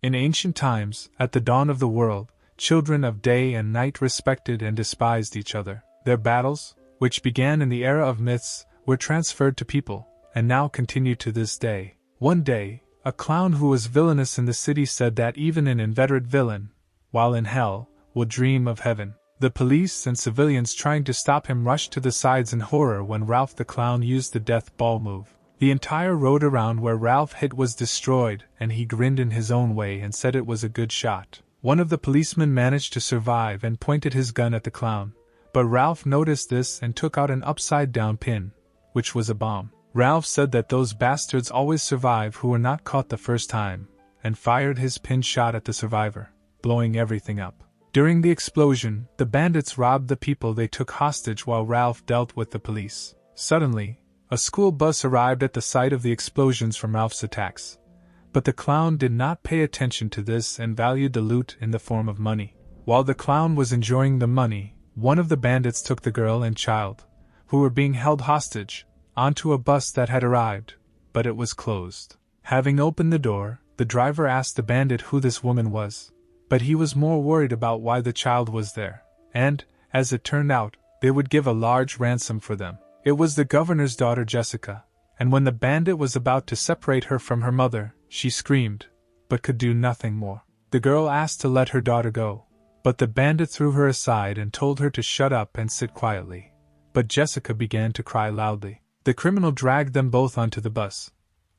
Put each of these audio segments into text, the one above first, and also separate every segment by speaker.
Speaker 1: In ancient times, at the dawn of the world, children of day and night respected and despised each other. Their battles, which began in the era of myths, were transferred to people, and now continue to this day. One day, a clown who was villainous in the city said that even an inveterate villain, while in hell, would dream of heaven. The police and civilians trying to stop him rushed to the sides in horror when Ralph the clown used the death ball move. The entire road around where Ralph hit was destroyed, and he grinned in his own way and said it was a good shot. One of the policemen managed to survive and pointed his gun at the clown, but Ralph noticed this and took out an upside-down pin, which was a bomb. Ralph said that those bastards always survive who were not caught the first time, and fired his pin shot at the survivor, blowing everything up. During the explosion, the bandits robbed the people they took hostage while Ralph dealt with the police. Suddenly, a school bus arrived at the site of the explosions from Ralph's attacks. But the clown did not pay attention to this and valued the loot in the form of money. While the clown was enjoying the money, one of the bandits took the girl and child, who were being held hostage, onto a bus that had arrived, but it was closed. Having opened the door, the driver asked the bandit who this woman was, but he was more worried about why the child was there, and, as it turned out, they would give a large ransom for them. It was the governor's daughter Jessica, and when the bandit was about to separate her from her mother, she screamed, but could do nothing more. The girl asked to let her daughter go, but the bandit threw her aside and told her to shut up and sit quietly. But Jessica began to cry loudly. The criminal dragged them both onto the bus,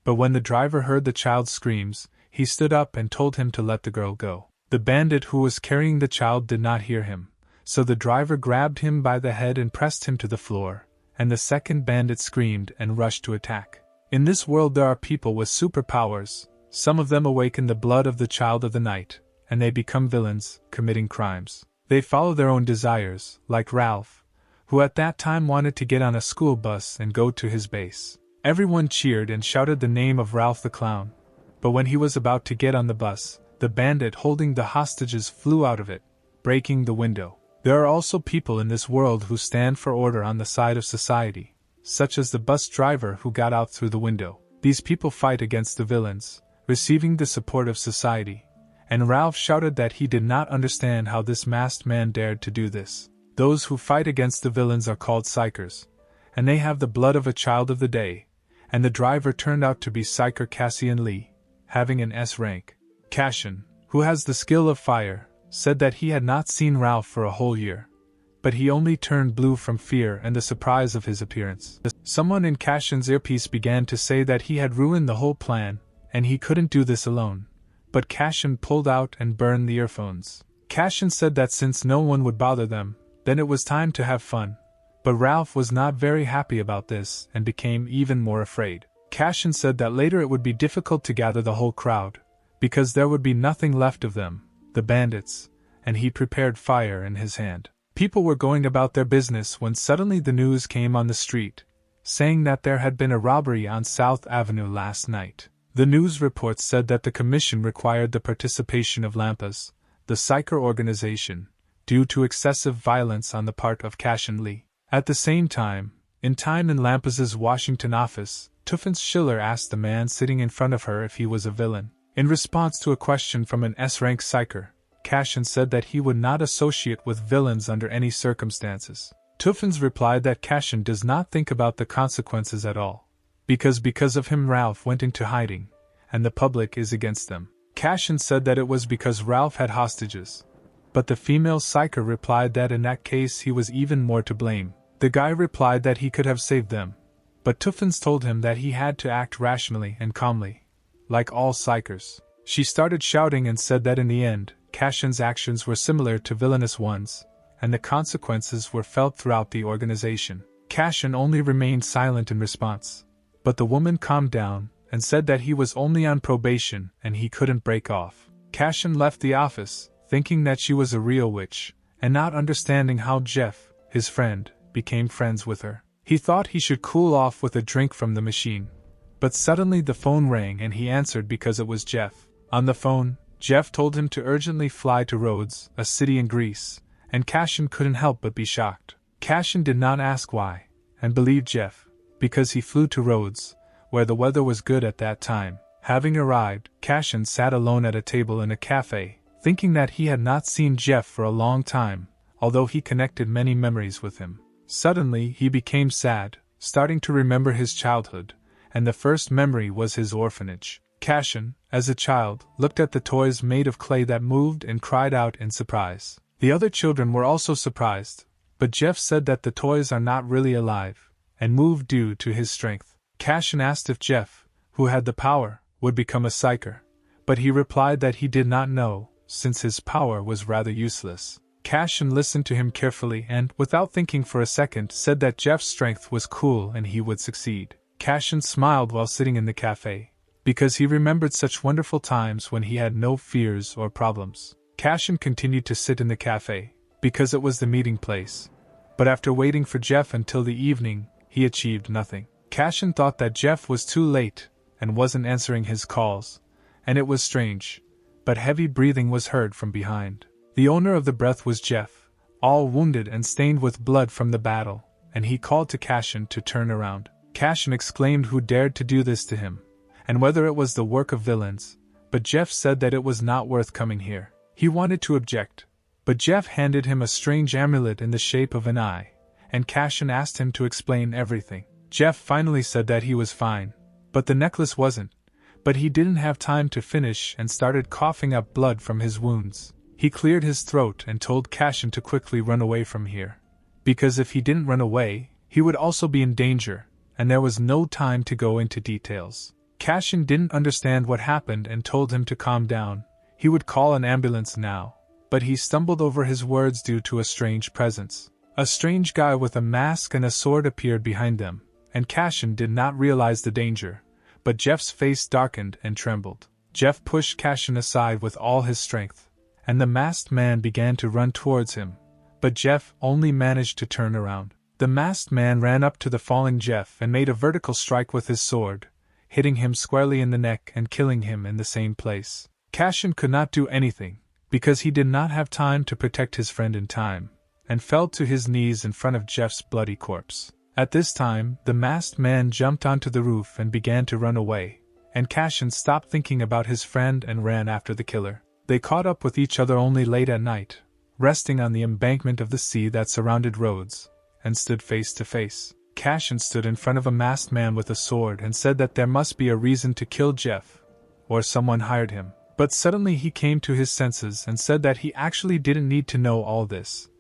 Speaker 1: but when the driver heard the child's screams, he stood up and told him to let the girl go. The bandit who was carrying the child did not hear him, so the driver grabbed him by the head and pressed him to the floor, and the second bandit screamed and rushed to attack. In this world there are people with superpowers. Some of them awaken the blood of the child of the night, and they become villains, committing crimes. They follow their own desires, like Ralph, who at that time wanted to get on a school bus and go to his base. Everyone cheered and shouted the name of Ralph the clown, but when he was about to get on the bus, the bandit holding the hostages flew out of it, breaking the window. There are also people in this world who stand for order on the side of society, such as the bus driver who got out through the window. These people fight against the villains, receiving the support of society, and Ralph shouted that he did not understand how this masked man dared to do this. Those who fight against the villains are called psychers, and they have the blood of a child of the day, and the driver turned out to be Psyker Cassian Lee, having an S rank. Cassian, who has the skill of fire, said that he had not seen Ralph for a whole year, but he only turned blue from fear and the surprise of his appearance. Someone in Cassian's earpiece began to say that he had ruined the whole plan, and he couldn't do this alone, but Cassian pulled out and burned the earphones. Cassian said that since no one would bother them, then it was time to have fun, but Ralph was not very happy about this and became even more afraid. Cassian said that later it would be difficult to gather the whole crowd, because there would be nothing left of them, the bandits, and he prepared fire in his hand. People were going about their business when suddenly the news came on the street, saying that there had been a robbery on South Avenue last night. The news reports said that the commission required the participation of Lampas, the Psyker organization, due to excessive violence on the part of Cassian Lee. At the same time in Lampas's Washington office, Tuffens Schiller asked the man sitting in front of her if he was a villain. In response to a question from an S-rank psycher, Cassian said that he would not associate with villains under any circumstances. Tuffens replied that Cassian does not think about the consequences at all, because of him Ralph went into hiding, and the public is against them. Cassian said that it was because Ralph had hostages, but the female psycher replied that in that case he was even more to blame. The guy replied that he could have saved them, but Tuffens told him that he had to act rationally and calmly, like all psychers. She started shouting and said that in the end, Cassian's actions were similar to villainous ones, and the consequences were felt throughout the organization. Cassian only remained silent in response, but the woman calmed down and said that he was only on probation and he couldn't break off. Cassian left the office, thinking that she was a real witch, and not understanding how Jeff, his friend, became friends with her. He thought he should cool off with a drink from the machine, but suddenly the phone rang and he answered because it was Jeff. On the phone, Jeff told him to urgently fly to Rhodes, a city in Greece, and Cassian couldn't help but be shocked. Cassian did not ask why, and believed Jeff, because he flew to Rhodes, where the weather was good at that time, Having arrived, Cashin sat alone at a table in a cafe, thinking that he had not seen Jeff for a long time, although he connected many memories with him. Suddenly he became sad, starting to remember his childhood, and the first memory was his orphanage. Cashin, as a child, looked at the toys made of clay that moved and cried out in surprise. The other children were also surprised, but Jeff said that the toys are not really alive, and move due to his strength. Cashin asked if Jeff, who had the power, would become a psyker, but he replied that he did not know, since his power was rather useless. Cashin listened to him carefully and, without thinking for a second, said that Jeff's strength was cool and he would succeed. Cashin smiled while sitting in the cafe, because he remembered such wonderful times when he had no fears or problems. Cashin continued to sit in the cafe, because it was the meeting place. But after waiting for Jeff until the evening, he achieved nothing. Cashin thought that Jeff was too late, and wasn't answering his calls, and it was strange, but heavy breathing was heard from behind. The owner of the breath was Jeff, all wounded and stained with blood from the battle, and he called to Cashin to turn around. Cashin exclaimed who dared to do this to him, and whether it was the work of villains, but Jeff said that it was not worth coming here. He wanted to object, but Jeff handed him a strange amulet in the shape of an eye, and Cashin asked him to explain everything. Jeff finally said that he was fine, but the necklace wasn't, but he didn't have time to finish and started coughing up blood from his wounds. He cleared his throat and told Cashin to quickly run away from here, because if he didn't run away, he would also be in danger, and there was no time to go into details. Cashin didn't understand what happened and told him to calm down. He would call an ambulance now, but he stumbled over his words due to a strange presence. A strange guy with a mask and a sword appeared behind them, and Cashin did not realize the danger, but Jeff's face darkened and trembled. Jeff pushed Cashin aside with all his strength, and the masked man began to run towards him, but Jeff only managed to turn around. The masked man ran up to the falling Jeff and made a vertical strike with his sword, hitting him squarely in the neck and killing him in the same place. Cashin could not do anything, because he did not have time to protect his friend in time, and fell to his knees in front of Jeff's bloody corpse. At this time, the masked man jumped onto the roof and began to run away, and Cashin stopped thinking about his friend and ran after the killer. They caught up with each other only late at night, resting on the embankment of the sea that surrounded Rhodes, and stood face to face. Cashin stood in front of a masked man with a sword and said that there must be a reason to kill Jeff, or someone hired him. But suddenly he came to his senses and said that he actually didn't need to know all this,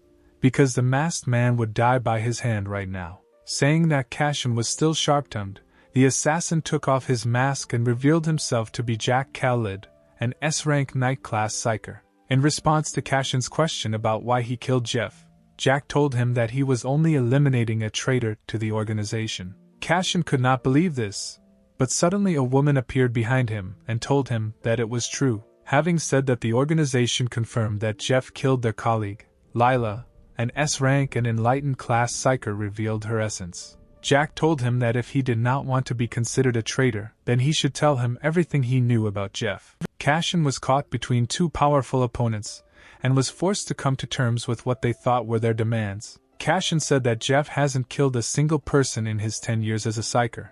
Speaker 1: because the masked man would die by his hand right now. Saying that Cashin was still sharp-tongued, the assassin took off his mask and revealed himself to be Jack Khalid, an S-rank night-class psyker. In response to Cashin's question about why he killed Jeff, Jack told him that he was only eliminating a traitor to the organization. Cashin could not believe this, but suddenly a woman appeared behind him and told him that it was true. Having said that, the organization confirmed that Jeff killed their colleague, Lila, an S-rank and enlightened class psyker revealed her essence. Jack told him that if he did not want to be considered a traitor, then he should tell him everything he knew about Jeff. Cashin was caught between two powerful opponents, and was forced to come to terms with what they thought were their demands. Cashin said that Jeff hasn't killed a single person in his 10 years as a psyker,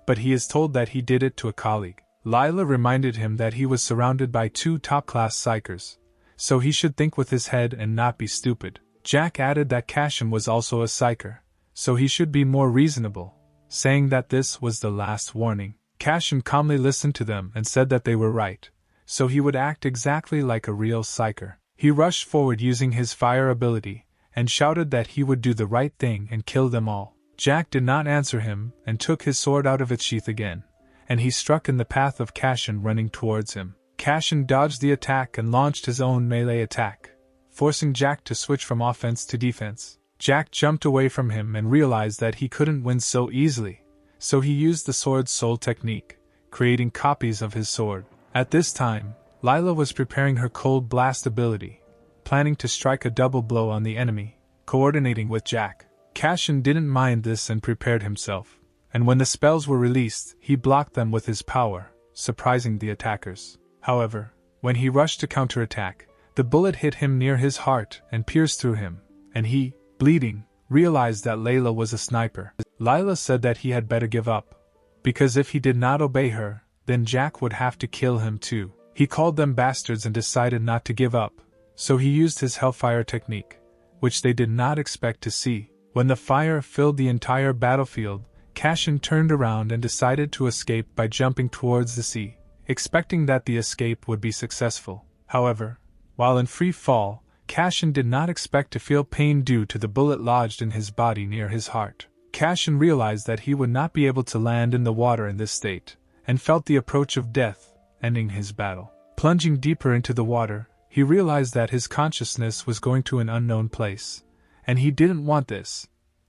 Speaker 1: but he is told that he did it to a colleague. Lila reminded him that he was surrounded by two top-class psychers, so he should think with his head and not be stupid. Jack added that Cashin was also a psyker, so he should be more reasonable, saying that this was the last warning. Cashin calmly listened to them and said that they were right, so he would act exactly like a real psyker. He rushed forward using his fire ability, and shouted that he would do the right thing and kill them all. Jack did not answer him and took his sword out of its sheath again, and he struck in the path of Cashin running towards him. Cashin dodged the attack and launched his own melee attack, forcing Jack to switch from offense to defense. Jack jumped away from him and realized that he couldn't win so easily, so he used the sword's soul technique, creating copies of his sword. At this time, Lila was preparing her cold blast ability, planning to strike a double blow on the enemy, coordinating with Jack. Cashin didn't mind this and prepared himself, and when the spells were released, he blocked them with his power, surprising the attackers. However, when he rushed to counterattack, the bullet hit him near his heart and pierced through him, and he, bleeding, realized that Layla was a sniper. Lila said that he had better give up, because if he did not obey her, then Jack would have to kill him too. He called them bastards and decided not to give up, so he used his hellfire technique, which they did not expect to see. When the fire filled the entire battlefield, Cashin turned around and decided to escape by jumping towards the sea, expecting that the escape would be successful. However, while in free fall, Cashin did not expect to feel pain due to the bullet lodged in his body near his heart. Cashin realized that he would not be able to land in the water in this state, and felt the approach of death, ending his battle. Plunging deeper into the water, he realized that his consciousness was going to an unknown place, and he didn't want this,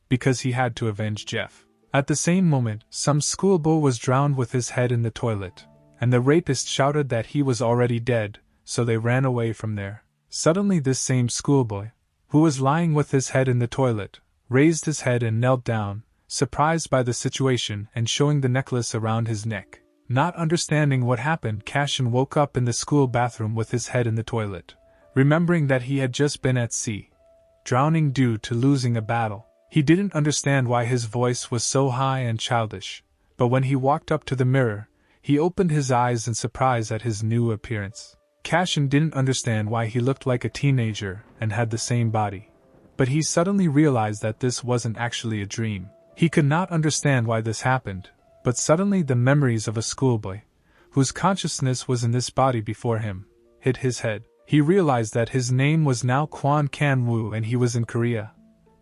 Speaker 1: because he had to avenge Jeff. At the same moment, some schoolboy was drowned with his head in the toilet, and the rapist shouted that he was already dead, so they ran away from there. Suddenly this same schoolboy, who was lying with his head in the toilet, raised his head and knelt down, surprised by the situation and showing the necklace around his neck. Not understanding what happened, Cashin woke up in the school bathroom with his head in the toilet, remembering that he had just been at sea, drowning due to losing a battle. He didn't understand why his voice was so high and childish, but when he walked up to the mirror, he opened his eyes in surprise at his new appearance. Cashin didn't understand why he looked like a teenager and had the same body, but he suddenly realized that this wasn't actually a dream. He could not understand why this happened, but suddenly the memories of a schoolboy, whose consciousness was in this body before him, hit his head. He realized that his name was now Kwon Kan-woo and he was in Korea,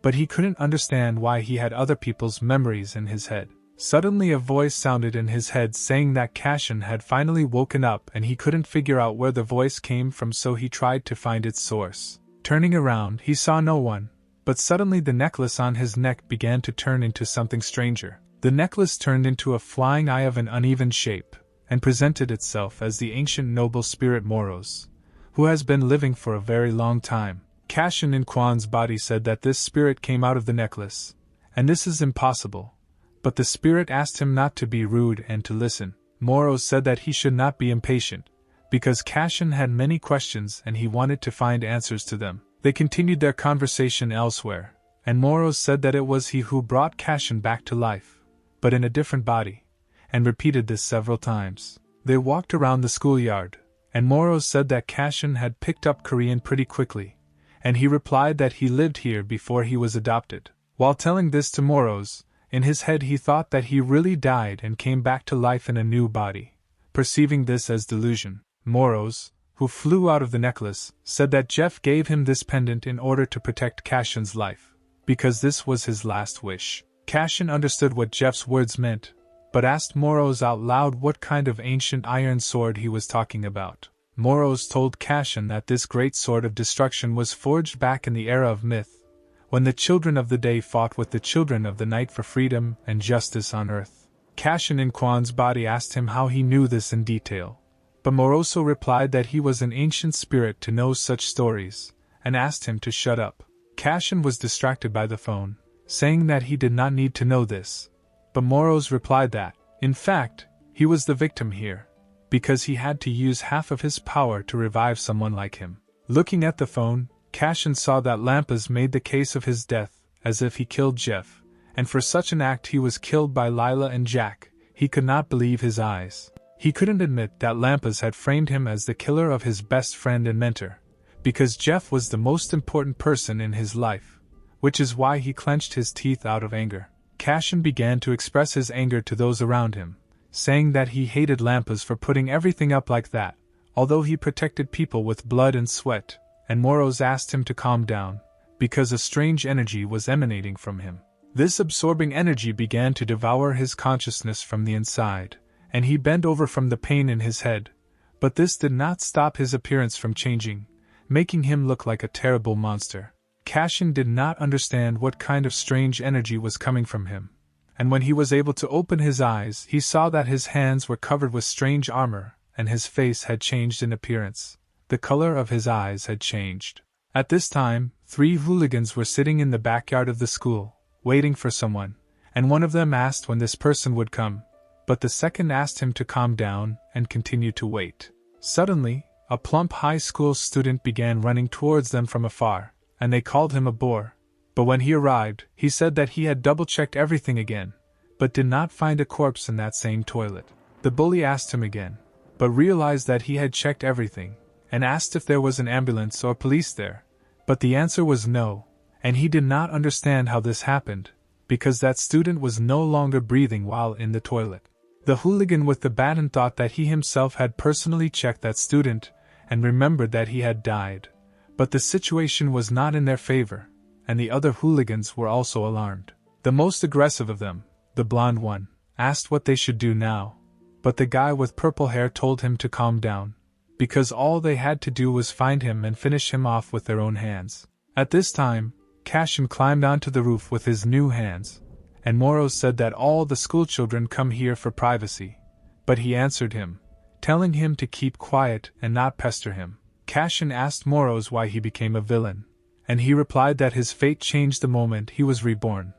Speaker 1: but he couldn't understand why he had other people's memories in his head. Suddenly a voice sounded in his head saying that Cashin had finally woken up and he couldn't figure out where the voice came from, so he tried to find its source. Turning around, he saw no one, but suddenly the necklace on his neck began to turn into something stranger. The necklace turned into a flying eye of an uneven shape, and presented itself as the ancient noble spirit Moros, who has been living for a very long time. Cashin in Kwon's body said that this spirit came out of the necklace, and this is impossible, but the spirit asked him not to be rude and to listen. Moros said that he should not be impatient, because Cashin had many questions and he wanted to find answers to them. They continued their conversation elsewhere, and Moros said that it was he who brought Cashin back to life, but in a different body, and repeated this several times. They walked around the schoolyard, and Moros said that Cashin had picked up Korean pretty quickly, and he replied that he lived here before he was adopted. While telling this to Moros, in his head he thought that he really died and came back to life in a new body. Perceiving this as delusion, Moros, who flew out of the necklace, said that Jeff gave him this pendant in order to protect Cashin's life, because this was his last wish. Cashin understood what Jeff's words meant, but asked Moros out loud what kind of ancient iron sword he was talking about. Moros told Cashin that this great sword of destruction was forged back in the era of myth, when the children of the day fought with the children of the night for freedom and justice on earth. Cashin in Kwon's body asked him how he knew this in detail, but Moroso replied that he was an ancient spirit to know such stories, and asked him to shut up. Cashin was distracted by the phone, saying that he did not need to know this, but Moros replied that, in fact, he was the victim here, because he had to use half of his power to revive someone like him. Looking at the phone, Cashin saw that Lampas made the case of his death as if he killed Jeff, and for such an act he was killed by Lila and Jack. He could not believe his eyes. He couldn't admit that Lampas had framed him as the killer of his best friend and mentor, because Jeff was the most important person in his life, which is why he clenched his teeth out of anger. Cashin began to express his anger to those around him, saying that he hated Lampas for putting everything up like that, although he protected people with blood and sweat, and Moros asked him to calm down, because a strange energy was emanating from him. This absorbing energy began to devour his consciousness from the inside, and he bent over from the pain in his head, but this did not stop his appearance from changing, making him look like a terrible monster. Cashin did not understand what kind of strange energy was coming from him, and when he was able to open his eyes, he saw that his hands were covered with strange armor, and his face had changed in appearance. The color of his eyes had changed. At this time, 3 hooligans were sitting in the backyard of the school, waiting for someone, and one of them asked when this person would come, but the second asked him to calm down and continue to wait. Suddenly, a plump high school student began running towards them from afar, and they called him a bore. But when he arrived, he said that he had double-checked everything again, but did not find a corpse in that same toilet. The bully asked him again, but realized that he had checked everything, and asked if there was an ambulance or police there, but the answer was no, and he did not understand how this happened, because that student was no longer breathing while in the toilet. The hooligan with the baton thought that he himself had personally checked that student, and remembered that he had died, but the situation was not in their favor, and the other hooligans were also alarmed. The most aggressive of them, the blonde one, asked what they should do now, but the guy with purple hair told him to calm down, because all they had to do was find him and finish him off with their own hands. At this time, Cashin climbed onto the roof with his new hands, and Moros said that all the schoolchildren come here for privacy, but he answered him, telling him to keep quiet and not pester him. Cashin asked Moros why he became a villain, and he replied that his fate changed the moment he was reborn,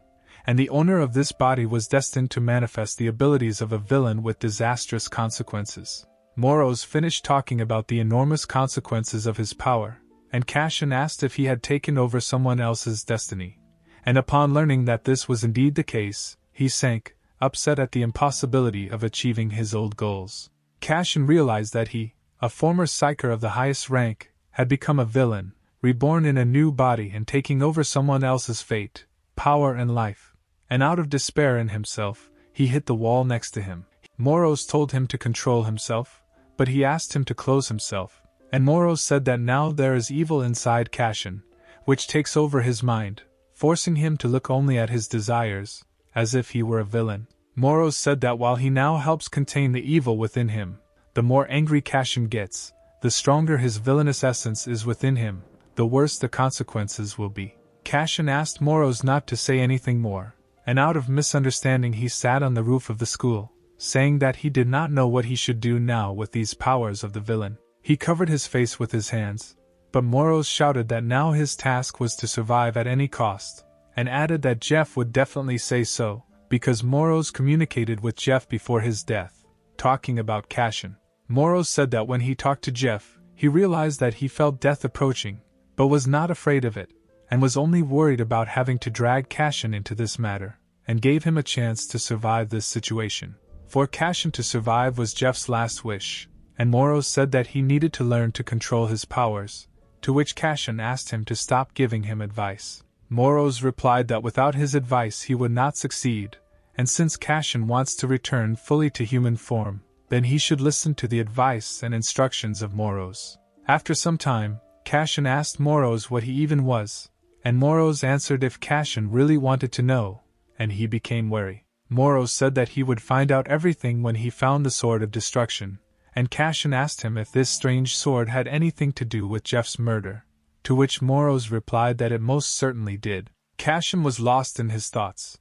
Speaker 1: and the owner of this body was destined to manifest the abilities of a villain with disastrous consequences. Moros finished talking about the enormous consequences of his power, and Cashin asked if he had taken over someone else's destiny, and upon learning that this was indeed the case, he sank, upset at the impossibility of achieving his old goals. Cashin realized that he, a former psyker of the highest rank, had become a villain, reborn in a new body and taking over someone else's fate, power and life. And out of despair in himself, he hit the wall next to him. Moros told him to control himself, but he asked him to close himself, and Moros said that now there is evil inside Cashin, which takes over his mind, forcing him to look only at his desires, as if he were a villain. Moros said that while he now helps contain the evil within him, the more angry Cashin gets, the stronger his villainous essence is within him, the worse the consequences will be. Cashin asked Moros not to say anything more, and out of misunderstanding he sat on the roof of the school, saying that he did not know what he should do now with these powers of the villain. He covered his face with his hands, but Moros shouted that now his task was to survive at any cost, and added that Jeff would definitely say so, because Moros communicated with Jeff before his death, talking about Cashin. Moros said that when he talked to Jeff, he realized that he felt death approaching, but was not afraid of it, and was only worried about having to drag Cashin into this matter, and gave him a chance to survive this situation. For Cashin to survive was Jeff's last wish, and Moros said that he needed to learn to control his powers, to which Cashin asked him to stop giving him advice. Moros replied that without his advice he would not succeed, and since Cashin wants to return fully to human form, then he should listen to the advice and instructions of Moros. After some time, Cashin asked Moros what he even was, and Moros answered if Cashin really wanted to know, and he became wary. Moros said that he would find out everything when he found the Sword of Destruction, and Cashin asked him if this strange sword had anything to do with Jeff's murder, to which Moros replied that it most certainly did. Cashin was lost in his thoughts,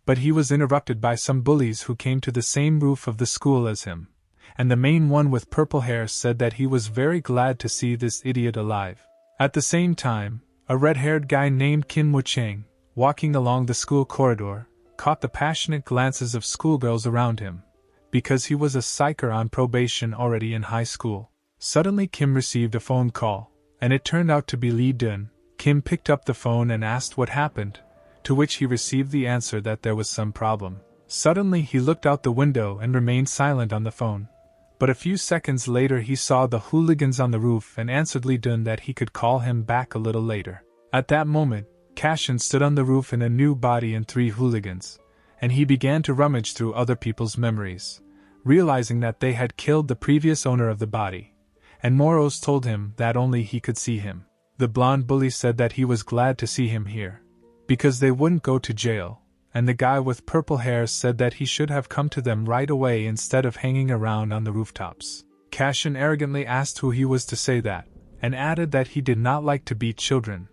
Speaker 1: but he was interrupted by some bullies who came to the same roof of the school as him, and the main one with purple hair said that he was very glad to see this idiot alive. At the same time, a red-haired guy named Kim Woo-chang, walking along the school corridor, caught the passionate glances of schoolgirls around him, because he was a psyker on probation already in high school. Suddenly Kim received a phone call, and it turned out to be Lee Dun. Kim picked up the phone and asked what happened, to which he received the answer that there was some problem. Suddenly he looked out the window and remained silent on the phone, but a few seconds later he saw the hooligans on the roof and answered Lee Dun that he could call him back a little later. At that moment, Cashin stood on the roof in a new body and 3 hooligans, and he began to rummage through other people's memories, realizing that they had killed the previous owner of the body, and Moros told him that only he could see him. The blonde bully said that he was glad to see him here, because they wouldn't go to jail, and the guy with purple hair said that he should have come to them right away instead of hanging around on the rooftops. Cashin arrogantly asked who he was to say that, and added that he did not like to beat children,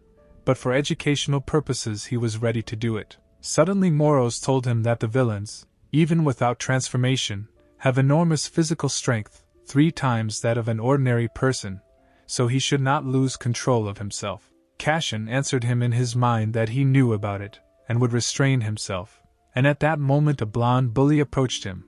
Speaker 1: but for educational purposes he was ready to do it. Suddenly Moros told him that the villains, even without transformation, have enormous physical strength, 3 times that of an ordinary person, so he should not lose control of himself. Cashin answered him in his mind that he knew about it, and would restrain himself, and at that moment a blonde bully approached him,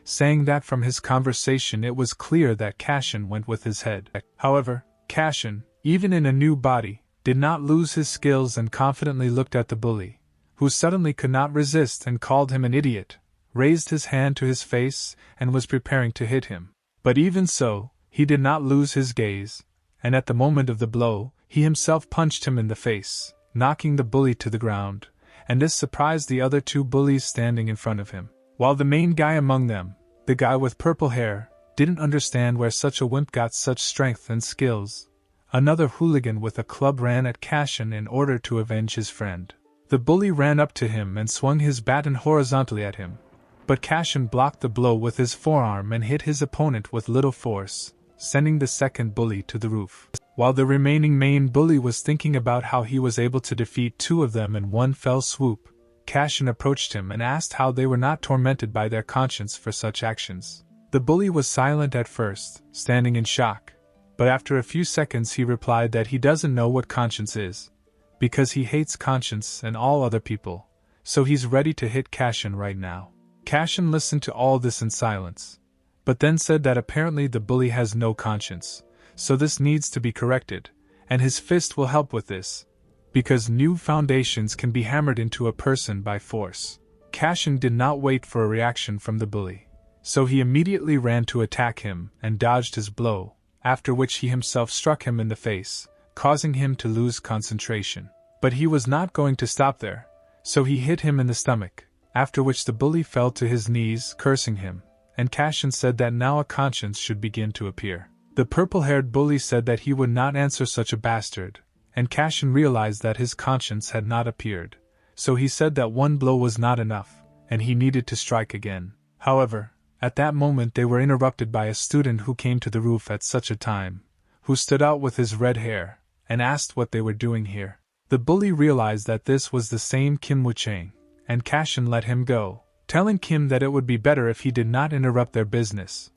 Speaker 1: saying that from his conversation it was clear that Cashin went with his head. However, Cashin, even in a new body, did not lose his skills and confidently looked at the bully, who suddenly could not resist and called him an idiot, raised his hand to his face, and was preparing to hit him. But even so, he did not lose his gaze, and at the moment of the blow, he himself punched him in the face, knocking the bully to the ground, and this surprised the other two bullies standing in front of him. While the main guy among them, the guy with purple hair, didn't understand where such a wimp got such strength and skills, another hooligan with a club ran at Cashin in order to avenge his friend. The bully ran up to him and swung his baton horizontally at him, but Cashin blocked the blow with his forearm and hit his opponent with little force, sending the second bully to the roof. While the remaining main bully was thinking about how he was able to defeat two of them in one fell swoop, Cashin approached him and asked how they were not tormented by their conscience for such actions. The bully was silent at first, standing in shock, but after a few seconds he replied that he doesn't know what conscience is, because he hates conscience and all other people, so he's ready to hit Cashin right now. Cashin listened to all this in silence, but then said that apparently the bully has no conscience, so this needs to be corrected, and his fist will help with this, because new foundations can be hammered into a person by force. Cashin did not wait for a reaction from the bully, so he immediately ran to attack him and dodged his blow, after which he himself struck him in the face, causing him to lose concentration. But he was not going to stop there, so he hit him in the stomach, after which the bully fell to his knees, cursing him, and Cashin said that now a conscience should begin to appear. The purple-haired bully said that he would not answer such a bastard, and Cashin realized that his conscience had not appeared, so he said that one blow was not enough, and he needed to strike again. However, at that moment they were interrupted by a student who came to the roof at such a time, who stood out with his red hair, and asked what they were doing here. The bully realized that this was the same Kim Woo-chang, and Cashin let him go, telling Kim that it would be better if he did not interrupt their business.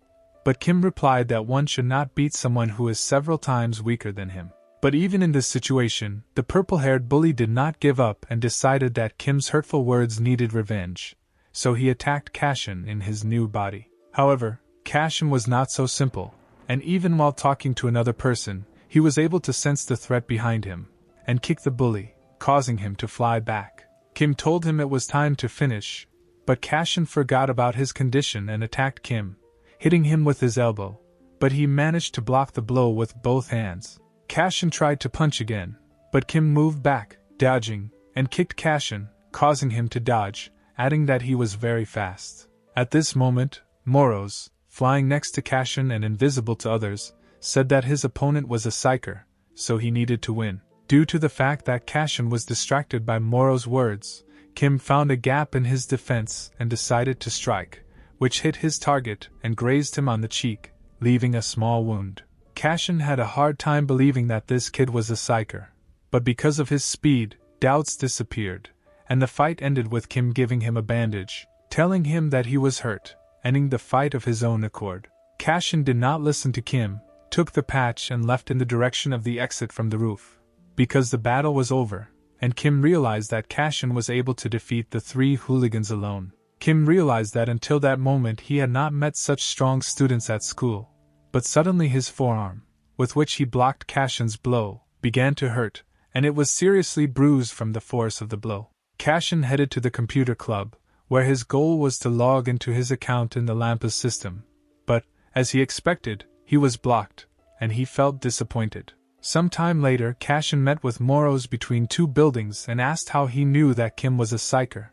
Speaker 1: But Kim replied that one should not beat someone who is several times weaker than him. But even in this situation, the purple-haired bully did not give up and decided that Kim's hurtful words needed revenge, so he attacked Cashin in his new body. However, Cashin was not so simple, and even while talking to another person, he was able to sense the threat behind him, and kick the bully, causing him to fly back. Kim told him it was time to finish, but Cashin forgot about his condition and attacked Kim, hitting him with his elbow, but he managed to block the blow with both hands. Cashin tried to punch again, but Kim moved back, dodging, and kicked Cashin, causing him to dodge, adding that he was very fast. At this moment, Moros, flying next to Cashin and invisible to others, said that his opponent was a psyker, so he needed to win. Due to the fact that Cashin was distracted by Moro's words, Kim found a gap in his defense and decided to strike, which hit his target and grazed him on the cheek, leaving a small wound. Cashin had a hard time believing that this kid was a psyker, but because of his speed, doubts disappeared, and the fight ended with Kim giving him a bandage, telling him that he was hurt, ending the fight of his own accord. Cashin did not listen to Kim, took the patch and left in the direction of the exit from the roof, because the battle was over, and Kim realized that Cashin was able to defeat the three hooligans alone. Kim realized that until that moment he had not met such strong students at school, but suddenly his forearm, with which he blocked Cashin's blow, began to hurt, and it was seriously bruised from the force of the blow. Cashin headed to the computer club, where his goal was to log into his account in the Lampas system, but, as he expected, he was blocked, and he felt disappointed. Some time later, Cashin met with Moros between two buildings and asked how he knew that Kim was a psyker,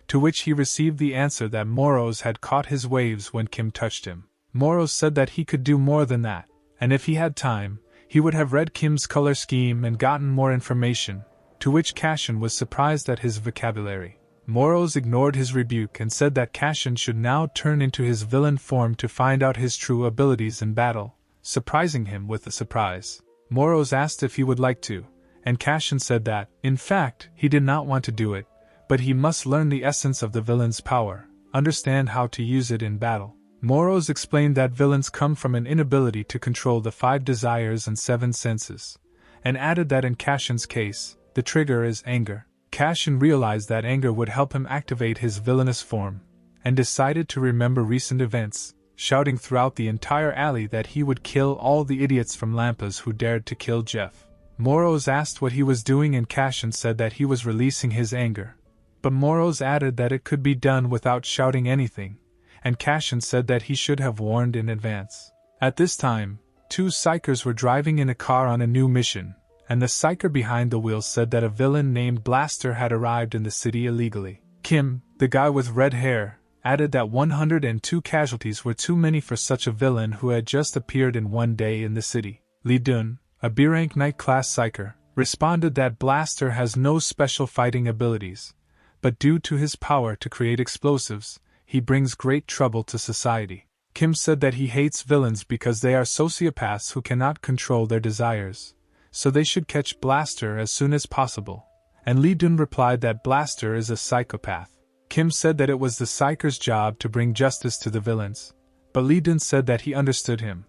Speaker 1: to which he received the answer that Moros had caught his waves when Kim touched him. Moros said that he could do more than that, and if he had time, he would have read Kim's color scheme and gotten more information, to which Cashin was surprised at his vocabulary. Moros ignored his rebuke and said that Cashin should now turn into his villain form to find out his true abilities in battle, surprising him with a surprise. Moros asked if he would like to, and Cashin said that, in fact, he did not want to do it, but he must learn the essence of the villain's power, understand how to use it in battle. Moros explained that villains come from an inability to control the 5 desires and 7 senses, and added that in Cashin's case, the trigger is anger. Cashin realized that anger would help him activate his villainous form, and decided to remember recent events, shouting throughout the entire alley that he would kill all the idiots from Lampas who dared to kill Jeff. Moros asked what he was doing and Cashin said that he was releasing his anger, but Moros added that it could be done without shouting anything, and Cashin said that he should have warned in advance. At this time, two psychers were driving in a car on a new mission, and the psycher behind the wheel said that a villain named Blaster had arrived in the city illegally. Kim, the guy with red hair, added that 102 casualties were too many for such a villain who had just appeared in one day in the city. Lee Dun, a B-rank Knight class psyker, responded that Blaster has no special fighting abilities, but due to his power to create explosives, he brings great trouble to society. Kim said that he hates villains because they are sociopaths who cannot control their desires, so they should catch Blaster as soon as possible, and Lee Dun replied that Blaster is a psychopath. Kim said that it was the psycher's job to bring justice to the villains, but Lee Dun said that he understood him,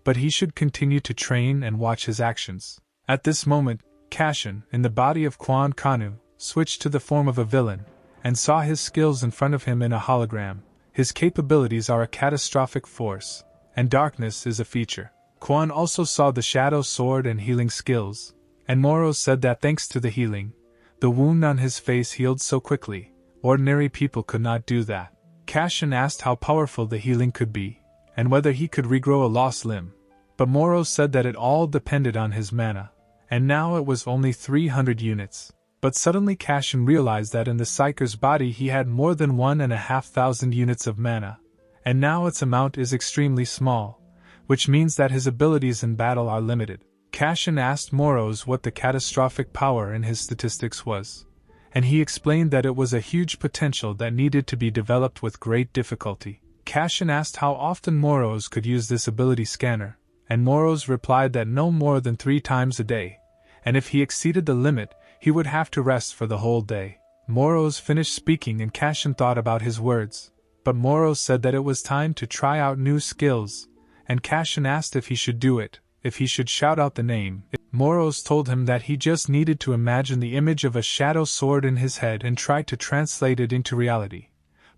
Speaker 1: but he should continue to train and watch his actions. At this moment, Cashin, in the body of Quan Kanu, switched to the form of a villain, and saw his skills in front of him in a hologram. His capabilities are a catastrophic force, and darkness is a feature. Quan also saw the shadow sword and healing skills, and Moro said that thanks to the healing, the wound on his face healed so quickly, ordinary people could not do that. Cashin asked how powerful the healing could be, and whether he could regrow a lost limb, but Moro said that it all depended on his mana, and now it was only 300 units. But suddenly Cashin realized that in the psycher's body he had more than 1,500 units of mana, and now its amount is extremely small, which means that his abilities in battle are limited. Cashin asked Moros what the catastrophic power in his statistics was, and he explained that it was a huge potential that needed to be developed with great difficulty. Cashin asked how often Moros could use this ability scanner, and Moros replied that no more than 3 times a day, and if he exceeded the limit, he would have to rest for the whole day. Moros finished speaking and Cashin thought about his words, but Moros said that it was time to try out new skills, and Cashin asked if he should do it, if he should shout out the name. Moros told him that he just needed to imagine the image of a shadow sword in his head and try to translate it into reality.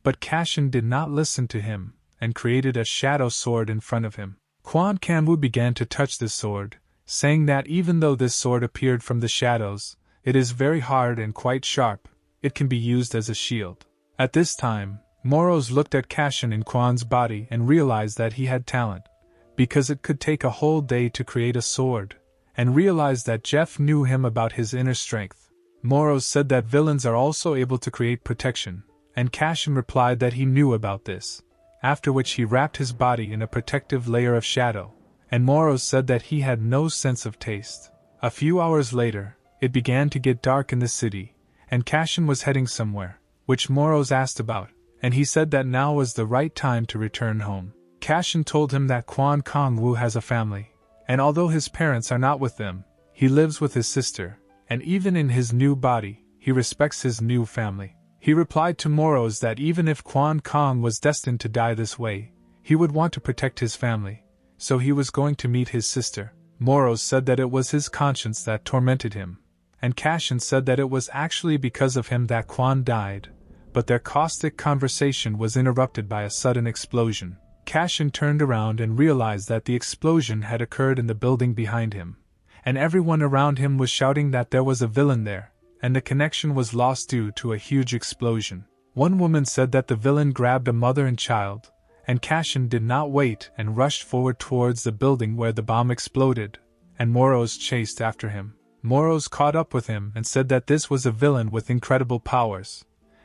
Speaker 1: But Cashin did not listen to him, and created a shadow sword in front of him. Quan Kanwu began to touch this sword, saying that even though this sword appeared from the shadows, it is very hard and quite sharp, it can be used as a shield. At this time, Moros looked at Cashin in Quan's body and realized that he had talent, because it could take a whole day to create a sword, and realized that Jeff knew him about his inner strength. Moros said that villains are also able to create protection, and Cashin replied that he knew about this, after which he wrapped his body in a protective layer of shadow, and Moros said that he had no sense of taste. A few hours later, it began to get dark in the city, and Cashin was heading somewhere, which Moros asked about, and he said that now was the right time to return home. Cashin told him that Quan Kangwu has a family, and although his parents are not with them, he lives with his sister, and even in his new body, he respects his new family. He replied to Moros that even if Quan Kang was destined to die this way, he would want to protect his family, so he was going to meet his sister. Moros said that it was his conscience that tormented him, and Cashin said that it was actually because of him that Quan died, but their caustic conversation was interrupted by a sudden explosion. Cashin turned around and realized that the explosion had occurred in the building behind him, and everyone around him was shouting that there was a villain there, and the connection was lost due to a huge explosion. One woman said that the villain grabbed a mother and child, and Cashin did not wait and rushed forward towards the building where the bomb exploded, and Moros chased after him. Moros caught up with him and said that this was a villain with incredible powers,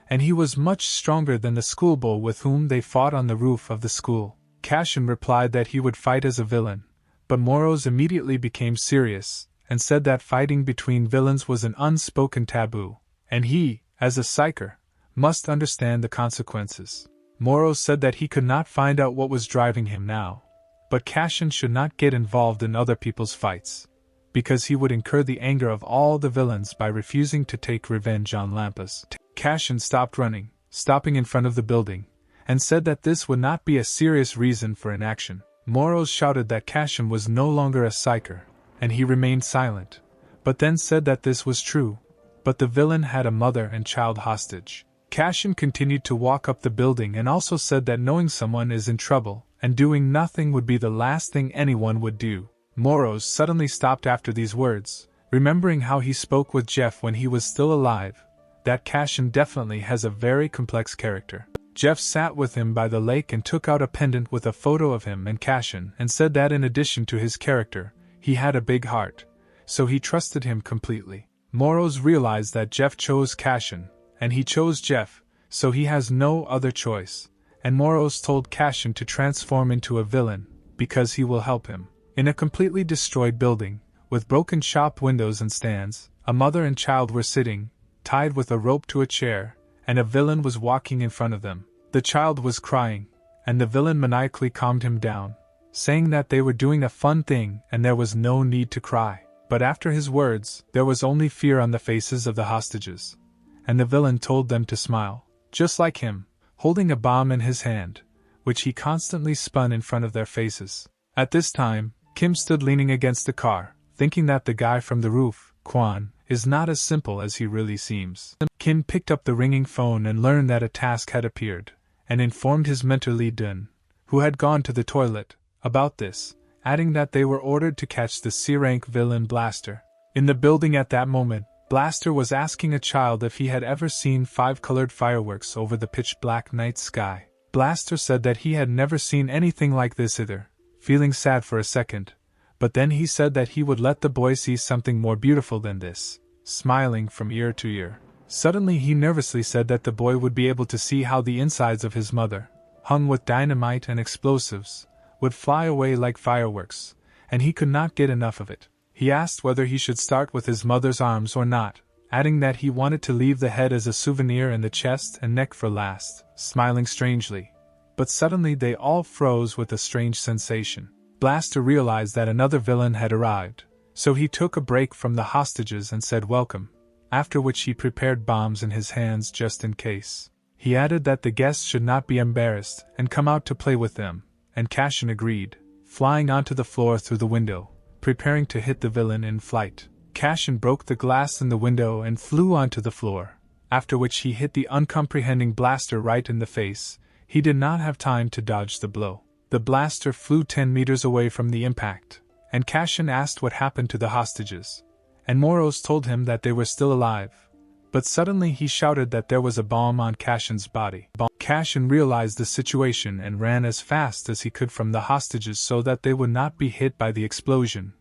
Speaker 1: and he was much stronger than the schoolboy with whom they fought on the roof of the school. Cashin replied that he would fight as a villain, but Moros immediately became serious, and said that fighting between villains was an unspoken taboo, and he, as a psyker, must understand the consequences. Moros said that he could not find out what was driving him now, but Cashin should not get involved in other people's fights, because he would incur the anger of all the villains by refusing to take revenge on Lampas. Cashin stopped running, stopping in front of the building, and said that this would not be a serious reason for inaction. Moros shouted that Cashin was no longer a psyker, and he remained silent, but then said that this was true, but the villain had a mother and child hostage. Cashin continued to walk up the building and also said that knowing someone is in trouble and doing nothing would be the last thing anyone would do. Moros suddenly stopped after these words, remembering how he spoke with Jeff when he was still alive, that Cashin definitely has a very complex character. Jeff sat with him by the lake and took out a pendant with a photo of him and Cashin and said that in addition to his character, he had a big heart, so he trusted him completely. Moros realized that Jeff chose Cashin, and he chose Jeff, so he has no other choice, and Moros told Cashin to transform into a villain, because he will help him. In a completely destroyed building, with broken shop windows and stands, a mother and child were sitting, tied with a rope to a chair, and a villain was walking in front of them. The child was crying, and the villain maniacally calmed him down, saying that they were doing a fun thing and there was no need to cry. But after his words, there was only fear on the faces of the hostages, and the villain told them to smile, just like him, holding a bomb in his hand, which he constantly spun in front of their faces. At this time, Kim stood leaning against the car, thinking that the guy from the roof, Kwan, is not as simple as he really seems. Kim picked up the ringing phone and learned that a task had appeared, and informed his mentor Lee Dun, who had gone to the toilet, about this, adding that they were ordered to catch the C-rank villain Blaster. In the building at that moment, Blaster was asking a child if he had ever seen 5-colored fireworks over the pitch-black night sky. Blaster said that he had never seen anything like this either, feeling sad for a second, but then he said that he would let the boy see something more beautiful than this, smiling from ear to ear. Suddenly he nervously said that the boy would be able to see how the insides of his mother, hung with dynamite and explosives, would fly away like fireworks, and he could not get enough of it. He asked whether he should start with his mother's arms or not, adding that he wanted to leave the head as a souvenir and the chest and neck for last, smiling strangely. But suddenly they all froze with a strange sensation. Blaster realized that another villain had arrived, so he took a break from the hostages and said welcome, after which he prepared bombs in his hands just in case. He added that the guests should not be embarrassed and come out to play with them, and Cashin agreed, flying onto the floor through the window, preparing to hit the villain in flight. Cashin broke the glass in the window and flew onto the floor, after which he hit the uncomprehending Blaster right in the face. He did not have time to dodge the blow. The Blaster flew 10 meters away from the impact, and Cashin asked what happened to the hostages, and Moros told him that they were still alive. But suddenly he shouted that there was a bomb on Cashin's body. Cashin realized the situation and ran as fast as he could from the hostages so that they would not be hit by the explosion,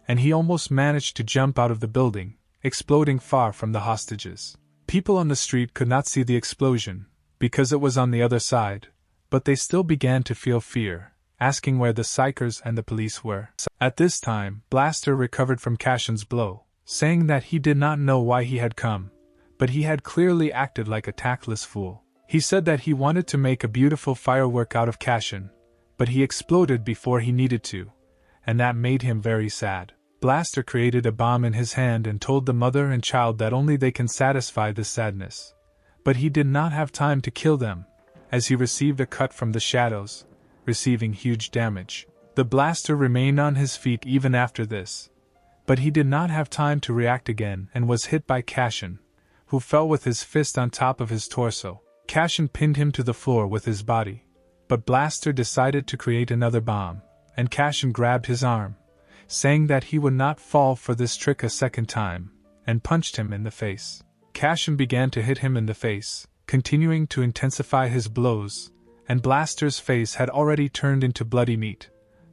Speaker 1: and he almost managed to jump out of the building, exploding far from the hostages. People on the street could not see the explosion, because it was on the other side, but they still began to feel fear, asking where the psychers and the police were. At this time, Blaster recovered from Cashin's blow, saying that he did not know why he had come, but he had clearly acted like a tactless fool. He said that he wanted to make a beautiful firework out of Cashin, but he exploded before he needed to, and that made him very sad. Blaster created a bomb in his hand and told the mother and child that only they can satisfy this sadness. But he did not have time to kill them, as he received a cut from the shadows, receiving huge damage. The Blaster remained on his feet even after this, but he did not have time to react again and was hit by Cashin, who fell with his fist on top of his torso. Cashin pinned him to the floor with his body, but Blaster decided to create another bomb, and Cashin grabbed his arm, saying that he would not fall for this trick a second time, and punched him in the face. Cashin began to hit him in the face, continuing to intensify his blows, and Blaster's face had already turned into bloody meat,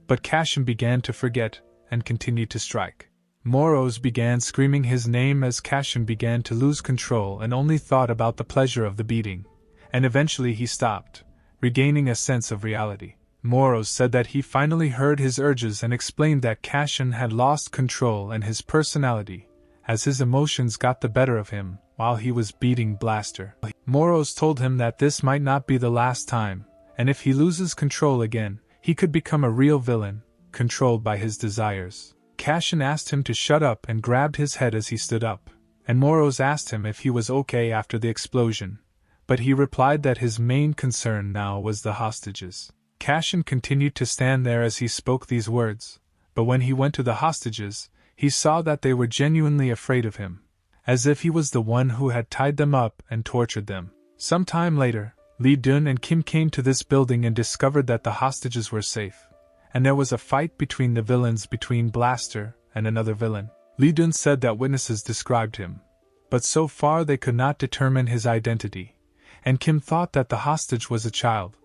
Speaker 1: but Cashin began to forget and continued to strike. Moros began screaming his name as Cashin began to lose control and only thought about the pleasure of the beating, and eventually he stopped, regaining a sense of reality. Moros said that he finally heard his urges and explained that Cashin had lost control and his personality, as his emotions got the better of him while he was beating Blaster. Moros told him that this might not be the last time, and if he loses control again, he could become a real villain, controlled by his desires. Cashin asked him to shut up and grabbed his head as he stood up, and Moros asked him if he was okay after the explosion, but he replied that his main concern now was the hostages. Cashin continued to stand there as he spoke these words, but when he went to the hostages, he saw that they were genuinely afraid of him, as if he was the one who had tied them up and tortured them. Some time later, Lee Dun and Kim came to this building and discovered that the hostages were safe, and there was a fight between the villains between Blaster and another villain. Lee Dun said that witnesses described him, but so far they could not determine his identity, and Kim thought that the hostage was a child,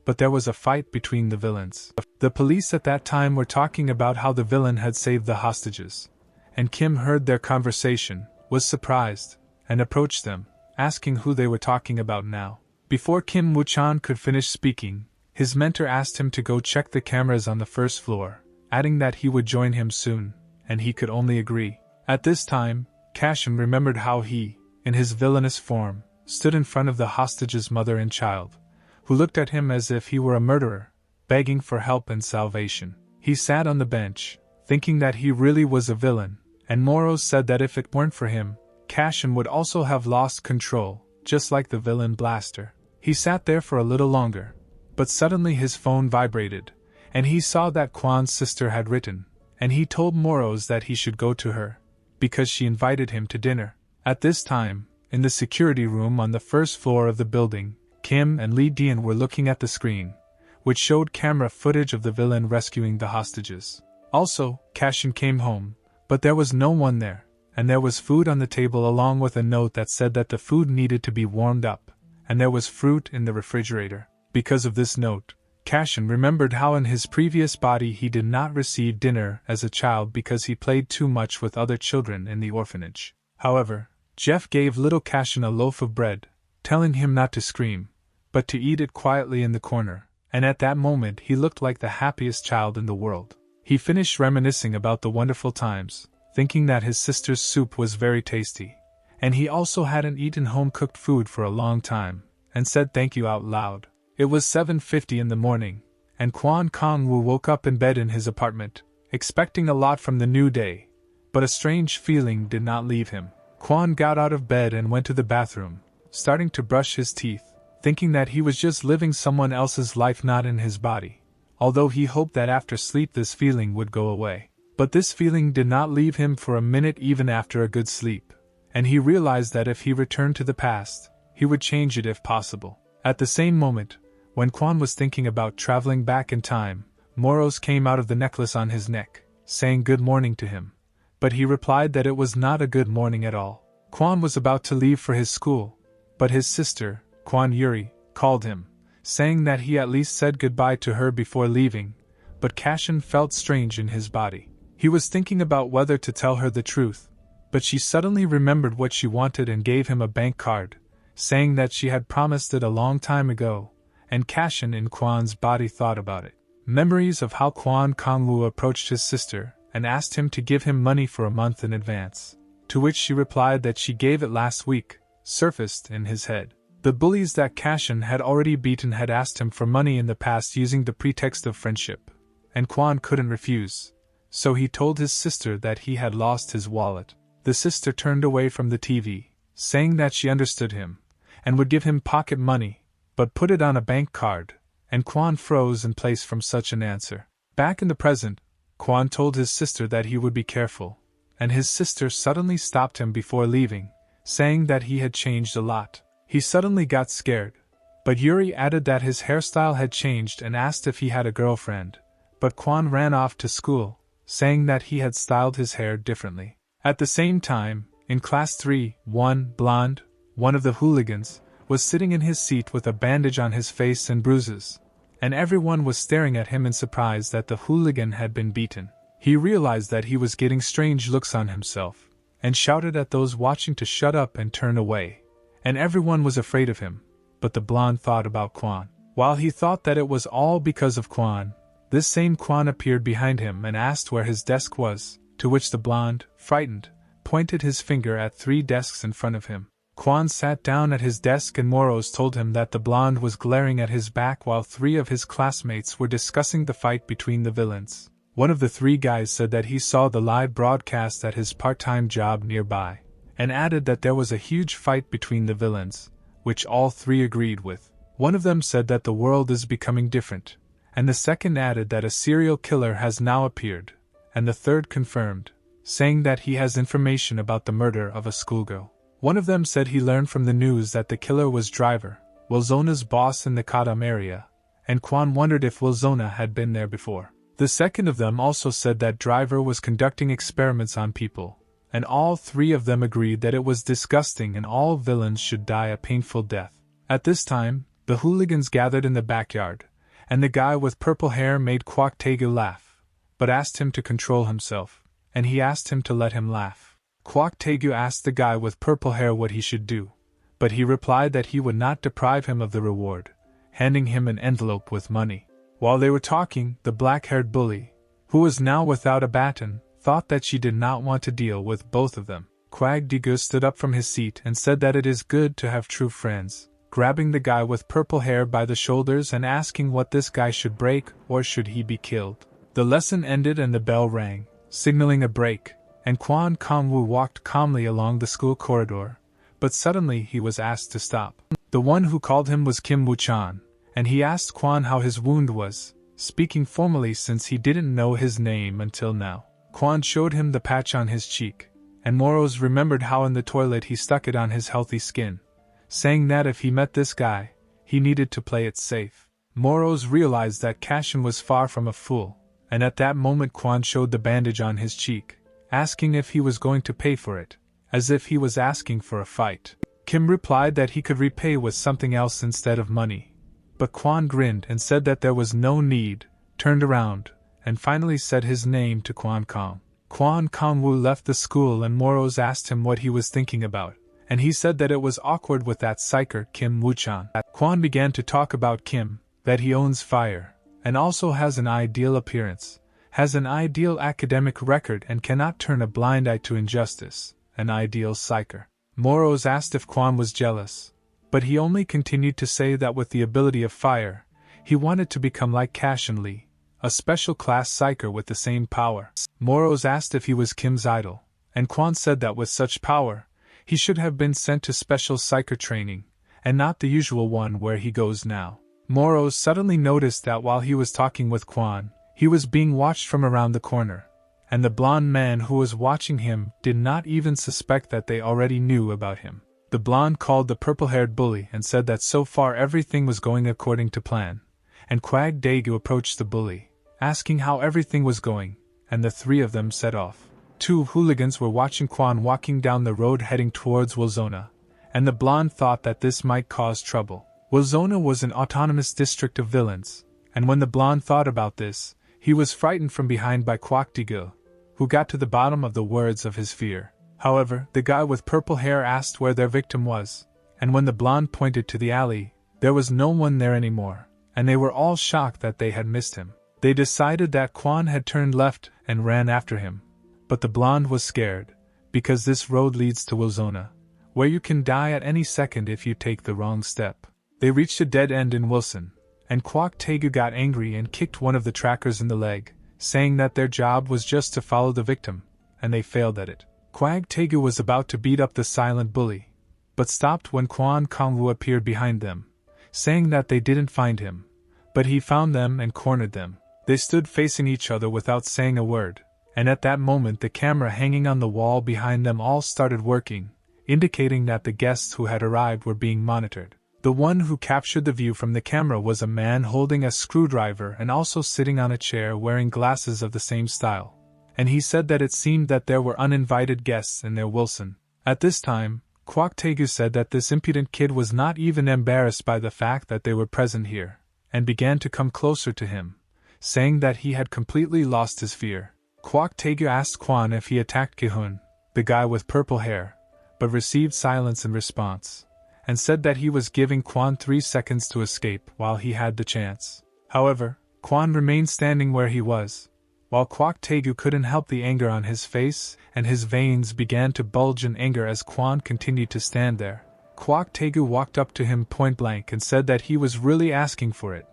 Speaker 1: but there was a fight between the villains. The police at that time were talking about how the villain had saved the hostages, and Kim heard their conversation, was surprised, and approached them, asking who they were talking about now. Before Kim Woo-chan could finish speaking, his mentor asked him to go check the cameras on the first floor, adding that he would join him soon, and he could only agree. At this time, Cashin remembered how he, in his villainous form, stood in front of the hostage's mother and child, who looked at him as if he were a murderer, begging for help and salvation. He sat on the bench, thinking that he really was a villain, and Moro said that if it weren't for him, Cashin would also have lost control, just like the villain Blaster. He sat there for a little longer, but suddenly his phone vibrated, and he saw that Kwan's sister had written, and he told Moros that he should go to her, because she invited him to dinner. At this time, in the security room on the first floor of the building, Kim and Lee Dian were looking at the screen, which showed camera footage of the villain rescuing the hostages. Also, Cashin came home, but there was no one there, and there was food on the table along with a note that said that the food needed to be warmed up, and there was fruit in the refrigerator. Because of this note, Cashin remembered how in his previous body he did not receive dinner as a child because he played too much with other children in the orphanage. However, Jeff gave little Cashin a loaf of bread, telling him not to scream, but to eat it quietly in the corner, and at that moment he looked like the happiest child in the world. He finished reminiscing about the wonderful times, thinking that his sister's soup was very tasty, and he also hadn't eaten home-cooked food for a long time, and said thank you out loud. It was 7:50 in the morning, and Kwan Kong-woo woke up in bed in his apartment, expecting a lot from the new day, but a strange feeling did not leave him. Kwan got out of bed and went to the bathroom, starting to brush his teeth, thinking that he was just living someone else's life not in his body, although he hoped that after sleep this feeling would go away. But this feeling did not leave him for a minute even after a good sleep, and he realized that if he returned to the past, he would change it if possible. At the same moment, when Kwan was thinking about traveling back in time, Moros came out of the necklace on his neck, saying good morning to him, but he replied that it was not a good morning at all. Kwan was about to leave for his school, but his sister, Kwan Yuri, called him, saying that he at least said goodbye to her before leaving, but Cashin felt strange in his body. He was thinking about whether to tell her the truth, but she suddenly remembered what she wanted and gave him a bank card, saying that she had promised it a long time ago, and Cashin in Kwan's body thought about it. Memories of how Kwan Kong-woo approached his sister and asked him to give him money for a month in advance, to which she replied that she gave it last week, surfaced in his head. The bullies that Cashin had already beaten had asked him for money in the past using the pretext of friendship, and Kwan couldn't refuse, so he told his sister that he had lost his wallet. The sister turned away from the TV, saying that she understood him, and would give him pocket money, but put it on a bank card, and Kwan froze in place from such an answer. Back in the present, Kwan told his sister that he would be careful, and his sister suddenly stopped him before leaving, saying that he had changed a lot. He suddenly got scared, but Yuri added that his hairstyle had changed and asked if he had a girlfriend, but Kwan ran off to school, saying that he had styled his hair differently. At the same time, in class 3, Blonde, one of the hooligans, was sitting in his seat with a bandage on his face and bruises, and everyone was staring at him in surprise that the hooligan had been beaten. He realized that he was getting strange looks on himself, and shouted at those watching to shut up and turn away, and everyone was afraid of him, but the blonde thought about Kwan. While he thought that it was all because of Kwan, this same Kwan appeared behind him and asked where his desk was, to which the blonde, frightened, pointed his finger at 3 desks in front of him. Kwan sat down at his desk and Moros told him that the blonde was glaring at his back while 3 of his classmates were discussing the fight between the villains. One of the 3 guys said that he saw the live broadcast at his part-time job nearby, and added that there was a huge fight between the villains, which all 3 agreed with. One of them said that the world is becoming different, and the second added that a serial killer has now appeared, and the third confirmed, saying that he has information about the murder of a schoolgirl. One of them said he learned from the news that the killer was Driver, Wilzona's boss in the Kadam area, and Kwan wondered if Wilzona had been there before. The second of them also said that Driver was conducting experiments on people, and all three of them agreed that it was disgusting and all villains should die a painful death. At this time, the hooligans gathered in the backyard, and the guy with purple hair made Kwok Taegu laugh, but asked him to control himself, and he asked him to let him laugh. Kwok Taegu asked the guy with purple hair what he should do, but he replied that he would not deprive him of the reward, handing him an envelope with money. While they were talking, the black-haired bully, who was now without a baton, thought that she did not want to deal with both of them. Kwok Taegu stood up from his seat and said that it is good to have true friends, grabbing the guy with purple hair by the shoulders and asking what this guy should break or should he be killed. The lesson ended and the bell rang, signaling a break, and Kwon Kang-woo walked calmly along the school corridor, but suddenly he was asked to stop. The one who called him was Kim Woo-chan, and he asked Kwon how his wound was, speaking formally since he didn't know his name until now. Kwon showed him the patch on his cheek, and Moros remembered how in the toilet he stuck it on his healthy skin, saying that if he met this guy, he needed to play it safe. Moros realized that Cashin was far from a fool, and at that moment Kwon showed the bandage on his cheek, asking if he was going to pay for it, as if he was asking for a fight. Kim replied that he could repay with something else instead of money, but Kwon grinned and said that there was no need, turned around, and finally said his name to Kwon Kang. Kwon Kang-woo left the school and Moros asked him what he was thinking about, and he said that it was awkward with that psyker Kim Woo-chan. Kwon began to talk about Kim, that he owns fire, and also has an ideal appearance, has an ideal academic record and cannot turn a blind eye to injustice, an ideal psyker. Moros asked if Kwon was jealous, but he only continued to say that with the ability of fire, he wanted to become like Cashin Lee, a special class psyker with the same power. Moros asked if he was Kim's idol, and Kwon said that with such power, he should have been sent to special psyker training, and not the usual one where he goes now. Moros suddenly noticed that while he was talking with Kwon, he was being watched from around the corner, and the blonde man who was watching him did not even suspect that they already knew about him. The blonde called the purple-haired bully and said that so far everything was going according to plan, and Kwok Taegu approached the bully, asking how everything was going, and the three of them set off. Two hooligans were watching Kwon walking down the road heading towards Wilzona, and the blonde thought that this might cause trouble. Wilzona was an autonomous district of villains, and when the blonde thought about this, he was frightened from behind by Kwok Taegu, who got to the bottom of the words of his fear. However, the guy with purple hair asked where their victim was, and when the blonde pointed to the alley, there was no one there anymore, and they were all shocked that they had missed him. They decided that Kwon had turned left and ran after him, but the blonde was scared, because this road leads to Wilzona, where you can die at any second if you take the wrong step. They reached a dead end in Wilson, and Kwok Taegu got angry and kicked one of the trackers in the leg, saying that their job was just to follow the victim, and they failed at it. Kwok Taegu was about to beat up the silent bully, but stopped when Kwon Kang-woo appeared behind them, saying that they didn't find him, but he found them and cornered them. They stood facing each other without saying a word, and at that moment the camera hanging on the wall behind them all started working, indicating that the guests who had arrived were being monitored. The one who captured the view from the camera was a man holding a screwdriver and also sitting on a chair wearing glasses of the same style, and he said that it seemed that there were uninvited guests in their Wilson. At this time, Kwok Taegu said that this impudent kid was not even embarrassed by the fact that they were present here, and began to come closer to him, saying that he had completely lost his fear. Kwok Taegu asked Kwon if he attacked Ki-hun, the guy with purple hair, but received silence in response, and said that he was giving Kwon 3 seconds to escape while he had the chance. However, Kwon remained standing where he was, while Kwok Taegu couldn't help the anger on his face, and his veins began to bulge in anger as Kwon continued to stand there. Kwok Taegu walked up to him point blank and said that he was really asking for it.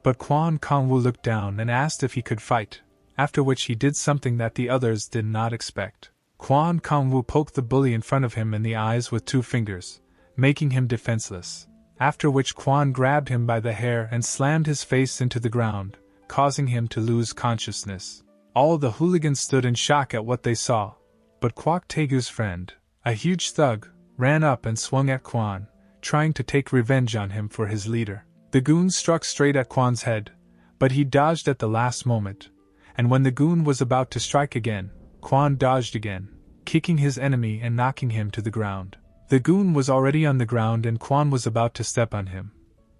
Speaker 1: But Kwon Kang-woo looked down and asked if he could fight, after which he did something that the others did not expect. Kwon Kang-woo poked the bully in front of him in the eyes with 2 fingers, making him defenseless, after which Kwon grabbed him by the hair and slammed his face into the ground, causing him to lose consciousness. All the hooligans stood in shock at what they saw, but Kwok Taegu's friend, a huge thug, ran up and swung at Kwon, trying to take revenge on him for his leader. The goon struck straight at Kwon's head, but he dodged at the last moment, and when the goon was about to strike again, Kwon dodged again, kicking his enemy and knocking him to the ground. The goon was already on the ground and Quan was about to step on him.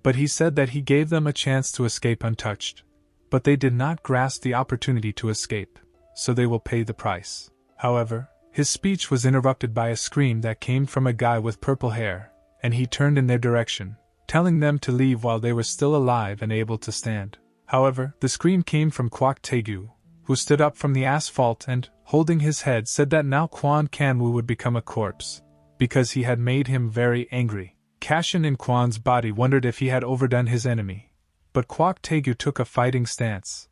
Speaker 1: But he said that he gave them a chance to escape untouched. But they did not grasp the opportunity to escape, so they will pay the price. However, his speech was interrupted by a scream that came from a guy with purple hair, and he turned in their direction, telling them to leave while they were still alive and able to stand. However, the scream came from Kwak Taegu, who stood up from the asphalt and, holding his head, said that now Quan Kanwoo would become a corpse, because he had made him very angry. Cashin in Quan's body wondered if he had overdone his enemy, but Kwak Taegu took a fighting stance,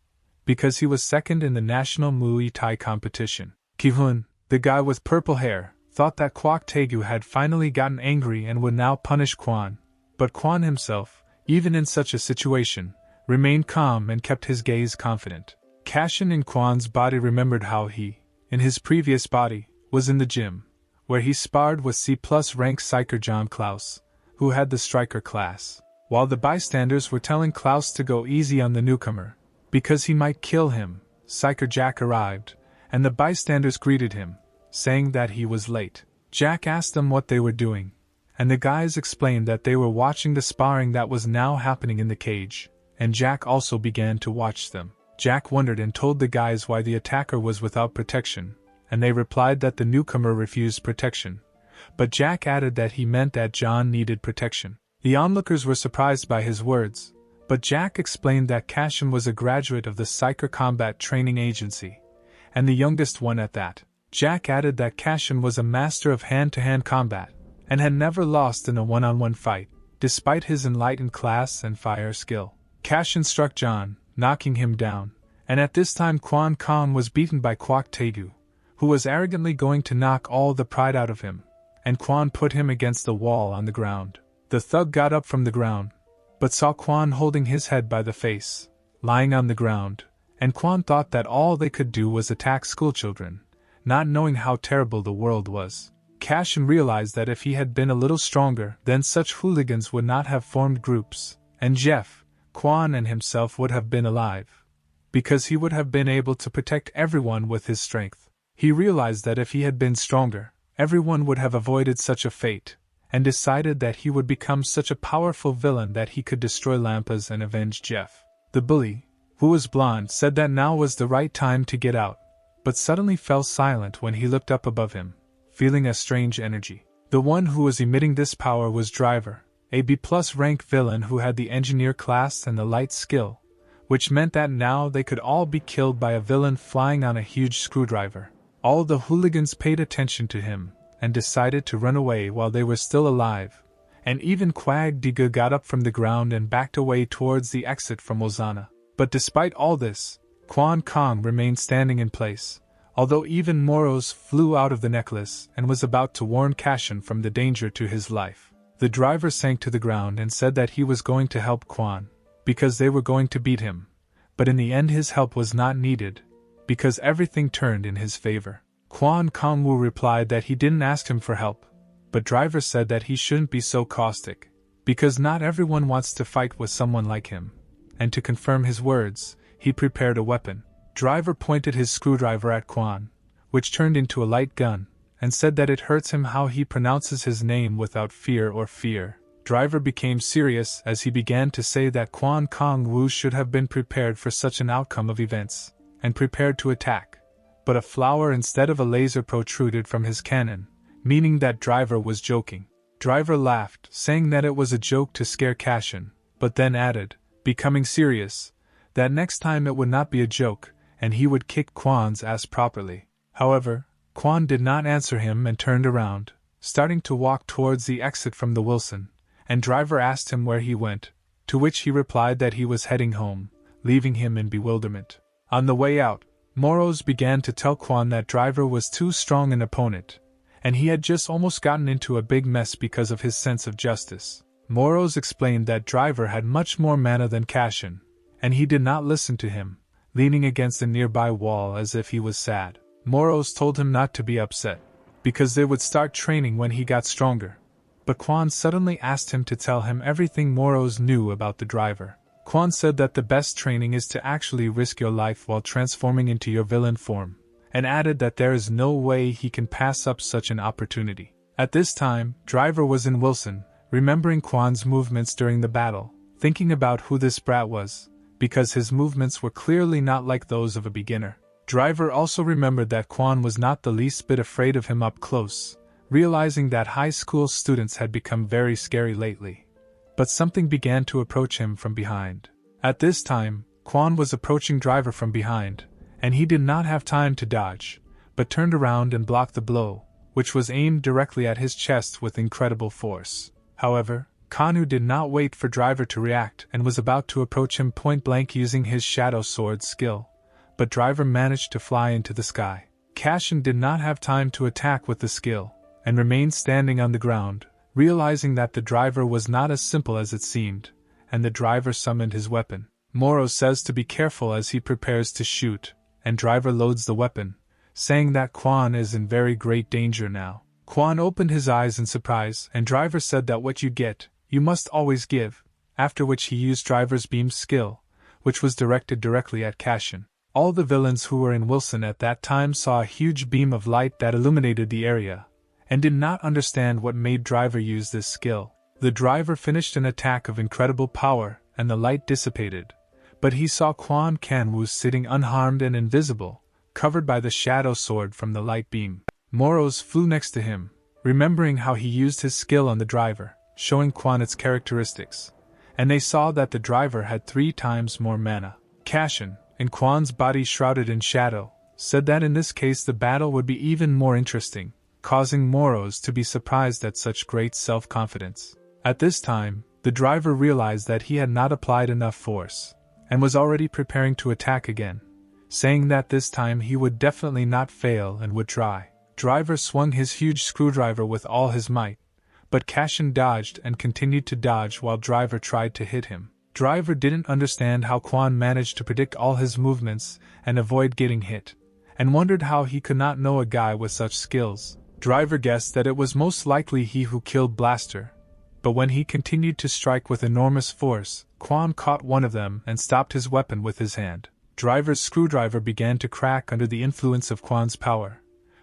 Speaker 1: because he was second in the national Muay Thai competition. Ki-hun, the guy with purple hair, thought that Kwak Taegu had finally gotten angry and would now punish Quan, but Quan himself, even in such a situation, remained calm and kept his gaze confident. Cashin in Quan's body remembered how he, in his previous body, was in the gym, where he sparred with C+ rank Psyker John Klaus, who had the striker class, while the bystanders were telling Klaus to go easy on the newcomer, because he might kill him. Psyker Jack arrived, and the bystanders greeted him, saying that he was late. Jack asked them what they were doing, and the guys explained that they were watching the sparring that was now happening in the cage, and Jack also began to watch them. Jack wondered and told the guys why the attacker was without protection, and they replied that the newcomer refused protection, but Jack added that he meant that John needed protection. The onlookers were surprised by his words, but Jack explained that Cashin was a graduate of the Psyker Combat Training Agency, and the youngest one at that. Jack added that Cashin was a master of hand-to-hand combat, and had never lost in a one-on-one fight, despite his enlightened class and fire skill. Cashin struck John, knocking him down, and at this time Quan Kong was beaten by Kwak Taegu, who was arrogantly going to knock all the pride out of him, and Quan put him against the wall on the ground. The thug got up from the ground, but saw Quan holding his head by the face, lying on the ground, and Quan thought that all they could do was attack schoolchildren, not knowing how terrible the world was. Cashin realized that if he had been a little stronger, then such hooligans would not have formed groups, and Jeff, Quan and himself would have been alive, because he would have been able to protect everyone with his strength. He realized that if he had been stronger, everyone would have avoided such a fate, and decided that he would become such a powerful villain that he could destroy Lampas and avenge Jeff. The bully, who was blonde, said that now was the right time to get out, but suddenly fell silent when he looked up above him, feeling a strange energy. The one who was emitting this power was Driver, a B+ rank villain who had the engineer class and the light skill, which meant that now they could all be killed by a villain flying on a huge screwdriver. All the hooligans paid attention to him, and decided to run away while they were still alive, and even Kwag Diga got up from the ground and backed away towards the exit from Ozana. But despite all this, Quan Kong remained standing in place, although even Moros flew out of the necklace and was about to warn Cashin from the danger to his life. The driver sank to the ground and said that he was going to help Quan, because they were going to beat him, but in the end his help was not needed, because everything turned in his favor. Quan Kongwu replied that he didn't ask him for help, but Driver said that he shouldn't be so caustic, because not everyone wants to fight with someone like him, and to confirm his words, he prepared a weapon. Driver pointed his screwdriver at Quan, which turned into a light gun, and said that it hurts him how he pronounces his name without fear or fear. Driver became serious as he began to say that Quan Kongwu should have been prepared for such an outcome of events, and prepared to attack, but a flower instead of a laser protruded from his cannon, meaning that Driver was joking. Driver laughed, saying that it was a joke to scare Cashin, but then added, becoming serious, that next time it would not be a joke, and he would kick Quan's ass properly. However, Quan did not answer him and turned around, starting to walk towards the exit from the Wilson, and Driver asked him where he went, to which he replied that he was heading home, leaving him in bewilderment. On the way out, Moros began to tell Quan that Driver was too strong an opponent, and he had just almost gotten into a big mess because of his sense of justice. Moros explained that Driver had much more mana than Cashin, and he did not listen to him, leaning against a nearby wall as if he was sad. Moros told him not to be upset, because they would start training when he got stronger, but Quan suddenly asked him to tell him everything Moros knew about the Driver. Quan said that the best training is to actually risk your life while transforming into your villain form, and added that there is no way he can pass up such an opportunity. At this time, Driver was in Wilson, remembering Kwan's movements during the battle, thinking about who this brat was, because his movements were clearly not like those of a beginner. Driver also remembered that Kwan was not the least bit afraid of him up close, realizing that high school students had become very scary lately. But something began to approach him from behind. At this time, Kwan was approaching Driver from behind, and he did not have time to dodge, but turned around and blocked the blow, which was aimed directly at his chest with incredible force. However, Kanu did not wait for Driver to react and was about to approach him point-blank using his Shadow Sword skill, but Driver managed to fly into the sky. Cashin did not have time to attack with the skill, and remained standing on the ground, realizing that the Driver was not as simple as it seemed, and the Driver summoned his weapon. Moro says to be careful as he prepares to shoot, and Driver loads the weapon, saying that Kwan is in very great danger now. Kwan opened his eyes in surprise, and Driver said that what you get, you must always give, after which he used Driver's beam skill, which was directed directly at Cashin. All the villains who were in Wilson at that time saw a huge beam of light that illuminated the area, and did not understand what made Driver use this skill. The Driver finished an attack of incredible power, and the light dissipated, but he saw Kwan Kanwu sitting unharmed and invisible, covered by the Shadow Sword from the light beam. Moros flew next to him, remembering how he used his skill on the Driver, showing Kwan its characteristics, and they saw that the Driver had 3 times more mana. Cashin, in Kwan's body shrouded in shadow, said that in this case the battle would be even more interesting, causing Moros to be surprised at such great self-confidence. At this time, the Driver realized that he had not applied enough force, and was already preparing to attack again, saying that this time he would definitely not fail and would try. Driver swung his huge screwdriver with all his might, but Cashin dodged and continued to dodge while Driver tried to hit him. Driver didn't understand how Kwan managed to predict all his movements and avoid getting hit, and wondered how he could not know a guy with such skills. Driver guessed that it was most likely he who killed Blaster, but when he continued to strike with enormous force, Kwan caught one of them and stopped his weapon with his hand. Driver's screwdriver began to crack under the influence of Kwan's power,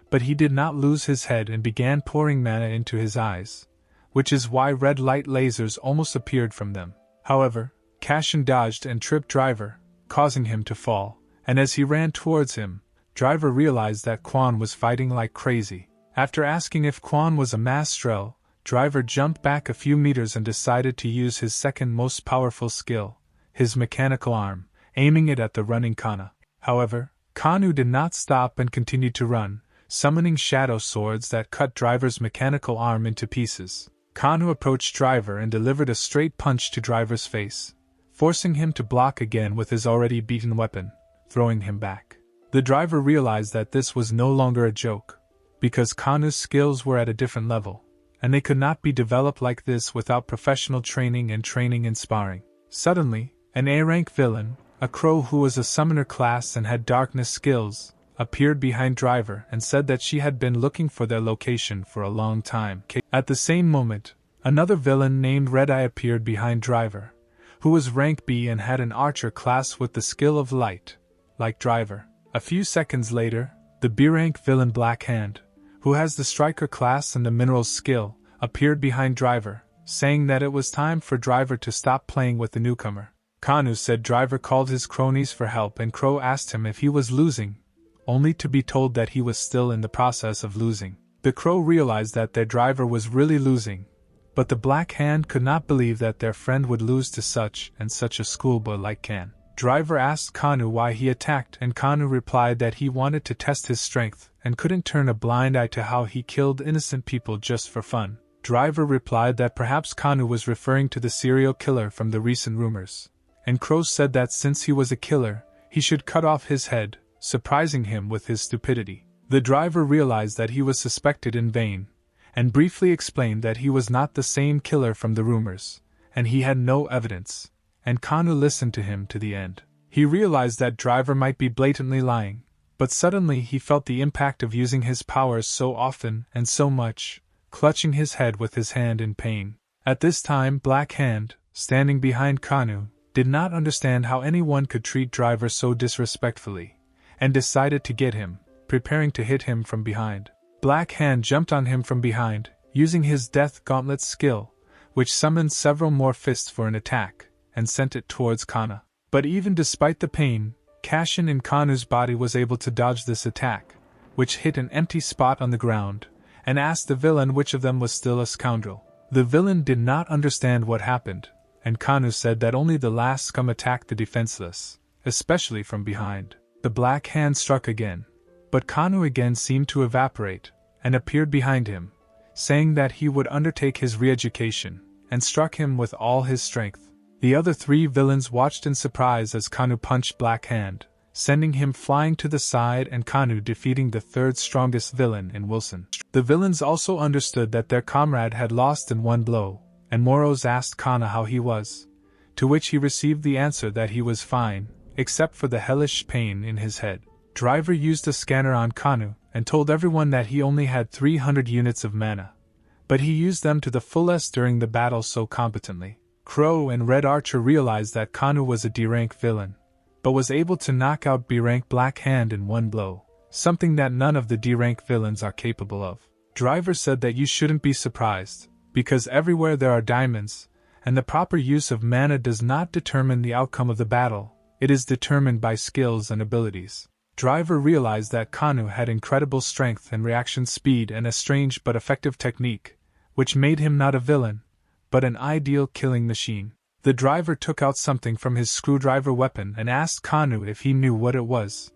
Speaker 1: but he did not lose his head and began pouring mana into his eyes, which is why red light lasers almost appeared from them. However, Cashin dodged and tripped Driver, causing him to fall, and as he ran towards him, Driver realized that Kwan was fighting like crazy. After asking if Kwan was a Mastrel, Driver jumped back a few meters and decided to use his second most powerful skill, his mechanical arm, aiming it at the running Kana. However, Kanu did not stop and continued to run, summoning shadow swords that cut Driver's mechanical arm into pieces. Kanu approached Driver and delivered a straight punch to Driver's face, forcing him to block again with his already beaten weapon, throwing him back. The Driver realized that this was no longer a joke, because Kanu's skills were at a different level, and they could not be developed like this without professional training and training in sparring. Suddenly, an A-rank villain, a crow who was a summoner class and had darkness skills, appeared behind Driver and said that she had been looking for their location for a long time. At the same moment, another villain named Red-Eye appeared behind Driver, who was rank B and had an archer class with the skill of light, like Driver. A few seconds later, the B-rank villain Black Hand, who has the striker class and the minerals skill, appeared behind Driver, saying that it was time for Driver to stop playing with the newcomer. Kanu said Driver called his cronies for help and Crow asked him if he was losing, only to be told that he was still in the process of losing. The Crow realized that their Driver was really losing, but the Black Hand could not believe that their friend would lose to such a schoolboy like Kan. Driver asked Kanu why he attacked and Kanu replied that he wanted to test his strength and couldn't turn a blind eye to how he killed innocent people just for fun. Driver replied that perhaps Kanu was referring to the serial killer from the recent rumors, and Crow said that since he was a killer, he should cut off his head, surprising him with his stupidity. The Driver realized that he was suspected in vain, and briefly explained that he was not the same killer from the rumors, and he had no evidence, and Kanu listened to him to the end. He realized that Driver might be blatantly lying, but suddenly he felt the impact of using his powers so often and so much, clutching his head with his hand in pain. At this time Black Hand, standing behind Kanu, did not understand how anyone could treat Driver so disrespectfully, and decided to get him, preparing to hit him from behind. Black Hand jumped on him from behind, using his Death Gauntlet skill, which summoned several more fists for an attack, and sent it towards Kana. But even despite the pain, Kashin in Kanu's body was able to dodge this attack, which hit an empty spot on the ground, and asked the villain which of them was still a scoundrel. The villain did not understand what happened, and Kanu said that only the last scum attacked the defenseless, especially from behind. The Black Hand struck again, but Kanu again seemed to evaporate, and appeared behind him, saying that he would undertake his re-education, and struck him with all his strength. The other three villains watched in surprise as Kanu punched Black Hand, sending him flying to the side and Kanu defeating the third strongest villain in Wilson. The villains also understood that their comrade had lost in one blow, and Moros asked Kana how he was, to which he received the answer that he was fine, except for the hellish pain in his head. Driver used a scanner on Kanu, and told everyone that he only had 300 units of mana, but he used them to the fullest during the battle so competently. Crow and Red Archer realized that Kanu was a D-rank villain, but was able to knock out B-rank Black Hand in one blow, something that none of the D-rank villains are capable of. Driver said that you shouldn't be surprised, because everywhere there are diamonds, and the proper use of mana does not determine the outcome of the battle, it is determined by skills and abilities. Driver realized that Kanu had incredible strength and reaction speed and a strange but effective technique, which made him not a villain, but an ideal killing machine. The driver took out something from his screwdriver weapon and asked Kanu if he knew what it was,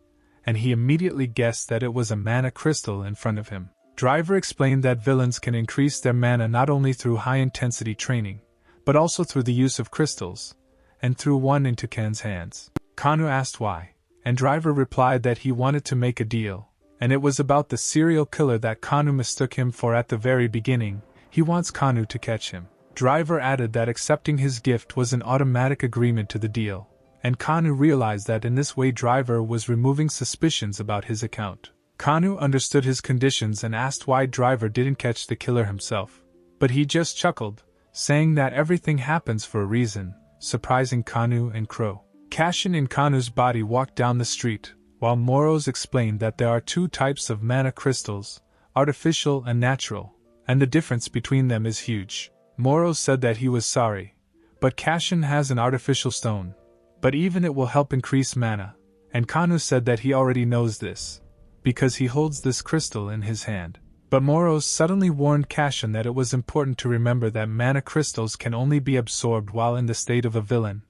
Speaker 1: and he immediately guessed that it was a mana crystal in front of him. Driver explained that villains can increase their mana not only through high-intensity training, but also through the use of crystals, and threw one into Ken's hands. Kanu asked why, and Driver replied that he wanted to make a deal, and it was about the serial killer that Kanu mistook him for at the very beginning. He wants Kanu to catch him. Driver added that accepting his gift was an automatic agreement to the deal, and Kanu realized that in this way Driver was removing suspicions about his account. Kanu understood his conditions and asked why Driver didn't catch the killer himself, but he just chuckled, saying that everything happens for a reason, surprising Kanu and Crow. Kashin in Kanu's body walked down the street, while Moros explained that there are two types of mana crystals, artificial and natural, and the difference between them is huge. Moros said that he was sorry, but Kashin has an artificial stone, but even it will help increase mana, and Kanu said that he already knows this, because he holds this crystal in his hand. But Moros suddenly warned Kashin that it was important to remember that mana crystals can only be absorbed while in the state of a villain,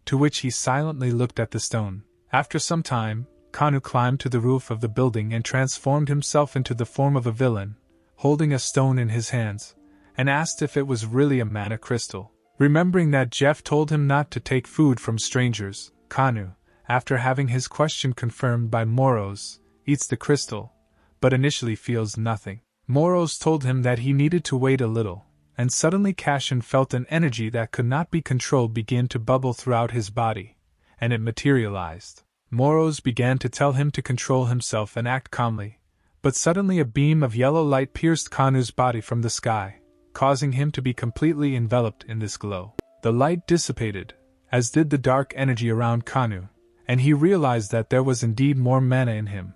Speaker 1: to which he silently looked at the stone. After some time, Kanu climbed to the roof of the building and transformed himself into the form of a villain, holding a stone in his hands, and asked if it was really a mana crystal. Remembering that Jeff told him not to take food from strangers, Kanu, after having his question confirmed by Moros, eats the crystal, but initially feels nothing. Moros told him that he needed to wait a little, and suddenly Kashin felt an energy that could not be controlled begin to bubble throughout his body, and it materialized. Moros began to tell him to control himself and act calmly, but suddenly a beam of yellow light pierced Kanu's body from the sky, causing him to be completely enveloped in this glow. The light dissipated, as did the dark energy around Kanu, and he realized that there was indeed more mana in him,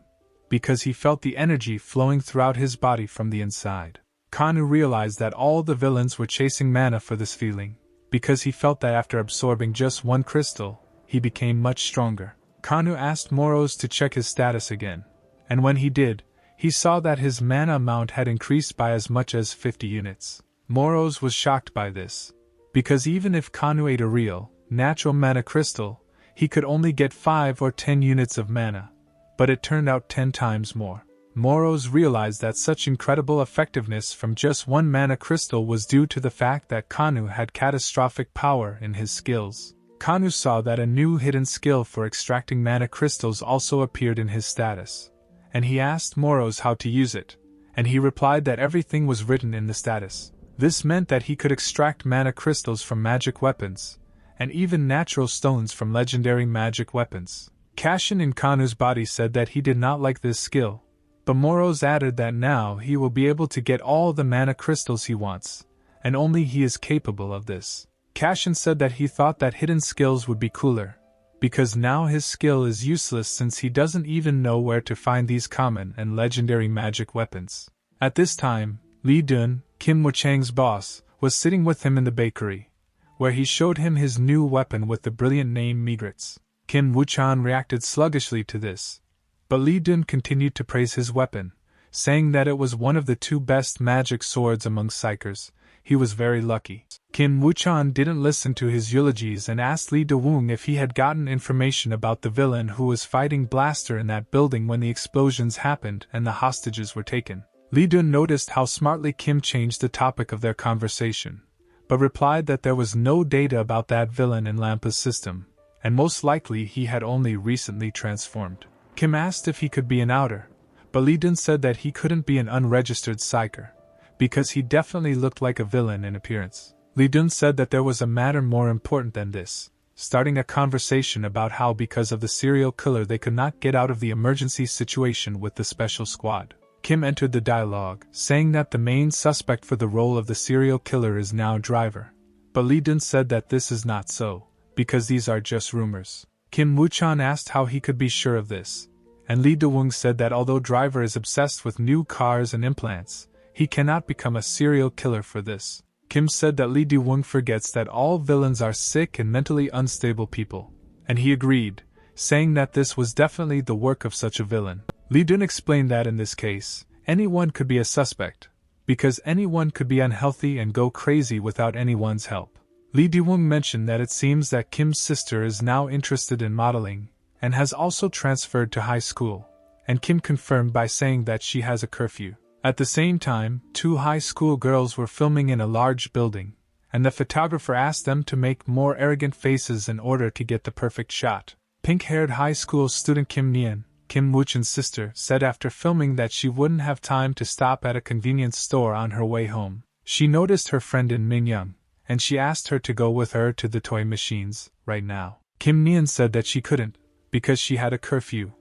Speaker 1: because he felt the energy flowing throughout his body from the inside. Kanu realized that all the villains were chasing mana for this feeling, because he felt that after absorbing just one crystal, he became much stronger. Kanu asked Moros to check his status again, and when he did, he saw that his mana amount had increased by as much as 50 units. Moros was shocked by this, because even if Kanu ate a real, natural mana crystal, he could only get 5 or 10 units of mana, but it turned out 10 times more. Moros realized that such incredible effectiveness from just one mana crystal was due to the fact that Kanu had catastrophic power in his skills. Kanu saw that a new hidden skill for extracting mana crystals also appeared in his status, and he asked Moros how to use it, and he replied that everything was written in the status. This meant that he could extract mana crystals from magic weapons, and even natural stones from legendary magic weapons. Kashin in Kanu's body said that he did not like this skill, but Moros added that now he will be able to get all the mana crystals he wants, and only he is capable of this. Kashin said that he thought that hidden skills would be cooler, because now his skill is useless since he doesn't even know where to find these common and legendary magic weapons. At this time, Lee Dun, Kim Woo-chang's boss, was sitting with him in the bakery, where he showed him his new weapon with the brilliant name Migrits. Kim Woo-chan reacted sluggishly to this, but Lee Dun continued to praise his weapon, saying that it was one of the 2 best magic swords among psychers. He was very lucky. Kim Woo-chan didn't listen to his eulogies and asked Lee Do-woong if he had gotten information about the villain who was fighting Blaster in that building when the explosions happened and the hostages were taken. Lee Dun noticed how smartly Kim changed the topic of their conversation, but replied that there was no data about that villain in Lampa's system, and most likely he had only recently transformed. Kim asked if he could be an outer, but Lee Dun said that he couldn't be an unregistered psyker, because he definitely looked like a villain in appearance. Lee Dun said that there was a matter more important than this, starting a conversation about how because of the serial killer they could not get out of the emergency situation with the special squad. Kim entered the dialogue, saying that the main suspect for the role of the serial killer is now Driver. But Lee Dun said that this is not so, because these are just rumors. Kim Woo-chan asked how he could be sure of this, and Lee Do-woong said that although Driver is obsessed with new cars and implants, he cannot become a serial killer for this. Kim said that Lee Do-woong forgets that all villains are sick and mentally unstable people, and he agreed, saying that this was definitely the work of such a villain. Lee Dun explained that in this case, anyone could be a suspect, because anyone could be unhealthy and go crazy without anyone's help. Lee Do-woong mentioned that it seems that Kim's sister is now interested in modeling, and has also transferred to high school, and Kim confirmed by saying that she has a curfew. At the same time, 2 high school girls were filming in a large building, and the photographer asked them to make more arrogant faces in order to get the perfect shot. Pink-haired high school student Kim Nyeon, Kim Woo-chan's sister, said after filming that she wouldn't have time to stop at a convenience store on her way home. She noticed her friend in Min-young, and she asked her to go with her to the toy machines, right now. Kim Nyeon said that she couldn't, because she had a curfew,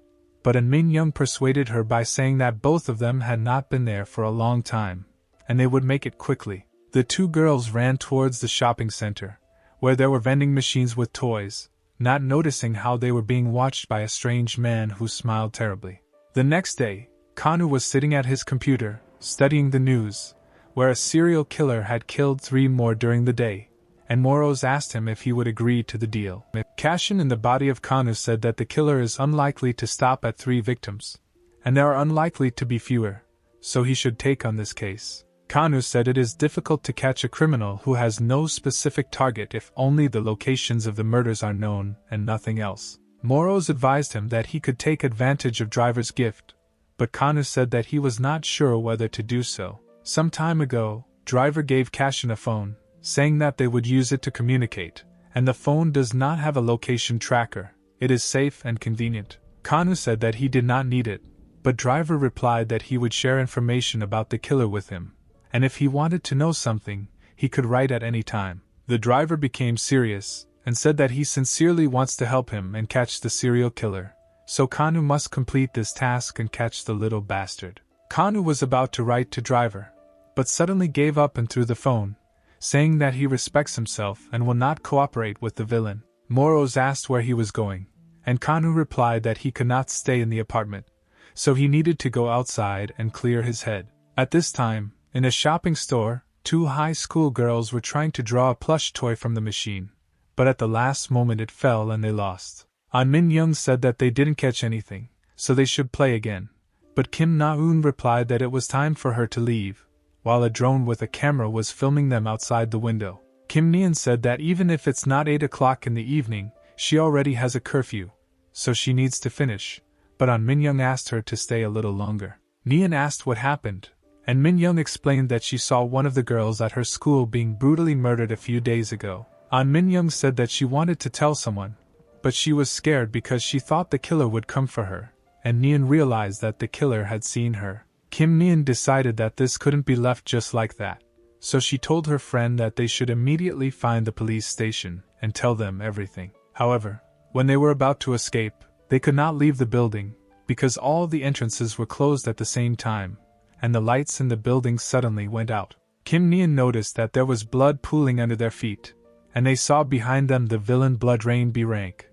Speaker 1: but Min-young persuaded her by saying that both of them had not been there for a long time, and they would make it quickly. The 2 girls ran towards the shopping center, where there were vending machines with toys, not noticing how they were being watched by a strange man who smiled terribly. The next day, Kanu was sitting at his computer, studying the news, where a serial killer had killed 3 more during the day, and Moros asked him if he would agree to the deal. Cashin in the body of Kanu said that the killer is unlikely to stop at 3 victims, and there are unlikely to be fewer, so he should take on this case. Kanu said it is difficult to catch a criminal who has no specific target if only the locations of the murders are known and nothing else. Moros advised him that he could take advantage of Driver's gift, but Kanu said that he was not sure whether to do so. Some time ago, Driver gave Cashin a phone, saying that they would use it to communicate, and the phone does not have a location tracker. It is safe and convenient. Kanu said that he did not need it, but Driver replied that he would share information about the killer with him, and if he wanted to know something, he could write at any time. The Driver became serious, and said that he sincerely wants to help him and catch the serial killer, so Kanu must complete this task and catch the little bastard. Kanu was about to write to Driver, but suddenly gave up and threw the phone, saying that he respects himself and will not cooperate with the villain. Moros asked where he was going, and Kanu replied that he could not stay in the apartment, so he needed to go outside and clear his head. At this time, in a shopping store, 2 high school girls were trying to draw a plush toy from the machine, but at the last moment it fell and they lost. Min-young said that they didn't catch anything, so they should play again, but Kim Na-eun replied that it was time for her to leave, while a drone with a camera was filming them outside the window. Kim Nyeon said that even if it's not 8 o'clock in the evening, she already has a curfew, so she needs to finish, but Min-young asked her to stay a little longer. Nyeon asked what happened, and Min-young explained that she saw one of the girls at her school being brutally murdered a few days ago. Min-young said that she wanted to tell someone, but she was scared because she thought the killer would come for her, and Nyeon realized that the killer had seen her. Kim Nyeon decided that this couldn't be left just like that, so she told her friend that they should immediately find the police station and tell them everything. However, when they were about to escape, they could not leave the building, because all the entrances were closed at the same time, and the lights in the building suddenly went out. Kim Nyeon noticed that there was blood pooling under their feet, and they saw behind them the villain Blood Rain B rank,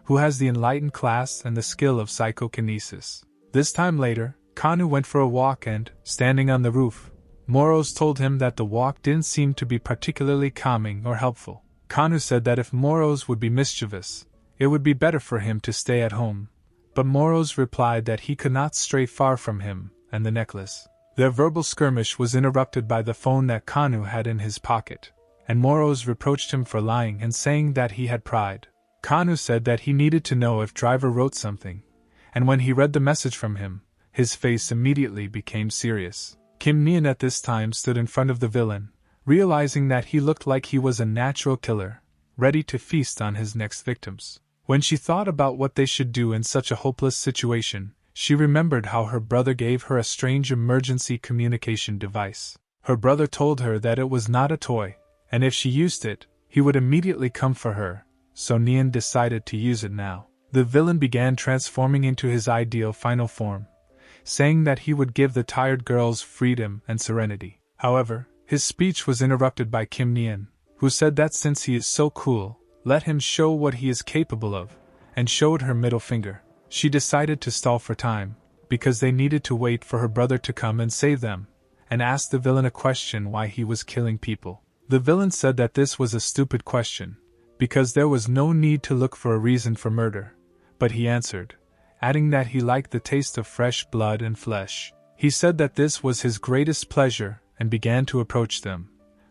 Speaker 1: who has the enlightened class and the skill of psychokinesis. This time later, Kanu went for a walk and, standing on the roof, Moros told him that the walk didn't seem to be particularly calming or helpful. Kanu said that if Moros would be mischievous, it would be better for him to stay at home, but Moros replied that he could not stray far from him and the necklace. Their verbal skirmish was interrupted by the phone that Kanu had in his pocket, and Moros reproached him for lying and saying that he had pride. Kanu said that he needed to know if Driver wrote something, and when he read the message from him, his face immediately became serious. Kim Neon at this time stood in front of the villain, realizing that he looked like he was a natural killer, ready to feast on his next victims. When she thought about what they should do in such a hopeless situation, she remembered how her brother gave her a strange emergency communication device. Her brother told her that it was not a toy, and if she used it, he would immediately come for her, so Neon decided to use it now. The villain began transforming into his ideal final form, saying that he would give the tired girls freedom and serenity. However, his speech was interrupted by Kim Neon, who said that since he is so cool, let him show what he is capable of, and showed her middle finger. She decided to stall for time, because they needed to wait for her brother to come and save them, and asked the villain a question why he was killing people. The villain said that this was a stupid question, because there was no need to look for a reason for murder, but he answered, adding that he liked the taste of fresh blood and flesh. He said that this was his greatest pleasure and began to approach them,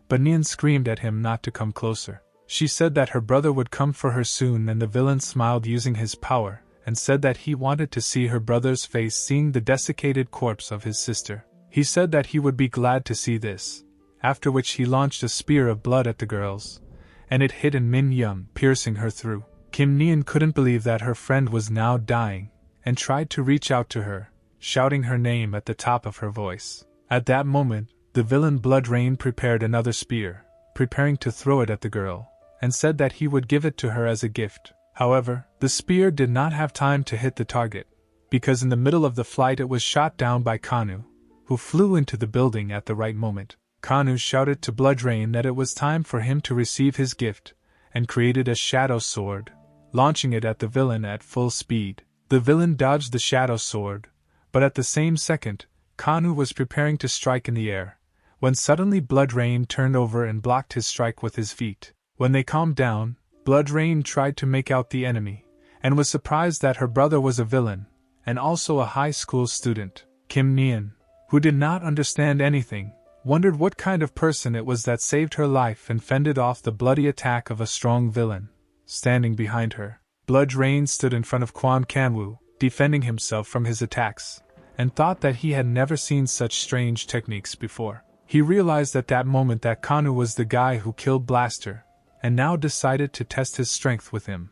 Speaker 1: but Neon screamed at him not to come closer. She said that her brother would come for her soon, and the villain smiled using his power, and said that he wanted to see her brother's face seeing the desiccated corpse of his sister. He said that he would be glad to see this, after which he launched a spear of blood at the girls, and it hit in Min Young, piercing her through. Kim Neon couldn't believe that her friend was now dying, and tried to reach out to her, shouting her name at the top of her voice. At that moment, the villain Blood Rain prepared another spear, preparing to throw it at the girl, and said that he would give it to her as a gift. However, the spear did not have time to hit the target, because in the middle of the flight it was shot down by Kanu, who flew into the building at the right moment. Kanu shouted to Blood Rain that it was time for him to receive his gift, and created a shadow sword, launching it at the villain at full speed. The villain dodged the shadow sword, but at the same second, Kanu was preparing to strike in the air, when suddenly Blood Rain turned over and blocked his strike with his feet. When they calmed down, Blood Rain tried to make out the enemy, and was surprised that her brother was a villain, and also a high school student. Kim Neon, who did not understand anything, wondered what kind of person it was that saved her life and fended off the bloody attack of a strong villain. Standing behind her, Blood Rain stood in front of Quan Kanwoo, defending himself from his attacks, and thought that he had never seen such strange techniques before. He realized at that moment that Kanu was the guy who killed Blaster, and now decided to test his strength with him,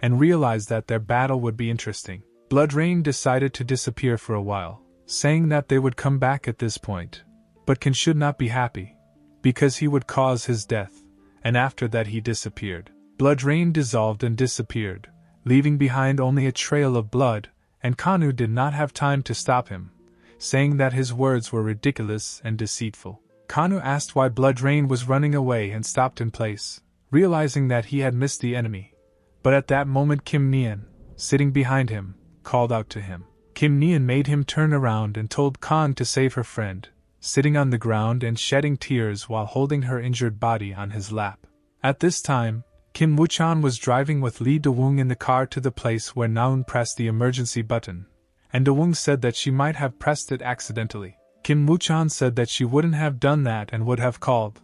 Speaker 1: and realized that their battle would be interesting. Blood Rain decided to disappear for a while, saying that they would come back at this point, but Ken should not be happy, because he would cause his death, and after that he disappeared. Blood Rain dissolved and disappeared, leaving behind only a trail of blood, and Kanu did not have time to stop him, saying that his words were ridiculous and deceitful. Kanu asked why Blood Rain was running away and stopped in place, realizing that he had missed the enemy. But at that moment Kim Neon, sitting behind him, called out to him. Kim Neon made him turn around and told Khan to save her friend, sitting on the ground and shedding tears while holding her injured body on his lap. At this time, Kim Woo-chan was driving with Lee Do-woong in the car to the place where Naun pressed the emergency button, and Do-woong said that she might have pressed it accidentally. Kim Woo-chan said that she wouldn't have done that and would have called,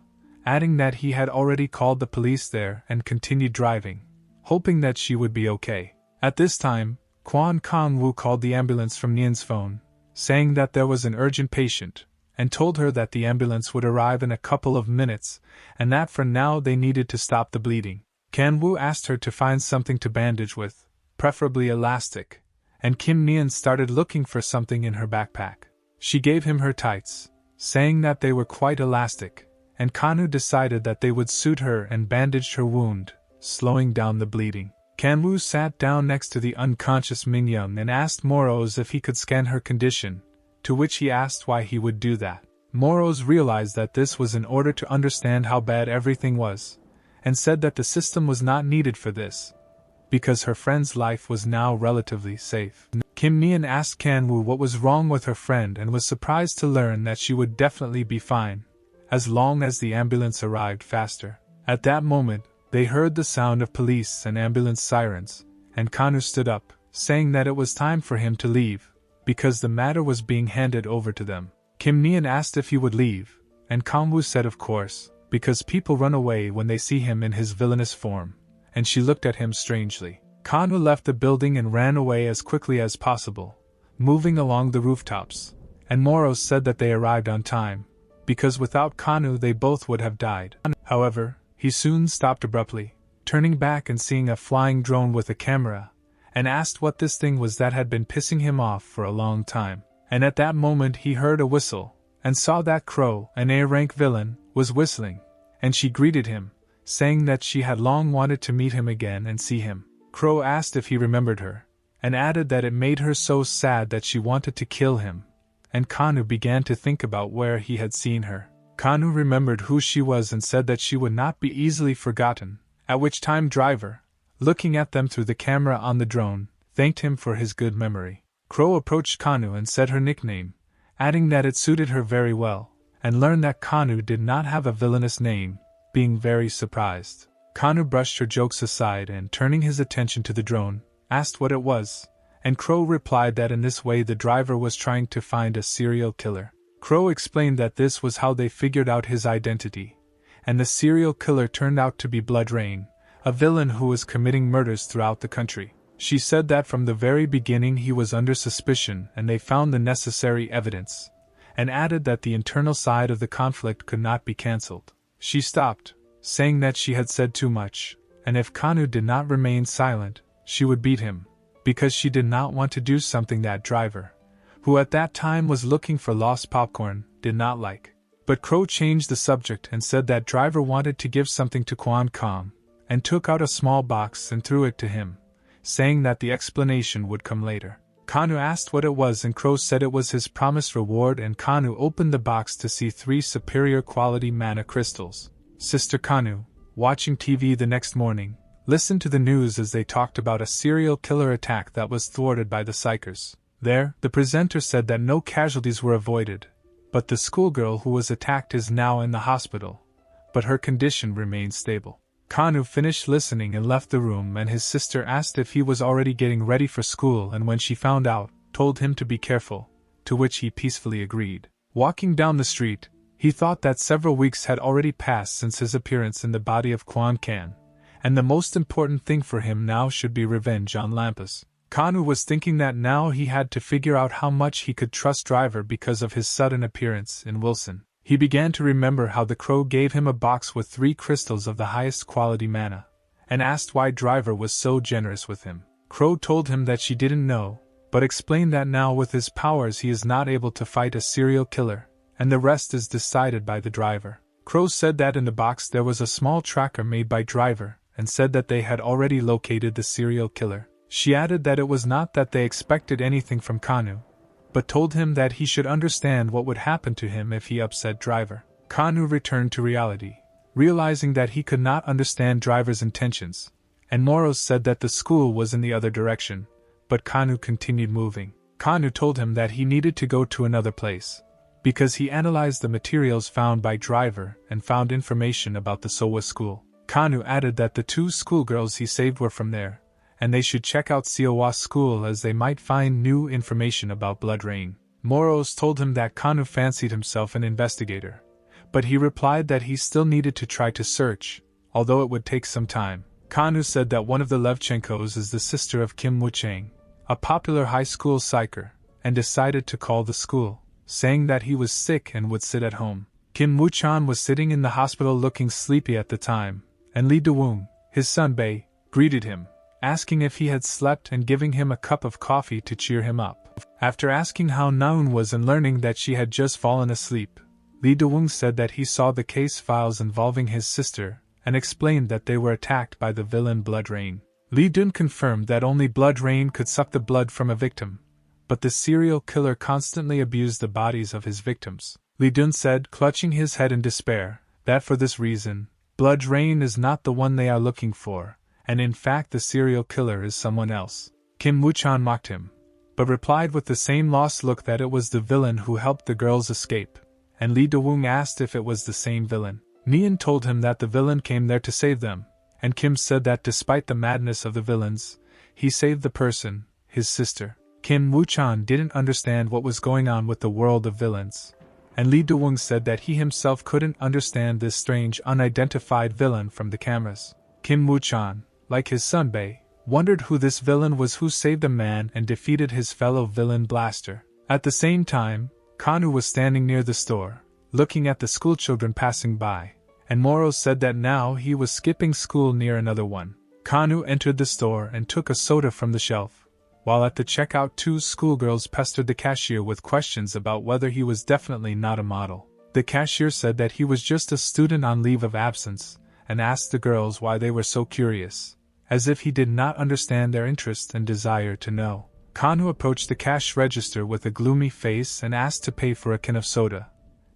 Speaker 1: adding that he had already called the police there and continued driving, hoping that she would be okay. At this time, Kwon Kang-woo called the ambulance from Neon's phone, saying that there was an urgent patient, and told her that the ambulance would arrive in a couple of minutes, and that for now they needed to stop the bleeding. Kan-woo asked her to find something to bandage with, preferably elastic, and Kim Neon started looking for something in her backpack. She gave him her tights, saying that they were quite elastic, and Kanu decided that they would suit her and bandaged her wound, slowing down the bleeding. Kanwoo sat down next to the unconscious Minyoung and asked Moros if he could scan her condition, to which he asked why he would do that. Moros realized that this was in order to understand how bad everything was, and said that the system was not needed for this, because her friend's life was now relatively safe. Kim Mian asked Kanwoo what was wrong with her friend and was surprised to learn that she would definitely be fine, as long as the ambulance arrived faster. At that moment, they heard the sound of police and ambulance sirens, and Kanwoo stood up, saying that it was time for him to leave, because the matter was being handed over to them. Kim Mian asked if he would leave, and Kanwoo said of course, because people run away when they see him in his villainous form, and she looked at him strangely. Kanwoo left the building and ran away as quickly as possible, moving along the rooftops, and Moro said that they arrived on time, because without Kanwoo they both would have died. However, he soon stopped abruptly, turning back and seeing a flying drone with a camera, and asked what this thing was that had been pissing him off for a long time. And at that moment he heard a whistle, and saw that Crow, an A-rank villain, was whistling, and she greeted him, saying that she had long wanted to meet him again and see him. Crow asked if he remembered her, and added that it made her so sad that she wanted to kill him, and Kanwoo began to think about where he had seen her. Kanwoo remembered who she was and said that she would not be easily forgotten, at which time Driver, looking at them through the camera on the drone, thanked him for his good memory. Crow approached Kanwoo and said her nickname, adding that it suited her very well, and learned that Kanwoo did not have a villainous name, being very surprised. Kanwoo brushed her jokes aside and, turning his attention to the drone, asked what it was, and Crow replied that in this way the driver was trying to find a serial killer. Crow explained that this was how they figured out his identity, and the serial killer turned out to be Blood Rain, a villain who was committing murders throughout the country. She said that from the very beginning he was under suspicion and they found the necessary evidence, and added that the internal side of the conflict could not be cancelled. She stopped, saying that she had said too much, and if Kanwoo did not remain silent, she would beat him, because she did not want to do something that Driver, who at that time was looking for lost popcorn, did not like. But Crow changed the subject and said that Driver wanted to give something to Quan Kong, and took out a small box and threw it to him, saying that the explanation would come later. Kanwoo asked what it was and Crow said it was his promised reward, and Kanwoo opened the box to see 3 superior quality mana crystals. Sister Kanwoo, watching TV the next morning, listened to the news as they talked about a serial killer attack that was thwarted by the Psychers. There, the presenter said that no casualties were avoided, but the schoolgirl who was attacked is now in the hospital, but her condition remains stable. Kanwoo finished listening and left the room, and his sister asked if he was already getting ready for school, and when she found out, told him to be careful, to which he peacefully agreed. Walking down the street, he thought that several weeks had already passed since his appearance in the body of Quan Kan, and the most important thing for him now should be revenge on Lampus. Kanwoo was thinking that now he had to figure out how much he could trust Driver because of his sudden appearance in Wilson. He began to remember how the Crow gave him a box with 3 crystals of the highest quality mana, and asked why Driver was so generous with him. Crow told him that she didn't know, but explained that now with his powers he is not able to fight a serial killer, and the rest is decided by the Driver. Crow said that in the box there was a small tracker made by Driver, and said that they had already located the serial killer. She added that it was not that they expected anything from Kanwoo, but told him that he should understand what would happen to him if he upset Driver. Kanwoo returned to reality, realizing that he could not understand Driver's intentions, and Moros said that the school was in the other direction, but Kanwoo continued moving. Kanwoo told him that he needed to go to another place, because he analyzed the materials found by Driver and found information about the Sowa school. Kanwoo added that the 2 schoolgirls he saved were from there, and they should check out Siowa school as they might find new information about Blood Rain. Moros told him that Kanwoo fancied himself an investigator, but he replied that he still needed to try to search, although it would take some time. Kanwoo said that one of the Levchenkos is the sister of Kim Woo-chang, a popular high school psycher, and decided to call the school, saying that he was sick and would sit at home. Kim Woo-chan was sitting in the hospital looking sleepy at the time, and Lee Do-woong, his son Bae, greeted him, asking if he had slept and giving him a cup of coffee to cheer him up. After asking how Naun was and learning that she had just fallen asleep, Lee Do-woong said that he saw the case files involving his sister, and explained that they were attacked by the villain Blood Rain. Lee Dun confirmed that only Blood Rain could suck the blood from a victim, but the serial killer constantly abused the bodies of his victims. Lee Dun said, clutching his head in despair, that for this reason, Blood Rain is not the one they are looking for, and in fact the serial killer is someone else. Kim Woo-chan mocked him, but replied with the same lost look that it was the villain who helped the girls escape, and Lee Do-woong asked if it was the same villain. Nian told him that the villain came there to save them, and Kim said that despite the madness of the villains, he saved the person, his sister. Kim Woo-chan didn't understand what was going on with the world of villains, and Lee Do-woong said that he himself couldn't understand this strange unidentified villain from the cameras. Kim Woo-chan, like his son Bae, wondered who this villain was who saved a man and defeated his fellow villain Blaster. At the same time, Kanu was standing near the store, looking at the schoolchildren passing by, and Moro said that now he was skipping school near another one. Kanu entered the store and took a soda from the shelf, while at the checkout 2 schoolgirls pestered the cashier with questions about whether he was definitely not a model. The cashier said that he was just a student on leave of absence, and asked the girls why they were so curious, as if he did not understand their interest and desire to know. Kanu approached the cash register with a gloomy face and asked to pay for a can of soda,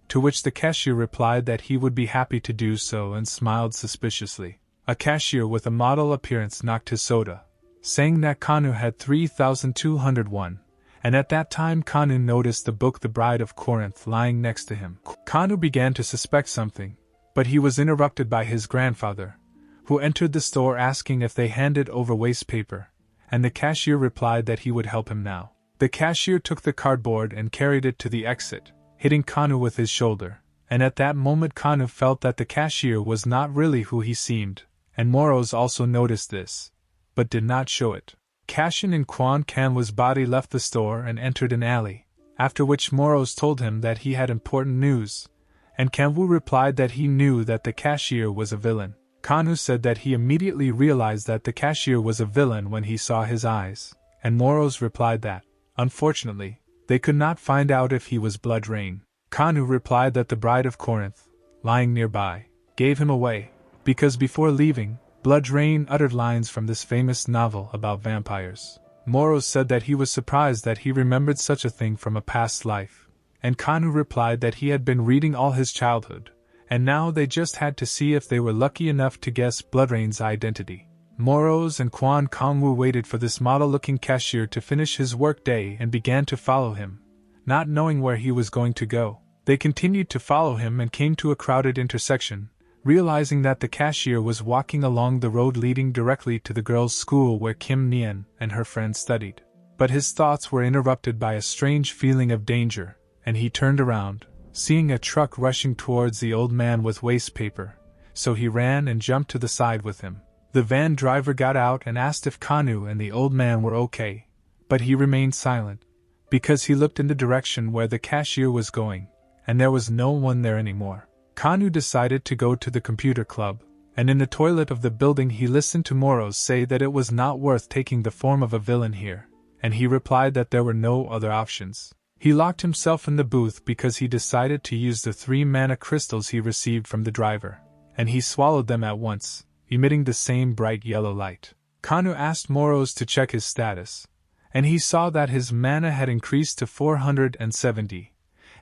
Speaker 1: to which the cashier replied that he would be happy to do so and smiled suspiciously. A cashier with a model appearance knocked his soda, saying that Kanu had 3,201, and at that time Kanu noticed the book The Bride of Corinth lying next to him. Kanu began to suspect something, but he was interrupted by his grandfather, who entered the store asking if they handed over waste paper, and the cashier replied that he would help him now. The cashier took the cardboard and carried it to the exit, hitting Kanu with his shoulder, and at that moment Kanu felt that the cashier was not really who he seemed, and Moros also noticed this, but did not show it. Cashin and Kwan Kanwa's body left the store and entered an alley, after which Moros told him that he had important news, and Kanwu replied that he knew that the cashier was a villain. Kanu said that he immediately realized that the cashier was a villain when he saw his eyes, and Moros replied that, unfortunately, they could not find out if he was Blood Rain. Kanu replied that the Bride of Corinth, lying nearby, gave him away, because before leaving, Blood Rain uttered lines from this famous novel about vampires. Moros said that he was surprised that he remembered such a thing from a past life, and Kanu replied that he had been reading all his childhood, and now they just had to see if they were lucky enough to guess Bloodrain's identity. Moros and Kwan Kangwoo waited for this model-looking cashier to finish his work day and began to follow him, not knowing where he was going to go. They continued to follow him and came to a crowded intersection, realizing that the cashier was walking along the road leading directly to the girls' school where Kim Nian and her friends studied. But his thoughts were interrupted by a strange feeling of danger, and he turned around, seeing a truck rushing towards the old man with waste paper, so he ran and jumped to the side with him. The van driver got out and asked if Kanu and the old man were okay, but he remained silent, because he looked in the direction where the cashier was going, and there was no one there anymore. Kanu decided to go to the computer club, and in the toilet of the building he listened to Moros say that it was not worth taking the form of a villain here, and he replied that there were no other options. He locked himself in the booth because he decided to use the 3 mana crystals he received from the driver, and he swallowed them at once, emitting the same bright yellow light. Kanu asked Moros to check his status, and he saw that his mana had increased to 470,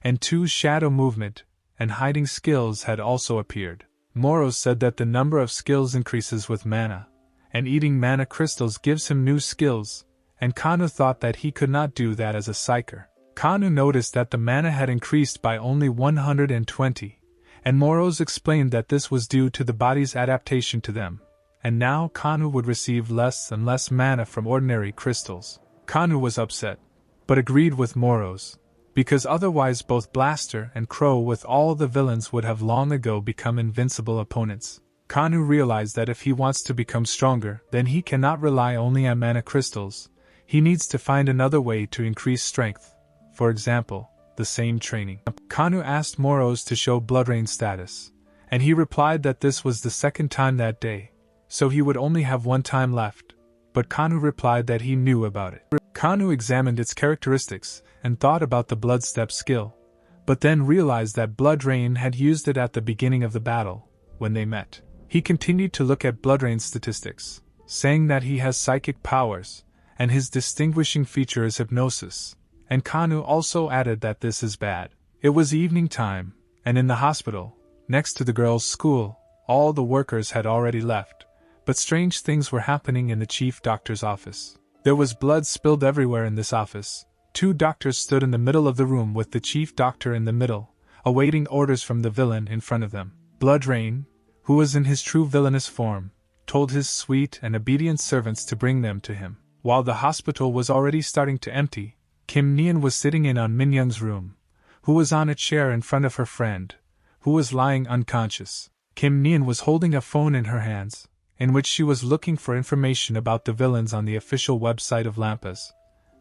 Speaker 1: and 2 shadow movement and hiding skills had also appeared. Moros said that the number of skills increases with mana, and eating mana crystals gives him new skills, and Kanu thought that he could not do that as a psyker. Kanu noticed that the mana had increased by only 120, and Moros explained that this was due to the body's adaptation to them, and now Kanu would receive less and less mana from ordinary crystals. Kanu was upset, but agreed with Moros, because otherwise both Blaster and Crow with all the villains would have long ago become invincible opponents. Kanu realized that if he wants to become stronger, then he cannot rely only on mana crystals, he needs to find another way to increase strength. For example, the same training. Kanu asked Moros to show Bloodrain's status, and he replied that this was the 2nd time that day, so he would only have 1 time left, but Kanu replied that he knew about it. Kanu examined its characteristics and thought about the Blood Step skill, but then realized that Bloodrain had used it at the beginning of the battle, when they met. He continued to look at Bloodrain's statistics, saying that he has psychic powers, and his distinguishing feature is hypnosis. And Kanu also added that this is bad. It was evening time, and in the hospital, next to the girls' school, all the workers had already left, But strange things were happening in the chief doctor's office. There was blood spilled everywhere in this office. 2 doctors stood in the middle of the room with the chief doctor in the middle, awaiting orders from the villain in front of them. Blood Rain, who was in his true villainous form, told his sweet and obedient servants to bring them to him. While the hospital was already starting to empty, Kim Nian was sitting in on Min Young's room, who was on a chair in front of her friend, who was lying unconscious. Kim Nian was holding a phone in her hands, in which she was looking for information about the villains on the official website of Lampas,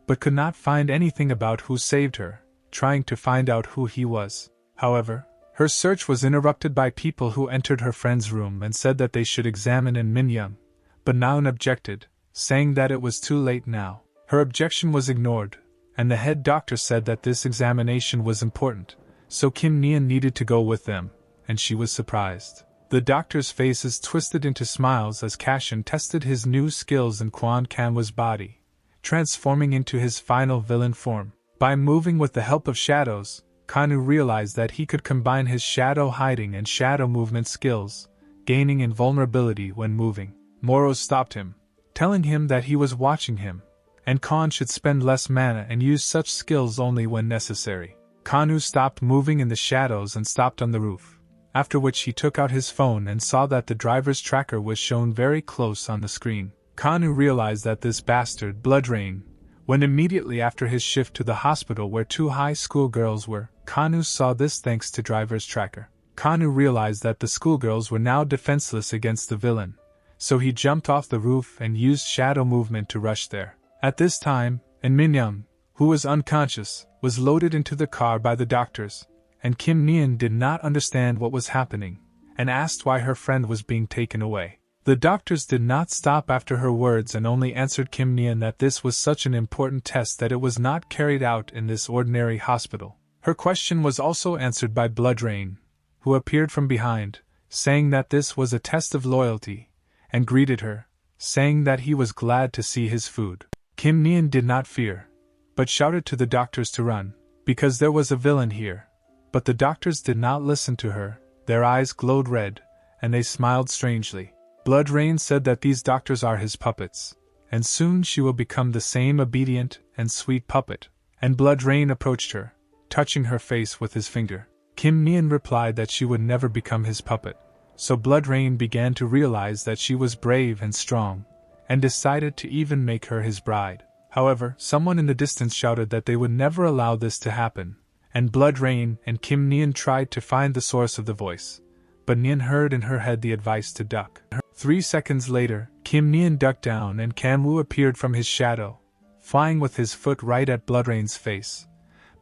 Speaker 1: but could not find anything about who saved her, trying to find out who he was. However, her search was interrupted by people who entered her friend's room and said that they should examine Min Young, but Naun objected, saying that it was too late now. Her objection was ignored, and the head doctor said that this examination was important, so Kim Nian needed to go with them, and she was surprised. The doctors' faces twisted into smiles as Kashin tested his new skills in Quan Kanwa's body, transforming into his final villain form. By moving with the help of shadows, Kanu realized that he could combine his shadow hiding and shadow movement skills, gaining invulnerability when moving. Moro stopped him, telling him that he was watching him, and Khan should spend less mana and use such skills only when necessary. Kanu stopped moving in the shadows and stopped on the roof, after which he took out his phone and saw that the driver's tracker was shown very close on the screen. Kanu realized that this bastard, Blood Rain, went immediately after his shift to the hospital where 2 high school girls were. Kanu saw this thanks to driver's tracker. Kanu realized that the schoolgirls were now defenseless against the villain, so he jumped off the roof and used shadow movement to rush there. At this time, Min Young, who was unconscious, was loaded into the car by the doctors, and Kim Nian did not understand what was happening, and asked why her friend was being taken away. The doctors did not stop after her words and only answered Kim Nian that this was such an important test that it was not carried out in this ordinary hospital. Her question was also answered by Blood Rain, who appeared from behind, saying that this was a test of loyalty, and greeted her, saying that he was glad to see his food. Kim Nian did not fear, but shouted to the doctors to run, because there was a villain here. But the doctors did not listen to her, their eyes glowed red, and they smiled strangely. Blood Rain said that these doctors are his puppets, and soon she will become the same obedient and sweet puppet, and Blood Rain approached her, touching her face with his finger. Kim Nian replied that she would never become his puppet, so Blood Rain began to realize that she was brave and strong, and decided to even make her his bride. However, someone in the distance shouted that they would never allow this to happen, and Blood Rain and Kim Nian tried to find the source of the voice, but Nian heard in her head the advice to duck. 3 seconds later, Kim Nian ducked down and Kanwu appeared from his shadow, flying with his foot right at Blood Rain's face,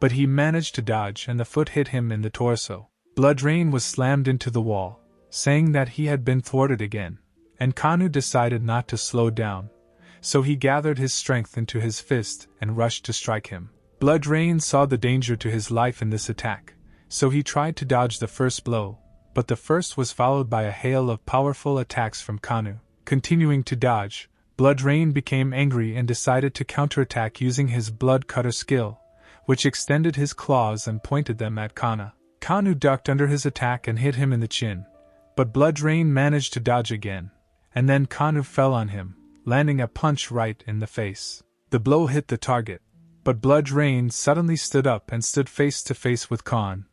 Speaker 1: but he managed to dodge and the foot hit him in the torso. Blood Rain was slammed into the wall, saying that he had been thwarted again, and Kanu decided not to slow down, so he gathered his strength into his fist and rushed to strike him. Blood Rain saw the danger to his life in this attack, so he tried to dodge the first blow, but the first was followed by a hail of powerful attacks from Kanu. Continuing to dodge, Blood Rain became angry and decided to counterattack using his Blood Cutter skill, which extended his claws and pointed them at Kana. Kanu ducked under his attack and hit him in the chin, but Blood Rain managed to dodge again, and then Kanu fell on him, landing a punch right in the face. The blow hit the target, but Blood Rain suddenly stood up and stood face to face with Khan,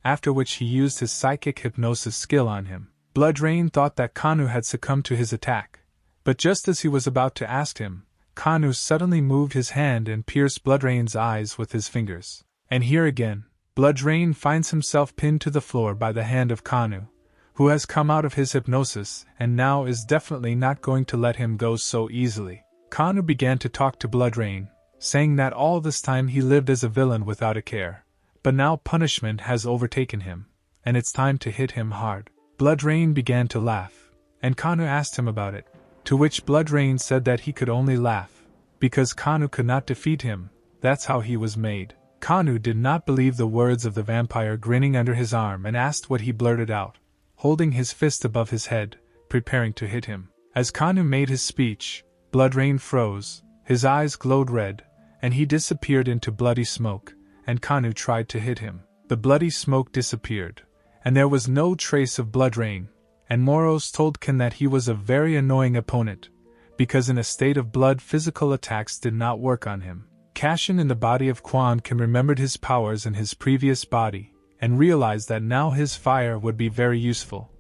Speaker 1: after which he used his psychic hypnosis skill on him. Blood Rain thought that Kanu had succumbed to his attack, but just as he was about to ask him, Kanu suddenly moved his hand and pierced Blood Rain's eyes with his fingers. And here again, Blood Rain finds himself pinned to the floor by the hand of Kanu, who has come out of his hypnosis and now is definitely not going to let him go so easily. Kanu began to talk to Blood Rain, saying that all this time he lived as a villain without a care, but now punishment has overtaken him, and it's time to hit him hard. Blood Rain began to laugh, and Kanu asked him about it, to which Blood Rain said that he could only laugh, because Kanu could not defeat him, that's how he was made. Kanu did not believe the words of the vampire grinning under his arm and asked what he blurted out, holding his fist above his head, preparing to hit him. As Kanu made his speech, Blood Rain froze, his eyes glowed red, and he disappeared into bloody smoke, and Kanu tried to hit him. The bloody smoke disappeared, and there was no trace of Blood Rain, and Moros told Kin that he was a very annoying opponent, because in a state of blood physical attacks did not work on him. Cashin in the body of Quan Kim remembered his powers in his previous body, and realized that now his fire would be very useful,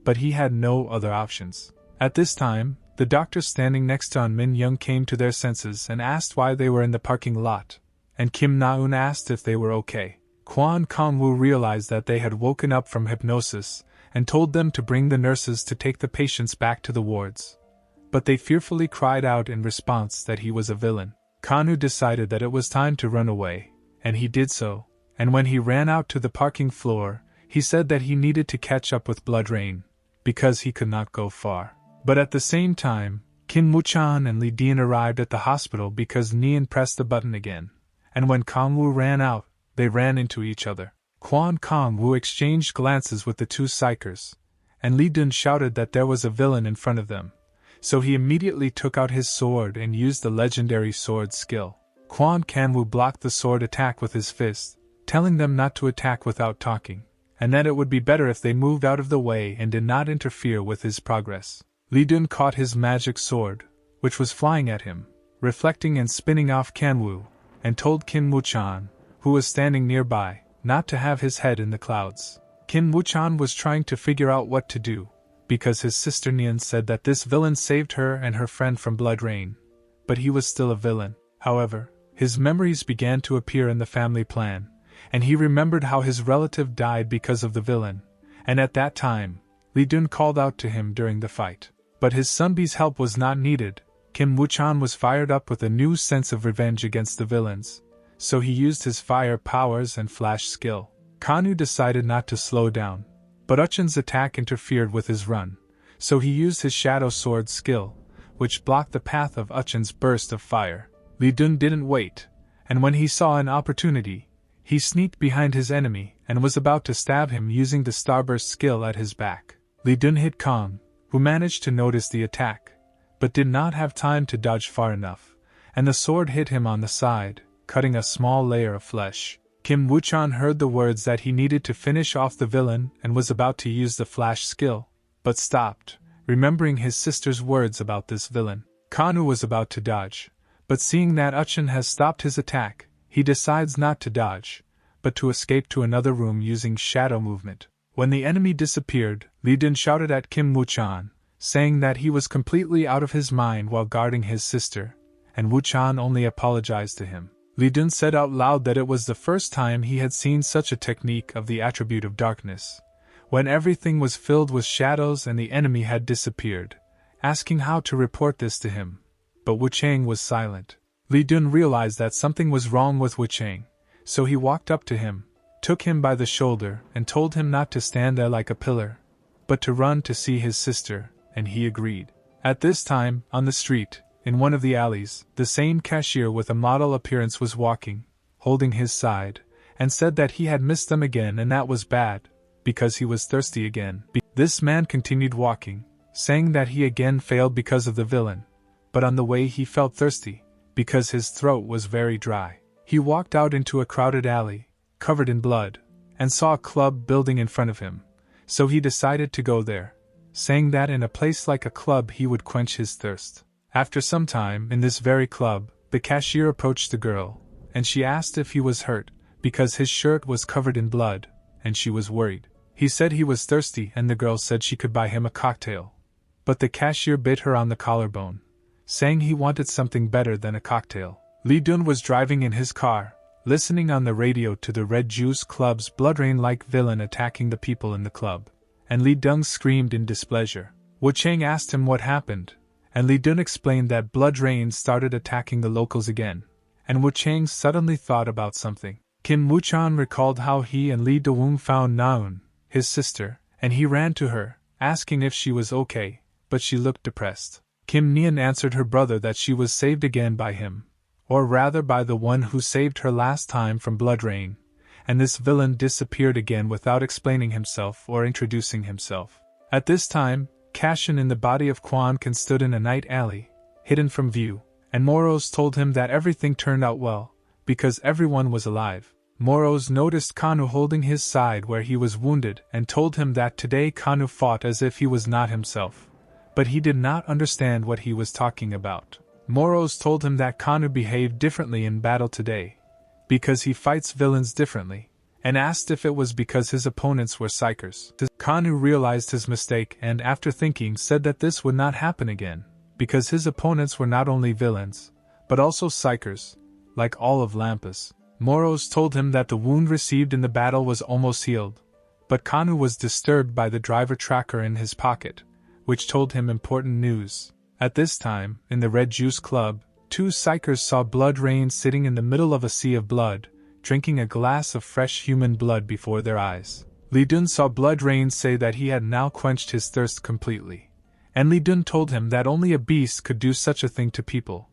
Speaker 1: but he had no other options. At this time, the doctor standing next to An Min Young came to their senses and asked why they were in the parking lot, and Kim Na-eun asked if they were okay. Kwon Kang-woo realized that they had woken up from hypnosis, and told them to bring the nurses to take the patients back to the wards. But they fearfully cried out in response that he was a villain. Kanu decided that it was time to run away, and he did so, and when he ran out to the parking floor, he said that he needed to catch up with Blood Rain, because he could not go far. But at the same time, Kim Woo-chan and Lee Dean arrived at the hospital because Nian pressed the button again, and when Kang-woo ran out, they ran into each other. Kwon Kang-woo exchanged glances with the two psychers, and Lee Dun shouted that there was a villain in front of them, so he immediately took out his sword and used the legendary sword skill. Kwon Kang-woo blocked the sword attack with his fist, telling them not to attack without talking, and that it would be better if they moved out of the way and did not interfere with his progress. Lee Dun caught his magic sword, which was flying at him, reflecting and spinning off Kang-woo, and told Kim Woo-chan, who was standing nearby, not to have his head in the clouds. Kim Woo-chan was trying to figure out what to do, because his sister Nian said that this villain saved her and her friend from Blood Rain, but he was still a villain. However, his memories began to appear in the family plan, and he remembered how his relative died because of the villain, and at that time, Lee Dun called out to him during the fight. But his Sunbi's help was not needed. Kim Woo-chan was fired up with a new sense of revenge against the villains, so he used his fire powers and flash skill. Kanu decided not to slow down, but Uchin's attack interfered with his run, so he used his shadow sword skill, which blocked the path of Uchin's burst of fire. Lee Dun didn't wait, and when he saw an opportunity, he sneaked behind his enemy and was about to stab him using the starburst skill at his back. Lee Dun hit Kang, who managed to notice the attack, but did not have time to dodge far enough, and the sword hit him on the side, cutting a small layer of flesh. Kim Woo-chan heard the words that he needed to finish off the villain and was about to use the flash skill, but stopped, remembering his sister's words about this villain. Kanu was about to dodge, but seeing that Uchin has stopped his attack, he decides not to dodge, but to escape to another room using shadow movement. When the enemy disappeared, Lee Dun shouted at Kim Woo-chan, saying that he was completely out of his mind while guarding his sister, and Woo-chan only apologized to him. Lee Dun said out loud that it was the first time he had seen such a technique of the attribute of darkness, when everything was filled with shadows and the enemy had disappeared, asking how to report this to him, but Wu-chang was silent. Lee Dun realized that something was wrong with Wu-chang, so he walked up to him, took him by the shoulder and told him not to stand there like a pillar, but to run to see his sister, and he agreed. At this time, on the street, in one of the alleys, the same cashier with a model appearance was walking, holding his side, and said that he had missed them again and that was bad, because he was thirsty again. This man continued walking, saying that he again failed because of the villain, but on the way he felt thirsty, because his throat was very dry. He walked out into a crowded alley, covered in blood, and saw a club building in front of him, so he decided to go there, saying that in a place like a club he would quench his thirst. After some time in this very club, the cashier approached the girl, and she asked if he was hurt, because his shirt was covered in blood, and she was worried. He said he was thirsty and the girl said she could buy him a cocktail, but the cashier bit her on the collarbone, saying he wanted something better than a cocktail. Lee Dun was driving in his car, listening on the radio to the Red Juice Club's Blood Rain-like villain attacking the people in the club, and Lee Dun screamed in displeasure. Wu-chang asked him what happened, and Lee Dun explained that Blood Rain started attacking the locals again, and Wu-chang suddenly thought about something. Kim Woo-chan recalled how he and Lee Do-woong found Na-eun, his sister, and he ran to her, asking if she was okay, but she looked depressed. Kim Nian answered her brother that she was saved again by him, or rather by the one who saved her last time from Blood Rain, and this villain disappeared again without explaining himself or introducing himself. At this time, Cashin in the body of Quan Kan stood in a night alley, hidden from view, and Moros told him that everything turned out well, because everyone was alive. Moros noticed Kanu holding his side where he was wounded and told him that today Kanu fought as if he was not himself, but he did not understand what he was talking about. Moros told him that Kanu behaved differently in battle today, because he fights villains differently, and asked if it was because his opponents were psychers. Kanu realized his mistake and after thinking said that this would not happen again, because his opponents were not only villains, but also psychers, like all of Lampas. Moros told him that the wound received in the battle was almost healed, but Kanu was disturbed by the driver tracker in his pocket, which told him important news. At this time, in the Red Juice Club, two psychers saw Blood Rain sitting in the middle of a sea of blood, drinking a glass of fresh human blood before their eyes. Li Dun saw Blood Rain say that he had now quenched his thirst completely, and Li Dun told him that only a beast could do such a thing to people,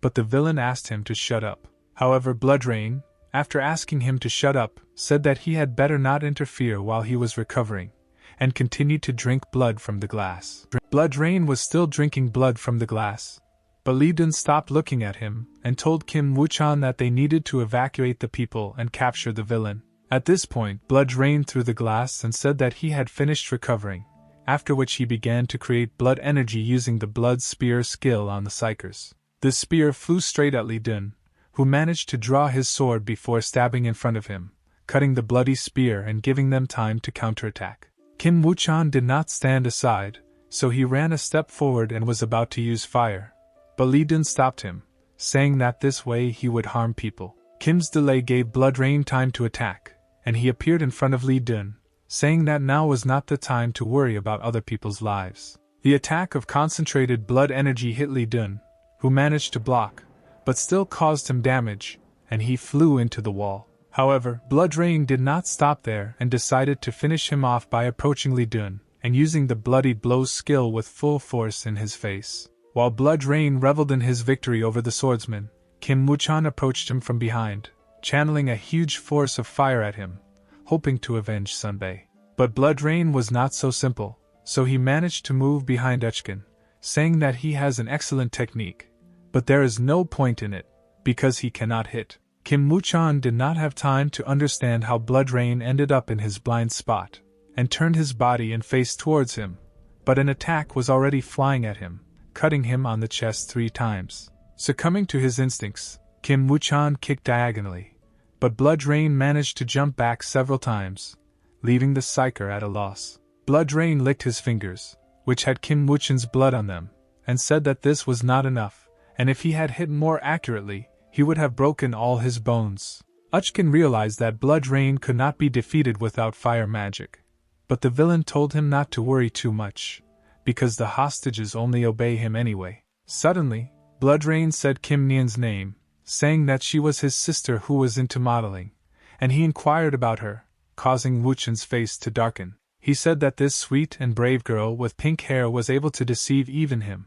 Speaker 1: but the villain asked him to shut up. However, Blood Rain, after asking him to shut up, said that he had better not interfere while he was recovering, and continued to drink blood from the glass. Blood Rain was still drinking blood from the glass, but Li Dun stopped looking at him and told Kim Wuchan that they needed to evacuate the people and capture the villain. At this point, Blood Rain threw the glass and said that he had finished recovering, after which he began to create blood energy using the blood spear skill on the psychers. The spear flew straight at Li Dun, who managed to draw his sword before stabbing in front of him, cutting the bloody spear and giving them time to counterattack. Kim Wuchan did not stand aside, so he ran a step forward and was about to use fire, but Li Dun stopped him, saying that this way he would harm people. Kim's delay gave Blood Rain time to attack, and he appeared in front of Li Dun, saying that now was not the time to worry about other people's lives. The attack of concentrated blood energy hit Li Dun, who managed to block, but still caused him damage, and he flew into the wall. However, Blood Rain did not stop there and decided to finish him off by approaching Li Dun and using the bloodied blows skill with full force in his face. While Blood Rain reveled in his victory over the swordsman, Kim Wuchan approached him from behind, channeling a huge force of fire at him, hoping to avenge Sunbei. But Blood Rain was not so simple, so he managed to move behind Uchkin, saying that he has an excellent technique, but there is no point in it, because he cannot hit. Kim Wuchan did not have time to understand how Blood Rain ended up in his blind spot, and turned his body and face towards him, but an attack was already flying at him, cutting him on the chest 3 times. Succumbing to his instincts, Kim Wuchan kicked diagonally, but Blood Rain managed to jump back several times, leaving the psyker at a loss. Blood Rain licked his fingers, which had Kim Wuchan's blood on them, and said that this was not enough, and if he had hit more accurately, he would have broken all his bones. Uchkin realized that Blood Rain could not be defeated without fire magic, but the villain told him not to worry too much, because the hostages only obey him anyway. Suddenly, Blood Rain said Kim Nian's name, saying that she was his sister who was into modeling, and he inquired about her, causing Wuchan's face to darken. He said that this sweet and brave girl with pink hair was able to deceive even him,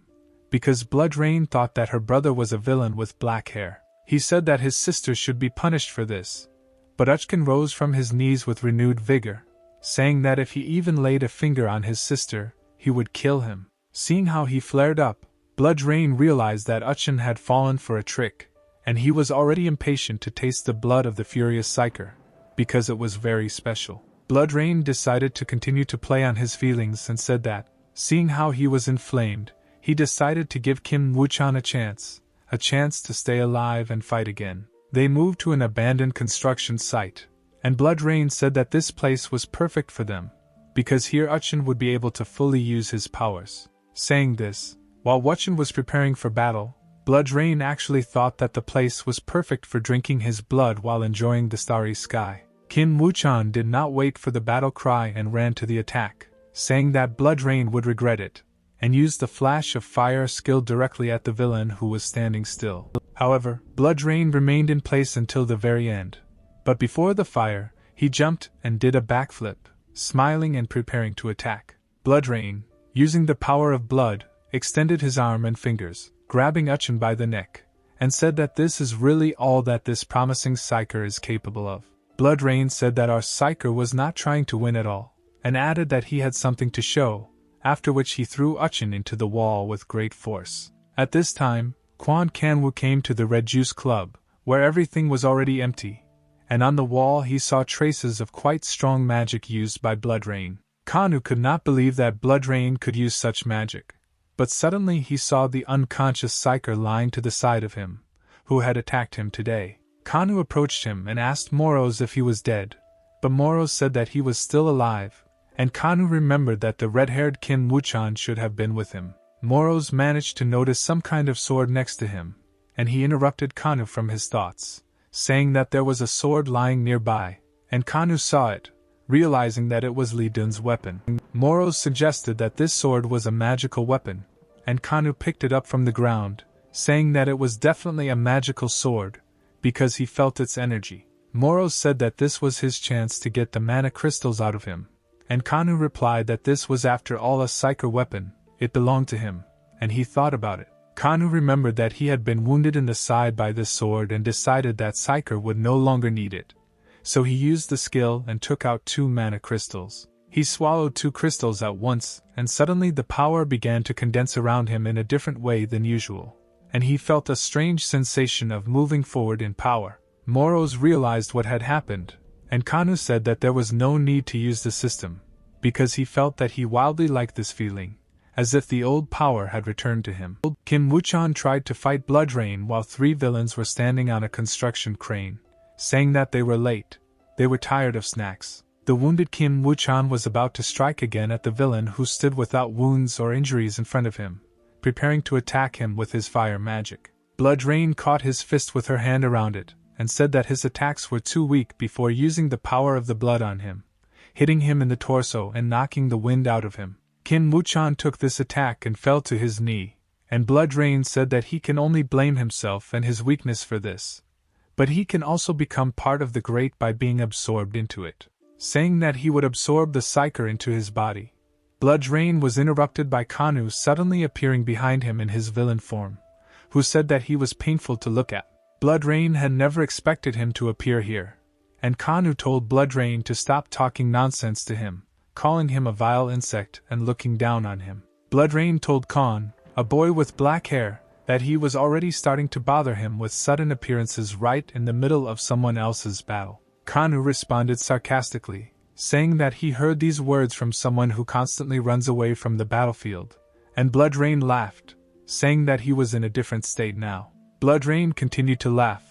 Speaker 1: because Blood Rain thought that her brother was a villain with black hair. He said that his sister should be punished for this, but Uchkin rose from his knees with renewed vigor, saying that if he even laid a finger on his sister, he would kill him. Seeing how he flared up, Blood Rain realized that Uchkin had fallen for a trick, and he was already impatient to taste the blood of the furious psyker, because it was very special. Blood Rain decided to continue to play on his feelings and said that, seeing how he was inflamed, he decided to give Kim Wuchan a chance to stay alive and fight again. They moved to an abandoned construction site, and Blood Rain said that this place was perfect for them, because here Uchkin would be able to fully use his powers. Saying this, while Wuchan was preparing for battle, Blood Rain actually thought that the place was perfect for drinking his blood while enjoying the starry sky. Kim Wuchan did not wait for the battle cry and ran to the attack, saying that Blood Rain would regret it, and used the flash of fire skill directly at the villain who was standing still. However, Blood Rain remained in place until the very end, but before the fire, he jumped and did a backflip, smiling and preparing to attack. Blood Rain, using the power of blood, extended his arm and fingers, grabbing Uchkin by the neck, and said that this is really all that this promising psyker is capable of. Blood Rain said that our psyker was not trying to win at all, and added that he had something to show, after which he threw Uchkin into the wall with great force. At this time, Quan Kanwu came to the Red Juice Club, where everything was already empty, and on the wall he saw traces of quite strong magic used by Blood Rain. Kanu could not believe that Blood Rain could use such magic, but suddenly he saw the unconscious Psyker lying to the side of him, who had attacked him today. Kanu approached him and asked Moros if he was dead, but Moros said that he was still alive, and Kanu remembered that the red-haired Kim Wuchan should have been with him. Moros managed to notice some kind of sword next to him, and he interrupted Kanu from his thoughts, saying that there was a sword lying nearby, and Kanu saw it, realizing that it was Li Dun's weapon. Moros suggested that this sword was a magical weapon, and Kanu picked it up from the ground, saying that it was definitely a magical sword, because he felt its energy. Moros said that this was his chance to get the mana crystals out of him, and Kanu replied that this was after all a Psyker weapon, it belonged to him, and he thought about it. Kanu remembered that he had been wounded in the side by this sword and decided that Psyker would no longer need it. So he used the skill and took out 2 mana crystals. He swallowed 2 crystals at once, and suddenly the power began to condense around him in a different way than usual, and he felt a strange sensation of moving forward in power. Moros realized what had happened, and Kanu said that there was no need to use the system, because he felt that he wildly liked this feeling, as if the old power had returned to him. Kim Wuchan tried to fight Blood Rain while 3 villains were standing on a construction crane, saying that they were late. They were tired of snacks. The wounded Kim Wuchan was about to strike again at the villain who stood without wounds or injuries in front of him, preparing to attack him with his fire magic. Blood Rain caught his fist with her hand around it, and said that his attacks were too weak before using the power of the blood on him, hitting him in the torso and knocking the wind out of him. Kim Wuchan took this attack and fell to his knee, and Blood Rain said that he can only blame himself and his weakness for this, but he can also become part of the great by being absorbed into it, saying that he would absorb the Psyker into his body. Blood Rain was interrupted by Kanu suddenly appearing behind him in his villain form, who said that he was painful to look at. Blood Rain had never expected him to appear here, and Kanu told Blood Rain to stop talking nonsense to him, calling him a vile insect and looking down on him. Blood Rain told Khan, a boy with black hair, that he was already starting to bother him with sudden appearances right in the middle of someone else's battle. Kanu responded sarcastically, saying that he heard these words from someone who constantly runs away from the battlefield, and Blood Rain laughed, saying that he was in a different state now. Blood Rain continued to laugh,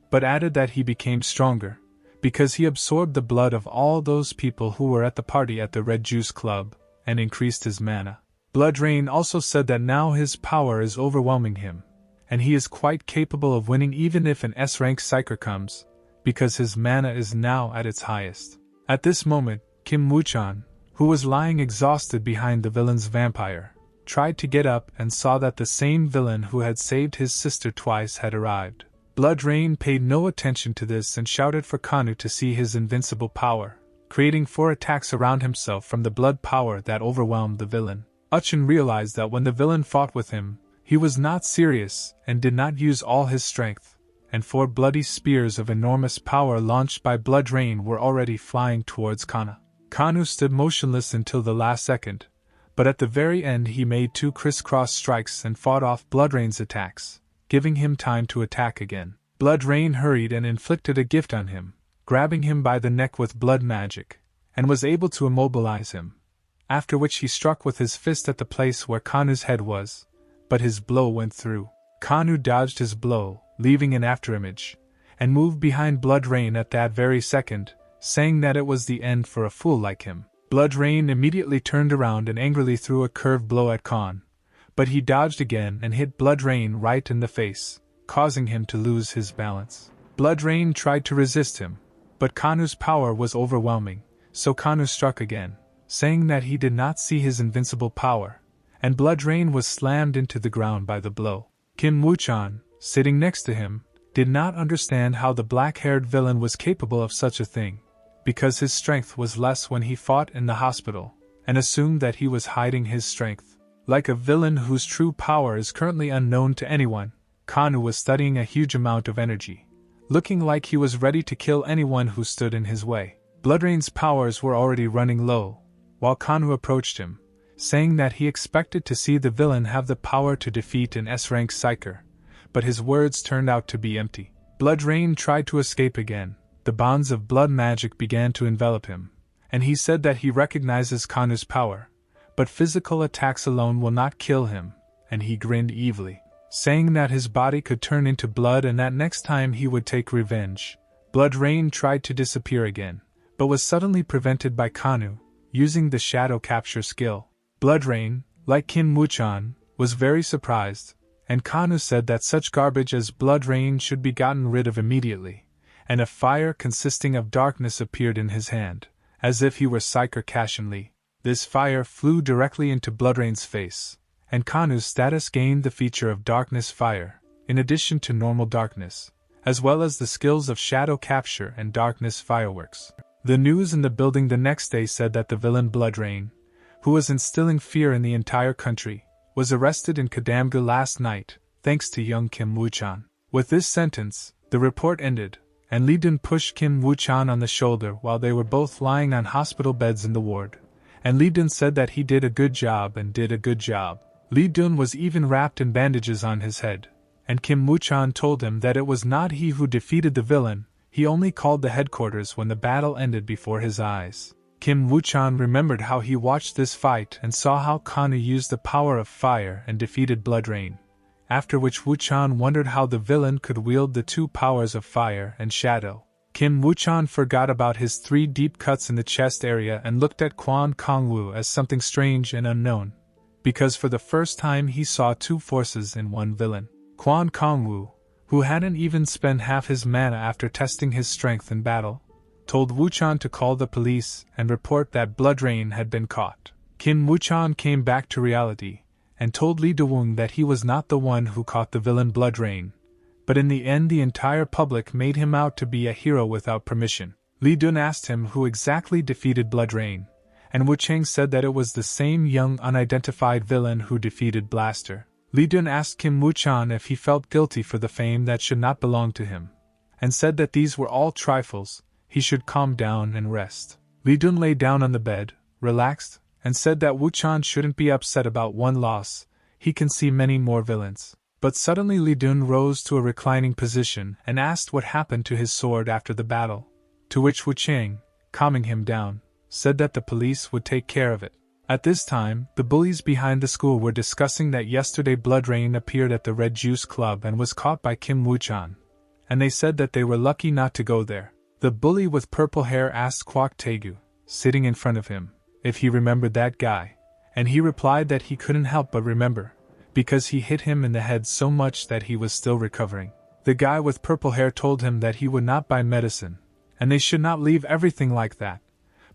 Speaker 1: but added that he became stronger, because he absorbed the blood of all those people who were at the party at the Red Juice Club, and increased his mana. Blood Rain also said that now his power is overwhelming him, and he is quite capable of winning even if an S-rank Psyker comes, because his mana is now at its highest. At this moment, Kim Wuchan, who was lying exhausted behind the villain's vampire, tried to get up and saw that the same villain who had saved his sister twice had arrived. Blood Rain paid no attention to this and shouted for Kanu to see his invincible power, creating 4 attacks around himself from the blood power that overwhelmed the villain. Uchin realized that when the villain fought with him, he was not serious and did not use all his strength, and 4 bloody spears of enormous power launched by Blood Rain were already flying towards Kana. Kanu stood motionless until the last second, but at the very end he made 2 crisscross strikes and fought off Blood Rain's attacks, giving him time to attack again. Blood Rain hurried and inflicted a gift on him, grabbing him by the neck with blood magic, and was able to immobilize him, after which he struck with his fist at the place where Kanu's head was, but his blow went through. Kanu dodged his blow, leaving an afterimage, and moved behind Blood Rain at that very second, saying that it was the end for a fool like him. Blood Rain immediately turned around and angrily threw a curved blow at Khan, but he dodged again and hit Blood Rain right in the face, causing him to lose his balance. Blood Rain tried to resist him, but Kanu's power was overwhelming, so Kanu struck again, saying that he did not see his invincible power, and Blood Rain was slammed into the ground by the blow. Kim Wuchan, sitting next to him, did not understand how the black-haired villain was capable of such a thing, because his strength was less when he fought in the hospital, and assumed that he was hiding his strength. Like a villain whose true power is currently unknown to anyone, Kanu was studying a huge amount of energy, looking like he was ready to kill anyone who stood in his way. Blood Rain's powers were already running low, while Kanu approached him, saying that he expected to see the villain have the power to defeat an S-rank Psyker, but his words turned out to be empty. Blood Rain tried to escape again, the bonds of blood magic began to envelop him, and he said that he recognizes Kanu's power, but physical attacks alone will not kill him, and he grinned evilly, saying that his body could turn into blood and that next time he would take revenge. Blood Rain tried to disappear again, but was suddenly prevented by Kanu, using the shadow capture skill. Blood Rain, like Kim Woo-chan, was very surprised, and Kanu said that such garbage as Blood Rain should be gotten rid of immediately, and a fire consisting of darkness appeared in his hand, as if he were Psyker Cashin Lee. This fire flew directly into Blood Rain's face, and Kanu's status gained the feature of Darkness Fire, in addition to normal darkness, as well as the skills of Shadow Capture and Darkness Fireworks. The news in the building the next day said that the villain Blood Rain, who was instilling fear in the entire country, was arrested in Kadamga last night, thanks to young Kim Woo-chan. With this sentence, the report ended, and Lee Dun pushed Kim Woo-chan on the shoulder while they were both lying on hospital beds in the ward, and Lee Dun said that he did a good job and did a good job. Lee Dun was even wrapped in bandages on his head, and Kim Woo-chan told him that it was not he who defeated the villain, he only called the headquarters when the battle ended before his eyes. Kim Woo-chan remembered how he watched this fight and saw how Kanu used the power of fire and defeated Blood Rain, after which Woo-chan wondered how the villain could wield the two powers of fire and shadow. Kim Woo-chan forgot about his 3 deep cuts in the chest area and looked at Kwon Kong-woo as something strange and unknown, because for the first time he saw 2 forces in one villain. Kwon Kong-woo, who hadn't even spent half his mana after testing his strength in battle, told Woo-chan to call the police and report that Blood Rain had been caught. Kim Woo-chan came back to reality, and told Lee Do-woong that he was not the one who caught the villain Blood Rain, but in the end the entire public made him out to be a hero without permission. Lee Dun asked him who exactly defeated Blood Rain, and Woo-chang said that it was the same young unidentified villain who defeated Blaster. Lee Dun asked Kim Woo-chan if he felt guilty for the fame that should not belong to him, and said that these were all trifles, he should calm down and rest. Lee Dun lay down on the bed, relaxed, and said that Woo-chan shouldn't be upset about one loss, he can see many more villains. But suddenly Lee Dun rose to a reclining position and asked what happened to his sword after the battle, to which Woo-chang, calming him down, said that the police would take care of it. At this time, the bullies behind the school were discussing that yesterday Blood Rain appeared at the Red Juice Club and was caught by Kim Woo-chan, and they said that they were lucky not to go there. The bully with purple hair asked Kwok Taegu, sitting in front of him, if he remembered that guy, and he replied that he couldn't help but remember, because he hit him in the head so much that he was still recovering. The guy with purple hair told him that he would not buy medicine, and they should not leave everything like that,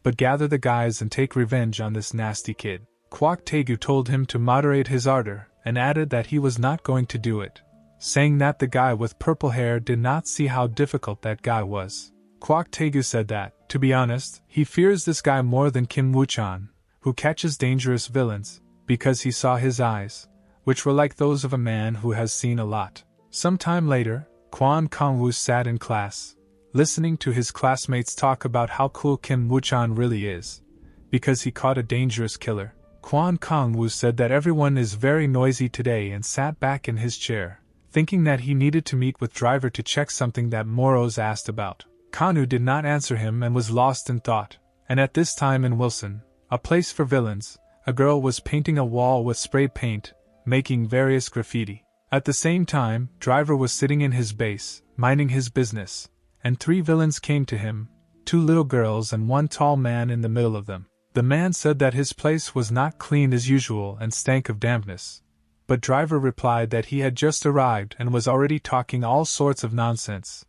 Speaker 1: but gather the guys and take revenge on this nasty kid. Kwok Taegu told him to moderate his ardor, and added that he was not going to do it, saying that the guy with purple hair did not see how difficult that guy was. Kwok Taegu said that, to be honest, he fears this guy more than Kim Woo-chan, who catches dangerous villains, because he saw his eyes, which were like those of a man who has seen a lot. Some time later, Kwon Kong-woo sat in class, listening to his classmates talk about how cool Kim Woo-chan really is, because he caught a dangerous killer. Kwon Kong-woo said that everyone is very noisy today and sat back in his chair, thinking that he needed to meet with driver to check something that Moros asked about. Kanu did not answer him and was lost in thought, and at this time in Wilson, a place for villains, a girl was painting a wall with spray paint, making various graffiti. At the same time, driver was sitting in his base, minding his business, and 3 villains came to him, 2 little girls and 1 tall man in the middle of them. The man said that his place was not clean as usual and stank of dampness, but driver replied that he had just arrived and was already talking all sorts of nonsense.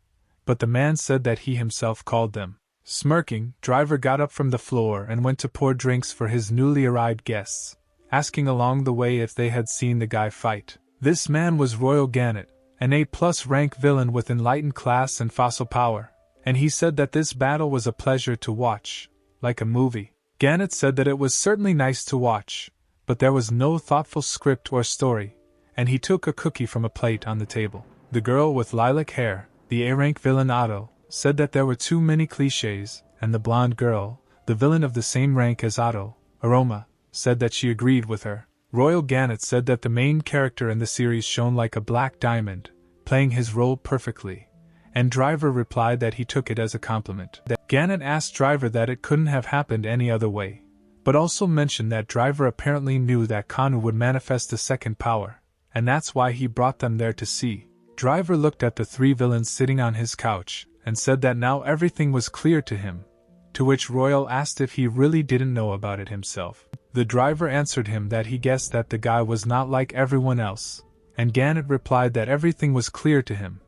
Speaker 1: But the man said that he himself called them. Smirking, driver got up from the floor and went to pour drinks for his newly arrived guests, asking along the way if they had seen the guy fight. This man was Royal Gannett, an A+ rank villain with enlightened class and fossil power, and he said that this battle was a pleasure to watch, like a movie. Gannett said that it was certainly nice to watch, but there was no thoughtful script or story, and he took a cookie from a plate on the table. The girl with lilac hair, the A-rank villain Otto, said that there were too many clichés, and the blonde girl, the villain of the same rank as Otto, Aroma, said that she agreed with her. Royal Gannett said that the main character in the series shone like a black diamond, playing his role perfectly, and Driver replied that he took it as a compliment. Gannett asked Driver that it couldn't have happened any other way, but also mentioned that Driver apparently knew that Kanu would manifest a second power, and that's why he brought them there to see. Driver looked at the three villains sitting on his couch, and said that now everything was clear to him, to which Royal asked if he really didn't know about it himself. The Driver answered him that he guessed that the guy was not like everyone else, and Gannett replied that everything was clear to him,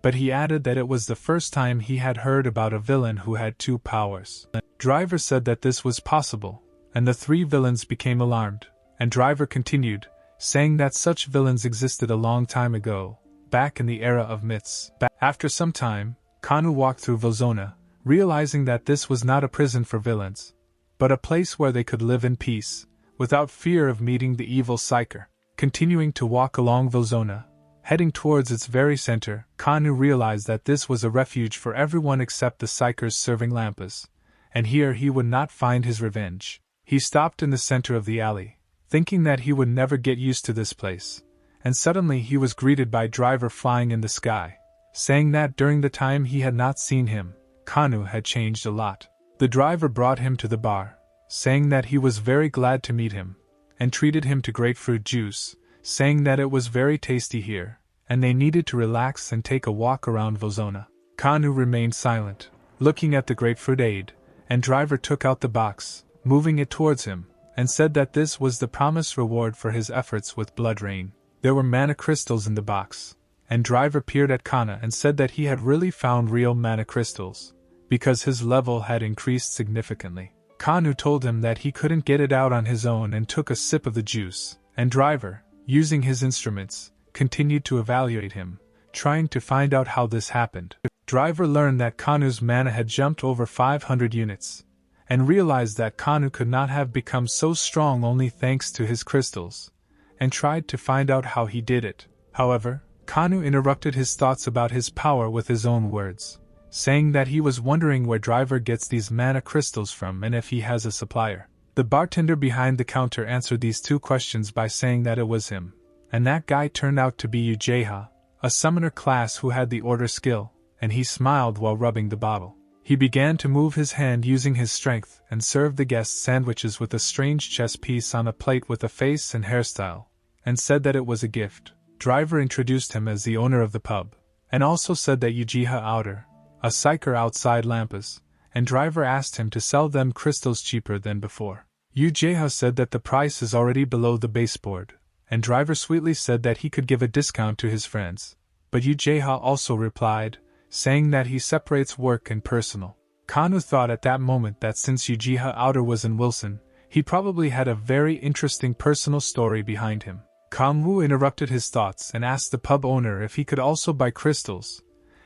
Speaker 1: but he added that it was the first time he had heard about a villain who had two powers. Driver said that this was possible, and the three villains became alarmed, and Driver continued, saying that such villains existed a long time ago, back in the era of myths. After some time, Kanu walked through Vilzona, realizing that this was not a prison for villains, but a place where they could live in peace, without fear of meeting the evil Psyker. Continuing to walk along Vilzona, heading towards its very center, Kanu realized that this was a refuge for everyone except the Psykers serving lampas, and here he would not find his revenge. He stopped in the center of the alley, thinking that he would never get used to this place, and suddenly he was greeted by Driver flying in the sky, saying that during the time he had not seen him, Kanu had changed a lot. The Driver brought him to the bar, saying that he was very glad to meet him, and treated him to grapefruit juice, saying that it was very tasty here, and they needed to relax and take a walk around Vilzona. Kanu remained silent, looking at the grapefruit aid, and Driver took out the box, moving it towards him, and said that this was the promised reward for his efforts with Blood Rain. There were mana crystals in the box, and Driver peered at Kana and said that he had really found real mana crystals, because his level had increased significantly. Kanu told him that he couldn't get it out on his own and took a sip of the juice, and Driver, using his instruments, continued to evaluate him, trying to find out how this happened. Driver learned that Kanu's mana had jumped over 500 units, and realized that Kanu could not have become so strong only thanks to his crystals, and tried to find out how he did it. However, Kanu interrupted his thoughts about his power with his own words, saying that he was wondering where Driver gets these mana crystals from and if he has a supplier. The bartender behind the counter answered these two questions by saying that it was him, and that guy turned out to be Ujeha, a summoner class who had the order skill, and he smiled while rubbing the bottle. He began to move his hand using his strength and served the guests sandwiches with a strange chess piece on a plate with a face and hairstyle, and said that it was a gift. Driver introduced him as the owner of the pub, and also said that Ujiha Outer, a psyker outside Lampas, and Driver asked him to sell them crystals cheaper than before. Ujeha said that the price is already below the baseboard, and Driver sweetly said that he could give a discount to his friends, but Ujeha also replied, saying that he separates work and personal. Kanu thought at that moment that since Ujiha Outer was in Wilson, he probably had a very interesting personal story behind him. Kamwu interrupted his thoughts and asked the pub owner if he could also buy crystals,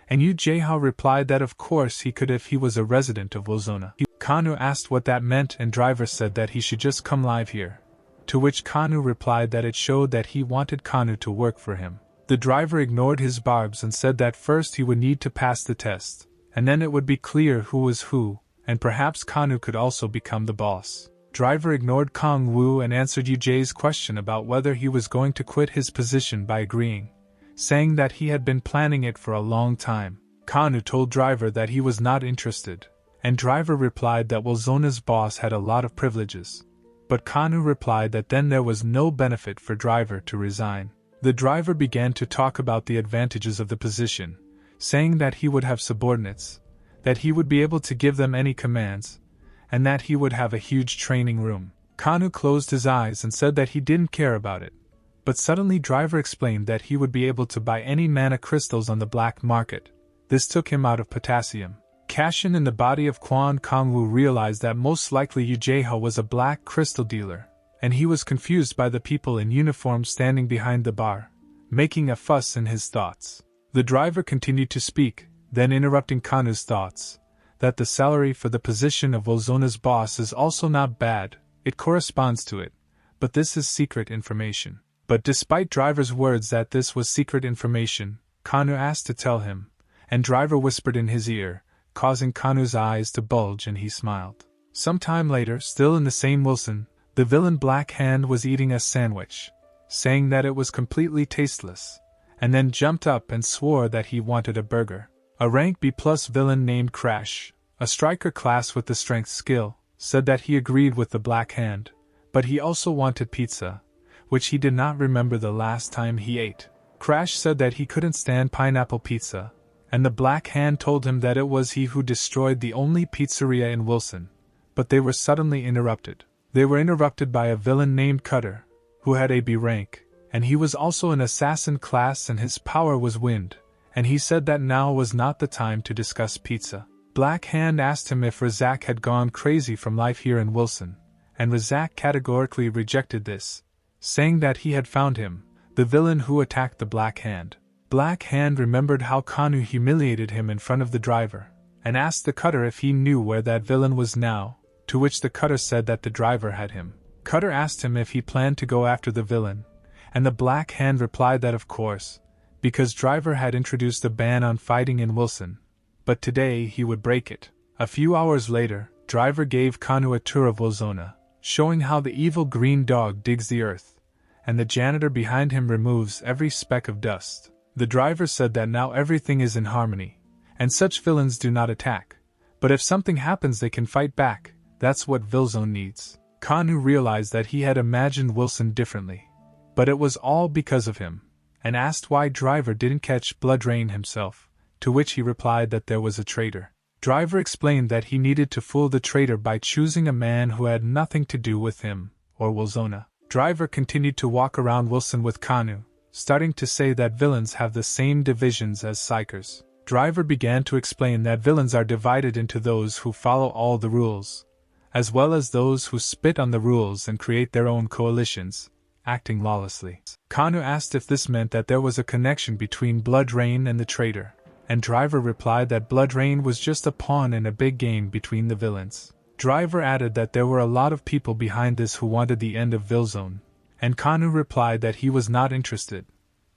Speaker 1: and Ujeha replied that of course he could if he was a resident of Wilzona. Kanu asked what that meant and Driver said that he should just come live here, to which Kanu replied that it showed that he wanted Kanu to work for him. The Driver ignored his barbs and said that first he would need to pass the test, and then it would be clear who was who, and perhaps Kanu could also become the boss. Driver ignored Kong Wu and answered Uje's question about whether he was going to quit his position by agreeing, saying that he had been planning it for a long time. Kanu told Driver that he was not interested, and Driver replied that Wilzona's boss had a lot of privileges. But Kanu replied that then there was no benefit for Driver to resign. The Driver began to talk about the advantages of the position, saying that he would have subordinates, that he would be able to give them any commands, and that he would have a huge training room. Kanu closed his eyes and said that he didn't care about it, but suddenly Driver explained that he would be able to buy any mana crystals on the black market. This took him out of potassium. Cashin in the body of Quan Kongwu realized that most likely Ujeha was a black crystal dealer, and he was confused by the people in uniform standing behind the bar, making a fuss in his thoughts. The Driver continued to speak, then interrupting Kanu's thoughts, that the salary for the position of Wilzona's boss is also not bad, it corresponds to it, but this is secret information. But despite Driver's words that this was secret information, Kanu asked to tell him, and Driver whispered in his ear, causing Kanu's eyes to bulge and he smiled. Some time later, still in the same Wilson, the villain Black Hand was eating a sandwich, saying that it was completely tasteless, and then jumped up and swore that he wanted a burger. A rank B+ villain named Crash, a striker class with the strength skill, said that he agreed with the Black Hand, but he also wanted pizza, which he did not remember the last time he ate. Crash said that he couldn't stand pineapple pizza, and the Black Hand told him that it was he who destroyed the only pizzeria in Wilson, but they were suddenly interrupted. They were interrupted by a villain named Cutter, who had a B rank, and he was also an assassin class and his power was wind, and he said that now was not the time to discuss pizza. Black Hand asked him if Razak had gone crazy from life here in Wilson, and Razak categorically rejected this, saying that he had found him, the villain who attacked the Black Hand. Black Hand remembered how Kanu humiliated him in front of the driver, and asked the Cutter if he knew where that villain was now, to which the Cutter said that the driver had him. Cutter asked him if he planned to go after the villain, and the Black Hand replied that of course, because driver had introduced a ban on fighting in Wilson, but today he would break it. A few hours later, driver gave Kanu a tour of Wilsona, showing how the evil green dog digs the earth, and the janitor behind him removes every speck of dust. The driver said that now everything is in harmony, and such villains do not attack, but if something happens they can fight back. That's what Wilson needs. Kanu realized that he had imagined Wilson differently, but it was all because of him, and asked why driver didn't catch Blood Rain himself, to which he replied that there was a traitor. Driver explained that he needed to fool the traitor by choosing a man who had nothing to do with him, or Wilsona. Driver continued to walk around Wilson with Kanu, starting to say that villains have the same divisions as psychers. Driver began to explain that villains are divided into those who follow all the rules, as well as those who spit on the rules and create their own coalitions, acting lawlessly. Kanu asked if this meant that there was a connection between Blood Rain and the traitor, and Driver replied that Blood Rain was just a pawn in a big game between the villains. Driver added that there were a lot of people behind this who wanted the end of Vilzone, and Kanu replied that he was not interested,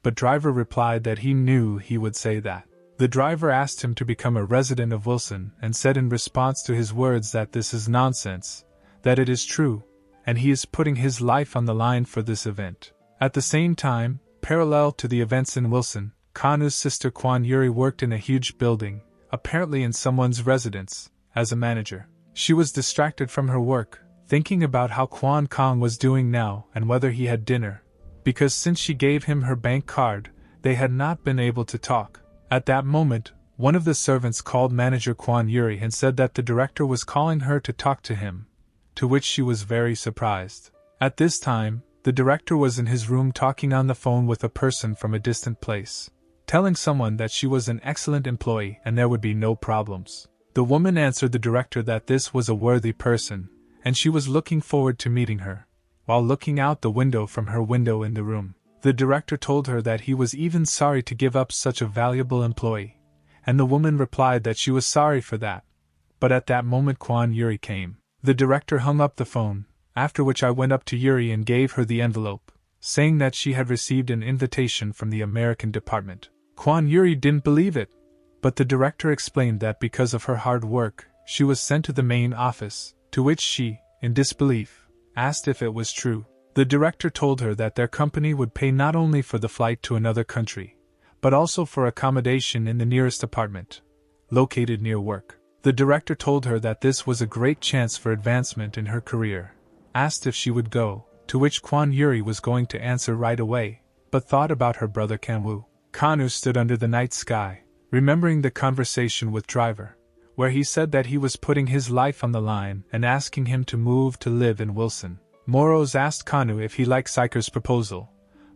Speaker 1: but Driver replied that he knew he would say that. The driver asked him to become a resident of Wilson and said in response to his words that this is nonsense, that it is true, and he is putting his life on the line for this event. At the same time, parallel to the events in Wilson, Kanu's sister Kwan Yuri worked in a huge building, apparently in someone's residence, as a manager. She was distracted from her work, thinking about how Kwan Kong was doing now and whether he had dinner, because since she gave him her bank card, they had not been able to talk. At that moment, one of the servants called manager Kwan Yuri and said that the director was calling her to talk to him, to which she was very surprised. At this time, the director was in his room talking on the phone with a person from a distant place, telling someone that she was an excellent employee and there would be no problems. The woman answered the director that this was a worthy person, and she was looking forward to meeting her, while looking out the window from her window in the room. The director told her that he was even sorry to give up such a valuable employee, and the woman replied that she was sorry for that. But at that moment Kwan Yuri came. The director hung up the phone, after which I went up to Yuri and gave her the envelope, saying that she had received an invitation from the American department. Kwan Yuri didn't believe it, but the director explained that because of her hard work, she was sent to the main office, to which she, in disbelief, asked if it was true. The director told her that their company would pay not only for the flight to another country, but also for accommodation in the nearest apartment, located near work. The director told her that this was a great chance for advancement in her career, asked if she would go, to which Kwan Yuri was going to answer right away, but thought about her brother Kanwoo. Kanu stood under the night sky, remembering the conversation with Driver, where he said that he was putting his life on the line and asking him to move to live in Wilson. Moros asked Kanu if he liked Psyker's proposal,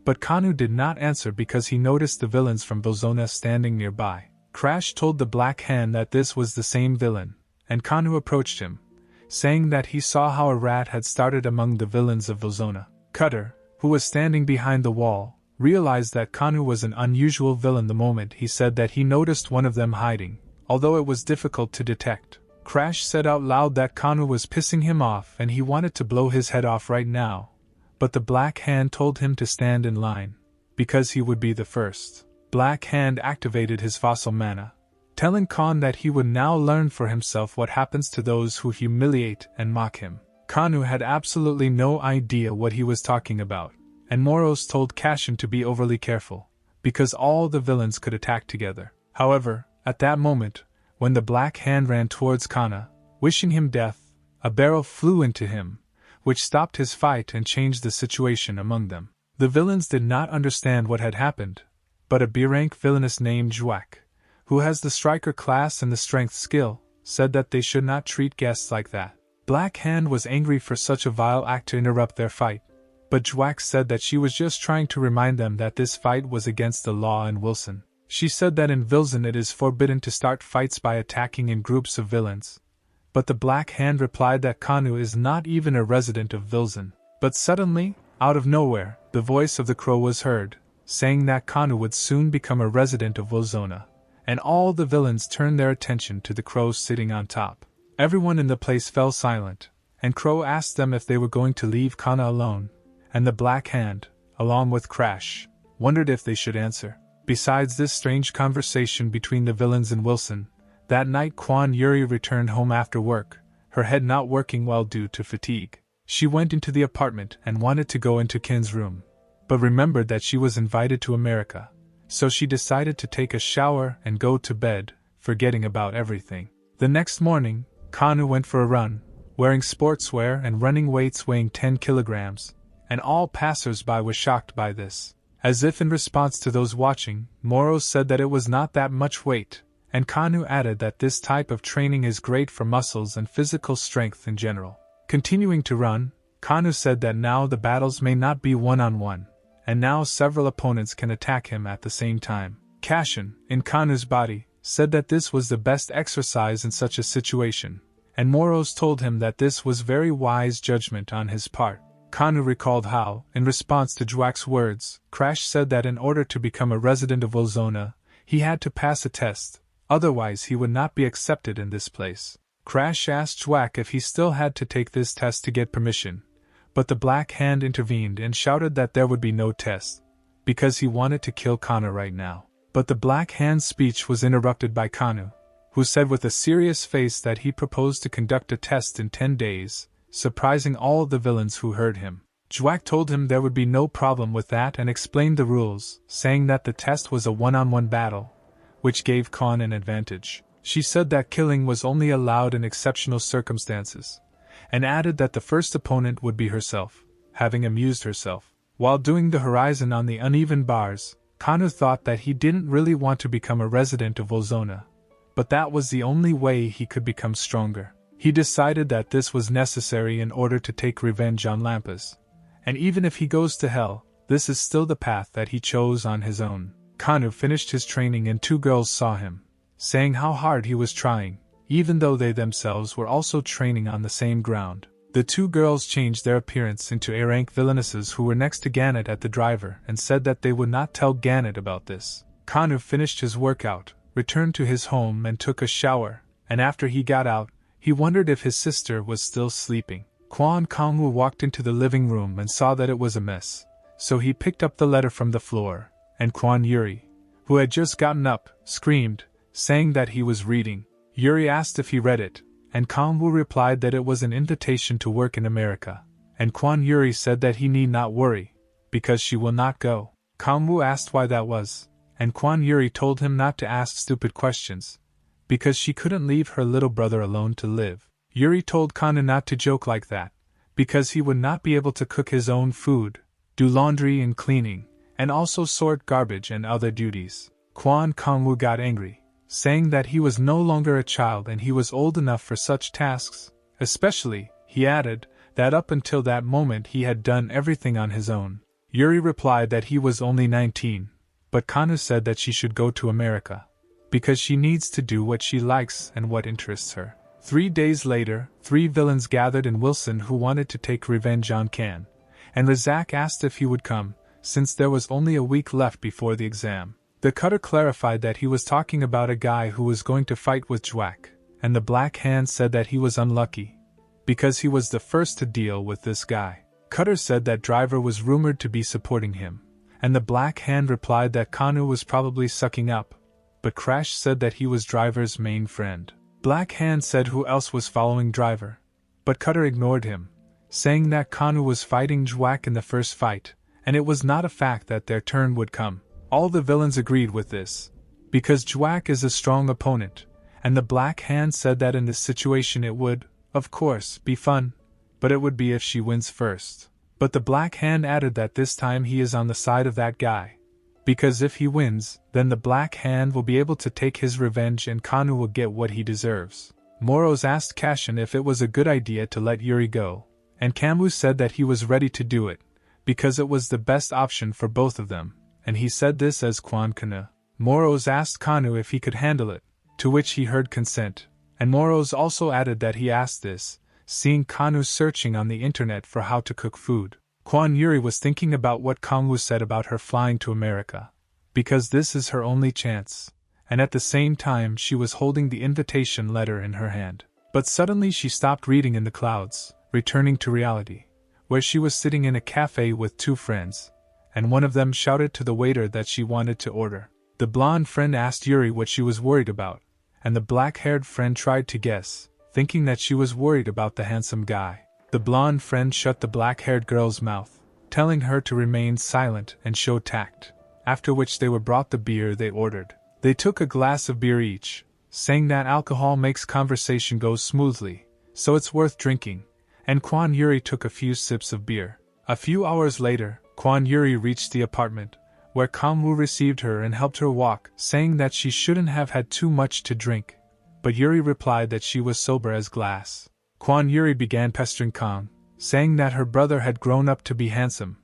Speaker 1: but Kanu did not answer because he noticed the villains from Vilzona standing nearby. Crash told the Black Hand that this was the same villain, and Kanu approached him, saying that he saw how a rat had started among the villains of Vilzona. Cutter, who was standing behind the wall, realized that Kanu was an unusual villain the moment he said that he noticed one of them hiding, although it was difficult to detect. Crash said out loud that Kanu was pissing him off and he wanted to blow his head off right now, but the Black Hand told him to stand in line, because he would be the first. Black Hand activated his fossil mana, telling Khan that he would now learn for himself what happens to those who humiliate and mock him. Kanu had absolutely no idea what he was talking about, and Moros told Cashin to be overly careful, because all the villains could attack together. However, At that moment, when the Black Hand ran towards Kana, wishing him death, a barrel flew into him, which stopped his fight and changed the situation among them. The villains did not understand what had happened, but a B-rank villainess named Juak, who has the striker class and the strength skill, said that they should not treat guests like that. Black Hand was angry for such a vile act to interrupt their fight, but Juak said that she was just trying to remind them that this fight was against the law in Wilson. She said that in Wilson it is forbidden to start fights by attacking in groups of villains, but the Black Hand replied that Kanu is not even a resident of Wilson. But suddenly, out of nowhere, the voice of the crow was heard, saying that Kanu would soon become a resident of Wilzona, and all the villains turned their attention to the crow sitting on top. Everyone in the place fell silent, and Crow asked them if they were going to leave Kana alone, and the Black Hand, along with Crash, wondered if they should answer. Besides this strange conversation between the villains and Wilson, that night Kwan Yuri returned home after work, her head not working well due to fatigue. She went into the apartment and wanted to go into Kin's room, but remembered that she was invited to America, so she decided to take a shower and go to bed, forgetting about everything. The next morning, Kanu went for a run, wearing sportswear and running weights weighing 10 kilograms, and all passers-by were shocked by this. As if in response to those watching, Moro said that it was not that much weight, and Kanu added that this type of training is great for muscles and physical strength in general. Continuing to run, Kanu said that now the battles may not be one-on-one, and now several opponents can attack him at the same time. Kashin, in Kanu's body, said that this was the best exercise in such a situation, and Moros told him that this was very wise judgment on his part. Kanu recalled how, in response to Juak's words, Crash said that in order to become a resident of Wilzona, he had to pass a test, otherwise he would not be accepted in this place. Crash asked Juak if he still had to take this test to get permission, but the Black Hand intervened and shouted that there would be no test, because he wanted to kill Kana right now. But the Black Hand's speech was interrupted by Kanu, who said with a serious face that he proposed to conduct a test in 10 days, surprising all the villains who heard him. Juak told him there would be no problem with that and explained the rules, saying that the test was a one-on-one battle, which gave Khan an advantage. She said that killing was only allowed in exceptional circumstances, and added that the first opponent would be herself, having amused herself. While doing the horizon on the uneven bars, Kanu thought that he didn't really want to become a resident of Wilzona, but that was the only way he could become stronger. He decided that this was necessary in order to take revenge on Lampas, and even if he goes to hell, this is still the path that he chose on his own. Kanu finished his training and 2 girls saw him, saying how hard he was trying, even though they themselves were also training on the same ground. The 2 girls changed their appearance into A-rank villainesses who were next to Gannett at the driver and said that they would not tell Gannett about this. Kanu finished his workout, returned to his home and took a shower, and after he got out, he wondered if his sister was still sleeping. Kwan Kangwoo walked into the living room and saw that it was a mess, so he picked up the letter from the floor, and Kwan Yuri, who had just gotten up, screamed, saying that he was reading. Yuri asked if he read it, and Kangwoo replied that it was an invitation to work in America, and Kwan Yuri said that he need not worry, because she will not go. Kangwoo asked why that was, and Kwan Yuri told him not to ask stupid questions, because she couldn't leave her little brother alone to live. Yuri told Kanu not to joke like that, because he would not be able to cook his own food, do laundry and cleaning, and also sort garbage and other duties. Kwan Kangwoo got angry, saying that he was no longer a child and he was old enough for such tasks, especially, he added, that up until that moment he had done everything on his own. Yuri replied that he was only 19, but Kanu said that she should go to America, because she needs to do what she likes and what interests her. 3 days later, 3 villains gathered in Wilson who wanted to take revenge on Kan, and Razak asked if he would come, since there was only a week left before the exam. The cutter clarified that he was talking about a guy who was going to fight with Juak, and the Black Hand said that he was unlucky, because he was the first to deal with this guy. Cutter said that Driver was rumored to be supporting him, and the Black Hand replied that Kanu was probably sucking up, but Crash said that he was Driver's main friend. Black Hand said who else was following Driver, but Cutter ignored him, saying that Kanu was fighting Juak in the first fight, and it was not a fact that their turn would come. All the villains agreed with this, because Jwack is a strong opponent, and the Black Hand said that in this situation it would, of course, be fun, but it would be if she wins first. But the Black Hand added that this time he is on the side of that guy, because if he wins, then the Black Hand will be able to take his revenge and Kanu will get what he deserves. Moros asked Kashin if it was a good idea to let Yuri go, and Kambu said that he was ready to do it, because it was the best option for both of them, and he said this as Kwan Kanu. Moros asked Kanu if he could handle it, to which he heard consent, and Moros also added that he asked this, seeing Kanu searching on the internet for how to cook food. Kwan Yuri was thinking about what Kangwoo said about her flying to America, because this is her only chance, and at the same time she was holding the invitation letter in her hand. But suddenly she stopped reading in the clouds, returning to reality, where she was sitting in a cafe with two friends, and one of them shouted to the waiter that she wanted to order. The blonde friend asked Yuri what she was worried about, and the black-haired friend tried to guess, thinking that she was worried about the handsome guy. The blonde friend shut the black-haired girl's mouth, telling her to remain silent and show tact, after which they were brought the beer they ordered. They took a glass of beer each, saying that alcohol makes conversation go smoothly, so it's worth drinking, and Kwan Yuri took a few sips of beer. A few hours later, Kwan Yuri reached the apartment, where Kangwoo received her and helped her walk, saying that she shouldn't have had too much to drink, but Yuri replied that she was sober as glass. Kwan Yuri began pestering Kang, saying that her brother had grown up to be handsome,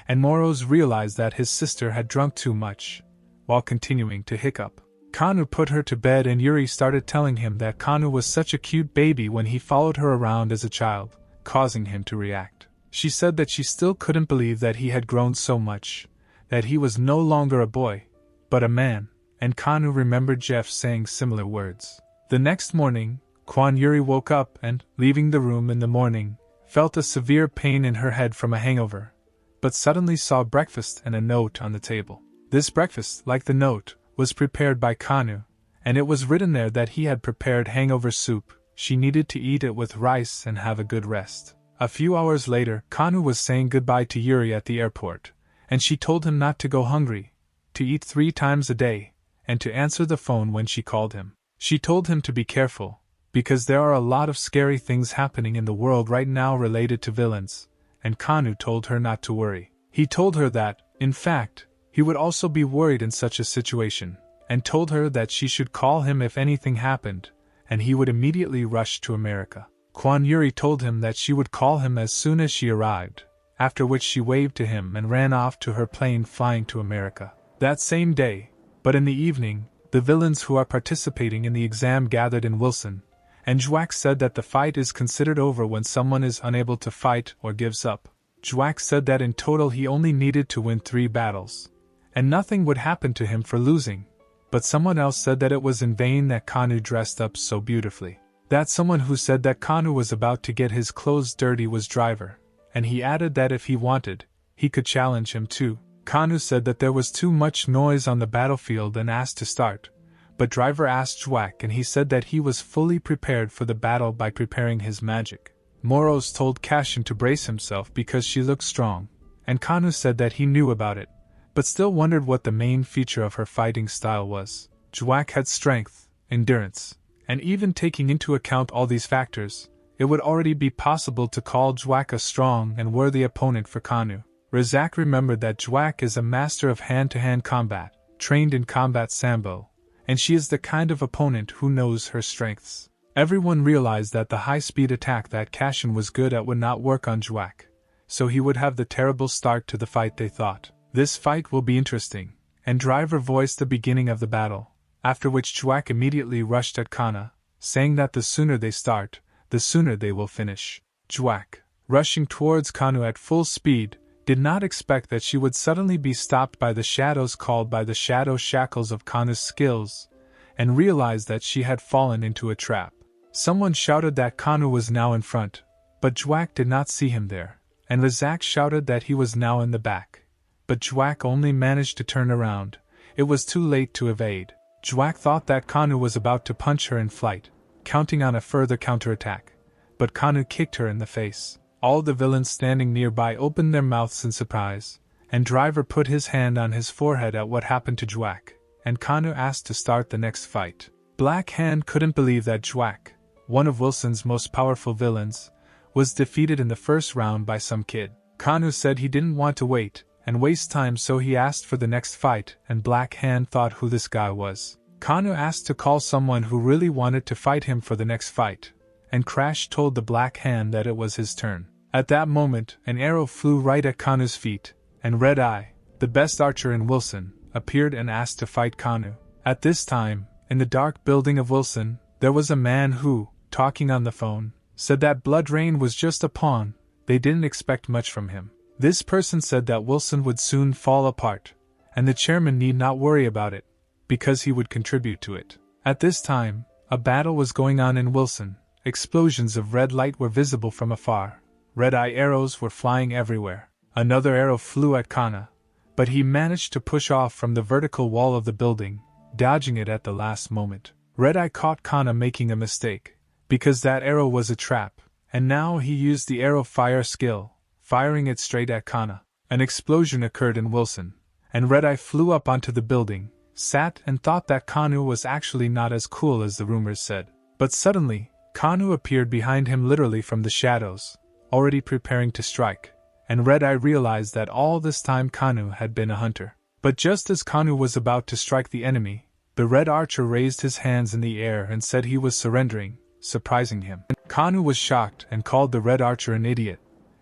Speaker 1: and Moros realized that his sister had drunk too much, while continuing to hiccup. Kanu put her to bed and Yuri started telling him that Kanu was such a cute baby when he followed her around as a child, causing him to react. She said that she still couldn't believe that he had grown so much, that he was no longer a boy, but a man, and Kanu remembered Jeff saying similar words. The next morning, Kwan Yuri woke up and, leaving the room in the morning, felt a severe pain in her head from a hangover, but suddenly saw breakfast and a note on the table. This breakfast, like the note, was prepared by Kanu, and it was written there that he had prepared hangover soup. She needed to eat it with rice and have a good rest. A few hours later, Kanu was saying goodbye to Yuri at the airport, and she told him not to go hungry, to eat 3 times a day, and to answer the phone when she called him. She told him to be careful, because there are a lot of scary things happening in the world right now related to villains, and Kanu told her not to worry. He told her that, in fact, he would also be worried in such a situation, and told her that she should call him if anything happened, and he would immediately rush to America. Kwan Yuri told him that she would call him as soon as she arrived, after which she waved to him and ran off to her plane flying to America. That same day, but in the evening, the villains who are participating in the exam gathered in Wilson, and Jwack said that the fight is considered over when someone is unable to fight or gives up. Jwack said that in total he only needed to win 3 battles, and nothing would happen to him for losing, but someone else said that it was in vain that Kanu dressed up so beautifully. That someone who said that Kanu was about to get his clothes dirty was Driver, and he added that if he wanted, he could challenge him too. Kanu said that there was too much noise on the battlefield and asked to start, but Driver asked Jwack and he said that he was fully prepared for the battle by preparing his magic. Moros told Kashin to brace himself because she looked strong, and Kanu said that he knew about it, but still wondered what the main feature of her fighting style was. Jwack had strength, endurance, and even taking into account all these factors, it would already be possible to call Jwack a strong and worthy opponent for Kanu. Razak remembered that Jwack is a master of hand-to-hand combat, trained in combat sambo, and she is the kind of opponent who knows her strengths. Everyone realized that the high-speed attack that Kashin was good at would not work on Jwack, so he would have the terrible start to the fight they thought. This fight will be interesting, and Driver voiced the beginning of the battle, after which Jwack immediately rushed at Kana, saying that the sooner they start, the sooner they will finish. Jwack, rushing towards Kanu at full speed, did not expect that she would suddenly be stopped by the shadows called by the shadow shackles of Kanu's skills, and realized that she had fallen into a trap. Someone shouted that Kanu was now in front, but Jwack did not see him there, and Razak shouted that he was now in the back, but Jwack only managed to turn around. It was too late to evade. Jwack thought that Kanu was about to punch her in flight, counting on a further counterattack, but Kanu kicked her in the face. All the villains standing nearby opened their mouths in surprise, and Driver put his hand on his forehead at what happened to Jwack, and Kanu asked to start the next fight. Black Hand couldn't believe that Jwack, one of Wilson's most powerful villains, was defeated in the first round by some kid. Kanu said he didn't want to wait and waste time, so he asked for the next fight, and Black Hand thought who this guy was. Kanu asked to call someone who really wanted to fight him for the next fight, and Crash told the Black Hand that it was his turn. At that moment, an arrow flew right at Kanu's feet, and Red Eye, the best archer in Wilson, appeared and asked to fight Kanu. At this time, in the dark building of Wilson, there was a man who, talking on the phone, said that Blood Rain was just a pawn. They didn't expect much from him. This person said that Wilson would soon fall apart, and the chairman need not worry about it, because he would contribute to it. At this time, a battle was going on in Wilson. Explosions of red light were visible from afar. Red-eye arrows were flying everywhere. Another arrow flew at Kana, but he managed to push off from the vertical wall of the building, dodging it at the last moment. Red-eye caught Kana making a mistake, because that arrow was a trap, and now he used the arrow fire skill, firing it straight at Kana. An explosion occurred in Wilson, and Red-eye flew up onto the building, sat and thought that Kanu was actually not as cool as the rumors said. But suddenly, Kanu appeared behind him literally from the shadows, already preparing to strike, and Red-eye realized that all this time Kanu had been a hunter. But just as Kanu was about to strike the enemy, the Red Archer raised his hands in the air and said he was surrendering, surprising him. Kanu was shocked and called the Red Archer an idiot,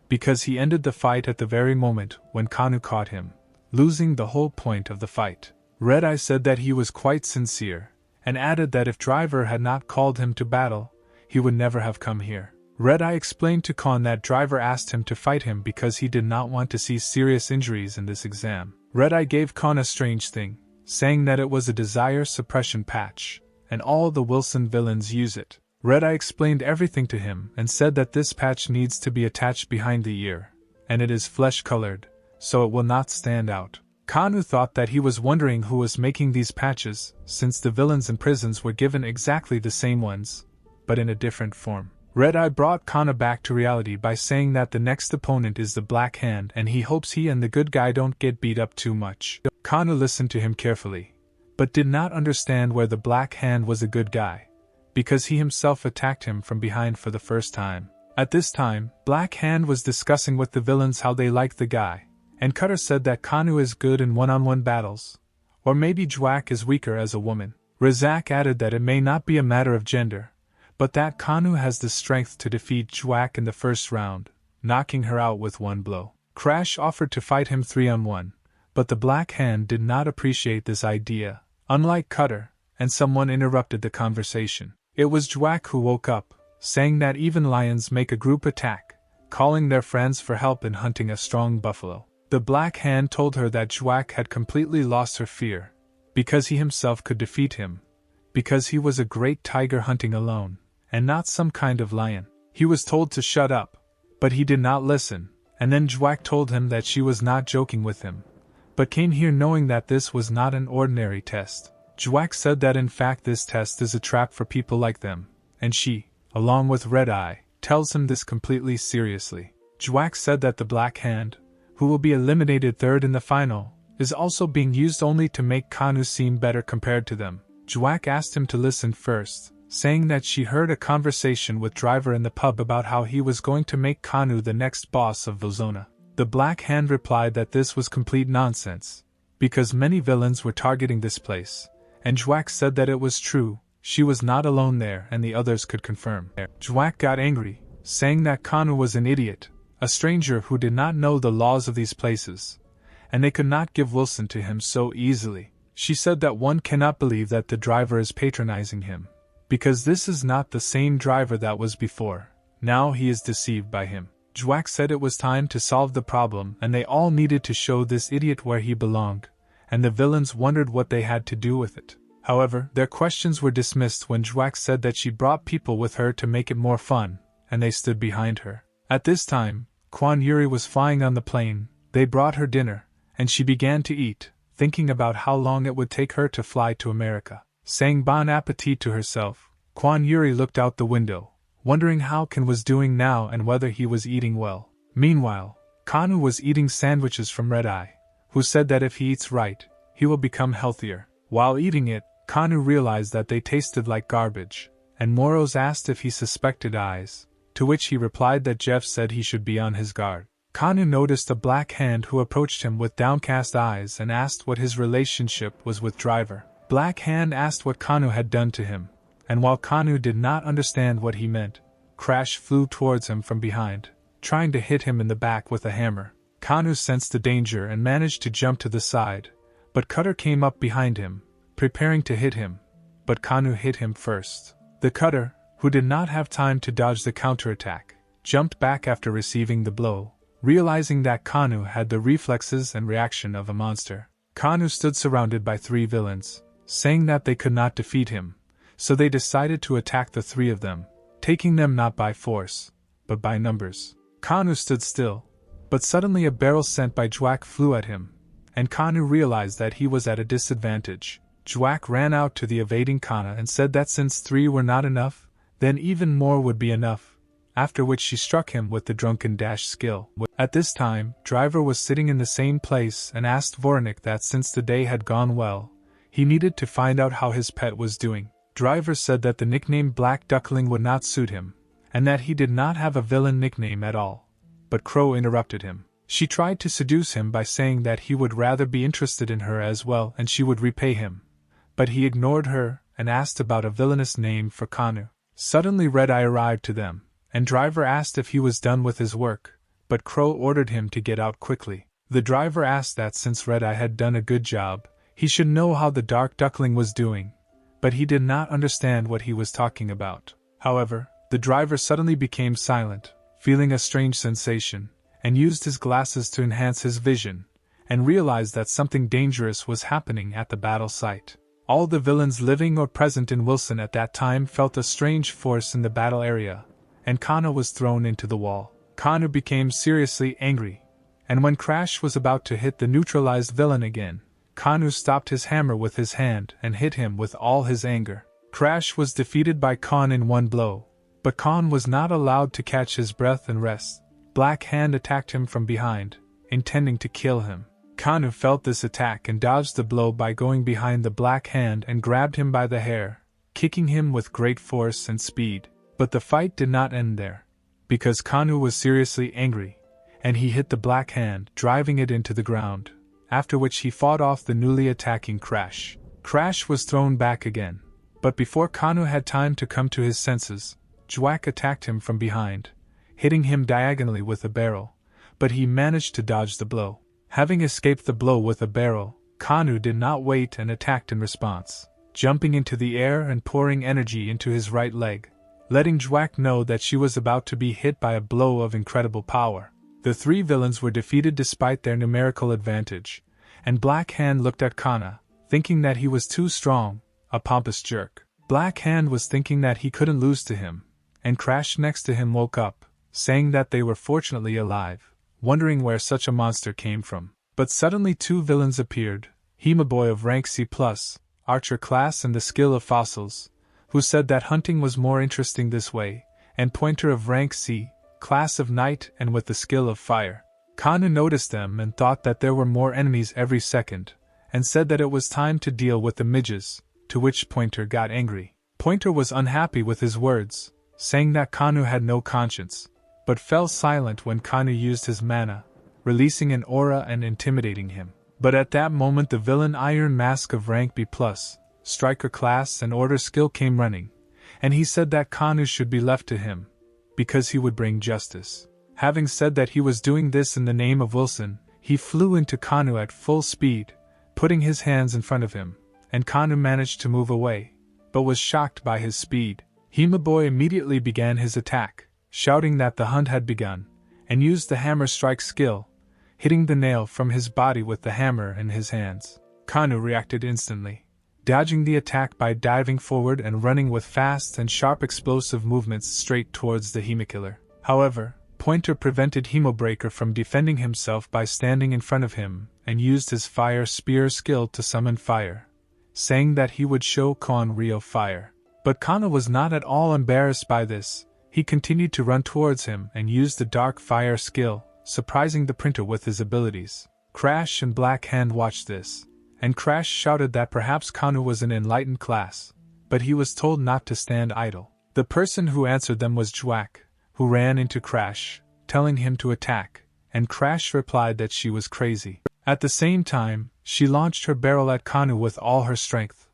Speaker 1: because he ended the fight at the very moment when Kanu caught him, losing the whole point of the fight. Red-eye said that he was quite sincere, and added that if Driver had not called him to battle, he would never have come here. Red-eye explained to Khan that Driver asked him to fight him because he did not want to see serious injuries in this exam. Red-eye gave Khan a strange thing, saying that it was a desire suppression patch, and all the Wilson villains use it. Red-eye explained everything to him and said that this patch needs to be attached behind the ear, and it is flesh-colored, so it will not stand out. Kanu thought that he was wondering who was making these patches, since the villains in prisons were given exactly the same ones, but in a different form. Red-eye brought Kana back to reality by saying that the next opponent is the Black Hand and he hopes he and the good guy don't get beat up too much. Kana listened to him carefully, but did not understand where the Black Hand was a good guy, because he himself attacked him from behind for the first time. At this time, Black Hand was discussing with the villains how they liked the guy, and Cutter said that Kanu is good in one-on-one battles, or maybe Jwack is weaker as a woman. Razak added that it may not be a matter of gender, but that Kanu has the strength to defeat Jwack in the first round, knocking her out with one blow. Crash offered to fight him 3-on-1, but the Black Hand did not appreciate this idea, unlike Cutter, and someone interrupted the conversation. It was Jwack who woke up, saying that even lions make a group attack, calling their friends for help in hunting a strong buffalo. The Black Hand told her that Jwack had completely lost her fear, because he himself could defeat him, because he was a great tiger hunting alone, and not some kind of lion. He was told to shut up, but he did not listen, and then Jwack told him that she was not joking with him, but came here knowing that this was not an ordinary test. Jwack said that in fact this test is a trap for people like them, and she, along with Red-eye, tells him this completely seriously. Jwack said that the Black Hand, who will be eliminated third in the final, is also being used only to make Kanu seem better compared to them. Jwack asked him to listen first, saying that she heard a conversation with Driver in the pub about how he was going to make Kanu the next boss of Vilzona. The Black Hand replied that this was complete nonsense, because many villains were targeting this place, and Jwack said that it was true, she was not alone there and the others could confirm. Jwack got angry, saying that Kanu was an idiot, a stranger who did not know the laws of these places, and they could not give Wilson to him so easily. She said that one cannot believe that the Driver is patronizing him, because this is not the same Driver that was before. Now he is deceived by him. Jwack said it was time to solve the problem and they all needed to show this idiot where he belonged, and the villains wondered what they had to do with it. However, their questions were dismissed when Jwack said that she brought people with her to make it more fun, and they stood behind her. At this time, Kwan Yuri was flying on the plane. They brought her dinner, and she began to eat, thinking about how long it would take her to fly to America. Saying bon appetit to herself, Kwan Yuri looked out the window, wondering how Ken was doing now and whether he was eating well. Meanwhile, Kanu was eating sandwiches from Red-eye, who said that if he eats right, he will become healthier. While eating it, Kanu realized that they tasted like garbage, and Moros asked if he suspected eyes, to which he replied that Jeff said he should be on his guard. Kanu noticed a black hand who approached him with downcast eyes and asked what his relationship was with Driver. Black Hand asked what Kanu had done to him, and while Kanu did not understand what he meant, Crash flew towards him from behind, trying to hit him in the back with a hammer. Kanu sensed the danger and managed to jump to the side, but Cutter came up behind him, preparing to hit him, but Kanu hit him first. The Cutter, who did not have time to dodge the counterattack, jumped back after receiving the blow, realizing that Kanu had the reflexes and reaction of a monster. Kanu stood surrounded by 3 villains, saying that they could not defeat him, so they decided to attack the 3 of them, taking them not by force, but by numbers. Kanu stood still, but suddenly a barrel sent by Jwack flew at him, and Kanu realized that he was at a disadvantage. Jwack ran out to the evading Kana and said that since 3 were not enough, then even more would be enough, after which she struck him with the drunken dash skill. At this time, Driver was sitting in the same place and asked Voronik that since the day had gone well, he needed to find out how his pet was doing. Driver said that the nickname Black Duckling would not suit him, and that he did not have a villain nickname at all. But Crow interrupted him. She tried to seduce him by saying that he would rather be interested in her as well and she would repay him. But he ignored her and asked about a villainous name for Kanu. Suddenly Red Eye arrived to them, and Driver asked if he was done with his work, but Crow ordered him to get out quickly. The Driver asked that since Red Eye had done a good job, he should know how the Dark Duckling was doing, but he did not understand what he was talking about. However, the Driver suddenly became silent, feeling a strange sensation, and used his glasses to enhance his vision, and realized that something dangerous was happening at the battle site. All the villains living or present in Wilson at that time felt a strange force in the battle area, and Kana was thrown into the wall. Kanu became seriously angry, and when Crash was about to hit the neutralized villain again, Kanu stopped his hammer with his hand and hit him with all his anger. Crash was defeated by Khan in 1 blow, but Khan was not allowed to catch his breath and rest. Black Hand attacked him from behind, intending to kill him. Kanu felt this attack and dodged the blow by going behind the Black Hand and grabbed him by the hair, kicking him with great force and speed. But the fight did not end there, because Kanu was seriously angry, and he hit the Black Hand, driving it into the ground, after which he fought off the newly attacking Crash. Crash was thrown back again, but before Kanu had time to come to his senses, Jwack attacked him from behind, hitting him diagonally with a barrel, but he managed to dodge the blow. Having escaped the blow with a barrel, Kanu did not wait and attacked in response, jumping into the air and pouring energy into his right leg, letting Jwack know that she was about to be hit by a blow of incredible power. The 3 villains were defeated despite their numerical advantage, and Black Hand looked at Kana, thinking that he was too strong, a pompous jerk. Black Hand was thinking that he couldn't lose to him, and Crash next to him woke up, saying that they were fortunately alive, wondering where such a monster came from. But suddenly 2 villains appeared, Hemaboy of rank C+, Archer class and the skill of fossils, who said that hunting was more interesting this way, and Pointer of rank C, class of night and with the skill of fire. Kanu noticed them and thought that there were more enemies every second, and said that it was time to deal with the midges, to which Pointer got angry. Pointer was unhappy with his words, saying that Kanu had no conscience, but fell silent when Kanu used his mana, releasing an aura and intimidating him. But at that moment the villain Iron Mask of rank B+, Striker class and Order skill came running, and he said that Kanu should be left to him, because he would bring justice. Having said that he was doing this in the name of Wilson, he flew into Kanu at full speed, putting his hands in front of him, and Kanu managed to move away, but was shocked by his speed. Hemaboy immediately began his attack, shouting that the hunt had begun, and used the hammer strike skill, hitting the nail from his body with the hammer in his hands. Kanu reacted instantly, dodging the attack by diving forward and running with fast and sharp explosive movements straight towards the Hemokiller. However, Pointer prevented Hemobreaker from defending himself by standing in front of him and used his Fire Spear skill to summon fire, saying that he would show Kon real fire. But Kana was not at all embarrassed by this. He continued to run towards him and used the Dark Fire skill, surprising the printer with his abilities. Crash and Black Hand watched this, and Crash shouted that perhaps Kanu was an enlightened class, but he was told not to stand idle. The person who answered them was Jwack, who ran into Crash, telling him to attack, and Crash replied that she was crazy. At the same time, she launched her barrel at Kanu with all her strength,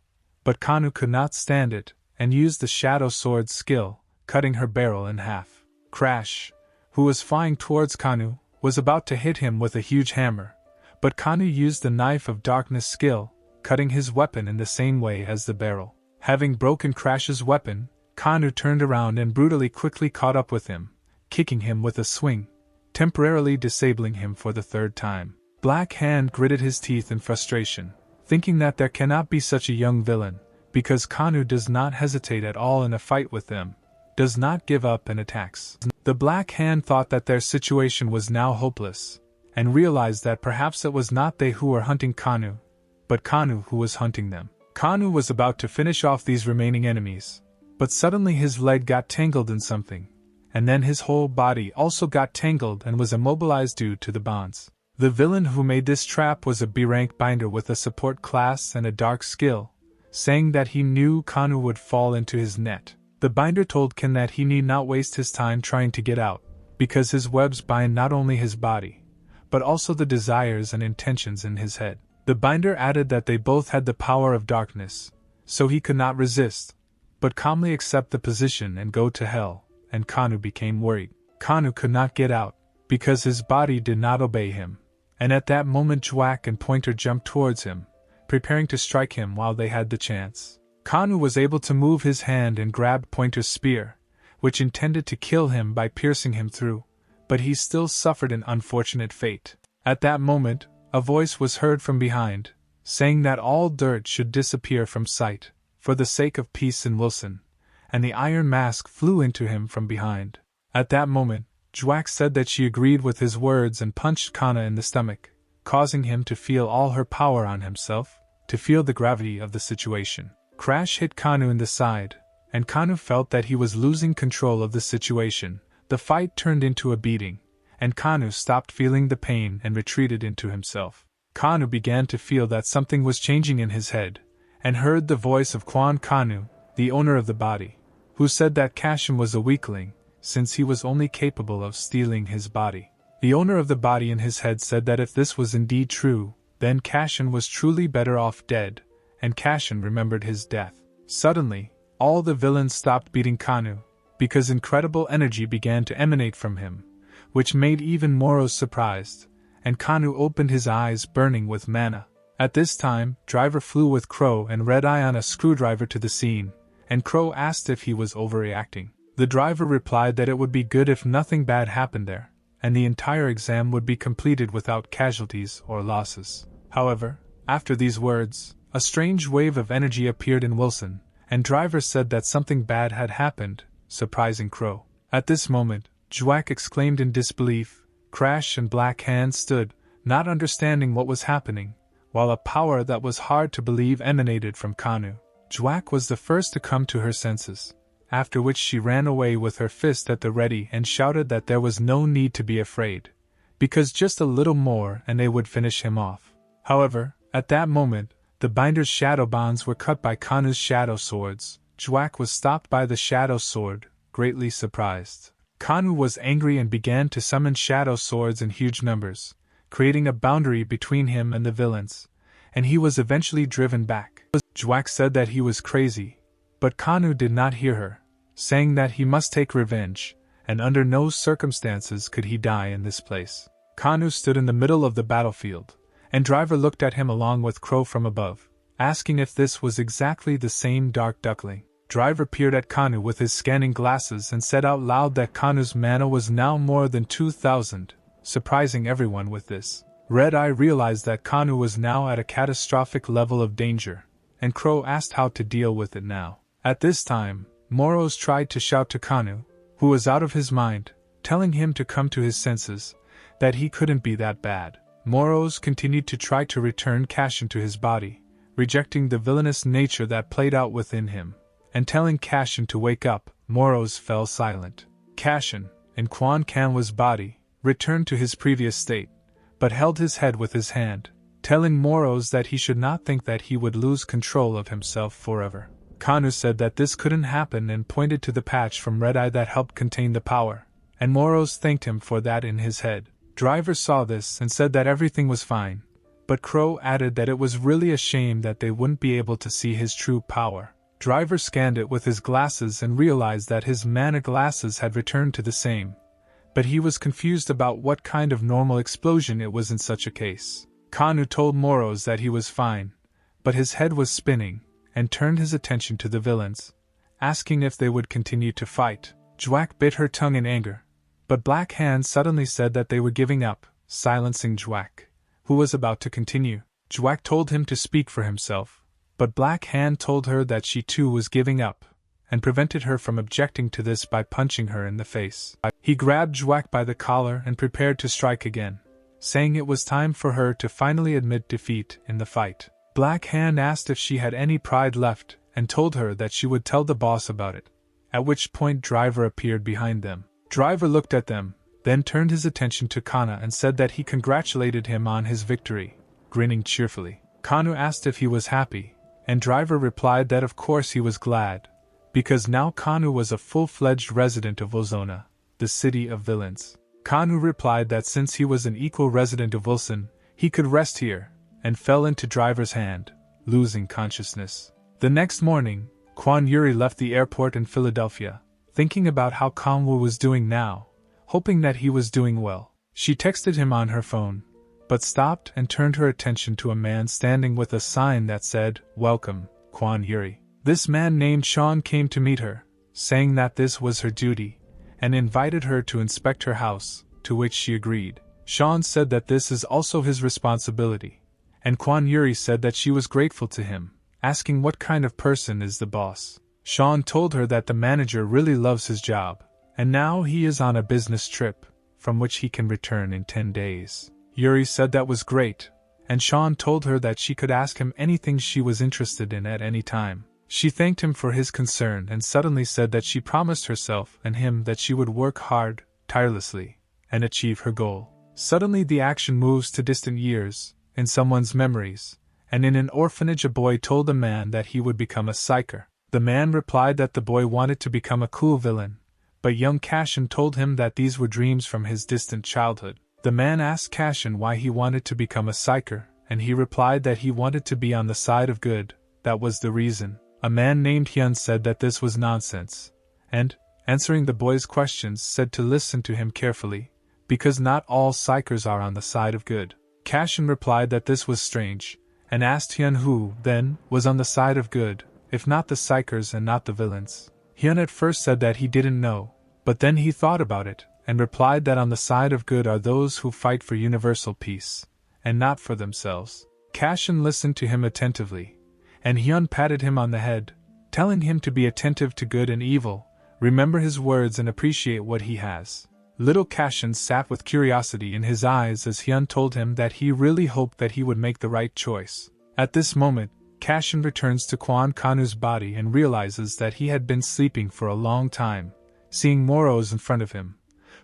Speaker 1: but Kanu could not stand it, and used the Shadow Sword's skill, cutting her barrel in half. Crash, who was flying towards Kanu, was about to hit him with a huge hammer, but Kanu used the Knife of Darkness skill, cutting his weapon in the same way as the barrel. Having broken Crash's weapon, Kanu turned around and brutally quickly caught up with him, kicking him with a swing, temporarily disabling him for the third time. Black Hand gritted his teeth in frustration, thinking that there cannot be such a young villain, because Kanu does not hesitate at all in a fight with them, does not give up and attacks. The Black Hand thought that their situation was now hopeless, and realized that perhaps it was not they who were hunting Kanu, but Kanu who was hunting them. Kanu was about to finish off these remaining enemies, but suddenly his leg got tangled in something, and then his whole body also got tangled and was immobilized due to the bonds. The villain who made this trap was a B-rank binder with a support class and a dark skill, saying that he knew Kanu would fall into his net. The binder told Ken that he need not waste his time trying to get out, because his webs bind not only his body, but also the desires and intentions in his head. The binder added that they both had the power of darkness, so he could not resist, but calmly accept the position and go to hell, and Kanu became worried. Kanu could not get out, because his body did not obey him, and at that moment Jwack and Pointer jumped towards him, preparing to strike him while they had the chance. Kanu was able to move his hand and grabbed Pointer's spear, which intended to kill him by piercing him through, but he still suffered an unfortunate fate. At that moment, a voice was heard from behind, saying that all dirt should disappear from sight, for the sake of peace in Wilson, and the iron mask flew into him from behind. At that moment, Jwack said that she agreed with his words and punched Kana in the stomach, causing him to feel all her power on himself, to feel the gravity of the situation. Crash hit Kanu in the side, and Kanu felt that he was losing control of the situation. The fight turned into a beating, and Kanu stopped feeling the pain and retreated into himself. Kanu began to feel that something was changing in his head, and heard the voice of Kwan Kanu, the owner of the body, who said that Kashin was a weakling, since he was only capable of stealing his body. The owner of the body in his head said that if this was indeed true, then Kashin was truly better off dead, and Kashin remembered his death. Suddenly, all the villains stopped beating Kanu, because incredible energy began to emanate from him, which made even Moros surprised, and Kanu opened his eyes burning with mana. At this time, Driver flew with Crow and Red Eye on a screwdriver to the scene, and Crow asked if he was overreacting. The driver replied that it would be good if nothing bad happened there, and the entire exam would be completed without casualties or losses. However, after these words, a strange wave of energy appeared in Wilson, and Driver said that something bad had happened, surprising Crow. At this moment, Jwack exclaimed in disbelief. Crash and Black Hand stood, not understanding what was happening, while a power that was hard to believe emanated from Kanu. Jwack was the first to come to her senses, after which she ran away with her fist at the ready and shouted that there was no need to be afraid, because just a little more and they would finish him off. However, at that moment, the binder's shadow bonds were cut by Kanu's shadow swords. Jwack was stopped by the shadow sword, greatly surprised. Kanu was angry and began to summon shadow swords in huge numbers, creating a boundary between him and the villains, and he was eventually driven back. Jwack said that he was crazy, but Kanu did not hear her, saying that he must take revenge, and under no circumstances could he die in this place. Kanu stood in the middle of the battlefield, and Driver looked at him along with Crow from above, asking if this was exactly the same dark duckling. Driver peered at Kanu with his scanning glasses and said out loud that Kanu's mana was now more than 2,000, surprising everyone with this. Red Eye realized that Kanu was now at a catastrophic level of danger, and Crow asked how to deal with it now. At this time, Moros tried to shout to Kanu, who was out of his mind, telling him to come to his senses, that he couldn't be that bad. Moros continued to try to return Kashin to his body, rejecting the villainous nature that played out within him, and telling Kashin to wake up. Moros fell silent. Kashin, in Kwan Kanwa's body, returned to his previous state, but held his head with his hand, telling Moros that he should not think that he would lose control of himself forever. Kanu said that this couldn't happen and pointed to the patch from Red Eye that helped contain the power, and Moros thanked him for that in his head. Driver saw this and said that everything was fine, but Crow added that it was really a shame that they wouldn't be able to see his true power. Driver scanned it with his glasses and realized that his mana glasses had returned to the same, but he was confused about what kind of normal explosion it was in such a case. Kanu told Moros that he was fine, but his head was spinning, and turned his attention to the villains, asking if they would continue to fight. Jwack bit her tongue in anger, but Black Hand suddenly said that they were giving up, silencing Jwack, who was about to continue. Jwack told him to speak for himself, but Black Hand told her that she too was giving up, and prevented her from objecting to this by punching her in the face. He grabbed Jwack by the collar and prepared to strike again, saying it was time for her to finally admit defeat in the fight. Black Hand asked if she had any pride left and told her that she would tell the boss about it, at which point Driver appeared behind them. Driver looked at them, then turned his attention to Kana and said that he congratulated him on his victory, grinning cheerfully. Kanu asked if he was happy, and Driver replied that of course he was glad, because now Kanu was a full-fledged resident of Ozona, the city of villains. Kanu replied that since he was an equal resident of Wilson, he could rest here, and fell into Driver's hand, losing consciousness. The next morning, Kwan Yuri left the airport in Philadelphia, thinking about how Kanwoo was doing now, hoping that he was doing well. She texted him on her phone, but stopped and turned her attention to a man standing with a sign that said, "Welcome, Kwan Yuri." This man named Sean came to meet her, saying that this was her duty, and invited her to inspect her house, to which she agreed. Sean said that this is also his responsibility, and Kwan Yuri said that she was grateful to him, asking what kind of person is the boss. Sean told her that the manager really loves his job, and now he is on a business trip, from which he can return in 10 days. Yuri said that was great, and Sean told her that she could ask him anything she was interested in at any time. She thanked him for his concern and suddenly said that she promised herself and him that she would work hard, tirelessly, and achieve her goal. Suddenly the action moves to distant years, in someone's memories, and in an orphanage a boy told a man that he would become a psyker. The man replied that the boy wanted to become a cool villain, but young Cashin told him that these were dreams from his distant childhood. The man asked Cashin why he wanted to become a psyker, and he replied that he wanted to be on the side of good, that was the reason. A man named Hyun said that this was nonsense, and, answering the boy's questions, said to listen to him carefully, because not all psychers are on the side of good. Cashin replied that this was strange, and asked Hyun who, then, was on the side of good, if not the psychers and not the villains. Hyun at first said that he didn't know, but then he thought about it, and replied that on the side of good are those who fight for universal peace, and not for themselves. Cashin listened to him attentively, and Hyun patted him on the head, telling him to be attentive to good and evil, remember his words and appreciate what he has. Little Cashin sat with curiosity in his eyes as Hyun told him that he really hoped that he would make the right choice. At this moment, Cashin returns to Kwan Kanu's body and realizes that he had been sleeping for a long time, seeing Moros in front of him,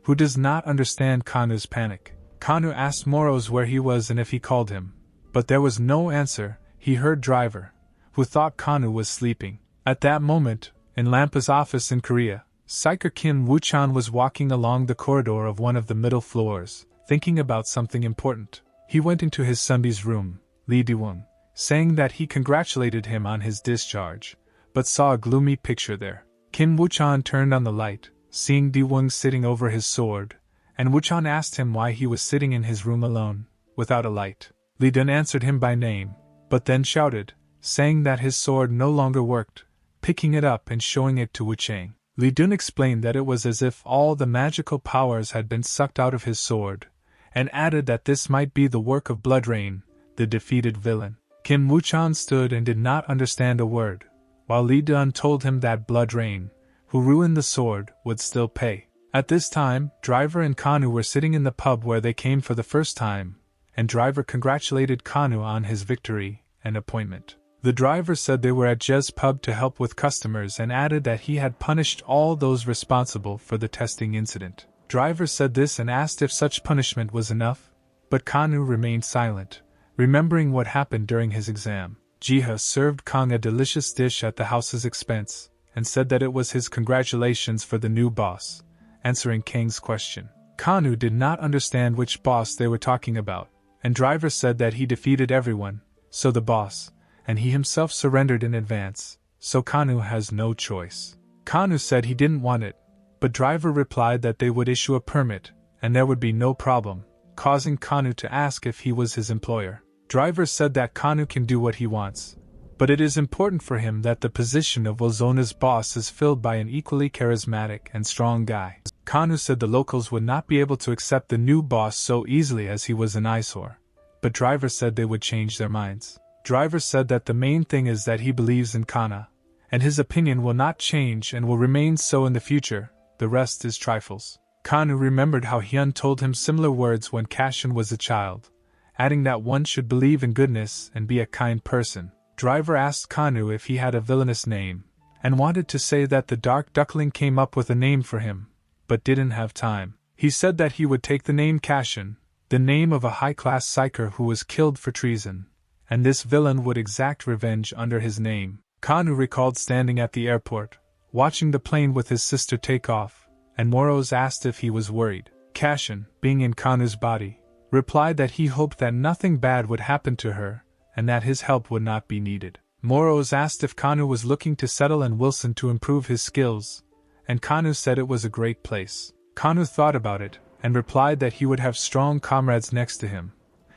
Speaker 1: who does not understand Kanu's panic. Kanu asked Moros where he was and if he called him, but there was no answer. He heard Driver, who thought Kanu was sleeping. At that moment, in Lampa's office in Korea, Psyker Kim Woo-chan was walking along the corridor of one of the middle floors, thinking about something important. He went into his Sunbi's room, Lee Daewon, saying that he congratulated him on his discharge, but saw a gloomy picture there. Kim Woo-chan turned on the light, seeing Daewon sitting over his sword, and Woo-chan asked him why he was sitting in his room alone, without a light. Lee Daewon answered him by name, but then shouted, saying that his sword no longer worked, picking it up and showing it to Wu-chang. Lee Daewon explained that it was as if all the magical powers had been sucked out of his sword, and added that this might be the work of Blood Rain, the defeated villain. Kim Woo-chan stood and did not understand a word, while Lee Daewon told him that Blood Rain, who ruined the sword, would still pay. At this time, Driver and Kanu were sitting in the pub where they came for the first time, and Driver congratulated Kanu on his victory and appointment. The driver said they were at Jez's pub to help with customers and added that he had punished all those responsible for the testing incident. Driver said this and asked if such punishment was enough, but Kanu remained silent, Remembering what happened during his exam, Jiha served Kang a delicious dish at the house's expense, and said that it was his congratulations for the new boss, answering Kang's question. Kanu did not understand which boss they were talking about, and Driver said that he defeated everyone, so the boss, and he himself surrendered in advance, so Kanu has no choice. Kanu said he didn't want it, but Driver replied that they would issue a permit, and there would be no problem, causing Kanu to ask if he was his employer. Driver said that Kanu can do what he wants, but it is important for him that the position of Wilzona's boss is filled by an equally charismatic and strong guy. Kanu said the locals would not be able to accept the new boss so easily as he was an eyesore, but Driver said they would change their minds. Driver said that the main thing is that he believes in Kana, and his opinion will not change and will remain so in the future, the rest is trifles. Kanu remembered how Hyun told him similar words when Kashin was a child, adding that one should believe in goodness and be a kind person. Driver asked Kanu if he had a villainous name, and wanted to say that the Dark Duckling came up with a name for him, but didn't have time. He said that he would take the name Kashin, the name of a high-class psyker who was killed for treason, and this villain would exact revenge under his name. Kanu recalled standing at the airport, watching the plane with his sister take off, and Moros asked if he was worried. Kashin, being in Kanu's body, replied that he hoped that nothing bad would happen to her, and that his help would not be needed. Moros asked if Kanu was looking to settle in Wilson to improve his skills, and Kanu said it was a great place. Kanu thought about it, and replied that he would have strong comrades next to him,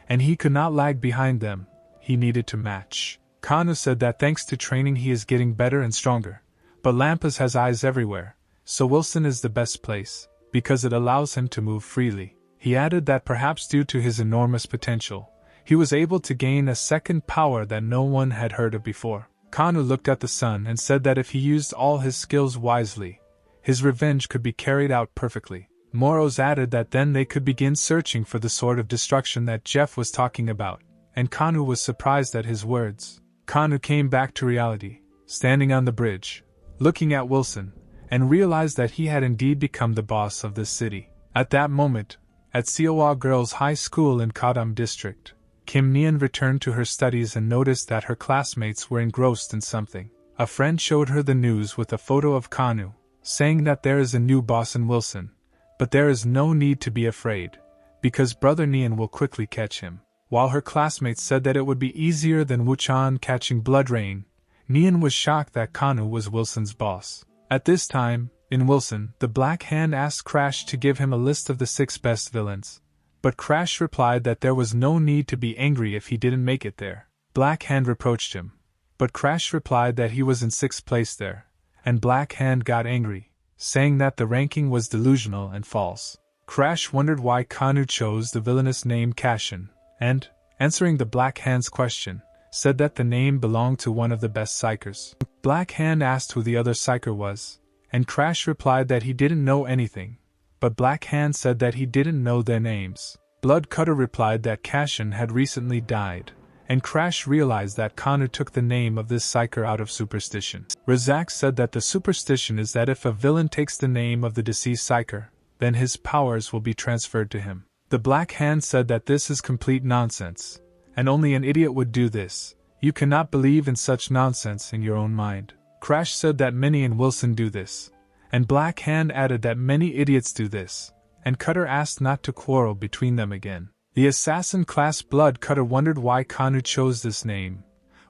Speaker 1: and he could not lag behind them, he needed to match. Kanu said that thanks to training he is getting better and stronger, but Lampas has eyes everywhere, so Wilson is the best place, because it allows him to move freely. He added that perhaps due to his enormous potential, he was able to gain a second power that no one had heard of before. Kanu looked at the sun and said that if he used all his skills wisely, his revenge could be carried out perfectly. Moros added that then they could begin searching for the sword of destruction that Jeff was talking about, and Kanu was surprised at his words. Kanu came back to reality, standing on the bridge, looking at Wilson, and realized that he had indeed become the boss of this city. At that moment, at Siawa Girls' High School in Kadam District, Kim Nian returned to her studies and noticed that her classmates were engrossed in something. A friend showed her the news with a photo of Kanu, saying that there is a new boss in Wilson, but there is no need to be afraid, because Brother Nian will quickly catch him. While her classmates said that it would be easier than Wuchan catching Blood Rain, Nian was shocked that Kanu was Wilson's boss. At this time, in Wilson, the Black Hand asked Crash to give him a list of the 6 best villains, but Crash replied that there was no need to be angry if he didn't make it there. Black Hand reproached him, but Crash replied that he was in 6th place there, and Black Hand got angry, saying that the ranking was delusional and false. Crash wondered why Kanu chose the villainous name Kashin, and, answering the Black Hand's question, said that the name belonged to one of the best psychers. Black Hand asked who the other psycher was, and Crash replied that he didn't know anything, but Black Hand said that he didn't know their names. Blood Cutter replied that Kashin had recently died, and Crash realized that Kanu took the name of this psyker out of superstition. Razak said that the superstition is that if a villain takes the name of the deceased psyker, then his powers will be transferred to him. The Black Hand said that this is complete nonsense, and only an idiot would do this. You cannot believe in such nonsense in your own mind. Crash said that many in Wilson do this, and Black Hand added that many idiots do this, and Cutter asked not to quarrel between them again. The assassin class Blood Cutter wondered why Kanu chose this name,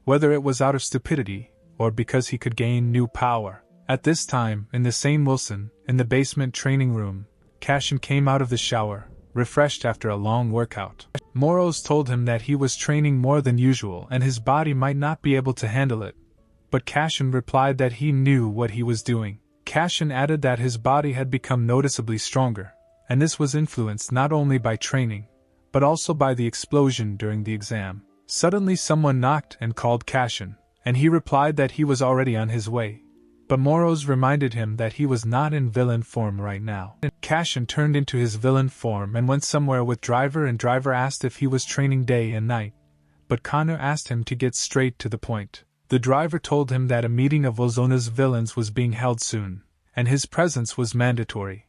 Speaker 1: whether it was out of stupidity, or because he could gain new power. At this time, in the same Wilson, in the basement training room, Kashin came out of the shower, refreshed after a long workout. Moros told him that he was training more than usual and his body might not be able to handle it, but Kashin replied that he knew what he was doing. Kashin added that his body had become noticeably stronger, and this was influenced not only by training, but also by the explosion during the exam. Suddenly someone knocked and called Kashin, and he replied that he was already on his way, but Moros reminded him that he was not in villain form right now. Kashin turned into his villain form and went somewhere with Driver, and Driver asked if he was training day and night, but Kanu asked him to get straight to the point. The Driver told him that a meeting of Wilzona's villains was being held soon, and his presence was mandatory,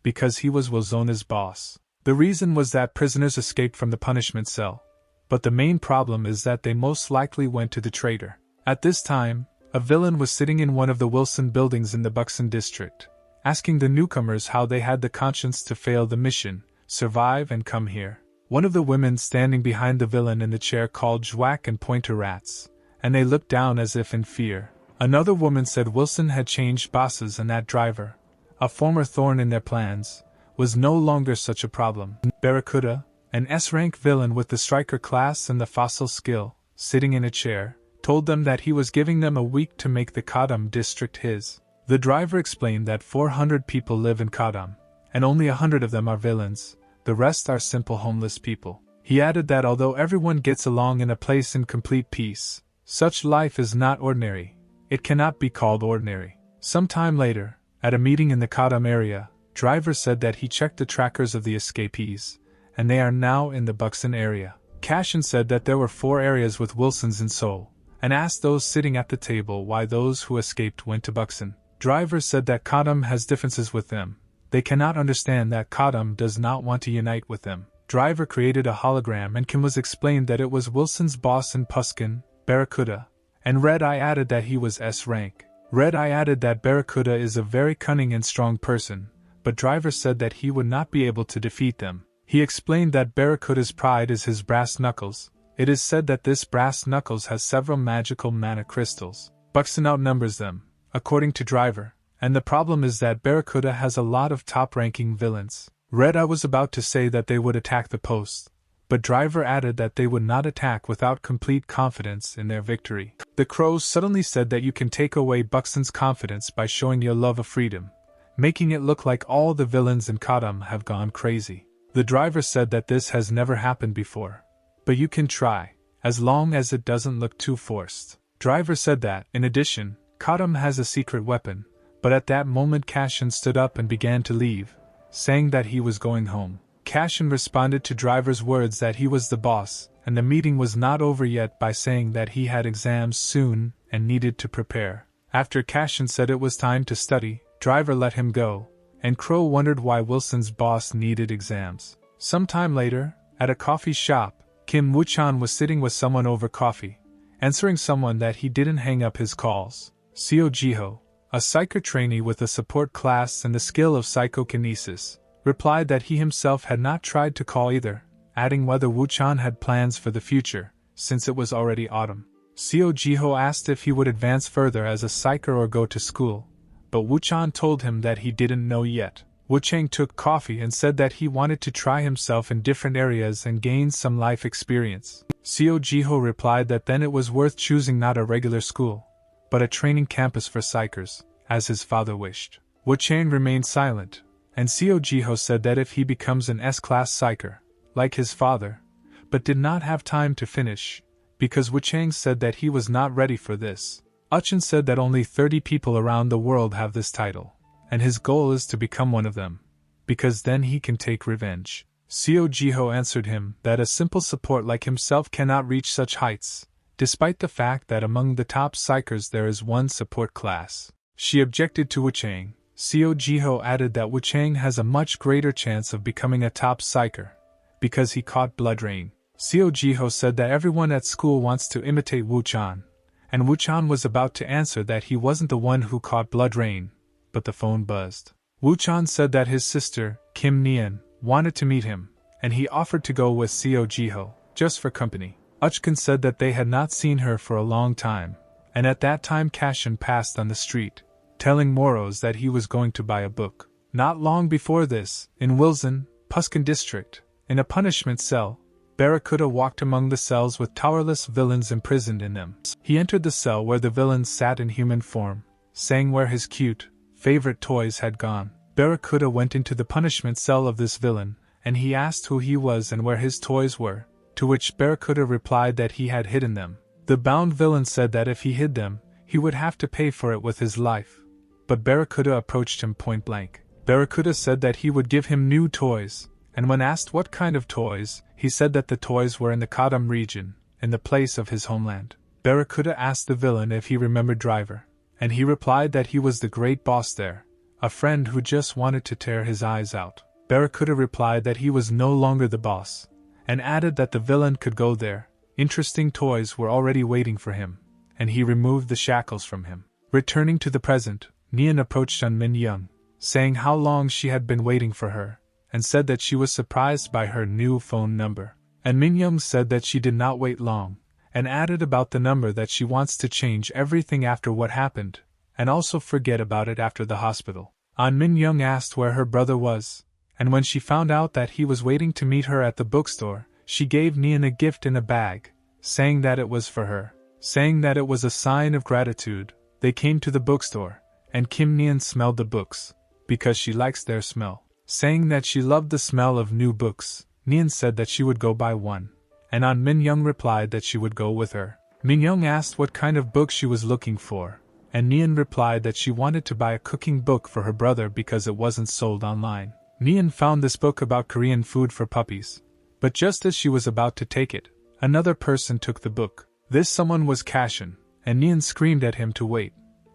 Speaker 1: because he was Wilzona's boss. The reason was that prisoners escaped from the punishment cell, but the main problem is that they most likely went to the trader. At this time, a villain was sitting in one of the Wilson buildings in the Buxton district, asking the newcomers how they had the conscience to fail the mission, survive and come here. One of the women standing behind the villain in the chair called Jwack and Pointer rats, and they looked down as if in fear. Another woman said Wilson had changed bosses and that driver, a former thorn in their plans, was no longer such a problem. Barracuda, an S-rank villain with the striker class and the fossil skill, sitting in a chair, told them that he was giving them a week to make the Kadam district his. The driver explained that 400 people live in Kadam, and only 100 of them are villains, the rest are simple homeless people. He added that although everyone gets along in a place in complete peace, such life is not ordinary. It cannot be called ordinary. Some time later, at a meeting in the Kadam area, driver said that he checked the trackers of the escapees, and they are now in the Buxton area. Cashin said that there were 4 areas with Wilsons in Seoul, and asked those sitting at the table why those who escaped went to Buxton. Driver said that Kadam has differences with them. They cannot understand that Kadam does not want to unite with them. Driver created a hologram and Kim was explained that it was Wilson's boss in Puskin, Barracuda, and Red Eye added that he was S-rank. Red Eye added that Barracuda is a very cunning and strong person, but Driver said that he would not be able to defeat them. He explained that Barracuda's pride is his brass knuckles. It is said that this brass knuckles has several magical mana crystals. Buxton outnumbers them, according to Driver, and the problem is that Barracuda has a lot of top-ranking villains. Red Eye was about to say that they would attack the post, but Driver added that they would not attack without complete confidence in their victory. The Crows suddenly said that you can take away Buxton's confidence by showing your love of freedom, making it look like all the villains in Kadam have gone crazy. The Driver said that this has never happened before, but you can try, as long as it doesn't look too forced. Driver said that, in addition, Kadam has a secret weapon, but at that moment Cashin stood up and began to leave, saying that he was going home. Cashin responded to Driver's words that he was the boss, and the meeting was not over yet by saying that he had exams soon and needed to prepare. After Cashin said it was time to study, Driver let him go, and Crow wondered why Wilson's boss needed exams. Some time later, at a coffee shop, Kim Woo-chan was sitting with someone over coffee, answering someone that he didn't hang up his calls. Seo Jiho, a psyker trainee with a support class and the skill of psychokinesis, replied that he himself had not tried to call either, adding whether Woo-chan had plans for the future, since it was already autumn. Seo Jiho asked if he would advance further as a psyker or go to school, but Woo-chan told him that he didn't know yet. Woo-chang took coffee and said that he wanted to try himself in different areas and gain some life experience. Seo Jiho replied that then it was worth choosing not a regular school, but a training campus for psychers, as his father wished. Woo-chang remained silent, and Seo Jiho said that if he becomes an S-class psycher, like his father, but did not have time to finish, because Woo-chang said that he was not ready for this. Uchin said that only 30 people around the world have this title, and his goal is to become one of them, because then he can take revenge. Seo Jiho answered him that a simple support like himself cannot reach such heights, despite the fact that among the top psychers there is one support class. She objected to Woo-chang. Seo Jiho added that Woo-chang has a much greater chance of becoming a top psycher, because he caught blood rain. Seo Jiho said that everyone at school wants to imitate Woo-chan, and Woo-chan was about to answer that he wasn't the one who caught blood rain, but the phone buzzed. Woo-chan said that his sister, Kim Nian, wanted to meet him, and he offered to go with Seo Jiho, just for company. Uchkin said that they had not seen her for a long time, and at that time Cashin passed on the street, telling Moros that he was going to buy a book. Not long before this, in Wilson, Puskin district, in a punishment cell, Barracuda walked among the cells with towerless villains imprisoned in them. He entered the cell where the villains sat in human form, saying where his cute, favorite toys had gone. Barracuda went into the punishment cell of this villain, and he asked who he was and where his toys were, to which Barracuda replied that he had hidden them. The bound villain said that if he hid them, he would have to pay for it with his life. But Barracuda approached him point blank. Barracuda said that he would give him new toys, and when asked what kind of toys, he said that the toys were in the Kadam region, in the place of his homeland. Barracuda asked the villain if he remembered Driver, and he replied that he was the great boss there, a friend who just wanted to tear his eyes out. Barracuda replied that he was no longer the boss, and added that the villain could go there. Interesting toys were already waiting for him, and he removed the shackles from him. Returning to the present, Nian approached Min Young, saying how long she had been waiting for her, and said that she was surprised by her new phone number. And Min Young said that she did not wait long, and added about the number that she wants to change everything after what happened, and also forget about it after the hospital. Min Young asked where her brother was, and when she found out that he was waiting to meet her at the bookstore, she gave Nian a gift in a bag, saying that it was for her. Saying that it was a sign of gratitude, they came to the bookstore, and Kim Nian smelled the books, because she likes their smell. Saying that she loved the smell of new books, Nian said that she would go buy one, and Min Young replied that she would go with her. Min Young asked what kind of book she was looking for, and Nian replied that she wanted to buy a cooking book for her brother because it wasn't sold online. Nian found this book about Korean food for puppies, but just as she was about to take it, another person took the book. This someone was Cashin, and Nian screamed at him to wait,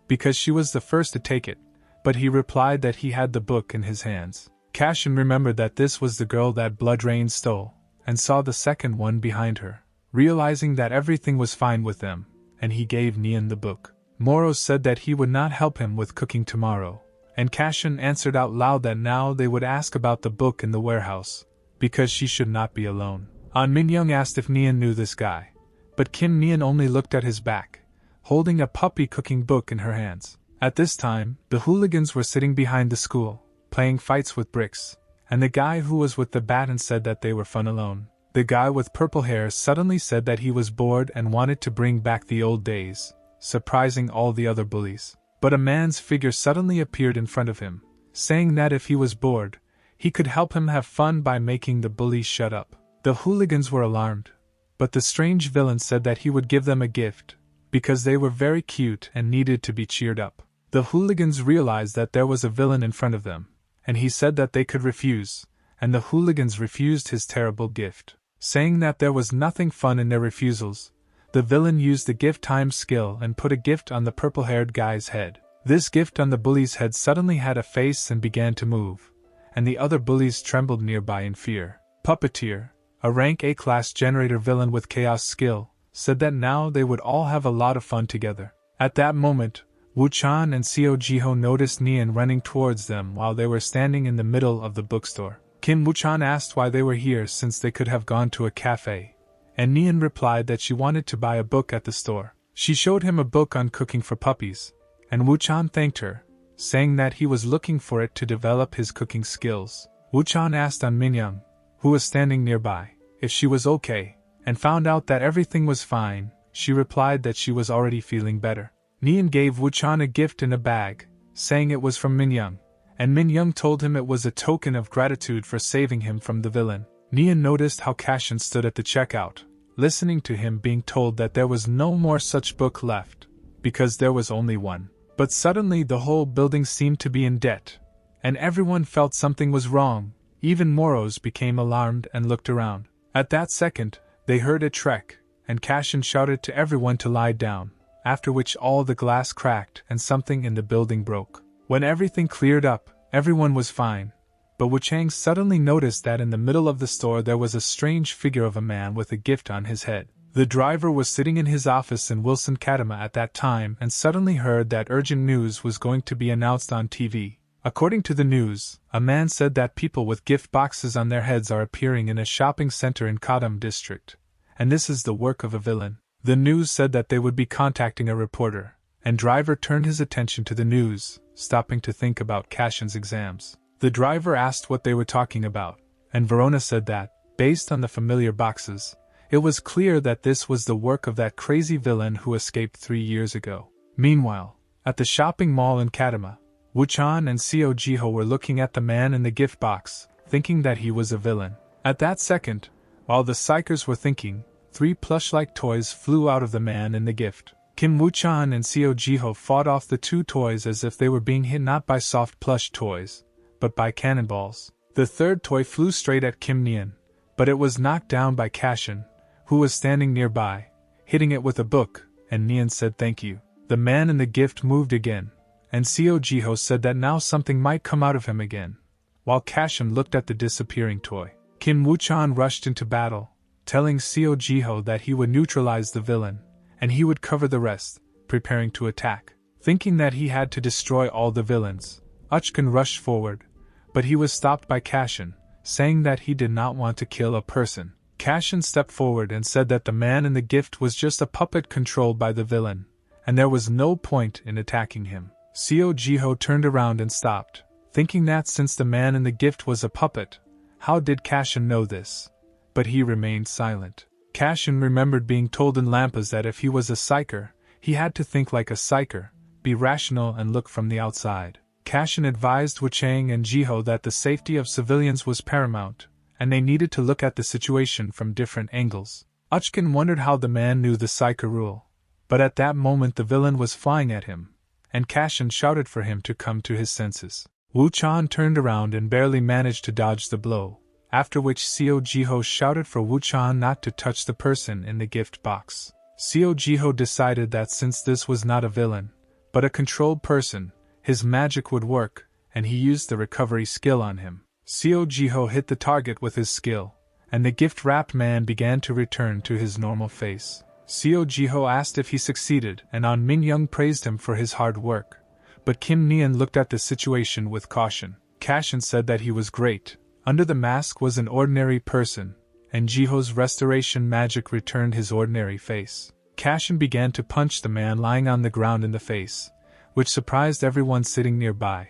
Speaker 1: because she was the first to take it, but he replied that he had the book in his hands. Cashin remembered that this was the girl that Blood Rain stole, and saw the second one behind her, realizing that everything was fine with them, and he gave Nian the book. Moro said that he would not help him with cooking tomorrow, and Cashin answered out loud that now they would ask about the book in the warehouse, because she should not be alone. Min Young asked if Nian knew this guy, but Kim Nian only looked at his back, holding a puppy cooking book in her hands. At this time, the hooligans were sitting behind the school, playing fights with bricks, and the guy who was with the baton said that they were fun alone. The guy with purple hair suddenly said that he was bored and wanted to bring back the old days, surprising all the other bullies. But a man's figure suddenly appeared in front of him, saying that if he was bored, he could help him have fun by making the bullies shut up. The hooligans were alarmed, but the strange villain said that he would give them a gift, because they were very cute and needed to be cheered up. The hooligans realized that there was a villain in front of them, and he said that they could refuse, and the hooligans refused his terrible gift. Saying that there was nothing fun in their refusals, the villain used the gift time skill and put a gift on the purple-haired guy's head. This gift on the bully's head suddenly had a face and began to move, and the other bullies trembled nearby in fear. Puppeteer, a rank A-class generator villain with chaos skill, said that now they would all have a lot of fun together. At that moment, Wu-chan and Seo Jiho noticed Nian running towards them while they were standing in the middle of the bookstore. Kim Wu-chan asked why they were here since they could have gone to a cafe, and Nian replied that she wanted to buy a book at the store. She showed him a book on cooking for puppies, and Wu-chan thanked her, saying that he was looking for it to develop his cooking skills. Wu-chan asked Min Young, who was standing nearby, if she was okay, and found out that everything was fine. She replied that she was already feeling better. Nian gave Wu-chan a gift in a bag, saying it was from Min Young, and Min Young told him it was a token of gratitude for saving him from the villain. Nian noticed how Cashin stood at the checkout, listening to him being told that there was no more such book left, because there was only one. But suddenly the whole building seemed to be in debt, and everyone felt something was wrong. Even Moros became alarmed and looked around. At that second, they heard a trek, and Cashin shouted to everyone to lie down, after which all the glass cracked and something in the building broke. When everything cleared up, everyone was fine, but Wu Chang suddenly noticed that in the middle of the store there was a strange figure of a man with a gift on his head. The driver was sitting in his office in Wilson Kadama at that time and suddenly heard that urgent news was going to be announced on TV. According to the news, a man said that people with gift boxes on their heads are appearing in a shopping center in Kadam district, and this is the work of a villain. The news said that they would be contacting a reporter, and driver turned his attention to the news, stopping to think about Cashin's exams. The driver asked what they were talking about, and Verona said that, based on the familiar boxes, it was clear that this was the work of that crazy villain who escaped 3 years ago. Meanwhile, at the shopping mall in Kadama, Wu-chan and Seo Jiho were looking at the man in the gift box, thinking that he was a villain. At that second, while the psychers were thinking, 3 plush-like toys flew out of the man in the gift. Kim Wu-chan and Seo Jiho fought off the 2 toys as if they were being hit not by soft plush toys, but by cannonballs. The 3rd toy flew straight at Kim Nian, but it was knocked down by Cashin, who was standing nearby, hitting it with a book, and Nian said thank you. The man in the gift moved again, and Seo Jiho said that now something might come out of him again, while Cashin looked at the disappearing toy. Kim Woo-chan rushed into battle, telling Seo Ji-ho that he would neutralize the villain, and he would cover the rest, preparing to attack. Thinking that he had to destroy all the villains, Uchkin rushed forward, but he was stopped by Cashin, saying that he did not want to kill a person. Cashin stepped forward and said that the man in the gift was just a puppet controlled by the villain, and there was no point in attacking him. Seo Ji-ho turned around and stopped, thinking that since the man in the gift was a puppet, how did Cashin know this? But he remained silent. Cashin remembered being told in Lampas that if he was a psyker, he had to think like a psyker, be rational and look from the outside. Cashin advised Wu-chang and Ji-ho that the safety of civilians was paramount, and they needed to look at the situation from different angles. Uchkin wondered how the man knew the psyker rule, but at that moment the villain was flying at him, and Cashin shouted for him to come to his senses. Wu-chan turned around and barely managed to dodge the blow, after which Seo Ji-ho shouted for Wu-chan not to touch the person in the gift box. Seo Ji-ho decided that since this was not a villain, but a controlled person, his magic would work, and he used the recovery skill on him. Seo Ji-ho hit the target with his skill, and the gift-wrapped man began to return to his normal face. Seo Ji-ho asked if he succeeded, and An Min-young praised him for his hard work, but Kim Neon looked at the situation with caution. Cashin said that he was great. Under the mask was an ordinary person, and Ji-ho's restoration magic returned his ordinary face. Cashin began to punch the man lying on the ground in the face, which surprised everyone sitting nearby.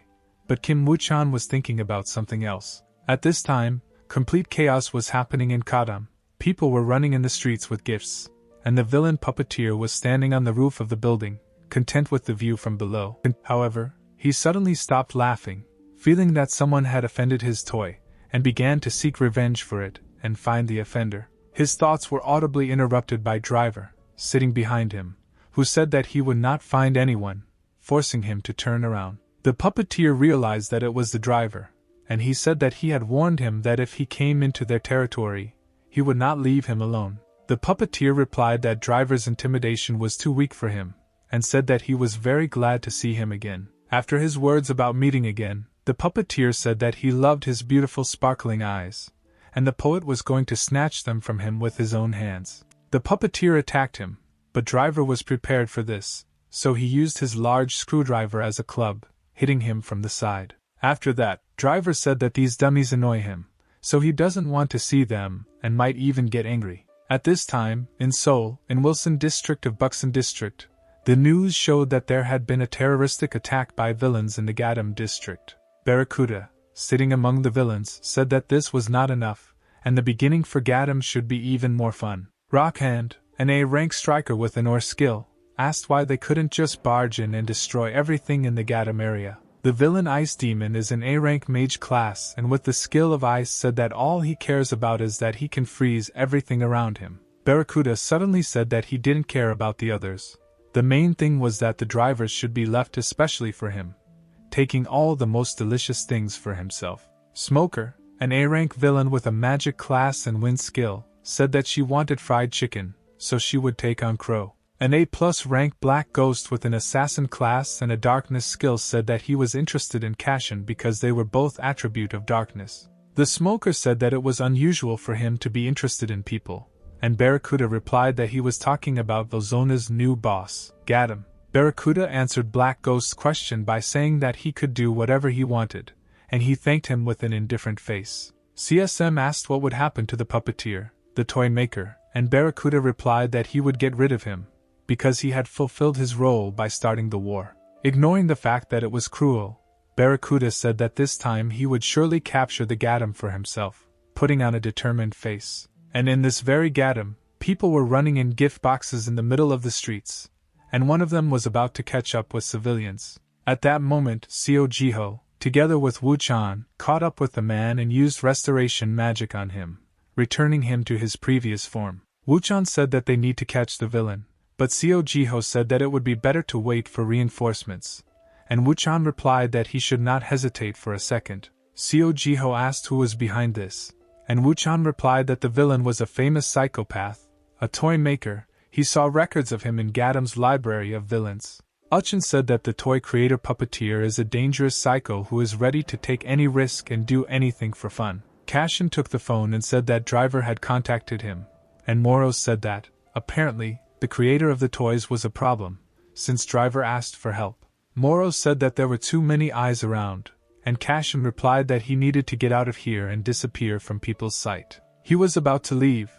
Speaker 1: But Kim Woo-chan was thinking about something else. At this time, complete chaos was happening in Kadam. People were running in the streets with gifts, and the villain puppeteer was standing on the roof of the building, content with the view from below. However, he suddenly stopped laughing, feeling that someone had offended his toy, and began to seek revenge for it and find the offender. His thoughts were audibly interrupted by Driver, sitting behind him, who said that he would not find anyone, forcing him to turn around. The puppeteer realized that it was the driver, and he said that he had warned him that if he came into their territory, he would not leave him alone. The puppeteer replied that Driver's intimidation was too weak for him, and said that he was very glad to see him again. After his words about meeting again, the puppeteer said that he loved his beautiful sparkling eyes, and the poet was going to snatch them from him with his own hands. The puppeteer attacked him, but Driver was prepared for this, so he used his large screwdriver as a club, hitting him from the side. After that, Driver said that these dummies annoy him, so he doesn't want to see them and might even get angry. At this time, in Seoul, in Wilson district of Buksan district, the news showed that there had been a terroristic attack by villains in the Gadam district. Barracuda, sitting among the villains, said that this was not enough, and the beginning for Gadam should be even more fun. Rockhand, an A-rank striker with an ore skill, asked why they couldn't just barge in and destroy everything in the Gadam area. The villain Ice Demon is an A-rank mage class and with the skill of ice said that all he cares about is that he can freeze everything around him. Barracuda suddenly said that he didn't care about the others. The main thing was that the drivers should be left especially for him, taking all the most delicious things for himself. Smoker, an A-rank villain with a magic class and wind skill, said that she wanted fried chicken, so she would take on Crow. An A+ rank black ghost with an assassin class and a darkness skill said that he was interested in Cashin because they were both attribute of darkness. The smoker said that it was unusual for him to be interested in people, and Barracuda replied that he was talking about Vilzona's new boss, Gadam. Barracuda answered Black Ghost's question by saying that he could do whatever he wanted, and he thanked him with an indifferent face. CSM asked what would happen to the puppeteer, the toy maker, and Barracuda replied that he would get rid of him, because he had fulfilled his role by starting the war. Ignoring the fact that it was cruel, Barracuda said that this time he would surely capture the Gadam for himself, putting on a determined face. And in this very Gadam, people were running in gift boxes in the middle of the streets, and one of them was about to catch up with civilians. At that moment, Seo Ji-ho, together with Wu-chan, caught up with the man and used restoration magic on him, returning him to his previous form. Wu-chan said that they need to catch the villain, but Seo Ji-ho said that it would be better to wait for reinforcements, and Wu-chan replied that he should not hesitate for a second. Seo Ji-ho asked who was behind this, and Wu-chan replied that the villain was a famous psychopath, a toy maker. He saw records of him in Gadam's library of villains. Uchin said that the toy creator puppeteer is a dangerous psycho who is ready to take any risk and do anything for fun. Cashin took the phone and said that driver had contacted him, and Moros said that, apparently, the creator of the toys was a problem, since driver asked for help. Moros said that there were too many eyes around, and Cashin replied that he needed to get out of here and disappear from people's sight. He was about to leave,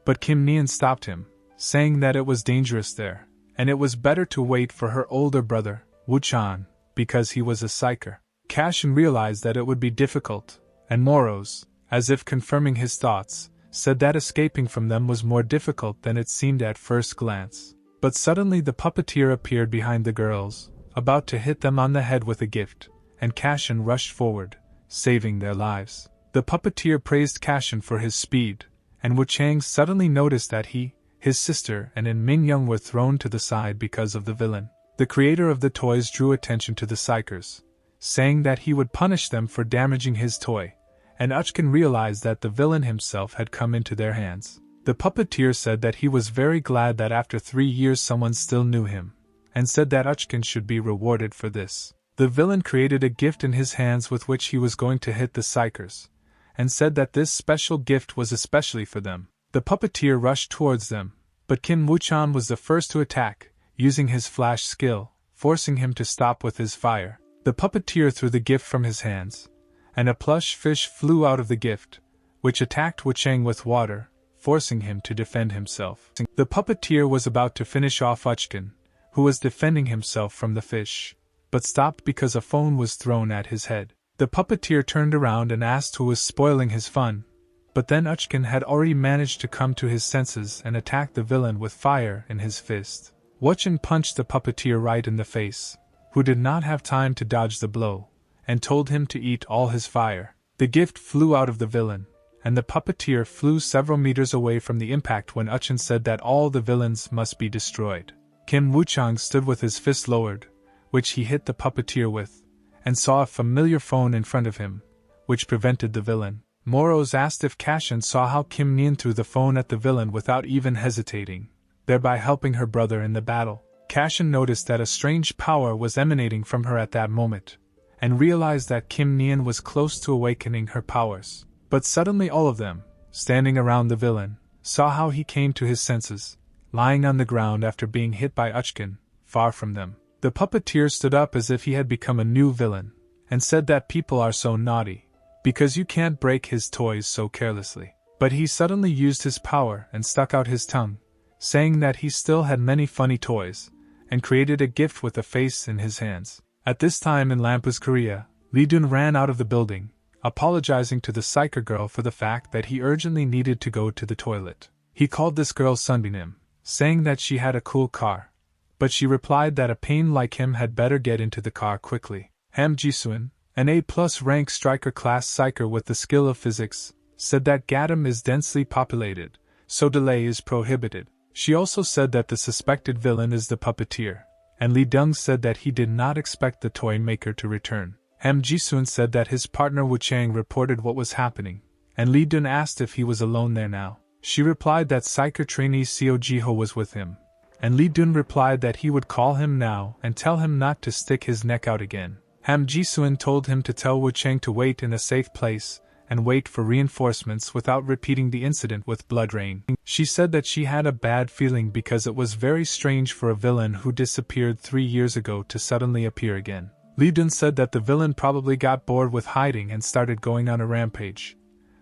Speaker 1: but Kim Nian stopped him, saying that it was dangerous there, and it was better to wait for her older brother, Wu Chan, because he was a psyker. Cashin realized that it would be difficult, and Moros, as if confirming his thoughts, said that escaping from them was more difficult than it seemed at first glance. But suddenly the puppeteer appeared behind the girls, about to hit them on the head with a gift, and Cashin rushed forward, saving their lives. The puppeteer praised Cashin for his speed, and Wu Chang suddenly noticed that he, his sister, and Min Young were thrown to the side because of the villain. The creator of the toys drew attention to the psychers, saying that he would punish them for damaging his toy, and Uchkin realized that the villain himself had come into their hands. The puppeteer said that he was very glad that after 3 years someone still knew him, and said that Uchkin should be rewarded for this. The villain created a gift in his hands with which he was going to hit the psychers, and said that this special gift was especially for them. The puppeteer rushed towards them, but Kim Woo-chan was the first to attack, using his flash skill, forcing him to stop with his fire. The puppeteer threw the gift from his hands, and a plush fish flew out of the gift, which attacked Wu Chang with water, forcing him to defend himself. The puppeteer was about to finish off Uchkin, who was defending himself from the fish, but stopped because a phone was thrown at his head. The puppeteer turned around and asked who was spoiling his fun, but then Uchkin had already managed to come to his senses and attack the villain with fire in his fist. Wuchen punched the puppeteer right in the face, who did not have time to dodge the blow, and told him to eat all his fire. The gift flew out of the villain, and the puppeteer flew several meters away from the impact when Uchin said that all the villains must be destroyed. Kim Woo-chang stood with his fist lowered, which he hit the puppeteer with, and saw a familiar phone in front of him, which prevented the villain. Moros asked if Cashin saw how Kim Nian threw the phone at the villain without even hesitating, thereby helping her brother in the battle. Cashin noticed that a strange power was emanating from her at that moment, and realized that Kim Nian was close to awakening her powers. But suddenly all of them, standing around the villain, saw how he came to his senses, lying on the ground after being hit by Uchkin, far from them. The puppeteer stood up as if he had become a new villain, and said that people are so naughty, because you can't break his toys so carelessly. But he suddenly used his power and stuck out his tongue, saying that he still had many funny toys, and created a gift with a face in his hands. At this time in Lampu's Korea, Lee Dun ran out of the building, apologizing to the psyker girl for the fact that he urgently needed to go to the toilet. He called this girl Sunbinim, saying that she had a cool car, but she replied that a pain like him had better get into the car quickly. Ham Jisuan, an A+ rank striker class psyker with the skill of physics, said that Gadam is densely populated, so delay is prohibited. She also said that the suspected villain is the puppeteer, and Lee Dung said that he did not expect the toy maker to return. Ham Jisuan said that his partner Wu Chang reported what was happening, and Lee Dun asked if he was alone there now. She replied that psyker trainee Seo Jiho was with him, and Lee Dun replied that he would call him now and tell him not to stick his neck out again. Ham Jisuan told him to tell Wu Chang to wait in a safe place and wait for reinforcements without repeating the incident with blood rain. She said that she had a bad feeling because it was very strange for a villain who disappeared 3 years ago to suddenly appear again. Lee Dun said that the villain probably got bored with hiding and started going on a rampage,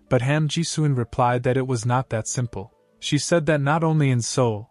Speaker 1: but Ham Jisuan replied that it was not that simple. She said that not only in Seoul,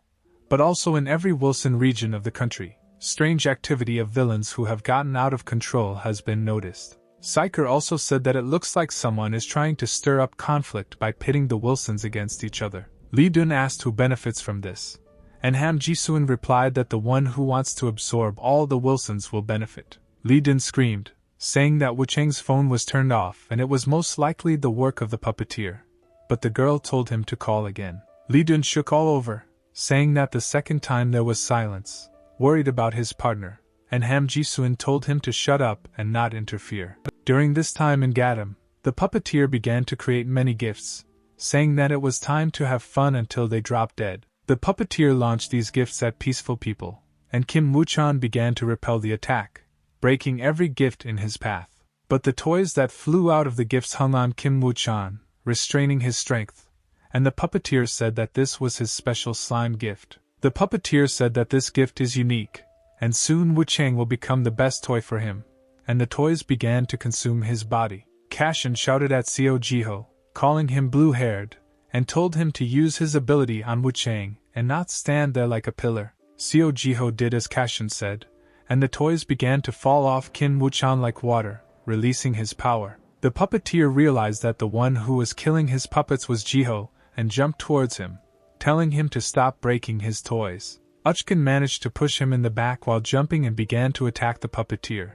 Speaker 1: but also in every Wilson region of the country, strange activity of villains who have gotten out of control has been noticed. Psyker also said that it looks like someone is trying to stir up conflict by pitting the Wilsons against each other. Lee Dun asked who benefits from this, and Ham Jisuan replied that the one who wants to absorb all the Wilsons will benefit. Lee Dun screamed, saying that Wu Chang's phone was turned off and it was most likely the work of the puppeteer, but the girl told him to call again. Lee Dun shook all over, saying that the second time there was silence, worried about his partner, and Ham Jisuan told him to shut up and not interfere. During this time in Gadam, the puppeteer began to create many gifts, saying that it was time to have fun until they dropped dead. The puppeteer launched these gifts at peaceful people, and Kim Woo-chan began to repel the attack, breaking every gift in his path. But the toys that flew out of the gifts hung on Kim Woo-chan, restraining his strength, and the puppeteer said that this was his special slime gift. The puppeteer said that this gift is unique, and soon Woo-chang will become the best toy for him, and the toys began to consume his body. Cashin shouted at Seo Jiho, calling him blue-haired, and told him to use his ability on Woo-chang and not stand there like a pillar. Seo Jiho did as Cashin said, and the toys began to fall off Kim Woo-chan like water, releasing his power. The puppeteer realized that the one who was killing his puppets was Jiho, and jumped towards him, telling him to stop breaking his toys. Uchkin managed to push him in the back while jumping and began to attack the puppeteer,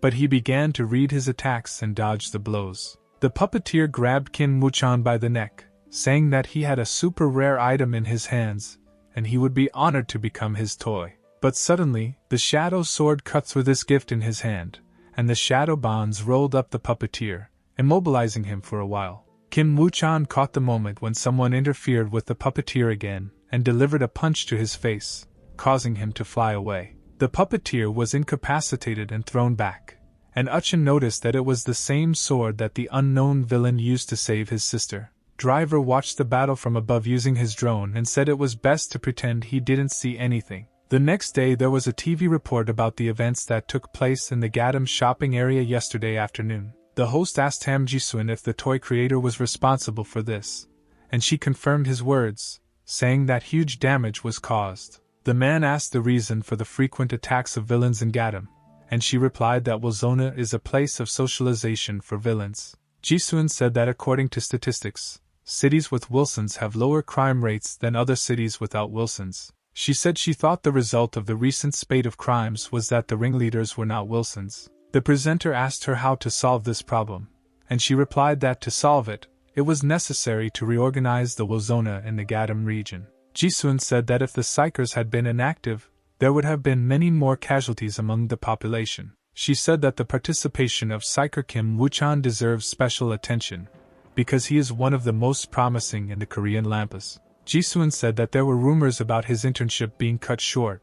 Speaker 1: but he began to read his attacks and dodge the blows. The puppeteer grabbed Kim Woo-chan by the neck, saying that he had a super rare item in his hands, and he would be honored to become his toy. But suddenly, the shadow sword cut through this gift in his hand, and the shadow bonds rolled up the puppeteer, immobilizing him for a while. Kim Woo-chan caught the moment when someone interfered with the puppeteer again, and delivered a punch to his face, causing him to fly away. The puppeteer was incapacitated and thrown back, and Uchin noticed that it was the same sword that the unknown villain used to save his sister. Driver watched the battle from above using his drone and said it was best to pretend he didn't see anything. The next day there was a TV report about the events that took place in the Gadam shopping area yesterday afternoon. The host asked Ham Ji-soon if the toy creator was responsible for this, and she confirmed his words, saying that huge damage was caused. The man asked the reason for the frequent attacks of villains in Gadam, and she replied that Wilsona is a place of socialization for villains. Ji-soon said that according to statistics, cities with Wilsons have lower crime rates than other cities without Wilsons. She said she thought the result of the recent spate of crimes was that the ringleaders were not Wilsons. The presenter asked her how to solve this problem, and she replied that to solve it, it was necessary to reorganize the Wilsona in the Gadam region. Ji-soon said that if the psychers had been inactive, there would have been many more casualties among the population. She said that the participation of psycher Kim Woo-chan deserves special attention, because he is one of the most promising in the Korean Lampas. Ji-soon said that there were rumors about his internship being cut short,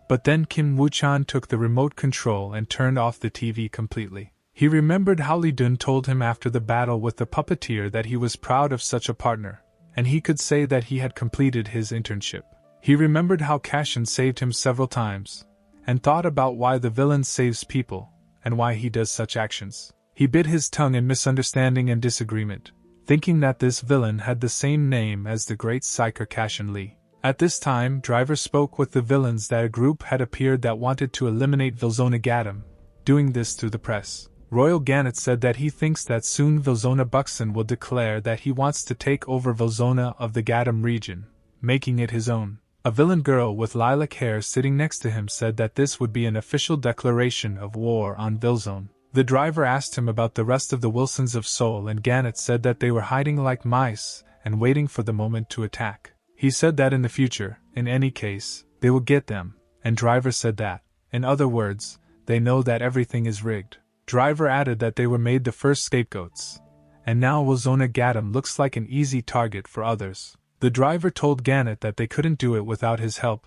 Speaker 1: but then Kim Woo-chan took the remote control and turned off the TV completely. He remembered how Lee Dun told him after the battle with the puppeteer that he was proud of such a partner, and he could say that he had completed his internship. He remembered how Cashin saved him several times, and thought about why the villain saves people, and why he does such actions. He bit his tongue in misunderstanding and disagreement, thinking that this villain had the same name as the great psycher Cashin Lee. At this time, Driver spoke with the villains that a group had appeared that wanted to eliminate Wilsona Gadam, doing this through the press. Royal Gannett said that he thinks that soon Wilsona Buxton will declare that he wants to take over Wilsona of the Gadam region, making it his own. A villain girl with lilac hair sitting next to him said that this would be an official declaration of war on Wilsona. The driver asked him about the rest of the Wilsons of Seoul, and Gannett said that they were hiding like mice and waiting for the moment to attack. He said that in the future, in any case, they will get them, and Driver said that, in other words, they know that everything is rigged. Driver added that they were made the first scapegoats, and now Wilsona Gadam looks like an easy target for others. The driver told Gannett that they couldn't do it without his help,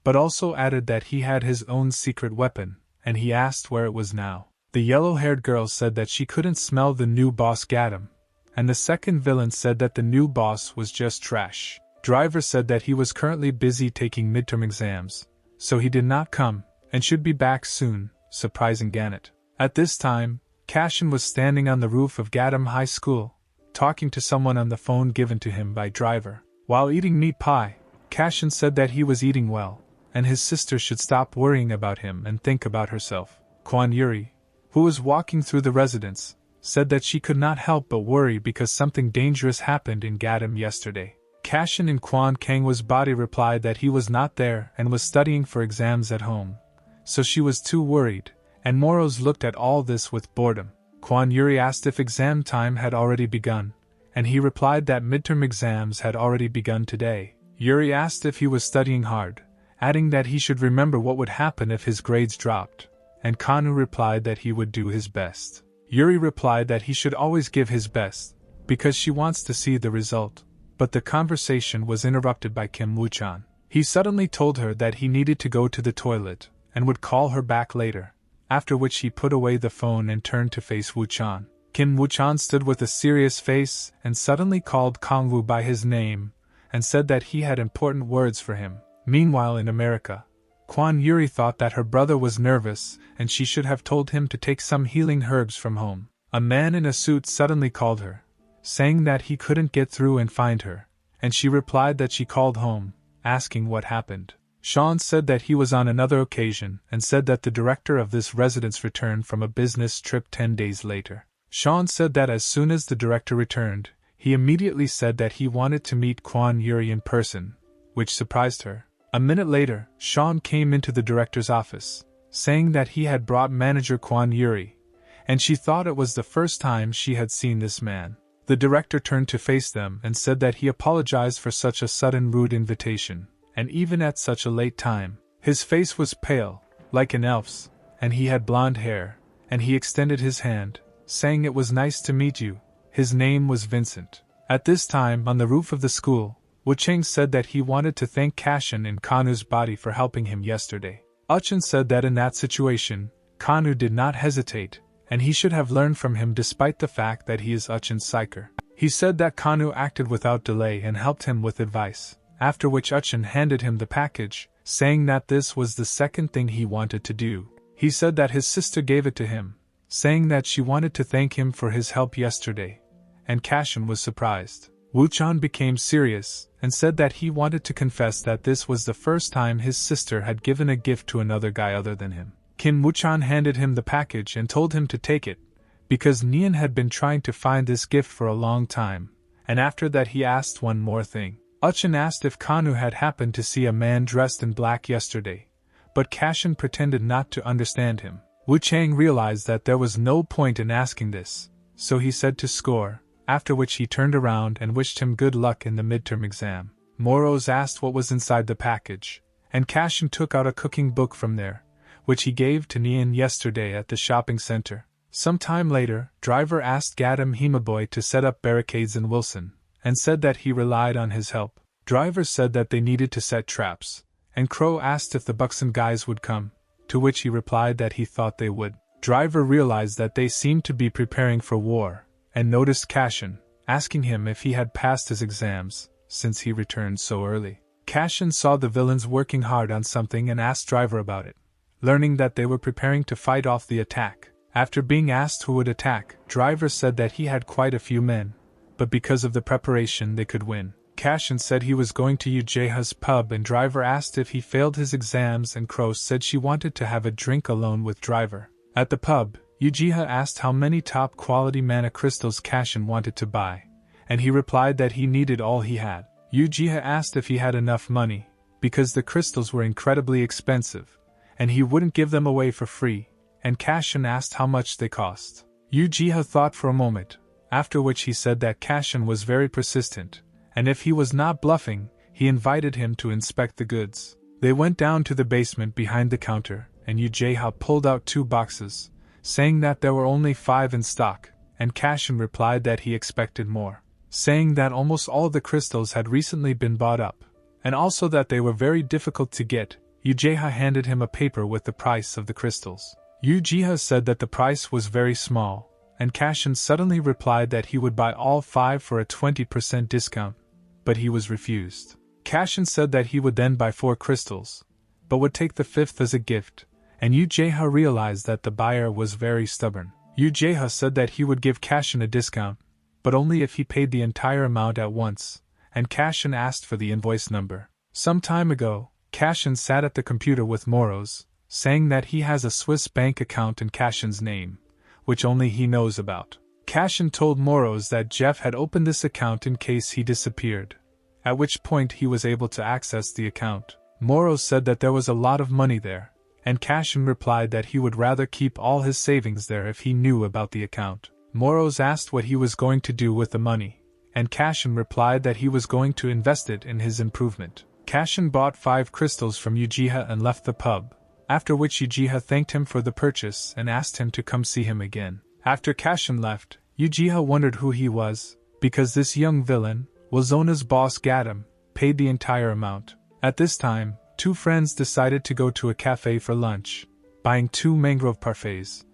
Speaker 1: but also added that he had his own secret weapon, and he asked where it was now. The yellow-haired girl said that she couldn't smell the new boss Gadam, and the second villain said that the new boss was just trash. Driver said that he was currently busy taking midterm exams, so he did not come, and should be back soon, surprising Gannett. At this time, Cashin was standing on the roof of Gadam High School, talking to someone on the phone given to him by Driver. While eating meat pie, Cashin said that he was eating well, and his sister should stop worrying about him and think about herself. Kwon Yuri, who was walking through the residence, said that she could not help but worry because something dangerous happened in Gadam yesterday. Cashin in Kwon Kangwa's body replied that he was not there and was studying for exams at home, so she was too worried, and Moros looked at all this with boredom. Kwon Yuri asked if exam time had already begun, and he replied that midterm exams had already begun today. Yuri asked if he was studying hard, adding that he should remember what would happen if his grades dropped, and Kanu replied that he would do his best. Yuri replied that he should always give his best, because she wants to see the result. But the conversation was interrupted by Kim Woo-chan. He suddenly told her that he needed to go to the toilet, and would call her back later, after which he put away the phone and turned to face Wu-chan. Kim Wu-chan stood with a serious face and suddenly called Kong-woo by his name and said that he had important words for him. Meanwhile in America, Kwan Yuri thought that her brother was nervous and she should have told him to take some healing herbs from home. A man in a suit suddenly called her, saying that he couldn't get through and find her, and she replied that she called home, asking what happened. Sean said that he was on another occasion and said that the director of this residence returned from a business trip 10 days later. Sean said that as soon as the director returned, he immediately said that he wanted to meet Kwan Yuri in person, which surprised her. A minute later, Sean came into the director's office, saying that he had brought manager Kwan Yuri, and she thought it was the first time she had seen this man. The director turned to face them and said that he apologized for such a sudden rude invitation, and even at such a late time. His face was pale, like an elf's, and he had blonde hair, and he extended his hand, saying it was nice to meet you. His name was Vincent. At this time, on the roof of the school, Wu-chang said that he wanted to thank Kashin in Kanu's body for helping him yesterday. Uchin said that in that situation, Kanu did not hesitate, and he should have learned from him despite the fact that he is Uchin's psyker. He said that Kanu acted without delay and helped him with advice, after which Uchin handed him the package, saying that this was the second thing he wanted to do. He said that his sister gave it to him, saying that she wanted to thank him for his help yesterday, and Kashin was surprised. Wu-chan became serious and said that he wanted to confess that this was the first time his sister had given a gift to another guy other than him. Kim Wu-chan handed him the package and told him to take it, because Nian had been trying to find this gift for a long time, and after that he asked one more thing. Uchin asked if Kanu had happened to see a man dressed in black yesterday, but Kashin pretended not to understand him. Wu-chang realized that there was no point in asking this, so he said to score, after which he turned around and wished him good luck in the midterm exam. Moros asked what was inside the package, and Kashin took out a cooking book from there, which he gave to Nian yesterday at the shopping center. Some time later, Driver asked Gadam Himaboy to set up barricades in Wilson, and said that he relied on his help. Driver said that they needed to set traps, and Crow asked if the Buxton guys would come, to which he replied that he thought they would. Driver realized that they seemed to be preparing for war, and noticed Kashin, asking him if he had passed his exams, since he returned so early. Kashin saw the villains working hard on something and asked Driver about it, learning that they were preparing to fight off the attack. After being asked who would attack, Driver said that he had quite a few men, but because of the preparation they could win. Kashin said he was going to Ujeha's pub and Driver asked if he failed his exams and Crow said she wanted to have a drink alone with Driver. At the pub, Ujiha asked how many top-quality mana crystals Kashin wanted to buy, and he replied that he needed all he had. Ujiha asked if he had enough money, because the crystals were incredibly expensive, and he wouldn't give them away for free, and Kashin asked how much they cost. Ujiha thought for a moment, after which he said that Kashin was very persistent, and if he was not bluffing, he invited him to inspect the goods. They went down to the basement behind the counter, and Ujiha pulled out 2 boxes, saying that there were only 5 in stock, and Kashin replied that he expected more, saying that almost all the crystals had recently been bought up, and also that they were very difficult to get. Ujiha handed him a paper with the price of the crystals. Ujiha said that the price was very small, and Kashin suddenly replied that he would buy all 5 for a 20% discount, but he was refused. Kashin said that he would then buy 4 crystals, but would take the 5th as a gift, and Ujiha realized that the buyer was very stubborn. Ujiha said that he would give Kashin a discount, but only if he paid the entire amount at once, and Kashin asked for the invoice number. Some time ago, Kashin sat at the computer with Moros, saying that he has a Swiss bank account in Kashin's name, which only he knows about. Kashin told Moros that Jeff had opened this account in case he disappeared, at which point he was able to access the account. Moros said that there was a lot of money there, and Kashin replied that he would rather keep all his savings there if he knew about the account. Moros asked what he was going to do with the money, and Kashin replied that he was going to invest it in his improvement. Kashin bought 5 crystals from Ujiha and left the pub, after which Ujiha thanked him for the purchase and asked him to come see him again. After Kashin left, Ujiha wondered who he was, because this young villain, Wazona's boss Gadam, paid the entire amount. At this time, 2 friends decided to go to a cafe for lunch, buying 2 mangrove parfaits,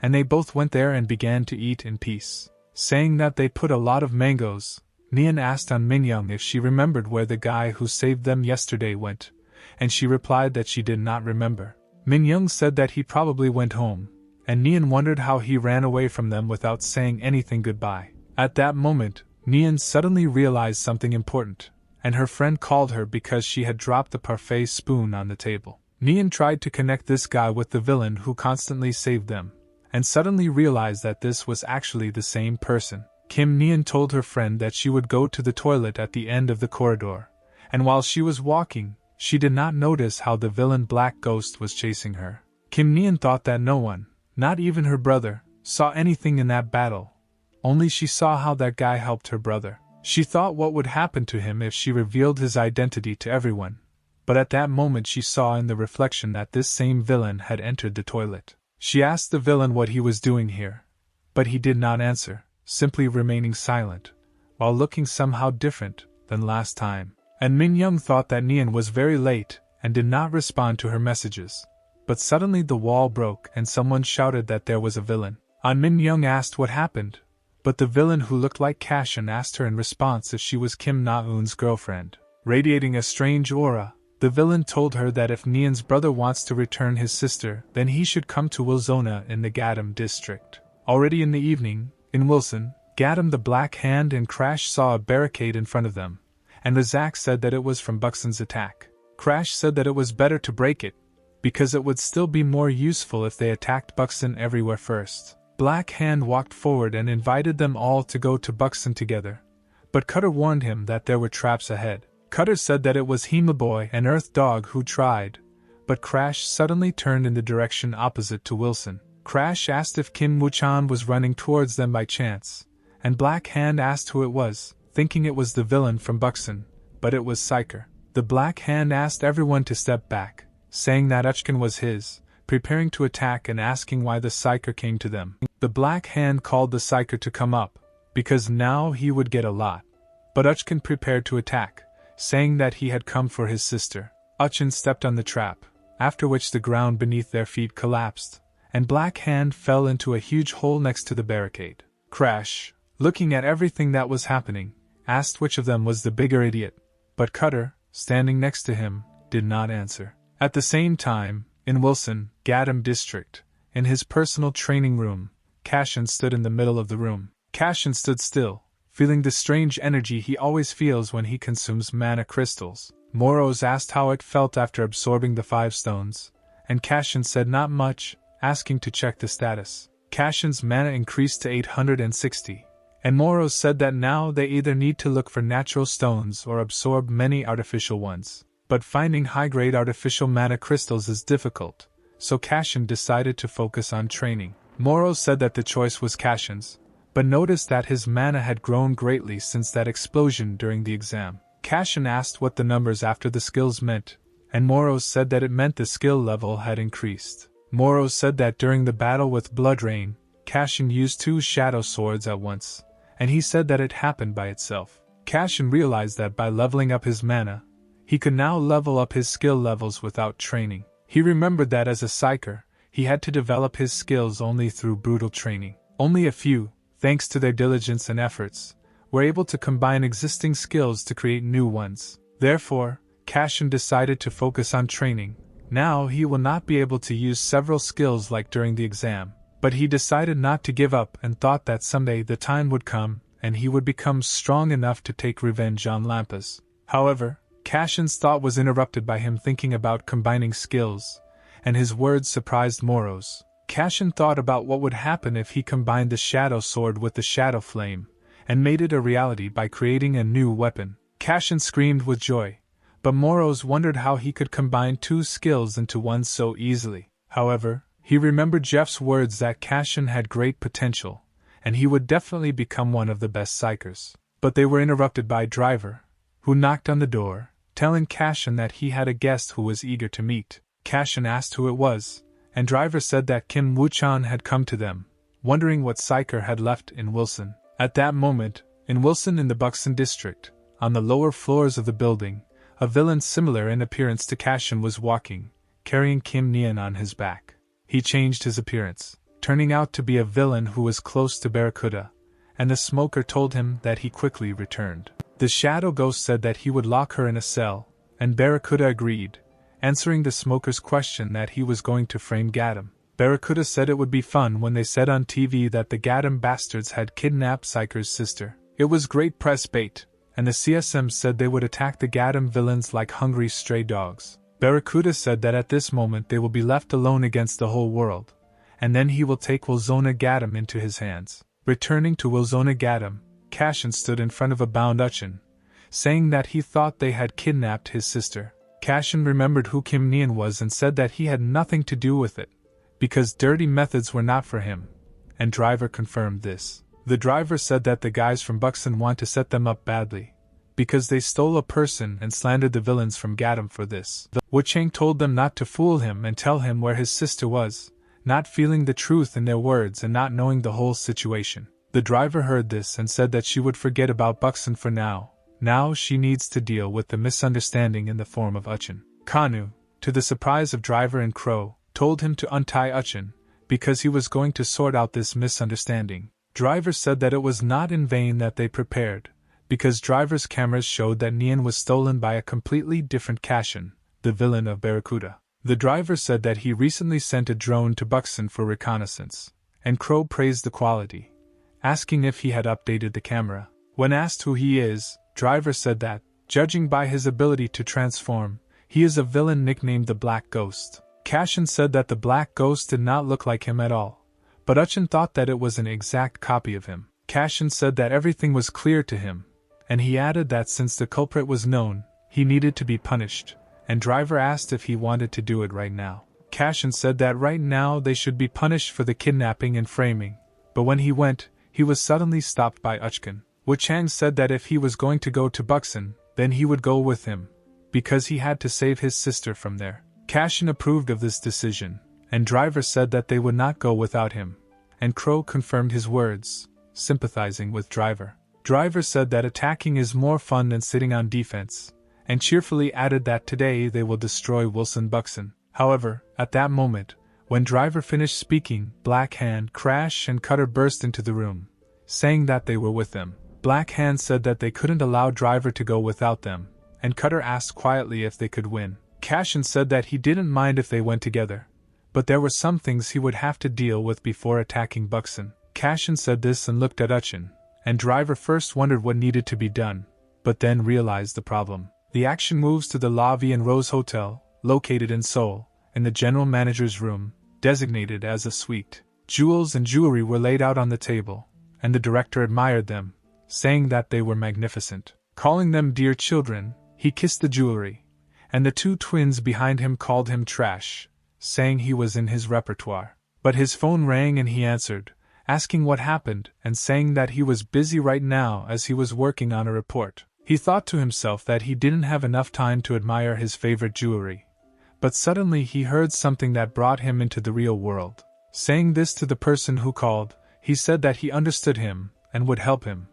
Speaker 1: and they both went there and began to eat in peace. Saying that they'd put a lot of mangoes, Nian asked on Minyoung if she remembered where the guy who saved them yesterday went, and she replied that she did not remember. Minyoung said that he probably went home, and Nian wondered how he ran away from them without saying anything goodbye. At that moment, Nian suddenly realized something important, and her friend called her because she had dropped the parfait spoon on the table. Nian tried to connect this guy with the villain who constantly saved them, and suddenly realized that this was actually the same person. Kim Nian told her friend that she would go to the toilet at the end of the corridor, and while she was walking, she did not notice how the villain Black Ghost was chasing her. Kim Nian thought that no one, not even her brother, saw anything in that battle. Only she saw how that guy helped her brother. She thought what would happen to him if she revealed his identity to everyone, but at that moment she saw in the reflection that this same villain had entered the toilet. She asked the villain what he was doing here, but he did not answer, simply remaining silent, while looking somehow different than last time. And Minyoung thought that Nian was very late and did not respond to her messages. But suddenly the wall broke and someone shouted that there was a villain. Minyoung asked what happened, but the villain who looked like Cashin asked her in response if she was Kim Na-eun's girlfriend. Radiating a strange aura, the villain told her that if Nian's brother wants to return his sister, then he should come to Wilsona in the Gadam district. Already in the evening, in Wilson, Gadam the Black Hand and Crash saw a barricade in front of them, and Razak said that it was from Buxton's attack. Crash said that it was better to break it, because it would still be more useful if they attacked Buxton everywhere first. Black Hand walked forward and invited them all to go to Buxton together, but Cutter warned him that there were traps ahead. Cutter said that it was Hemaboy and Earth Dog who tried, but Crash suddenly turned in the direction opposite to Wilson. Crash asked if Kim Woo-chan was running towards them by chance, and Black Hand asked who it was, thinking it was the villain from Buxton, but it was Psyker. The Black Hand asked everyone to step back, saying that Uchkin was his, preparing to attack and asking why the Psyker came to them. The Black Hand called the Psyker to come up, because now he would get a lot. But Uchkin prepared to attack, saying that he had come for his sister. Uchkin stepped on the trap, after which the ground beneath their feet collapsed, and Black Hand fell into a huge hole next to the barricade. Crash, looking at everything that was happening, asked which of them was the bigger idiot, but Cutter, standing next to him, did not answer. At the same time, in Wilson, Gadam district, in his personal training room, Cashin stood in the middle of the room. Cashin stood still, feeling the strange energy he always feels when he consumes mana crystals. Moros asked how it felt after absorbing the 5 stones, and Cashin said not much, asking to check the status. Cashin's mana increased to 860, and Moros said that now they either need to look for natural stones or absorb many artificial ones. But finding high-grade artificial mana crystals is difficult, so Cashin decided to focus on training. Moros said that the choice was Cashin's, but noticed that his mana had grown greatly since that explosion during the exam. Cashin asked what the numbers after the skills meant, and Moros said that it meant the skill level had increased. Moros said that during the battle with Blood Rain, Cashin used 2 shadow swords at once, and he said that it happened by itself. Cashin realized that by leveling up his mana, he could now level up his skill levels without training. He remembered that as a Psyker, he had to develop his skills only through brutal training. Only a few, thanks to their diligence and efforts, were able to combine existing skills to create new ones. Therefore, Cashin decided to focus on training. Now he will not be able to use several skills like during the exam, but he decided not to give up and thought that someday the time would come and he would become strong enough to take revenge on Lampas. However, Cashin's thought was interrupted by him thinking about combining skills, and his words surprised Moros. Cashin thought about what would happen if he combined the Shadow Sword with the Shadow Flame, and made it a reality by creating a new weapon. Cashin screamed with joy, but Moros wondered how he could combine 2 skills into one so easily. However, he remembered Jeff's words that Cashin had great potential, and he would definitely become one of the best Psykers. But they were interrupted by Driver, who knocked on the door, telling Cashin that he had a guest who was eager to meet. Cashin asked who it was, and Driver said that Kim Woo-chan had come to them, wondering what Psyker had left in Wilson. At that moment, in Wilson in the Buxton district, on the lower floors of the building, a villain similar in appearance to Cashin was walking, carrying Kim Nian on his back. he changed his appearance, turning out to be a villain who was close to Barracuda, and the smoker told him that he quickly returned. The shadow ghost said that he would lock her in a cell, and Barracuda agreed, answering the smoker's question that he was going to frame Gadam. Barracuda said it would be fun when they said on TV that the Gadam bastards had kidnapped Psyker's sister. It was great press bait, and the CSM said they would attack the Gadam villains like hungry stray dogs. Barracuda said that at this moment they will be left alone against the whole world, and then he will take Wilzona Gadam into his hands. Returning to Wilzona Gadam, Cashin stood in front of a bound Uchin, saying that he thought they had kidnapped his sister. Cashin remembered who Kim Nian was and said that he had nothing to do with it, because dirty methods were not for him, and Driver confirmed this. The driver said that the guys from Buxton want to set them up badly, because they stole a person and slandered the villains from Gadam for this. Wu Chang told them not to fool him and tell him where his sister was, not feeling the truth in their words and not knowing the whole situation. The driver heard this and said that she would forget about Buxton for now. Now she needs to deal with the misunderstanding in the form of Uchin. Kanu, to the surprise of Driver and Crow, told him to untie Uchin, because he was going to sort out this misunderstanding. Driver said that it was not in vain that they prepared, because Driver's cameras showed that Nian was stolen by a completely different Cashin, the villain of Barracuda. The driver said that he recently sent a drone to Buxton for reconnaissance, and Crow praised the quality, asking if he had updated the camera. When asked who he is, Driver said that, judging by his ability to transform, he is a villain nicknamed the Black Ghost. Cashin said that the Black Ghost did not look like him at all, but Uchin thought that it was an exact copy of him. Cashin said that everything was clear to him, and he added that since the culprit was known, he needed to be punished, and Driver asked if he wanted to do it right now. Cashin said that right now they should be punished for the kidnapping and framing, but when he went, he was suddenly stopped by Uchkin. Wu Chang said that if he was going to go to Buxton, then he would go with him, because he had to save his sister from there. Cashin approved of this decision, and Driver said that they would not go without him, and Crow confirmed his words, sympathizing with Driver. Driver said that attacking is more fun than sitting on defense, and cheerfully added that today they will destroy Wilson Buxton. However, at that moment, when Driver finished speaking, Black Hand, Crash and Cutter burst into the room, saying that they were with them. Black Hand said that they couldn't allow Driver to go without them, and Cutter asked quietly if they could win. Cashin said that he didn't mind if they went together, but there were some things he would have to deal with before attacking Buxton. Cashin said this and looked at Uchin, and Driver first wondered what needed to be done, but then realized the problem. The action moves to the La Vie and Rose Hotel, located in Seoul, in the general manager's room, designated as a suite. Jewels and jewelry were laid out on the table, and the director admired them, saying that they were magnificent. Calling them dear children, he kissed the jewelry, and the two twins behind him called him trash, saying he was in his repertoire. But his phone rang and he answered, asking what happened and saying that he was busy right now as he was working on a report. He thought to himself that he didn't have enough time to admire his favorite jewelry, but suddenly he heard something that brought him into the real world. Saying this to the person who called, he said that he understood him and would help him,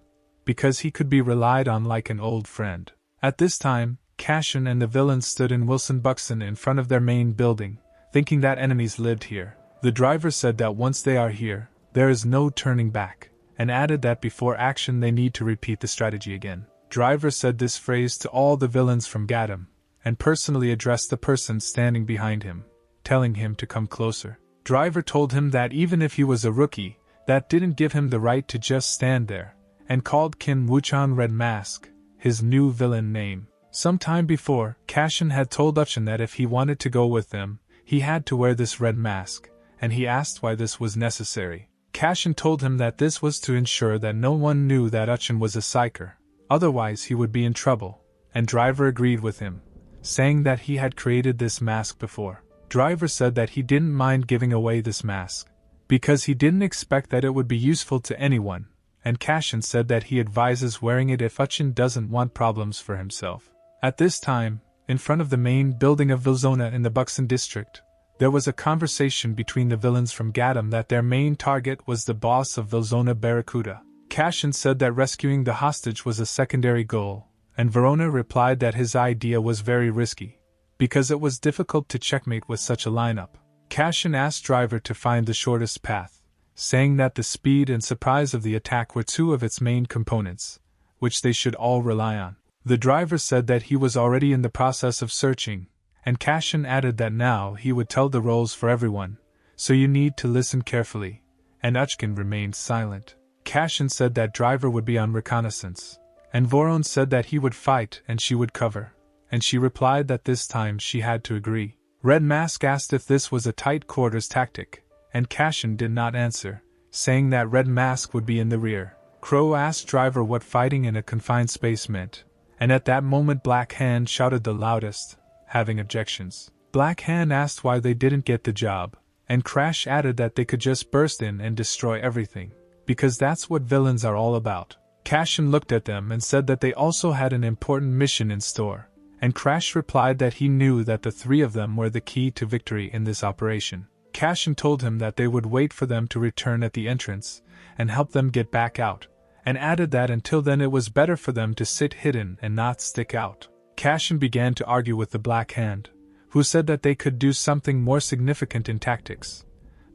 Speaker 1: because he could be relied on like an old friend. At this time, Cashin and the villains stood in Wilson Buxton in front of their main building, thinking that enemies lived here. The driver said that once they are here, there is no turning back, and added that before action they need to repeat the strategy again. Driver said this phrase to all the villains from Gadam, and personally addressed the person standing behind him, telling him to come closer. Driver told him that even if he was a rookie, that didn't give him the right to just stand there, and called Kim Wuchan Red Mask, his new villain name. Some time before, Cashin had told Uchin that if he wanted to go with them, he had to wear this red mask, and he asked why this was necessary. Cashin told him that this was to ensure that no one knew that Uchin was a psyker, otherwise he would be in trouble, and Driver agreed with him, saying that he had created this mask before. Driver said that he didn't mind giving away this mask, because he didn't expect that it would be useful to anyone, and Cashin said that he advises wearing it if Uchin doesn't want problems for himself. At this time, in front of the main building of Vilzona in the Buxton district, there was a conversation between the villains from Gadam that their main target was the boss of Vilzona Barracuda. Cashin said that rescuing the hostage was a secondary goal, and Verona replied that his idea was very risky, because it was difficult to checkmate with such a lineup. Cashin asked Driver to find the shortest path, saying that the speed and surprise of the attack were two of its main components, which they should all rely on. The driver said that he was already in the process of searching, and Cashin added that now he would tell the roles for everyone, so you need to listen carefully, and Uchkin remained silent. Cashin said that Driver would be on reconnaissance, and Voron said that he would fight and she would cover, and she replied that this time she had to agree. Red Mask asked if this was a tight quarters tactic, and Cashin did not answer, saying that Red Mask would be in the rear. Crow asked Driver what fighting in a confined space meant, and at that moment Black Hand shouted the loudest, having objections. Black Hand asked why they didn't get the job, and Crash added that they could just burst in and destroy everything, because that's what villains are all about. Cashin looked at them and said that they also had an important mission in store, and Crash replied that he knew that the three of them were the key to victory in this operation. Cashin told him that they would wait for them to return at the entrance and help them get back out, and added that until then it was better for them to sit hidden and not stick out. Cashin began to argue with the Black Hand, who said that they could do something more significant in tactics,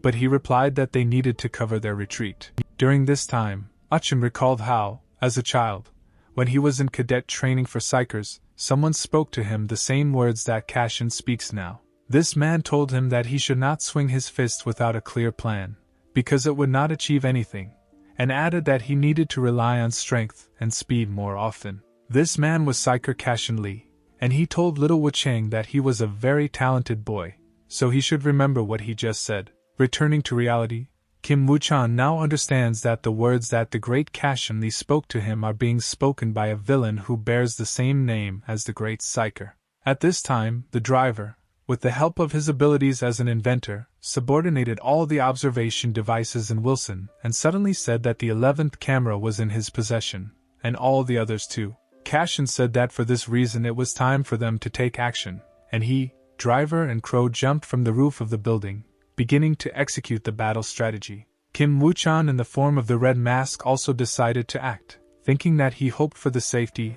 Speaker 1: but he replied that they needed to cover their retreat. During this time, Uchin recalled how, as a child, when he was in cadet training for Psychers, someone spoke to him the same words that Cashin speaks now. This man told him that he should not swing his fist without a clear plan, because it would not achieve anything, and added that he needed to rely on strength and speed more often. This man was Psyker Cashin Lee, and he told Little Wuchang that he was a very talented boy, so he should remember what he just said. Returning to reality, Kim Wuchan now understands that the words that the great Cashin Lee spoke to him are being spoken by a villain who bears the same name as the great Psyker. At this time, the driver, with the help of his abilities as an inventor, subordinated all the observation devices in Wilson and suddenly said that the 11th camera was in his possession, and all the others too. Cashin said that for this reason it was time for them to take action, and he, Driver and Crow jumped from the roof of the building, beginning to execute the battle strategy. Kim Wuchan in the form of the Red Mask also decided to act, thinking that he hoped for the safety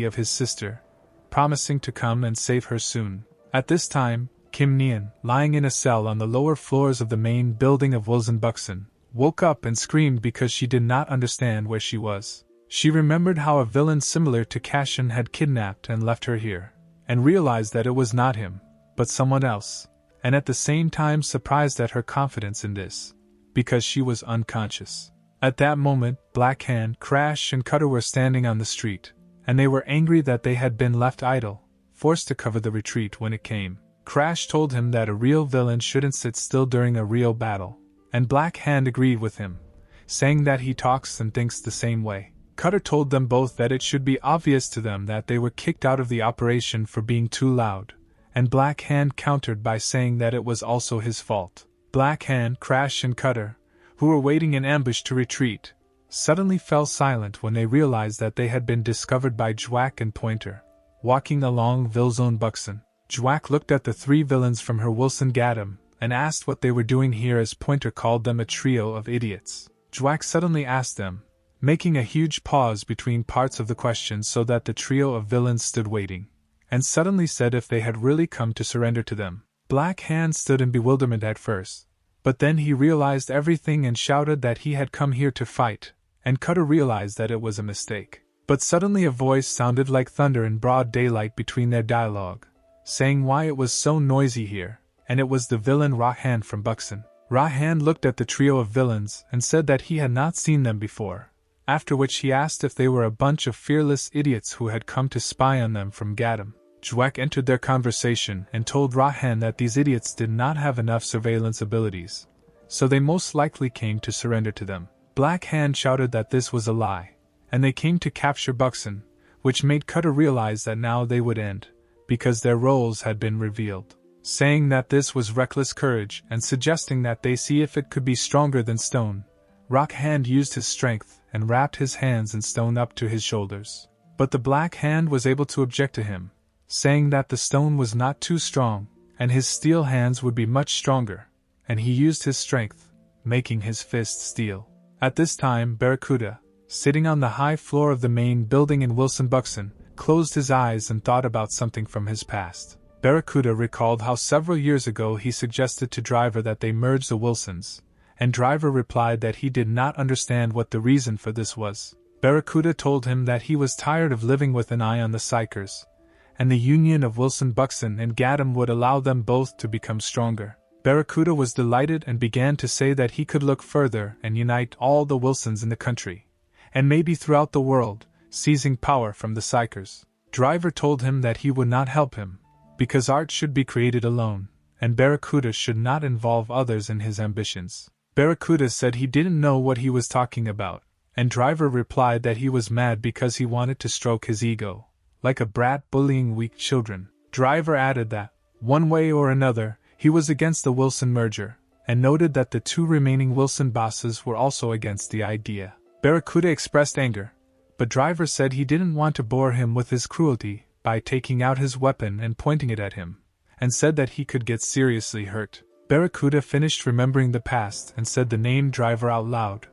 Speaker 1: of his sister, promising to come and save her soon. At this time, Kim Nian, lying in a cell on the lower floors of the main building of Wilson Buxton, woke up and screamed because she did not understand where she was. She remembered how a villain similar to Cashin had kidnapped and left her here, and realized that it was not him, but someone else, and at the same time surprised at her confidence in this, because she was unconscious. At that moment, Black Hand, Crash and Cutter were standing on the street, and they were angry that they had been left idle, forced to cover the retreat when it came. Crash told him that a real villain shouldn't sit still during a real battle, and Black Hand agreed with him, saying that he talks and thinks the same way. Cutter told them both that it should be obvious to them that they were kicked out of the operation for being too loud, and Black Hand countered by saying that it was also his fault. Black Hand, Crash and Cutter, who were waiting in ambush to retreat, suddenly fell silent when they realized that they had been discovered by Jwack and Pointer, walking along Vilzone Buxton. Jwack looked at the three villains from her Wilson Gaddam and asked what they were doing here as Pointer called them a trio of idiots. Jwack suddenly asked them, making a huge pause between parts of the question so that the trio of villains stood waiting, and suddenly said if they had really come to surrender to them. Black Hand stood in bewilderment at first, but then he realized everything and shouted that he had come here to fight, and Cutter realized that it was a mistake. But suddenly a voice sounded like thunder in broad daylight between their dialogue, saying why it was so noisy here, and it was the villain Rahand from Buxton. Rahand looked at the trio of villains and said that he had not seen them before, after which he asked if they were a bunch of fearless idiots who had come to spy on them from Gaddam. Jwack entered their conversation and told Rahand that these idiots did not have enough surveillance abilities, so they most likely came to surrender to them. Black Hand shouted that this was a lie, and they came to capture Buxton, which made Cutter realize that now they would end, because their roles had been revealed, saying that this was reckless courage and suggesting that they see if it could be stronger than stone. Rock Hand used his strength and wrapped his hands in stone up to his shoulders, but the Black Hand was able to object to him, saying that the stone was not too strong, and his steel hands would be much stronger, and he used his strength, making his fist steel. At this time Barracuda, sitting on the high floor of the main building in Wilson Buxton, closed his eyes and thought about something from his past. Barracuda recalled how several years ago he suggested to Driver that they merge the Wilsons, and Driver replied that he did not understand what the reason for this was. Barracuda told him that he was tired of living with an eye on the Psychers, and the union of Wilson Buxton and Gadam would allow them both to become stronger. Barracuda was delighted and began to say that he could look further and unite all the Wilsons in the country, and maybe throughout the world, seizing power from the Psychers. Driver told him that he would not help him, because art should be created alone, and Barracuda should not involve others in his ambitions. Barracuda said he didn't know what he was talking about, and Driver replied that he was mad because he wanted to stroke his ego, like a brat bullying weak children. Driver added that, one way or another, he was against the Wilson merger, and noted that the two remaining Wilson bosses were also against the idea. Barracuda expressed anger, but Driver said he didn't want to bore him with his cruelty by taking out his weapon and pointing it at him, and said that he could get seriously hurt. Barracuda finished remembering the past and said the name Driver out loud,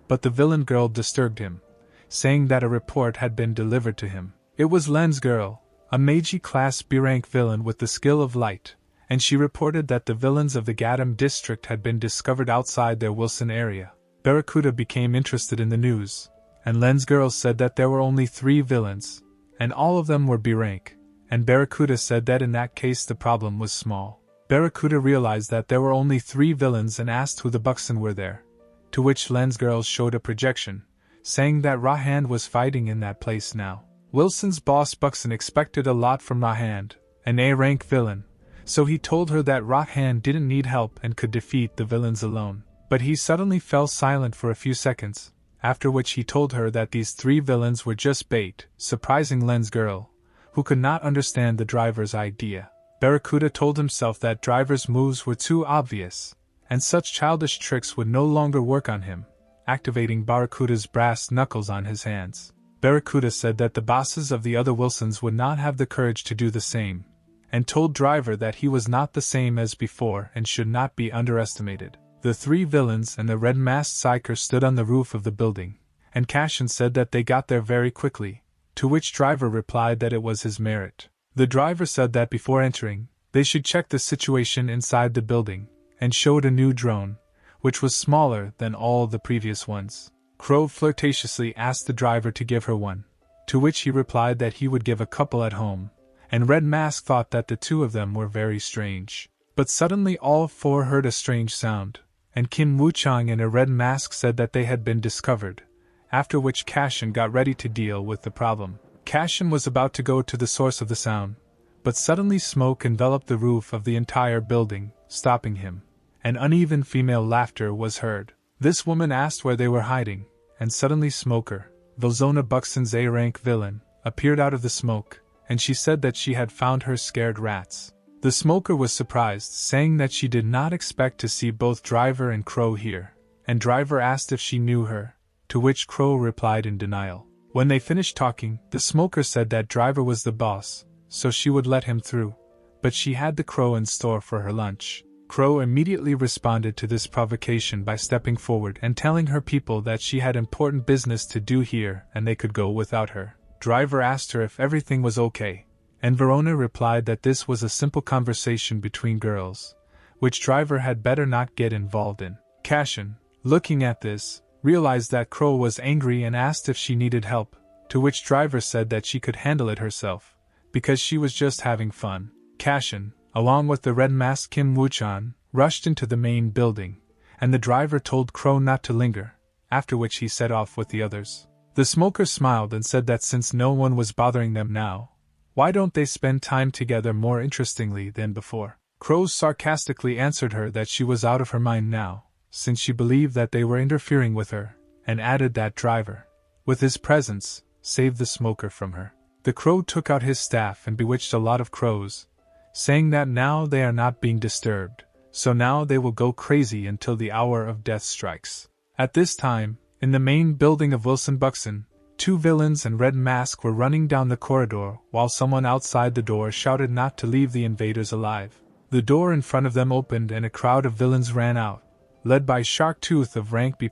Speaker 1: but the villain girl disturbed him, saying that a report had been delivered to him. It was Len's girl, a Meiji Class B-rank villain with the skill of light, and she reported that the villains of the Gadam district had been discovered outside their Wilson area. Barracuda became interested in the news, and Len's girl said that there were only 3 villains, and all of them were B-rank, and Barracuda said that in that case the problem was small. Barracuda realized that there were only 3 villains and asked who the Buxton were there, to which Len's girl showed a projection, saying that Rahand was fighting in that place now. Wilson's boss Buxton expected a lot from Rahand, an A-rank villain, so he told her that Rahand didn't need help and could defeat the villains alone. But he suddenly fell silent for a few seconds, after which he told her that these 3 villains were just bait, surprising Len's girl, who could not understand the Driver's idea. Barracuda told himself that Driver's moves were too obvious, and such childish tricks would no longer work on him, activating Barracuda's brass knuckles on his hands. Barracuda said that the bosses of the other Wilsons would not have the courage to do the same, and told Driver that he was not the same as before and should not be underestimated. The 3 villains and the red-masked Psyker stood on the roof of the building, and Cashin said that they got there very quickly, to which Driver replied that it was his merit. The Driver said that before entering, they should check the situation inside the building, and showed a new drone, which was smaller than all the previous ones. Crow flirtatiously asked the Driver to give her one, to which he replied that he would give a couple at home, and Red Mask thought that the 2 of them were very strange. But suddenly all 4 heard a strange sound, and Kim Woo-chang and a Red Mask said that they had been discovered, after which Cashin got ready to deal with the problem. Cashin was about to go to the source of the sound, but suddenly smoke enveloped the roof of the entire building, stopping him, and uneven female laughter was heard. This woman asked where they were hiding, and suddenly Smoker, Vilzona Buxton's A-rank villain, appeared out of the smoke, and she said that she had found her scared rats. The Smoker was surprised, saying that she did not expect to see both Driver and Crow here, and Driver asked if she knew her, to which Crow replied in denial. When they finished talking, the Smoker said that Driver was the boss, so she would let him through, but she had the Crow in store for her lunch. Crow immediately responded to this provocation by stepping forward and telling her people that she had important business to do here and they could go without her. Driver asked her if everything was okay, and Verona replied that this was a simple conversation between girls, which Driver had better not get involved in. Cashin, looking at this, realized that Crow was angry and asked if she needed help, to which Driver said that she could handle it herself, because she was just having fun. Cashin, along with the red masked Kim Woo-chan, rushed into the main building, and the Driver told Crow not to linger, after which he set off with the others. The Smoker smiled and said that since no one was bothering them now, why don't they spend time together more interestingly than before? Crow sarcastically answered her that she was out of her mind now, since she believed that they were interfering with her, and added that Driver, with his presence, saved the Smoker from her. The Crow took out his staff and bewitched a lot of crows, saying that now they are not being disturbed, so now they will go crazy until the hour of death strikes. At this time, in the main building of Wilson Buxton, 2 villains and Red Mask were running down the corridor while someone outside the door shouted not to leave the invaders alive. The door in front of them opened and a crowd of villains ran out, led by Sharktooth of rank B+,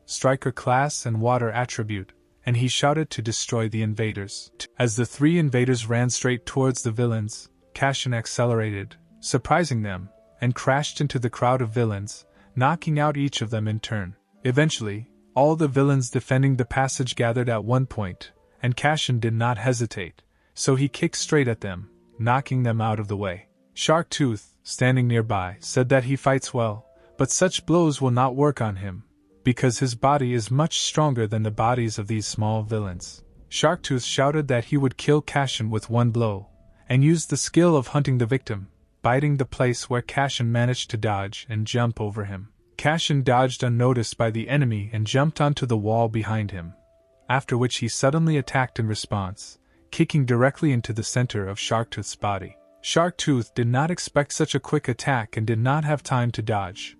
Speaker 1: Striker class and Water attribute, and he shouted to destroy the invaders. As the 3 invaders ran straight towards the villains, Cashin accelerated, surprising them, and crashed into the crowd of villains, knocking out each of them in turn. Eventually, all the villains defending the passage gathered at one point, and Cashin did not hesitate, so he kicked straight at them, knocking them out of the way. Sharktooth, standing nearby, said that he fights well, but such blows will not work on him, because his body is much stronger than the bodies of these small villains. Sharktooth shouted that he would kill Cashin with one blow, and used the skill of hunting the victim, biting the place where Cashin managed to dodge and jump over him. Cashin dodged unnoticed by the enemy and jumped onto the wall behind him, after which he suddenly attacked in response, kicking directly into the center of Sharktooth's body. Sharktooth did not expect such a quick attack and did not have time to dodge,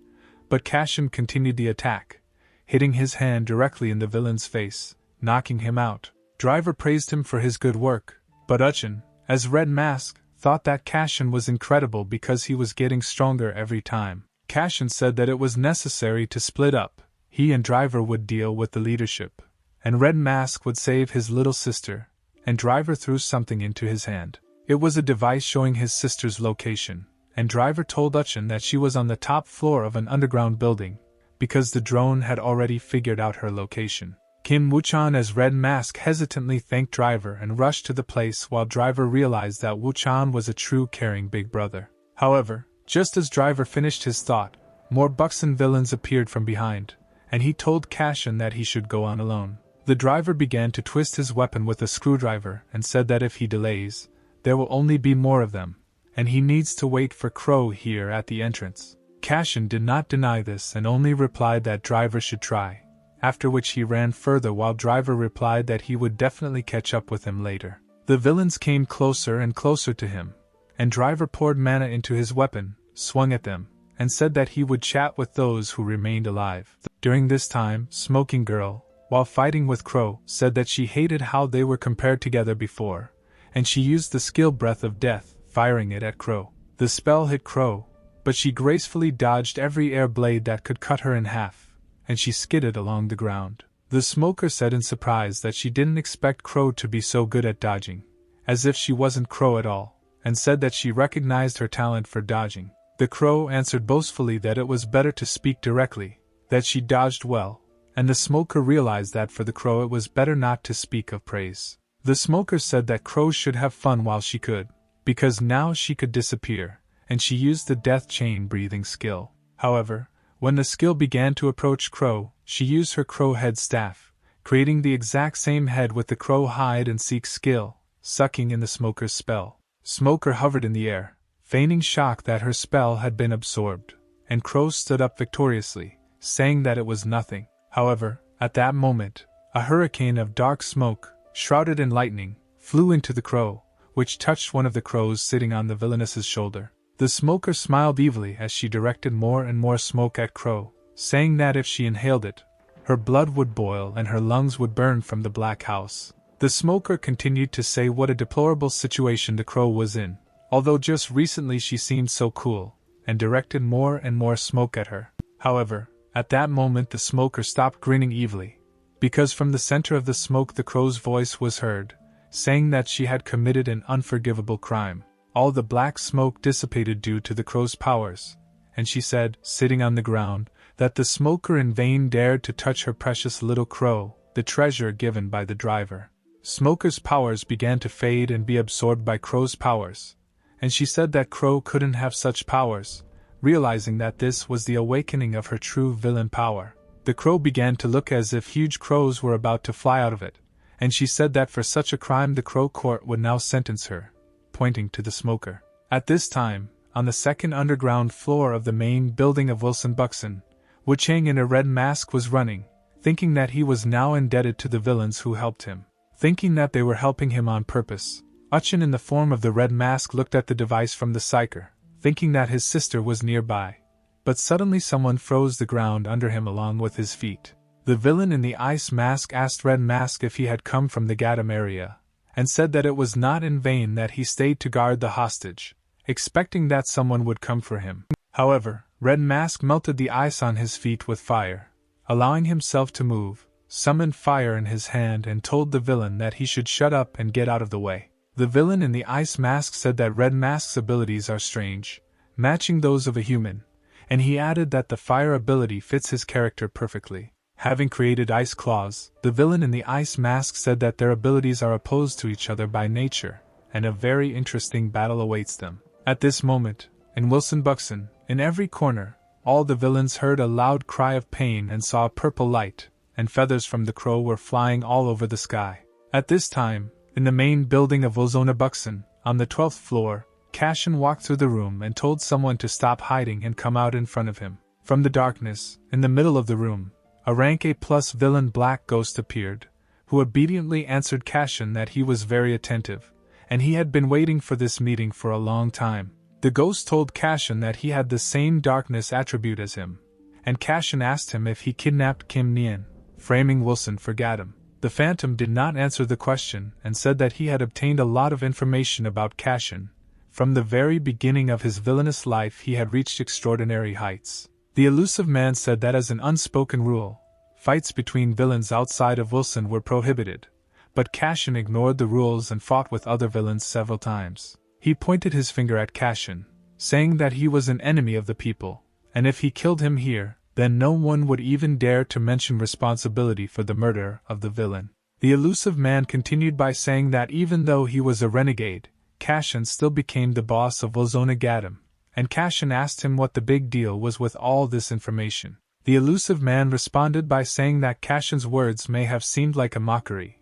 Speaker 1: but Cashin continued the attack, hitting his hand directly in the villain's face, knocking him out. Driver praised him for his good work, but Uchin, as Red Mask, thought that Cashin was incredible because he was getting stronger every time. Cashin said that it was necessary to split up. He and Driver would deal with the leadership, and Red Mask would save his little sister, and Driver threw something into his hand. It was a device showing his sister's location, and Driver told Uchin that she was on the top floor of an underground building, because the drone had already figured out her location. Kim Wuchan as Red Mask hesitantly thanked Driver and rushed to the place while Driver realized that Wuchan was a true caring big brother. However, just as Driver finished his thought, more buxom villains appeared from behind, and he told Cashin that he should go on alone. The driver began to twist his weapon with a screwdriver and said that if he delays, there will only be more of them, and he needs to wait for Crow here at the entrance. Cashin did not deny this and only replied that Driver should try, after which he ran further while Driver replied that he would definitely catch up with him later. The villains came closer and closer to him, and Driver poured mana into his weapon, swung at them, and said that he would chat with those who remained alive. During this time, Smoking Girl, while fighting with Crow, said that she hated how they were compared together before, and she used the skill Breath of Death, firing it at Crow. The spell hit Crow, but she gracefully dodged every air blade that could cut her in half, and she skidded along the ground. The smoker said in surprise that she didn't expect Crow to be so good at dodging, as if she wasn't Crow at all, and said that she recognized her talent for dodging. The Crow answered boastfully that it was better to speak directly, that she dodged well, and the smoker realized that for the Crow it was better not to speak of praise. The smoker said that Crow should have fun while she could, because now she could disappear, and she used the death chain breathing skill. However, when the skill began to approach Crow, she used her Crow head staff, creating the exact same head with the Crow hide and seek skill, sucking in the smoker's spell. Smoker hovered in the air, feigning shock that her spell had been absorbed, and Crow stood up victoriously, saying that it was nothing. However, at that moment, a hurricane of dark smoke, shrouded in lightning, flew into the Crow, which touched one of the crows sitting on the villainess's shoulder. The smoker smiled evilly as she directed more and more smoke at Crow, saying that if she inhaled it, her blood would boil and her lungs would burn from the black house. The smoker continued to say what a deplorable situation the Crow was in, although just recently she seemed so cool, and directed more and more smoke at her. However, at that moment the smoker stopped grinning evilly, because from the center of the smoke the Crow's voice was heard, saying that she had committed an unforgivable crime. All the black smoke dissipated due to the Crow's powers, and she said, sitting on the ground, that the smoker in vain dared to touch her precious little Crow, the treasure given by the driver. Smoker's powers began to fade and be absorbed by Crow's powers, and she said that Crow couldn't have such powers, realizing that this was the awakening of her true villain power. The Crow began to look as if huge crows were about to fly out of it, and she said that for such a crime the Crow court would now sentence her, pointing to the smoker. At this time, on the second underground floor of the main building of Wilson Buxton, Wu Chang in a red mask was running, thinking that he was now indebted to the villains who helped him. Thinking that they were helping him on purpose, Uchin in the form of the red mask looked at the device from the psyker, thinking that his sister was nearby. But suddenly someone froze the ground under him along with his feet. The villain in the ice mask asked Red Mask if he had come from the Gadam area, and said that it was not in vain that he stayed to guard the hostage, expecting that someone would come for him. However, Red Mask melted the ice on his feet with fire, allowing himself to move, summoned fire in his hand and told the villain that he should shut up and get out of the way. The villain in the ice mask said that Red Mask's abilities are strange, matching those of a human, and he added that the fire ability fits his character perfectly. Having created ice claws, the villain in the ice mask said that their abilities are opposed to each other by nature, and a very interesting battle awaits them. At this moment, in Wilson Buxton, in every corner, all the villains heard a loud cry of pain and saw a purple light, and feathers from the crow were flying all over the sky. At this time, in the main building of Wilson Buxton, on the 12th floor, Cashin walked through the room and told someone to stop hiding and come out in front of him. From the darkness, in the middle of the room, a rank A+ villain Black Ghost appeared, who obediently answered Cashin that he was very attentive, and he had been waiting for this meeting for a long time. The ghost told Cashin that he had the same darkness attribute as him, and Cashin asked him if he kidnapped Kim Nien, framing Wilson for Gadam. The Phantom did not answer the question and said that he had obtained a lot of information about Cashin. From the very beginning of his villainous life he had reached extraordinary heights. The elusive man said that as an unspoken rule, fights between villains outside of Wilson were prohibited, but Cashin ignored the rules and fought with other villains several times. He pointed his finger at Cashin, saying that he was an enemy of the people, and if he killed him here, then no one would even dare to mention responsibility for the murder of the villain. The elusive man continued by saying that even though he was a renegade, Cashin still became the boss of Wilzona Gadam, and Cashin asked him what the big deal was with all this information. The elusive man responded by saying that Cashin's words may have seemed like a mockery,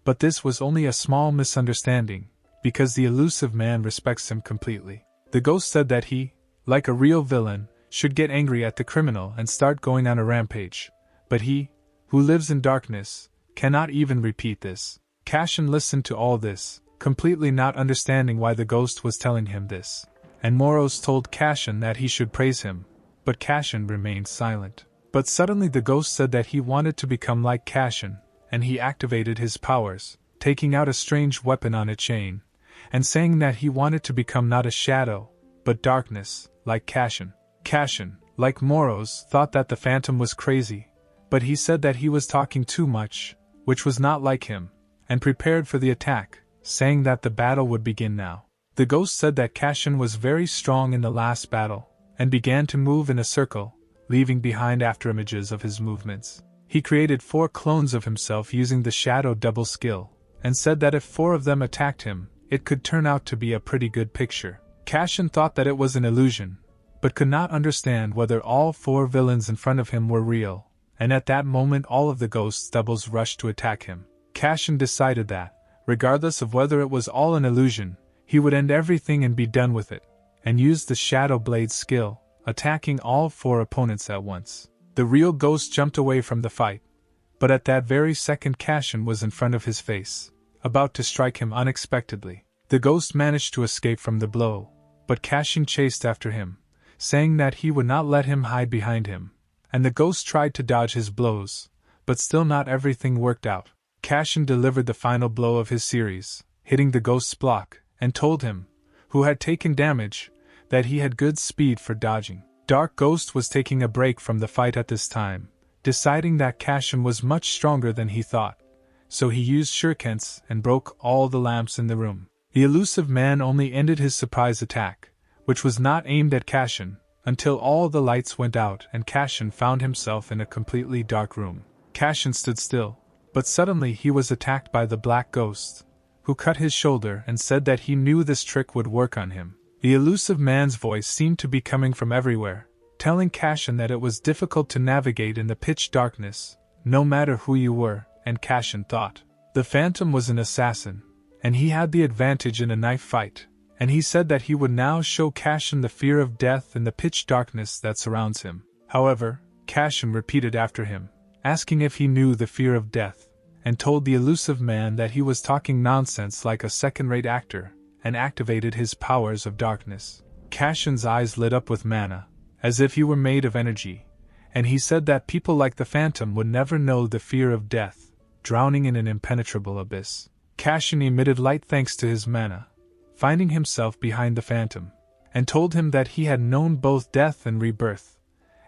Speaker 1: but this was only a small misunderstanding, because the elusive man respects him completely. The ghost said that he, like a real villain, should get angry at the criminal and start going on a rampage, but he, who lives in darkness, cannot even repeat this. Cashin listened to all this, completely not understanding why the ghost was telling him this, and Moros told Cashin that he should praise him, but Cashin remained silent. But suddenly the ghost said that he wanted to become like Cashin, and he activated his powers, taking out a strange weapon on a chain, and saying that he wanted to become not a shadow, but darkness, like Cashin. Cashin, like Moros, thought that the Phantom was crazy, but he said that he was talking too much, which was not like him, and prepared for the attack, saying that the battle would begin now. The ghost said that Cashin was very strong in the last battle, and began to move in a circle, leaving behind afterimages of his movements. He created 4 clones of himself using the shadow double skill, and said that if 4 of them attacked him, it could turn out to be a pretty good picture. Cashin thought that it was an illusion, but could not understand whether all 4 villains in front of him were real, and at that moment all of the ghost's doubles rushed to attack him. Cashin decided that, regardless of whether it was all an illusion, he would end everything and be done with it, and used the Shadow Blade skill, attacking all 4 opponents at once. The real ghost jumped away from the fight, but at that very second Cashin was in front of his face, about to strike him unexpectedly. The ghost managed to escape from the blow, but Cashin chased after him, saying that he would not let him hide behind him, and the ghost tried to dodge his blows, but still not everything worked out. Cashin delivered the final blow of his series, hitting the ghost's block, and told him, who had taken damage, that he had good speed for dodging. Dark Ghost was taking a break from the fight at this time, deciding that Cashin was much stronger than he thought, so he used shurikens and broke all the lamps in the room. The elusive man only ended his surprise attack, which was not aimed at Cashin, until all the lights went out and Cashin found himself in a completely dark room. Cashin stood still, but suddenly he was attacked by the Black Ghost, who cut his shoulder and said that he knew this trick would work on him. The elusive man's voice seemed to be coming from everywhere, telling Cashin that it was difficult to navigate in the pitch darkness, no matter who you were, and Cashin thought the Phantom was an assassin, and he had the advantage in a knife fight, and he said that he would now show Cashin the fear of death in the pitch darkness that surrounds him. However, Cashin repeated after him, asking if he knew the fear of death, and told the elusive man that he was talking nonsense like a second-rate actor, and activated his powers of darkness. Cashin's eyes lit up with mana, as if he were made of energy, and he said that people like the Phantom would never know the fear of death, drowning in an impenetrable abyss. Cashin emitted light thanks to his mana, finding himself behind the Phantom, and told him that he had known both death and rebirth,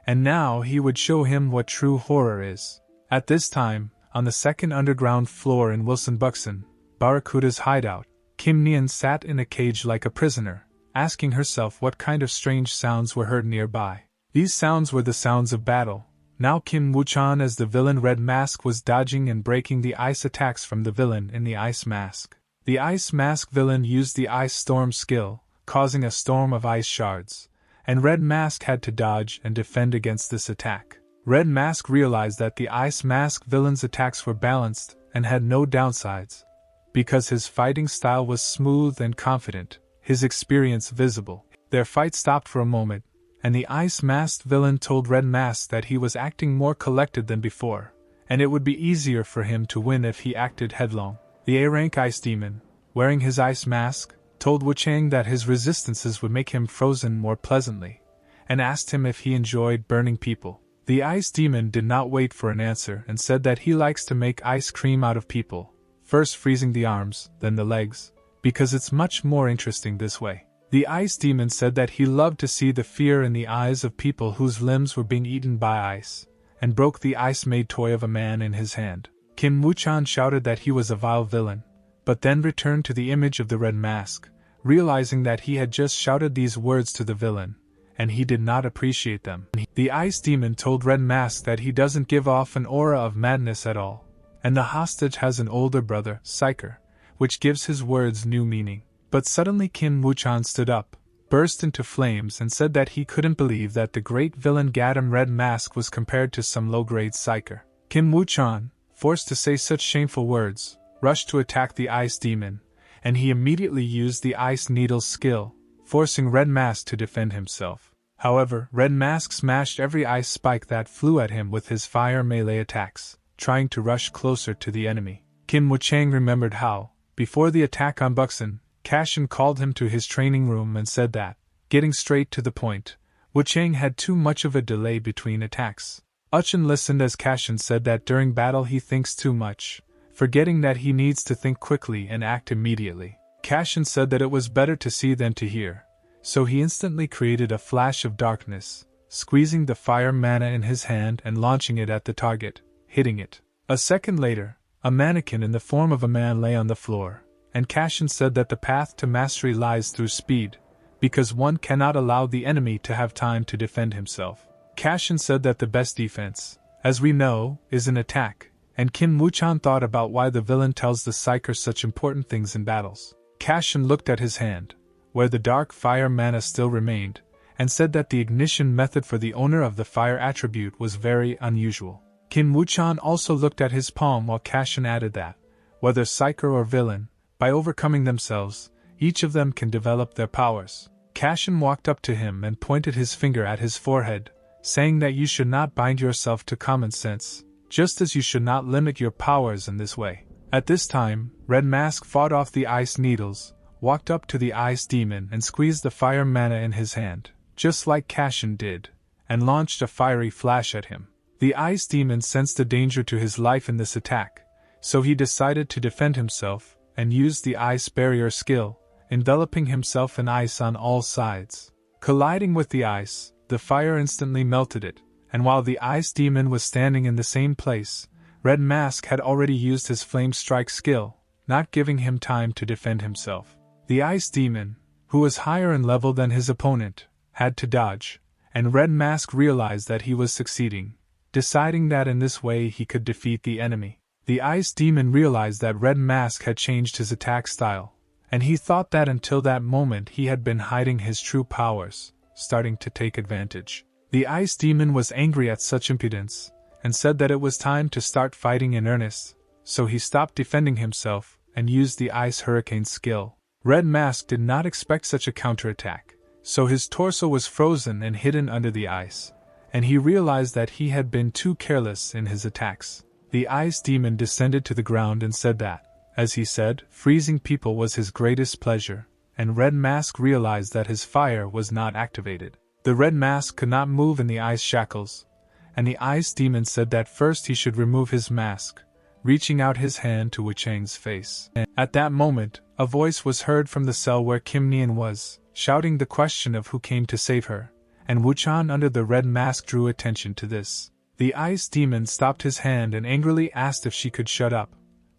Speaker 1: and now he would show him what true horror is. At this time, on the second underground floor in Wilson Buxton, Barracuda's hideout, Kim Nian sat in a cage like a prisoner, asking herself what kind of strange sounds were heard nearby. These sounds were the sounds of battle. Now Kim Woo-chan as the villain Red Mask was dodging and breaking the ice attacks from the villain in the ice mask. The ice mask villain used the ice storm skill, causing a storm of ice shards, and Red Mask had to dodge and defend against this attack. Red Mask realized that the ice mask villain's attacks were balanced and had no downsides, because his fighting style was smooth and confident, his experience visible. Their fight stopped for a moment, and the ice-masked villain told Red Mask that he was acting more collected than before, and it would be easier for him to win if he acted headlong. The A-rank ice demon, wearing his ice mask, told Wu Chang that his resistances would make him frozen more pleasantly, and asked him if he enjoyed burning people. The ice demon did not wait for an answer and said that he likes to make ice cream out of people, first freezing the arms, then the legs, because it's much more interesting this way. The ice demon said that he loved to see the fear in the eyes of people whose limbs were being eaten by ice, and broke the ice-made toy of a man in his hand. Kim Woo-chan shouted that he was a vile villain, but then returned to the image of the Red Mask, realizing that he had just shouted these words to the villain, and he did not appreciate them. The ice demon told Red Mask that he doesn't give off an aura of madness at all, and the hostage has an older brother, Psyker, which gives his words new meaning. But suddenly Kim Woo-chan stood up, burst into flames and said that he couldn't believe that the great villain Gadam Red Mask was compared to some low-grade psyker. Kim Woo-chan, forced to say such shameful words, rushed to attack the ice demon, and he immediately used the ice needle's skill, forcing Red Mask to defend himself. However, Red Mask smashed every ice spike that flew at him with his fire melee attacks, trying to rush closer to the enemy. Kim Woo-chang remembered how, before the attack on Buxin, Cashin called him to his training room and said that, getting straight to the point, Woo-chang had too much of a delay between attacks. Uchin listened as Cashin said that during battle he thinks too much, forgetting that he needs to think quickly and act immediately. Cashin said that it was better to see than to hear, so he instantly created a flash of darkness, squeezing the fire mana in his hand and launching it at the target, hitting it. A second later, a mannequin in the form of a man lay on the floor, and Cashin said that the path to mastery lies through speed, because one cannot allow the enemy to have time to defend himself. Cashin said that the best defense, as we know, is an attack, and Kim Woo-chan thought about why the villain tells the psyker such important things in battles. Cashin looked at his hand, where the dark fire mana still remained, and said that the ignition method for the owner of the fire attribute was very unusual. Kim Woo-chan also looked at his palm while Cashin added that, whether psyker or villain, by overcoming themselves, each of them can develop their powers. Cashin walked up to him and pointed his finger at his forehead, saying that you should not bind yourself to common sense, just as you should not limit your powers in this way. At this time, Red Mask fought off the ice needles, walked up to the ice demon and squeezed the fire mana in his hand, just like Cashin did, and launched a fiery flash at him. The ice demon sensed a danger to his life in this attack, so he decided to defend himself, and used the ice barrier skill, enveloping himself in ice on all sides. Colliding with the ice, the fire instantly melted it, and while the ice demon was standing in the same place, Red Mask had already used his flame strike skill, not giving him time to defend himself. The ice demon, who was higher in level than his opponent, had to dodge, and Red Mask realized that he was succeeding, deciding that in this way he could defeat the enemy. The ice demon realized that Red Mask had changed his attack style, and he thought that until that moment he had been hiding his true powers, starting to take advantage. The ice demon was angry at such impudence, and said that it was time to start fighting in earnest, so he stopped defending himself and used the ice hurricane skill. Red Mask did not expect such a counterattack, so his torso was frozen and hidden under the ice, and he realized that he had been too careless in his attacks. The ice demon descended to the ground and said that, as he said, freezing people was his greatest pleasure, and Red Mask realized that his fire was not activated. The Red Mask could not move in the ice shackles, and the ice demon said that first he should remove his mask, reaching out his hand to Woo-chang's face. At that moment, a voice was heard from the cell where Kim Nian was, shouting the question of who came to save her, and Woo-chan under the Red Mask drew attention to this. The ice demon stopped his hand and angrily asked if she could shut up,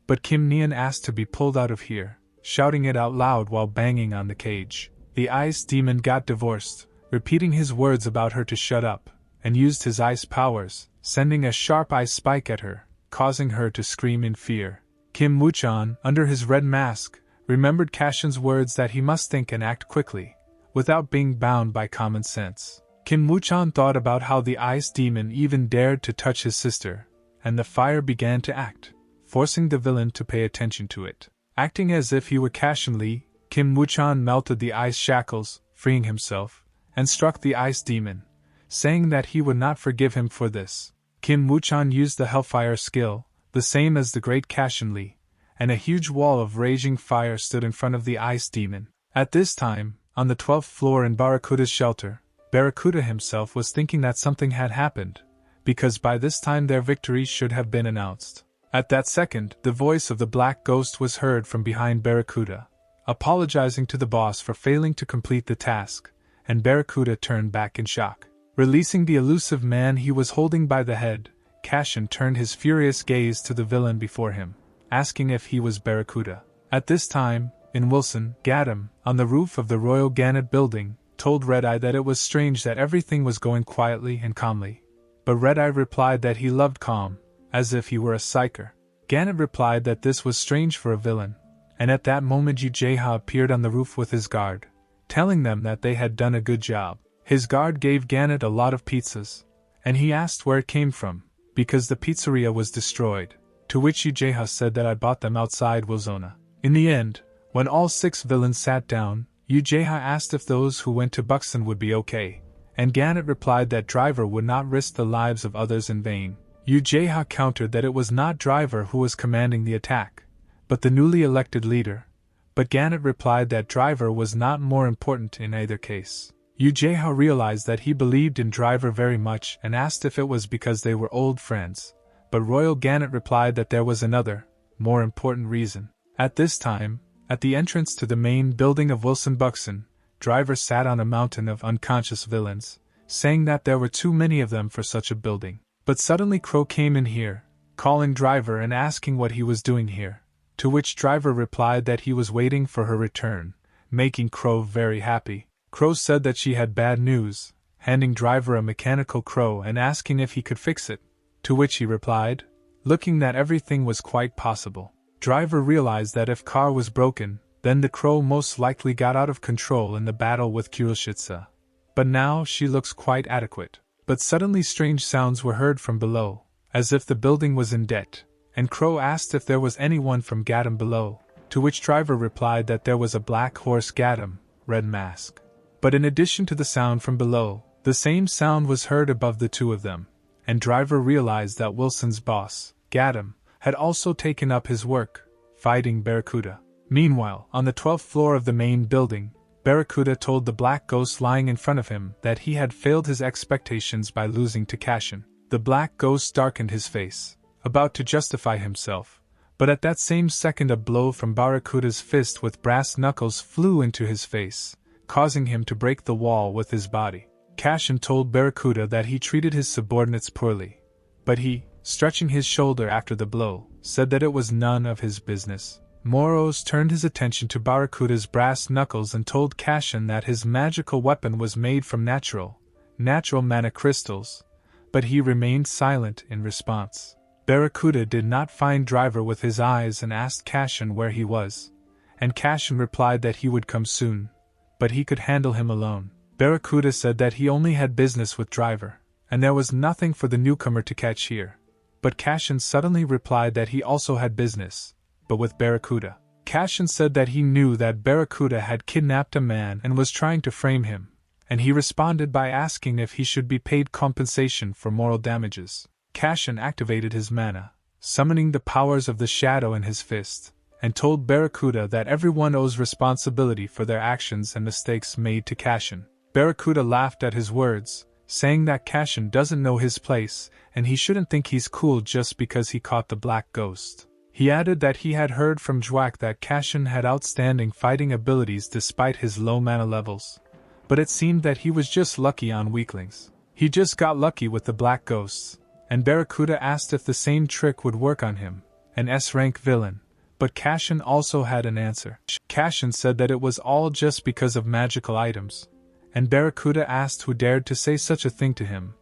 Speaker 1: but Kim Nian asked to be pulled out of here, shouting it out loud while banging on the cage. The ice demon got divorced, repeating his words about her to shut up, and used his ice powers, sending a sharp ice spike at her, causing her to scream in fear. Kim Woo-chan, under his red mask, remembered Cashin's words that he must think and act quickly, without being bound by common sense. Kim Woo-chan thought about how the ice demon even dared to touch his sister, and the fire began to act, forcing the villain to pay attention to it. Acting as if he were Cashin Lee, Kim Woo-chan melted the ice shackles, freeing himself, and struck the ice demon, saying that he would not forgive him for this. Kim Woo-chan used the Hellfire skill, the same as the great Cashin Lee, and a huge wall of raging fire stood in front of the ice demon. At this time, on the 12th floor in Barracuda's shelter, Barracuda himself was thinking that something had happened, because by this time their victory should have been announced. At that second, the voice of the Black Ghost was heard from behind Barracuda, apologizing to the boss for failing to complete the task, and Barracuda turned back in shock. Releasing the elusive man he was holding by the head, Cashin turned his furious gaze to the villain before him, asking if he was Barracuda. At this time, in Wilson, Gadam, on the roof of the Royal Gannett building, told Red-Eye that it was strange that everything was going quietly and calmly. But Red-Eye replied that he loved calm, as if he were a psyker. Gannett replied that this was strange for a villain, and at that moment Yu Jae-ha appeared on the roof with his guard, telling them that they had done a good job. His guard gave Gannett a lot of pizzas, and he asked where it came from, because the pizzeria was destroyed, to which Yu Jae-ha said that I bought them outside Wilzona. In the end, when all 6 villains sat down, Yu Jae-ha asked if those who went to Buxton would be okay, and Gannett replied that Driver would not risk the lives of others in vain. Yu Jae-ha countered that it was not Driver who was commanding the attack, but the newly elected leader, but Gannett replied that Driver was not more important in either case. Yu Jae-ha realized that he believed in Driver very much and asked if it was because they were old friends, but Royal Gannett replied that there was another, more important reason. At this time, at the entrance to the main building of Wilson Buxton, Driver sat on a mountain of unconscious villains, saying that there were too many of them for such a building. But suddenly Crow came in here, calling Driver and asking what he was doing here, to which Driver replied that he was waiting for her return, making Crow very happy. Crow said that she had bad news, handing Driver a mechanical crow and asking if he could fix it, to which he replied, looking that everything was quite possible. Driver realized that if car was broken, then the crow most likely got out of control in the battle with Kuroshitsa. But now she looks quite adequate. But suddenly strange sounds were heard from below, as if the building was in debt, and Crow asked if there was anyone from Gadam below, to which Driver replied that there was a black horse Gadam, red mask. But in addition to the sound from below, the same sound was heard above the two of them, and Driver realized that Wilson's boss, Gadam, had also taken up his work, fighting Barracuda. Meanwhile, on the 12th floor of the main building, Barracuda told the Black Ghost lying in front of him that he had failed his expectations by losing to Cashin. The Black Ghost darkened his face, about to justify himself, but at that same second a blow from Barracuda's fist with brass knuckles flew into his face, causing him to break the wall with his body. Cashin told Barracuda that he treated his subordinates poorly, but he, stretching his shoulder after the blow, said that it was none of his business. Moros turned his attention to Barracuda's brass knuckles and told Cashin that his magical weapon was made from natural mana crystals, but he remained silent in response. Barracuda did not find Driver with his eyes and asked Cashin where he was, and Cashin replied that he would come soon, but he could handle him alone. Barracuda said that he only had business with Driver, and there was nothing for the newcomer to catch here, but Cashin suddenly replied that he also had business, but with Barracuda. Cashin said that he knew that Barracuda had kidnapped a man and was trying to frame him, and he responded by asking if he should be paid compensation for moral damages. Cashin activated his mana, summoning the powers of the shadow in his fist, and told Barracuda that everyone owes responsibility for their actions and mistakes made to Cashin. Barracuda laughed at his words, saying that Cashin doesn't know his place and he shouldn't think he's cool just because he caught the Black Ghost. He added that he had heard from Jwak that Cashin had outstanding fighting abilities despite his low mana levels, but it seemed that he was just lucky on weaklings. He just got lucky with the Black Ghosts, and Barracuda asked if the same trick would work on him, an S-rank villain, But Cashin also had an answer. Cashin said that it was all just because of magical items, and Barracuda asked who dared to say such a thing to him,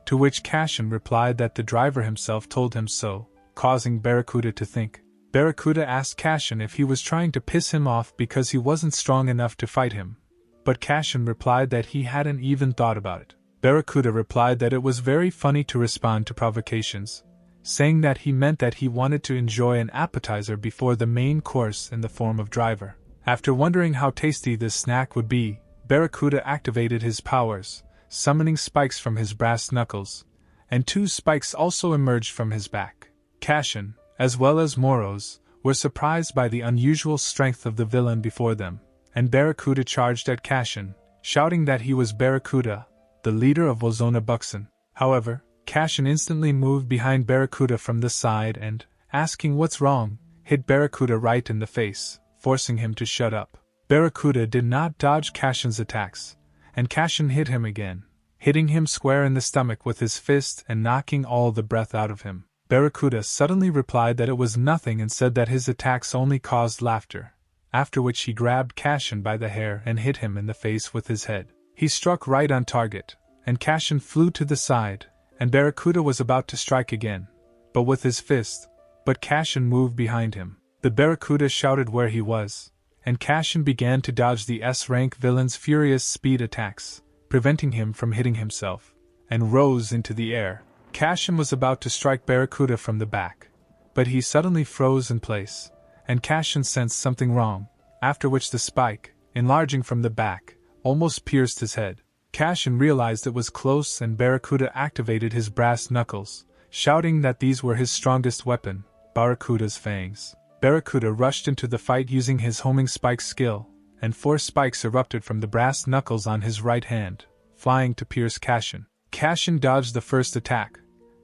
Speaker 1: to which Cashin replied that the driver himself told him so, causing Barracuda to think. Barracuda asked Cashin if he was trying to piss him off because he wasn't strong enough to fight him, but Cashin replied that he hadn't even thought about it. Barracuda replied that it was very funny to respond to provocations, saying that he meant that he wanted to enjoy an appetizer before the main course in the form of driver. After wondering how tasty this snack would be, Barracuda activated his powers, summoning spikes from his brass knuckles, and 2 spikes also emerged from his back. Cashin, as well as Moros, were surprised by the unusual strength of the villain before them, and Barracuda charged at Cashin, shouting that he was Barracuda, the leader of Wozona Buxon. However, Cashin instantly moved behind Barracuda from the side and, asking what's wrong, hit Barracuda right in the face, forcing him to shut up. Barracuda did not dodge Cashin's attacks, and Cashin hit him again, hitting him square in the stomach with his fist and knocking all the breath out of him. Barracuda suddenly replied that it was nothing and said that his attacks only caused laughter, after which he grabbed Cashin by the hair and hit him in the face with his head. He struck right on target, and Cashin flew to the side, and Barracuda was about to strike again, but with his fist, but Cashin moved behind him. The Barracuda shouted where he was, and Cashin began to dodge the S-rank villain's furious speed attacks, preventing him from hitting himself, and rose into the air. Cashin was about to strike Barracuda from the back, but he suddenly froze in place, and Cashin sensed something wrong, after which the spike, enlarging from the back, almost pierced his head. Cashin realized it was close and Barracuda activated his brass knuckles, shouting that these were his strongest weapon, Barracuda's fangs. Barracuda rushed into the fight using his homing spike skill, and 4 spikes erupted from the brass knuckles on his right hand, flying to pierce Cashin. Cashin dodged the first attack,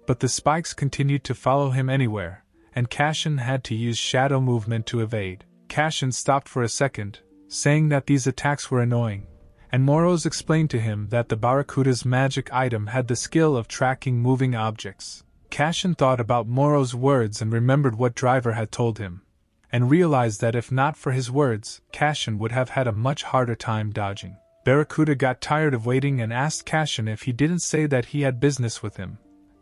Speaker 1: but the spikes continued to follow him anywhere, and Cashin had to use shadow movement to evade. Cashin stopped for a second, saying that these attacks were annoying, and Moros explained to him that the Barracuda's magic item had the skill of tracking moving objects. Cashin thought about Moros' words and remembered what Driver had told him, and realized that if not for his words, Cashin would have had a much harder time dodging. Barracuda got tired of waiting and asked Cashin if he didn't say that he had business with him,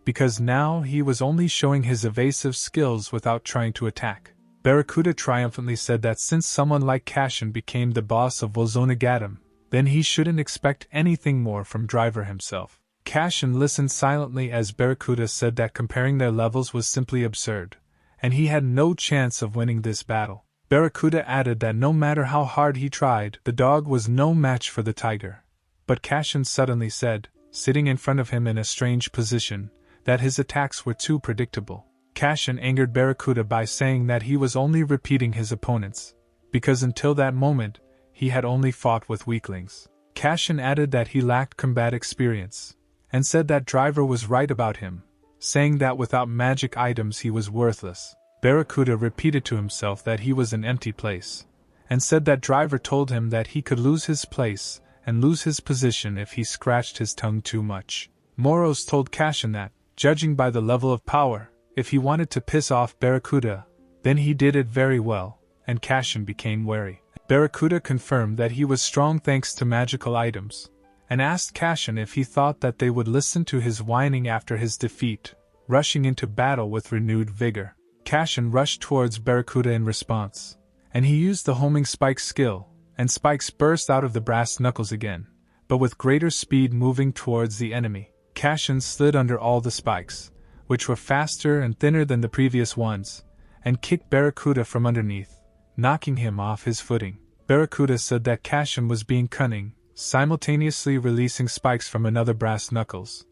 Speaker 1: because now he was only showing his evasive skills without trying to attack. Barracuda triumphantly said that since someone like Cashin became the boss of Wozonagadam, then he shouldn't expect anything more from Driver himself. Cashin listened silently as Barracuda said that comparing their levels was simply absurd, and he had no chance of winning this battle. Barracuda added that no matter how hard he tried, the dog was no match for the tiger. But Cashin suddenly said, sitting in front of him in a strange position, that his attacks were too predictable. Cashin angered Barracuda by saying that he was only repeating his opponents, because until that moment, he had only fought with weaklings. Cashin added that he lacked combat experience, and said that Driver was right about him, saying that without magic items he was worthless. Barracuda repeated to himself that he was an empty place, and said that Driver told him that he could lose his place and lose his position if he scratched his tongue too much. Moros told Cashin that, judging by the level of power, if he wanted to piss off Barracuda, then he did it very well, and Cashin became wary. Barracuda confirmed that he was strong thanks to magical items, and asked Cashin if he thought that they would listen to his whining after his defeat, rushing into battle with renewed vigor. Cashin rushed towards Barracuda in response, and he used the homing spike skill, and spikes burst out of the brass knuckles again, but with greater speed moving towards the enemy. Cashin slid under all the spikes, which were faster and thinner than the previous ones, and kicked Barracuda from underneath, knocking him off his footing. Barracuda said that Cashin was being cunning, simultaneously releasing spikes from another brass knuckles,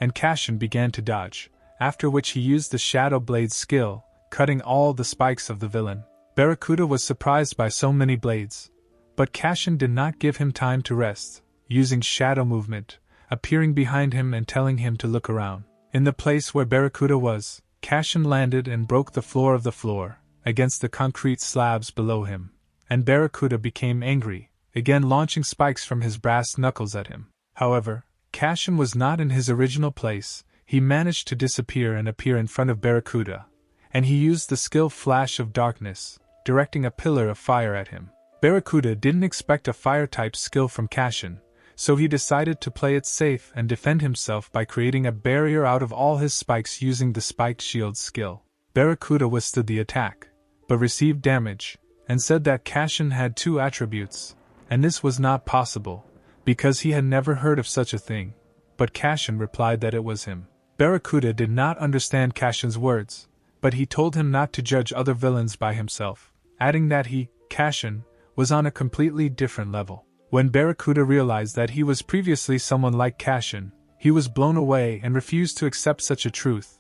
Speaker 1: and Cashin began to dodge, after which he used the Shadow Blade skill, cutting all the spikes of the villain. Barracuda was surprised by so many blades, but Cashin did not give him time to rest, using shadow movement, appearing behind him and telling him to look around. In the place where Barracuda was, Cashin landed and broke the floor against the concrete slabs below him, and Barracuda became angry, again launching spikes from his brass knuckles at him. However, Cashin was not in his original place. He managed to disappear and appear in front of Barracuda, and he used the skill Flash of Darkness, directing a pillar of fire at him. Barracuda didn't expect a fire-type skill from Cashin, so he decided to play it safe and defend himself by creating a barrier out of all his spikes using the spiked shield skill. Barracuda withstood the attack, but received damage, and said that Cashin had 2 attributes, and this was not possible, because he had never heard of such a thing, but Cashin replied that it was him. Barracuda did not understand Cashin's words, but he told him not to judge other villains by himself, adding that he, Cashin, was on a completely different level. When Barracuda realized that he was previously someone like Cashin, he was blown away and refused to accept such a truth,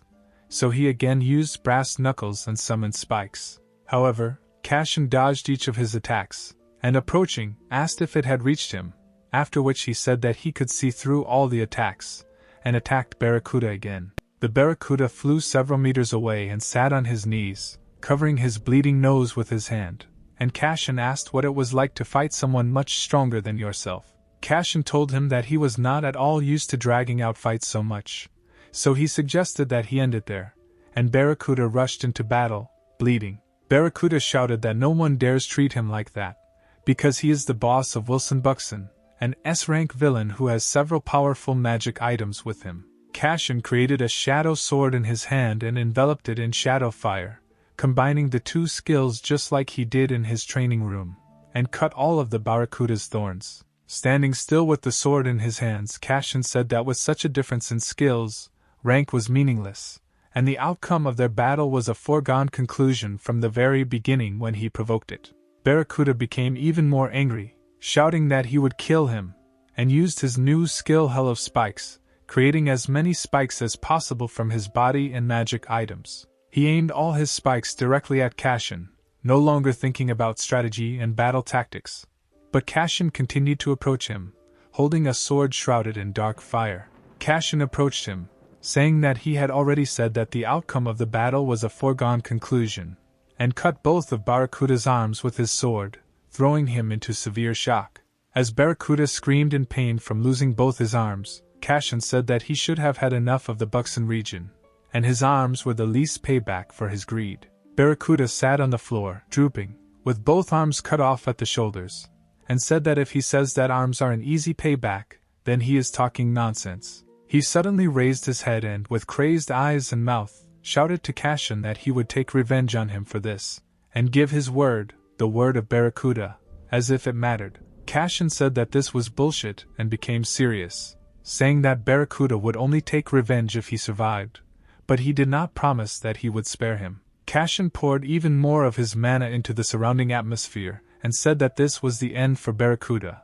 Speaker 1: so he again used brass knuckles and summoned spikes. However, Cashin dodged each of his attacks, and approaching, asked if it had reached him, after which he said that he could see through all the attacks, and attacked Barracuda again. The Barracuda flew several meters away and sat on his knees, covering his bleeding nose with his hand, and Cashin asked what it was like to fight someone much stronger than yourself. Cashin told him that he was not at all used to dragging out fights so much, so he suggested that he end it there, and Barracuda rushed into battle, bleeding. Barracuda shouted that no one dares treat him like that, because he is the boss of Wilson Buxton, an S-rank villain who has several powerful magic items with him. Cashin created a shadow sword in his hand and enveloped it in shadow fire, combining the 2 skills just like he did in his training room, and cut all of the Barracuda's thorns. Standing still with the sword in his hands, Cashin said that with such a difference in skills, rank was meaningless, and the outcome of their battle was a foregone conclusion from the very beginning when he provoked it. Barracuda became even more angry, shouting that he would kill him, and used his new skill Hell of Spikes, creating as many spikes as possible from his body and magic items. He aimed all his spikes directly at Cashin, no longer thinking about strategy and battle tactics. But Cashin continued to approach him, holding a sword shrouded in dark fire. Cashin approached him, saying that he had already said that the outcome of the battle was a foregone conclusion, and cut both of Barracuda's arms with his sword, throwing him into severe shock. As Barracuda screamed in pain from losing both his arms, Cashin said that he should have had enough of the Buxton region, and his arms were the least payback for his greed. Barracuda sat on the floor, drooping, with both arms cut off at the shoulders, and said that if he says that arms are an easy payback, then he is talking nonsense. He suddenly raised his head and, with crazed eyes and mouth, shouted to Cashin that he would take revenge on him for this, and give his word, the word of Barracuda, as if it mattered. Cashin said that this was bullshit and became serious, saying that Barracuda would only take revenge if he survived, but he did not promise that he would spare him. Cashin poured even more of his mana into the surrounding atmosphere, and said that this was the end for Barracuda,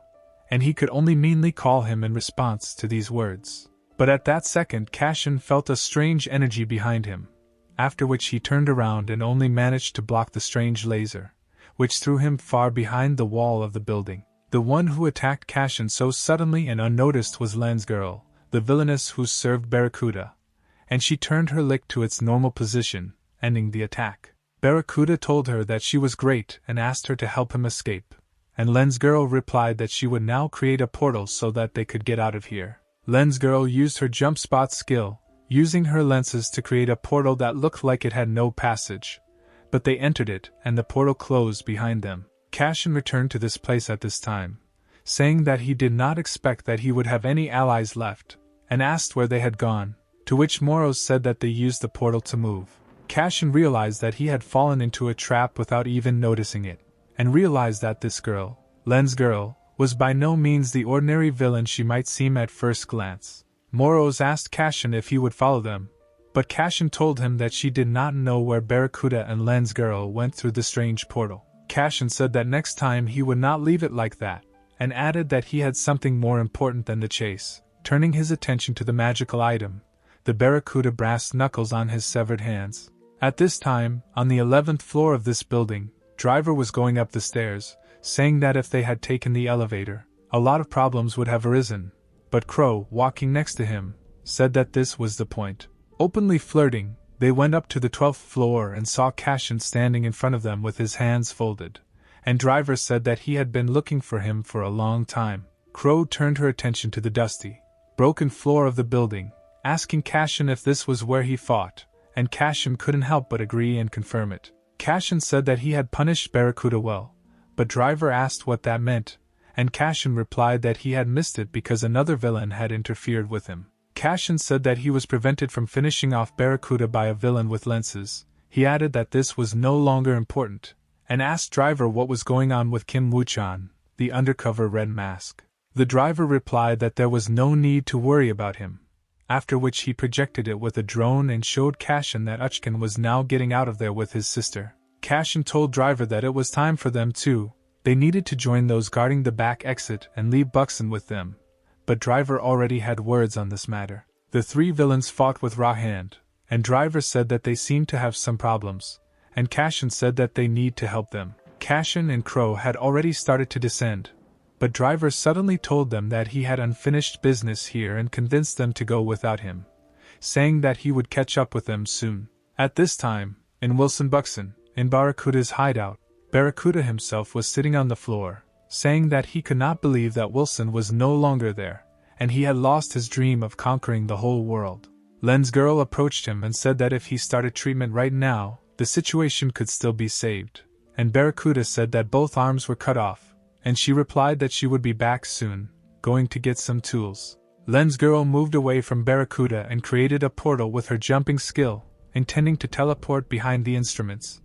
Speaker 1: and he could only meanly call him in response to these words. But at that second Cashin felt a strange energy behind him, after which he turned around and only managed to block the strange laser, which threw him far behind the wall of the building. The one who attacked Cashin so suddenly and unnoticed was Len's girl, the villainess who served Barracuda, and she turned her lick to its normal position, ending the attack. Barracuda told her that she was great and asked her to help him escape, and Len's girl replied that she would now create a portal so that they could get out of here. Len's girl used her jump spot skill, using her lenses to create a portal that looked like it had no passage, but they entered it and the portal closed behind them. Cashin returned to this place at this time, saying that he did not expect that he would have any allies left, and asked where they had gone, to which Moros said that they used the portal to move. Cashin realized that he had fallen into a trap without even noticing it, and realized that this girl, Len's girl, was by no means the ordinary villain she might seem at first glance. Moros asked Cashin if he would follow them, but Cashin told him that she did not know where Barracuda and Len's girl went through the strange portal. Cashin said that next time he would not leave it like that, and added that he had something more important than the chase, turning his attention to the magical item, the Barracuda brass knuckles on his severed hands. At this time, on the 11th floor of this building, Driver was going up the stairs, saying that if they had taken the elevator, a lot of problems would have arisen, but Crow, walking next to him, said that this was the point. Openly flirting, they went up to the 12th floor and saw Cashin standing in front of them with his hands folded, and Driver said that he had been looking for him for a long time. Crow turned her attention to the dusty, broken floor of the building, asking Cashin if this was where he fought, and Cashin couldn't help but agree and confirm it. Cashin said that he had punished Barracuda well, but Driver asked what that meant, and Cashin replied that he had missed it because another villain had interfered with him. Cashin said that he was prevented from finishing off Barracuda by a villain with lenses. He added that this was no longer important, and asked Driver what was going on with Kim Woo-chan, the undercover Red Mask. The Driver replied that there was no need to worry about him, after which he projected it with a drone and showed Cashin that Uchkin was now getting out of there with his sister. Cashin told Driver that it was time for them too. They needed to join those guarding the back exit and leave Buxton with them, but Driver already had words on this matter. The three villains fought with raw hand, and Driver said that they seemed to have some problems, and Cashin said that they need to help them. Cashin and Crow had already started to descend, but Driver suddenly told them that he had unfinished business here and convinced them to go without him, saying that he would catch up with them soon. At this time, in Wilson Buxton, in Barracuda's hideout, Barracuda himself was sitting on the floor, saying that he could not believe that Wilson was no longer there, and he had lost his dream of conquering the whole world. Len's girl approached him and said that if he started treatment right now, the situation could still be saved, and Barracuda said that both arms were cut off, and she replied that she would be back soon, going to get some tools. Len's girl moved away from Barracuda and created a portal with her jumping skill, intending to teleport behind the instruments.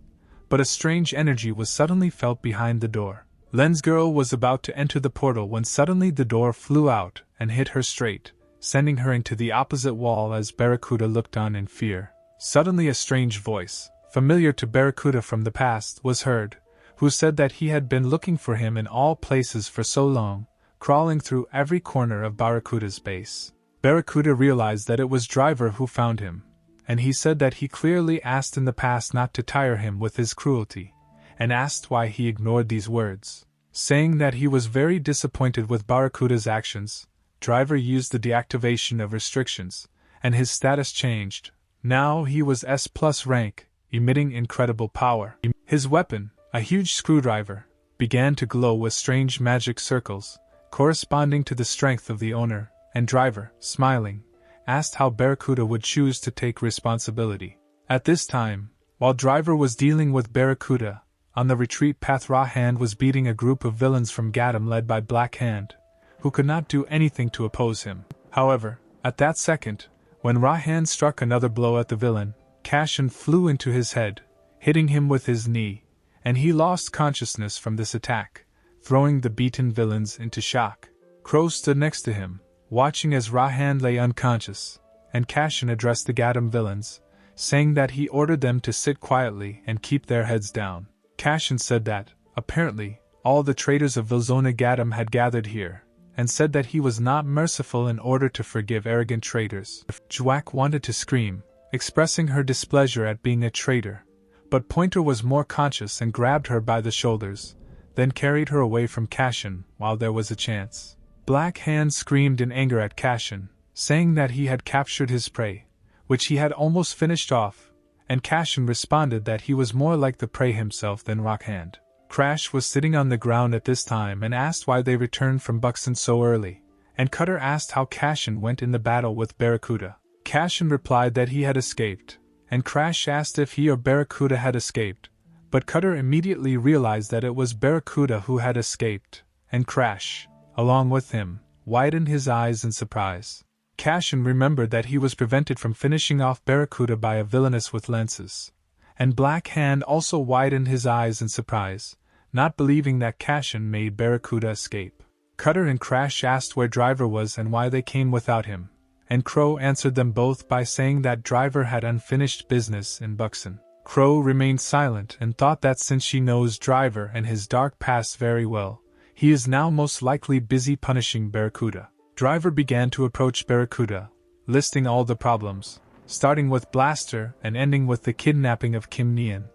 Speaker 1: But a strange energy was suddenly felt behind the door. Len's girl was about to enter the portal when suddenly the door flew out and hit her straight, sending her into the opposite wall as Barracuda looked on in fear. Suddenly a strange voice, familiar to Barracuda from the past, was heard, who said that he had been looking for him in all places for so long, crawling through every corner of Barracuda's base. Barracuda realized that it was Driver who found him, and he said that he clearly asked in the past not to tire him with his cruelty, and asked why he ignored these words. Saying that he was very disappointed with Barracuda's actions, Driver used the deactivation of restrictions, and his status changed. Now he was S+ rank, emitting incredible power. His weapon, a huge screwdriver, began to glow with strange magic circles, corresponding to the strength of the owner, and Driver, smiling, asked how Barracuda would choose to take responsibility. At this time, while Driver was dealing with Barracuda, on the retreat path Raw Hand was beating a group of villains from Gadam led by Black Hand, who could not do anything to oppose him. However, at that second, when Raw Hand struck another blow at the villain, Cashin flew into his head, hitting him with his knee, and he lost consciousness from this attack, throwing the beaten villains into shock. Crow stood next to him, watching as Raw Hand lay unconscious, and Cashin addressed the Gadam villains, saying that he ordered them to sit quietly and keep their heads down. Cashin said that, apparently, all the traitors of Vilzona Gadam had gathered here, and said that he was not merciful in order to forgive arrogant traitors. Juak wanted to scream, expressing her displeasure at being a traitor, but Pointer was more conscious and grabbed her by the shoulders, then carried her away from Cashin while there was a chance. Black Hand screamed in anger at Cashin, saying that he had captured his prey, which he had almost finished off, and Cashin responded that he was more like the prey himself than Rock Hand. Crash was sitting on the ground at this time and asked why they returned from Buxton so early, and Cutter asked how Cashin went in the battle with Barracuda. Cashin replied that he had escaped, and Crash asked if he or Barracuda had escaped, but Cutter immediately realized that it was Barracuda who had escaped, and Crash, along with him, widened his eyes in surprise. Cashin remembered that he was prevented from finishing off Barracuda by a villainess with lenses, and Black Hand also widened his eyes in surprise, not believing that Cashin made Barracuda escape. Cutter and Crash asked where Driver was and why they came without him, and Crow answered them both by saying that Driver had unfinished business in Buxton. Crow remained silent and thought that since she knows Driver and his dark past very well, he is now most likely busy punishing Barracuda. Driver began to approach Barracuda, listing all the problems, starting with Blaster and ending with the kidnapping of Kim Nian,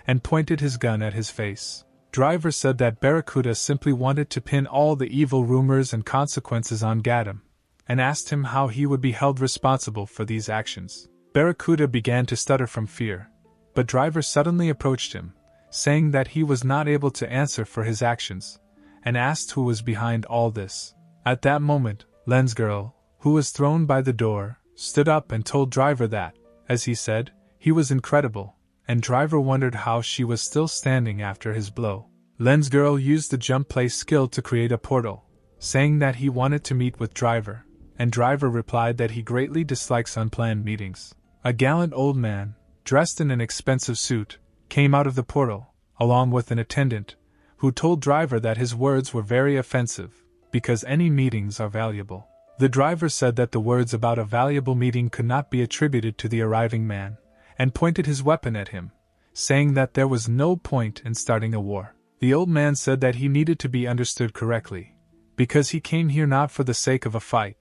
Speaker 1: and pointed his gun at his face. Driver said that Barracuda simply wanted to pin all the evil rumors and consequences on Gadam, and asked him how he would be held responsible for these actions. Barracuda began to stutter from fear, but Driver suddenly approached him, saying that he was not able to answer for his actions, and asked who was behind all this. At that moment, Len's girl, who was thrown by the door, stood up and told Driver that, as he said, he was incredible, and driver wondered how she was still standing after his blow. Len's girl used the jump place skill to create a portal, saying that he wanted to meet with driver, and driver replied that he greatly dislikes unplanned meetings. A gallant old man, dressed in an expensive suit, came out of the portal, along with an attendant, who told driver that his words were very offensive, because any meetings are valuable. The driver said that the words about a valuable meeting could not be attributed to the arriving man, and pointed his weapon at him, saying that there was no point in starting a war. The old man said that he needed to be understood correctly, because he came here not for the sake of a fight,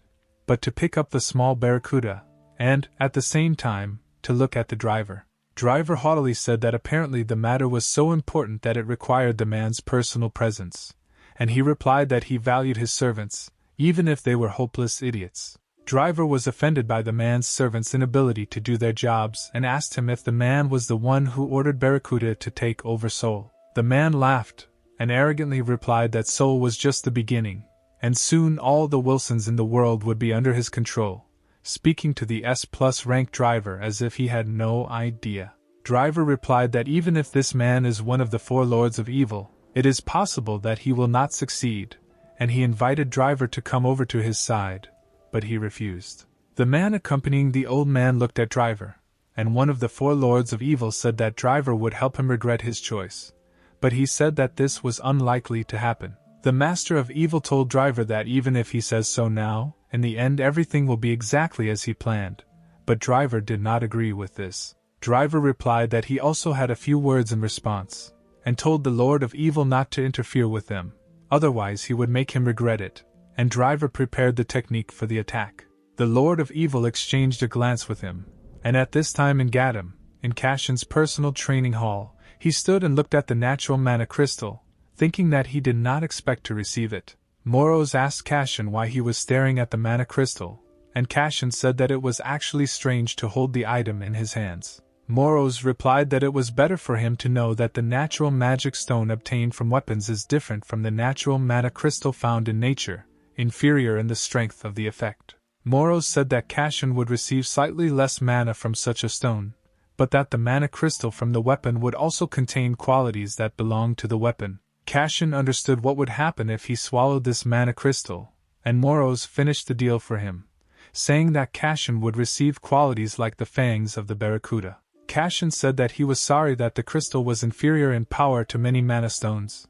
Speaker 1: but to pick up the small barracuda, and, at the same time, to look at the driver. Driver haughtily said that apparently the matter was so important that it required the man's personal presence, and he replied that he valued his servants, even if they were hopeless idiots. Driver was offended by the man's servants' inability to do their jobs and asked him if the man was the one who ordered barracuda to take over Seoul. The man laughed, and arrogantly replied that Seoul was just the beginning, and soon all the Wilsons in the world would be under his control, speaking to the S+ rank driver as if he had no idea. Driver replied that even if this man is one of the 4 lords of evil, it is possible that he will not succeed, and he invited driver to come over to his side, but he refused. The man accompanying the old man looked at driver, and one of the 4 lords of evil said that driver would help him regret his choice, but he said that this was unlikely to happen. The master of evil told driver that even if he says so now, in the end everything will be exactly as he planned, but driver did not agree with this. Driver replied that he also had a few words in response, and told the Lord of Evil not to interfere with them, otherwise he would make him regret it, and driver prepared the technique for the attack. The Lord of Evil exchanged a glance with him, and at this time in Gadam, in Cashin's personal training hall, he stood and looked at the natural mana crystal, thinking that he did not expect to receive it. Moros asked Cashin why he was staring at the mana crystal, and Cashin said that it was actually strange to hold the item in his hands. Moros replied that it was better for him to know that the natural magic stone obtained from weapons is different from the natural mana crystal found in nature, inferior in the strength of the effect. Moros said that Cashin would receive slightly less mana from such a stone, but that the mana crystal from the weapon would also contain qualities that belonged to the weapon. Cashin understood what would happen if he swallowed this mana crystal, and Moros finished the deal for him, saying that Cashin would receive qualities like the fangs of the barracuda. Cashin said that he was sorry that the crystal was inferior in power to many mana stones,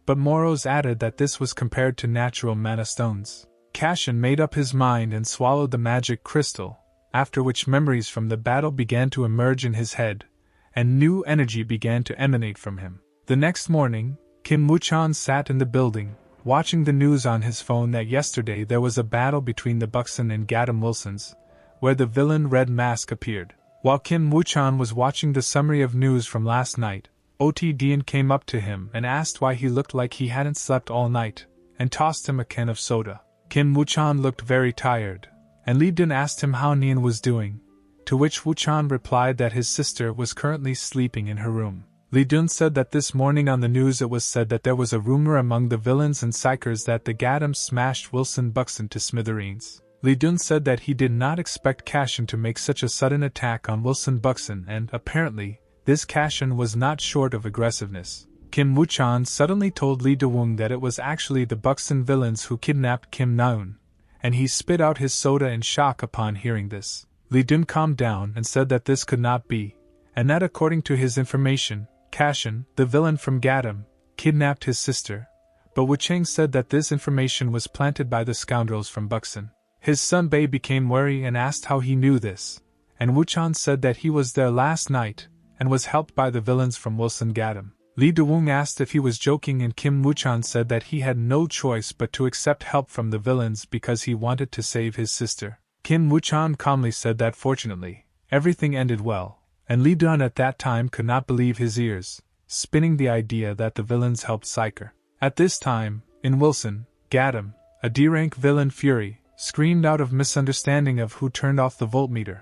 Speaker 1: but Moros added that this was compared to natural mana stones. Cashin made up his mind and swallowed the magic crystal, after which memories from the battle began to emerge in his head, and new energy began to emanate from him. The next morning, Kim Woo-chan sat in the building, watching the news on his phone that yesterday there was a battle between the Buxton and Gadam Wilsons, where the villain Red Mask appeared. While Kim Woo-chan was watching the summary of news from last night, Ot Dean came up to him and asked why he looked like he hadn't slept all night, and tossed him a can of soda. Kim Woo-chan looked very tired, and Lee Dun asked him how Nian was doing, to which Woo-chan replied that his sister was currently sleeping in her room. Lee Dun said that this morning on the news it was said that there was a rumor among the villains and psychers that the Gadams smashed Wilson Buxton to smithereens. Lee Dun said that he did not expect Cashin to make such a sudden attack on Wilson Buxton, and, apparently, this Cashin was not short of aggressiveness. Kim Woo-chan suddenly told Lee Da-woong that it was actually the Buxton villains who kidnapped Kim Na-eun, and he spit out his soda in shock upon hearing this. Lee Dun calmed down and said that this could not be, and that according to his information, Cashin, the villain from Gadam, kidnapped his sister, but Wu Cheng said that this information was planted by the scoundrels from Buxton. His son Bei became wary and asked how he knew this, and Wu-chan said that he was there last night, and was helped by the villains from Wilson Gadam. Lee Da-woong asked if he was joking, and Kim Woo-chan said that he had no choice but to accept help from the villains because he wanted to save his sister. Kim Woo-chan calmly said that fortunately, everything ended well, and Lee Dun at that time could not believe his ears, spinning the idea that the villains helped Psyker. At this time, in Wilson, Gadam, a D-rank villain Fury screamed out of misunderstanding of who turned off the voltmeter,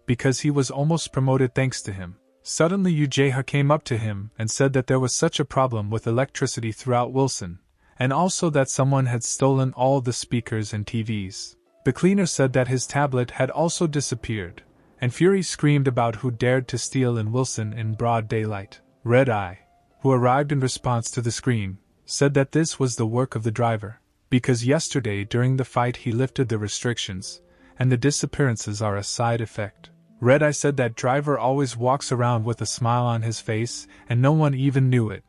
Speaker 1: because he was almost promoted thanks to him. Suddenly Yu Jae-ha came up to him and said that there was such a problem with electricity throughout Wilson, and also that someone had stolen all the speakers and TVs. The cleaner said that his tablet had also disappeared, and Fury screamed about who dared to steal in Wilson in broad daylight. Red Eye, who arrived in response to the scream, said that this was the work of the driver, because yesterday during the fight he lifted the restrictions, and the disappearances are a side effect. Red Eye said that driver always walks around with a smile on his face and no one even knew it.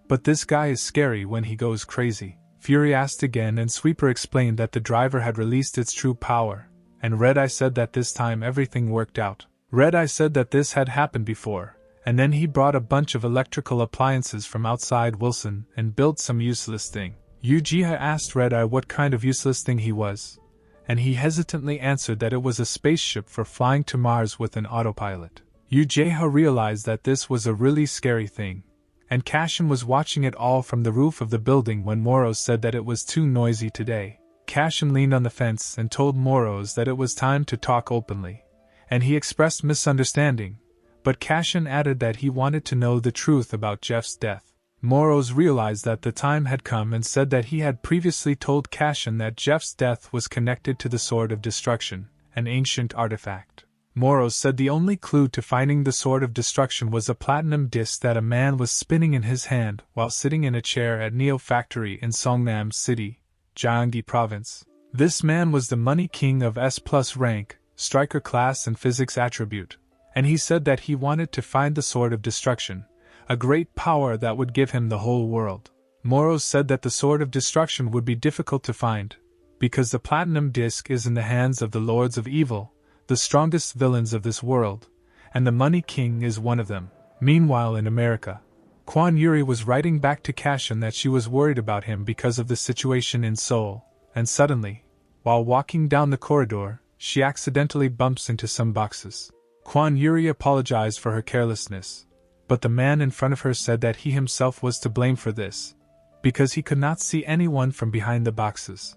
Speaker 1: But this guy is scary when he goes crazy. Fury asked again and Sweeper explained that the driver had released its true power, and Red Eye said that this time everything worked out. Red Eye said that this had happened before, and then he brought a bunch of electrical appliances from outside Wilson and built some useless thing. Ujiha asked Red Eye what kind of useless thing he was, and he hesitantly answered that it was a spaceship for flying to Mars with an autopilot. Ujiha realized that this was a really scary thing, and Cashin was watching it all from the roof of the building when Moros said that it was too noisy today. Cashin leaned on the fence and told Moros that it was time to talk openly, and he expressed misunderstanding, but Cashin added that he wanted to know the truth about Jeff's death. Moros realized that the time had come and said that he had previously told Cashin that Jeff's death was connected to the Sword of Destruction, an ancient artifact. Moros said the only clue to finding the Sword of Destruction was a platinum disc that a man was spinning in his hand while sitting in a chair at Neo Factory in Songnam City, Gyeonggi Province. This man was the Money King of S+ rank, Striker class and Physics attribute, and he said that he wanted to find the Sword of Destruction, a great power that would give him the whole world. Moros said that the Sword of Destruction would be difficult to find, because the platinum disc is in the hands of the Lords of Evil, the strongest villains of this world, and the Money King is one of them. Meanwhile in America, Kwan Yuri was writing back to Cashin that she was worried about him because of the situation in Seoul, and suddenly, while walking down the corridor, she accidentally bumps into some boxes. Kwan Yuri apologized for her carelessness, but the man in front of her said that he himself was to blame for this, because he could not see anyone from behind the boxes,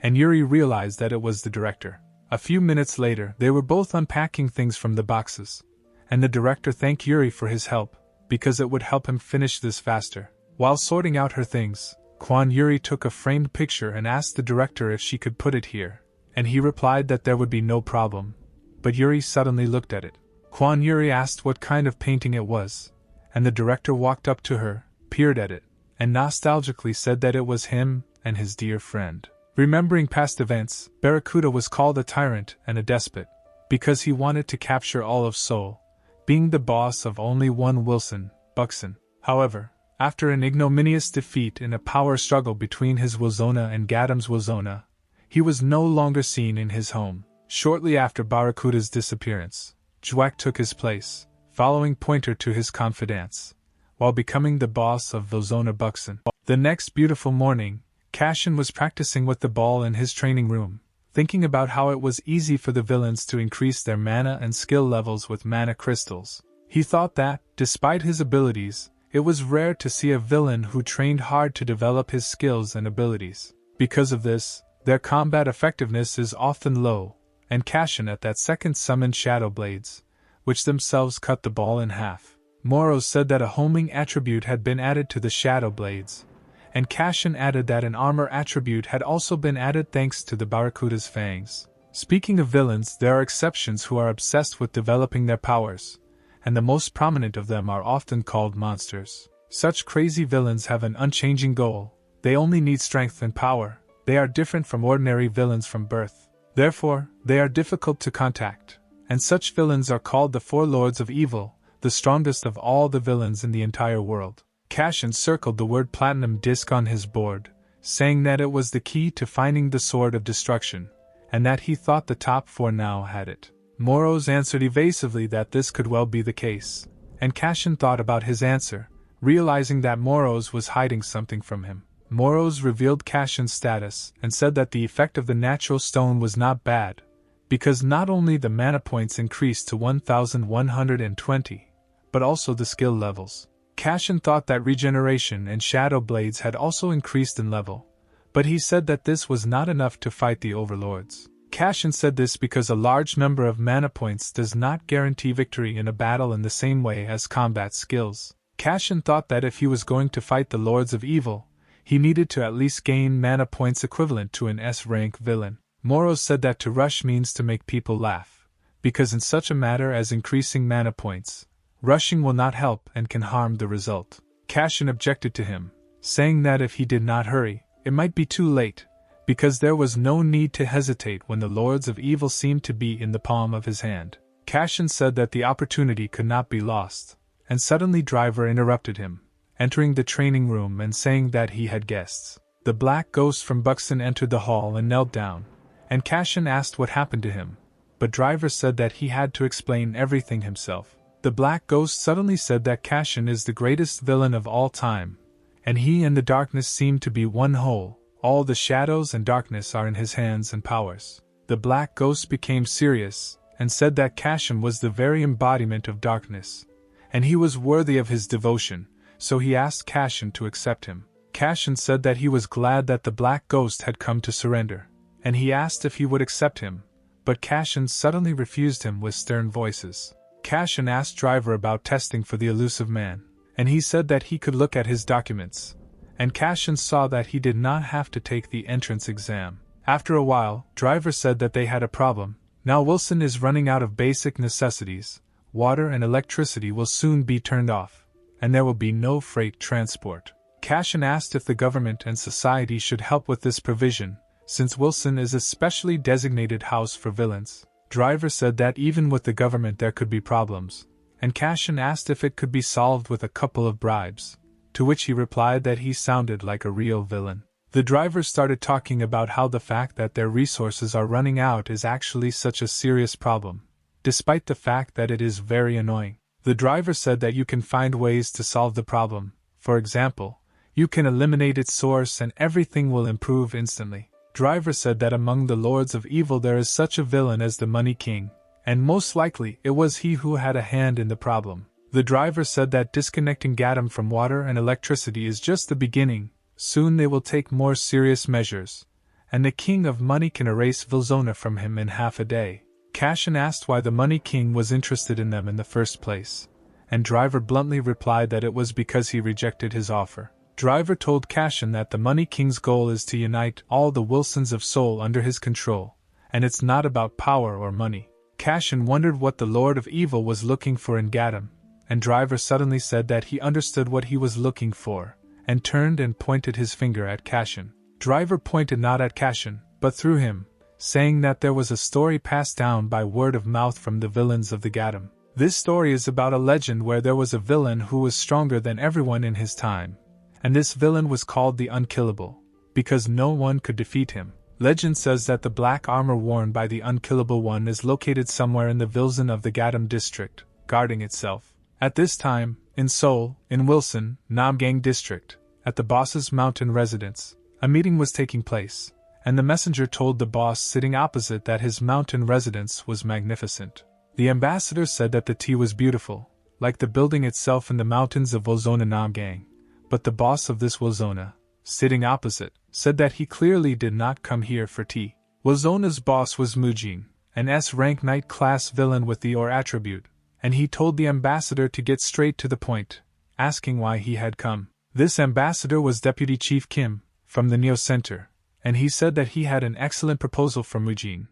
Speaker 1: and Yuri realized that it was the director. A few minutes later, they were both unpacking things from the boxes, and the director thanked Yuri for his help, because it would help him finish this faster. While sorting out her things, Kwan Yuri took a framed picture and asked the director if she could put it here, and he replied that there would be no problem, but Yuri suddenly looked at it. Kwan Yuri asked what kind of painting it was, and the director walked up to her, peered at it, and nostalgically said that it was him and his dear friend. Remembering past events, Barracuda was called a tyrant and a despot, because he wanted to capture all of Seoul, being the boss of only one Wilson, Buxton. However, after an ignominious defeat in a power struggle between his Wilzona and Gadam's Wilzona, he was no longer seen in his home. Shortly after Barracuda's disappearance, Jwack took his place, following Pointer to his confidence, while becoming the boss of Wilzona Buxton. The next beautiful morning, Cashin was practicing with the ball in his training room, thinking about how it was easy for the villains to increase their mana and skill levels with mana crystals. He thought that, despite his abilities, it was rare to see a villain who trained hard to develop his skills and abilities. Because of this, their combat effectiveness is often low, and Cashin at that second summoned Shadow Blades, which themselves cut the ball in half. Moros said that a homing attribute had been added to the Shadow Blades, and Cashin added that an armor attribute had also been added thanks to the Barracuda's fangs. Speaking of villains, there are exceptions who are obsessed with developing their powers, and the most prominent of them are often called monsters. Such crazy villains have an unchanging goal. They only need strength and power. They are different from ordinary villains from birth. Therefore, they are difficult to contact, and such villains are called the Four Lords of Evil, the strongest of all the villains in the entire world. Cashin circled the word platinum disc on his board, saying that it was the key to finding the Sword of Destruction, and that he thought the top four now had it. Moros answered evasively that this could well be the case, and Cashin thought about his answer, realizing that Moros was hiding something from him. Moros revealed Cashin's status and said that the effect of the natural stone was not bad, because not only the mana points increased to 1,120, but also the skill levels. Cashin thought that regeneration and Shadow Blades had also increased in level, but he said that this was not enough to fight the overlords. Cashin said this because a large number of mana points does not guarantee victory in a battle in the same way as combat skills. Cashin thought that if he was going to fight the Lords of Evil, he needed to at least gain mana points equivalent to an S-rank villain. Moros said that to rush means to make people laugh, because in such a matter as increasing mana points, rushing will not help and can harm the result. Cashin objected to him, saying that if he did not hurry, it might be too late, because there was no need to hesitate when the lords of evil seemed to be in the palm of his hand. Cashin said that the opportunity could not be lost, and suddenly Driver interrupted him, entering the training room and saying that he had guests. The black ghost from Buxton entered the hall and knelt down, and Cashin asked what happened to him, but Driver said that he had to explain everything himself. The black ghost suddenly said that Cashin is the greatest villain of all time, and he and the darkness seem to be one whole. All the shadows and darkness are in his hands and powers. The black ghost became serious, and said that Cashin was the very embodiment of darkness, and he was worthy of his devotion, so he asked Cashin to accept him. Cashin said that he was glad that the black ghost had come to surrender, and he asked if he would accept him, but Cashin suddenly refused him with stern voices. Cashin asked Driver about testing for the elusive man, and he said that he could look at his documents, and Cashin saw that he did not have to take the entrance exam. After a while, Driver said that they had a problem. Now Wilson is running out of basic necessities, water and electricity will soon be turned off, and there will be no freight transport. Cashin asked if the government and society should help with this provision, since Wilson is a specially designated house for villains. Driver said that even with the government there could be problems, and Cashin asked if it could be solved with a couple of bribes, to which he replied that he sounded like a real villain. The driver started talking about how the fact that their resources are running out is actually such a serious problem, despite the fact that it is very annoying. The driver said that you can find ways to solve the problem. For example, you can eliminate its source and everything will improve instantly. Driver said that among the lords of evil there is such a villain as the Money King, and most likely it was he who had a hand in the problem. The driver said that disconnecting Gatam from water and electricity is just the beginning. Soon they will take more serious measures, and the King of Money can erase Vilzona from him in half a day. Cashin asked why the Money King was interested in them in the first place, and Driver bluntly replied that it was because he rejected his offer. Driver told Cashin that the Money King's goal is to unite all the Wilsons of Seoul under his control, and it's not about power or money. Cashin wondered what the Lord of Evil was looking for in Gatam, and Driver suddenly said that he understood what he was looking for, and turned and pointed his finger at Cashin. Driver pointed not at Cashin, but through him, saying that there was a story passed down by word of mouth from the villains of the Gatam. This story is about a legend where there was a villain who was stronger than everyone in his time, and this villain was called the Unkillable, because no one could defeat him. Legend says that the black armor worn by the Unkillable One is located somewhere in the Vilzon of the Gatam district, guarding itself. At this time, in Seoul, in Wilson, Namgang district, at the boss's mountain residence, a meeting was taking place, and the messenger told the boss sitting opposite that his mountain residence was magnificent. The ambassador said that the tea was beautiful, like the building itself in the mountains of Wilzona Namgang, but the boss of this Wilzona, sitting opposite, said that he clearly did not come here for tea. Wilzona's boss was Mujin, an S-rank knight-class villain with the Or attribute, and he told the ambassador to get straight to the point, asking why he had come. This ambassador was Deputy Chief Kim, from the Neo Center, and he said that he had an excellent proposal for Mujin,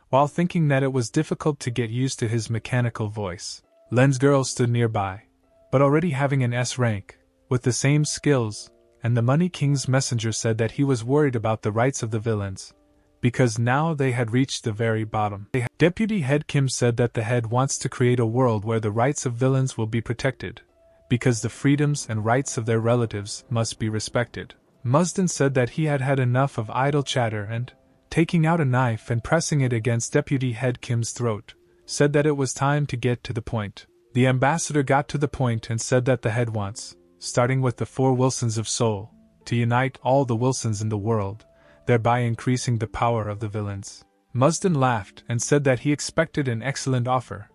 Speaker 1: while thinking that it was difficult to get used to his mechanical voice. Len's girl stood nearby, but already having an S rank, with the same skills, and the Money King's messenger said that he was worried about the rights of the villains, because now they had reached the very bottom. Deputy Head Kim said that the head wants to create a world where the rights of villains will be protected, because the freedoms and rights of their relatives must be respected. Musden said that he had had enough of idle chatter and, taking out a knife and pressing it against Deputy Head Kim's throat, said that it was time to get to the point. The ambassador got to the point and said that the head wants, starting with the 4 Wilsons of Seoul, to unite all the Wilsons in the world, thereby increasing the power of the villains. Musden laughed and said that he expected an excellent offer,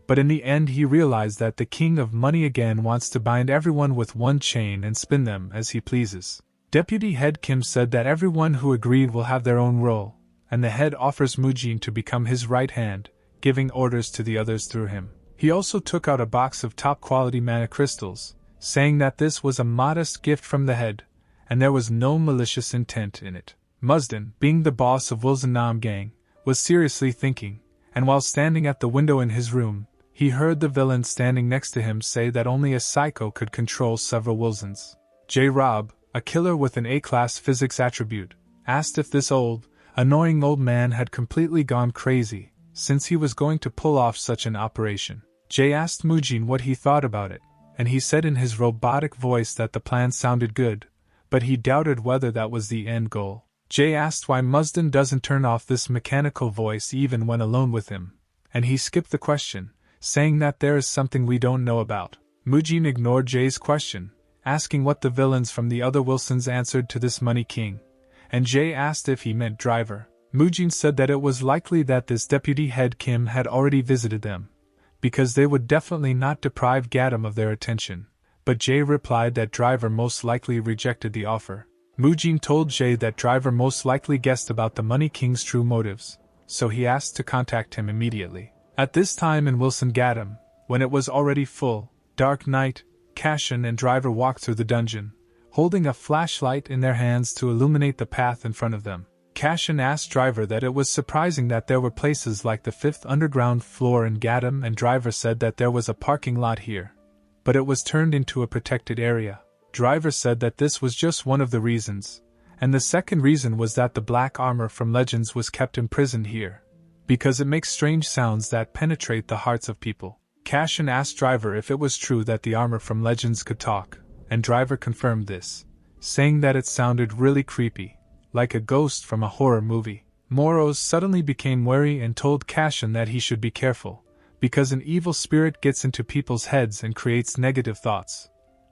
Speaker 1: but in the end he realized that the King of Money again wants to bind everyone with one chain and spin them as he pleases. Deputy Head Kim said that everyone who agreed will have their own role, and the head offers Mujin to become his right hand, giving orders to the others through him. He also took out a box of top-quality mana crystals, saying that this was a modest gift from the head, and there was no malicious intent in it. Musden, being the boss of Wilson Namgang, was seriously thinking, and while standing at the window in his room, he heard the villain standing next to him say that only a psycho could control several Wilsons. J. Rob, a killer with an A-class physics attribute, asked if this annoying old man had completely gone crazy, since he was going to pull off such an operation. Jay asked Mujin what he thought about it, and he said in his robotic voice that the plan sounded good, but he doubted whether that was the end goal. Jay asked why Muzden doesn't turn off this mechanical voice even when alone with him, and he skipped the question, saying that there is something we don't know about. Mujin ignored Jay's question, asking what the villains from the other Wilsons answered to this Money King, and Jay asked if he meant Driver. Mujin said that it was likely that this deputy head Kim had already visited them, because they would definitely not deprive Gadam of their attention, but Jay replied that Driver most likely rejected the offer. Mujin told Jay that Driver most likely guessed about the Money King's true motives, so he asked to contact him immediately. At this time in Wilson Gadam, when it was already full, dark night, Cashin and Driver walked through the dungeon, holding a flashlight in their hands to illuminate the path in front of them. Cashin asked Driver that it was surprising that there were places like the 5th underground floor in Gadam, and Driver said that there was a parking lot here, but it was turned into a protected area. Driver said that this was just one of the reasons, and the second reason was that the black armor from Legends was kept imprisoned here, because it makes strange sounds that penetrate the hearts of people. Cashin asked Driver if it was true that the armor from Legends could talk, and Driver confirmed this, saying that it sounded really creepy, like a ghost from a horror movie. Moros suddenly became wary and told Cashin that he should be careful, because an evil spirit gets into people's heads and creates negative thoughts.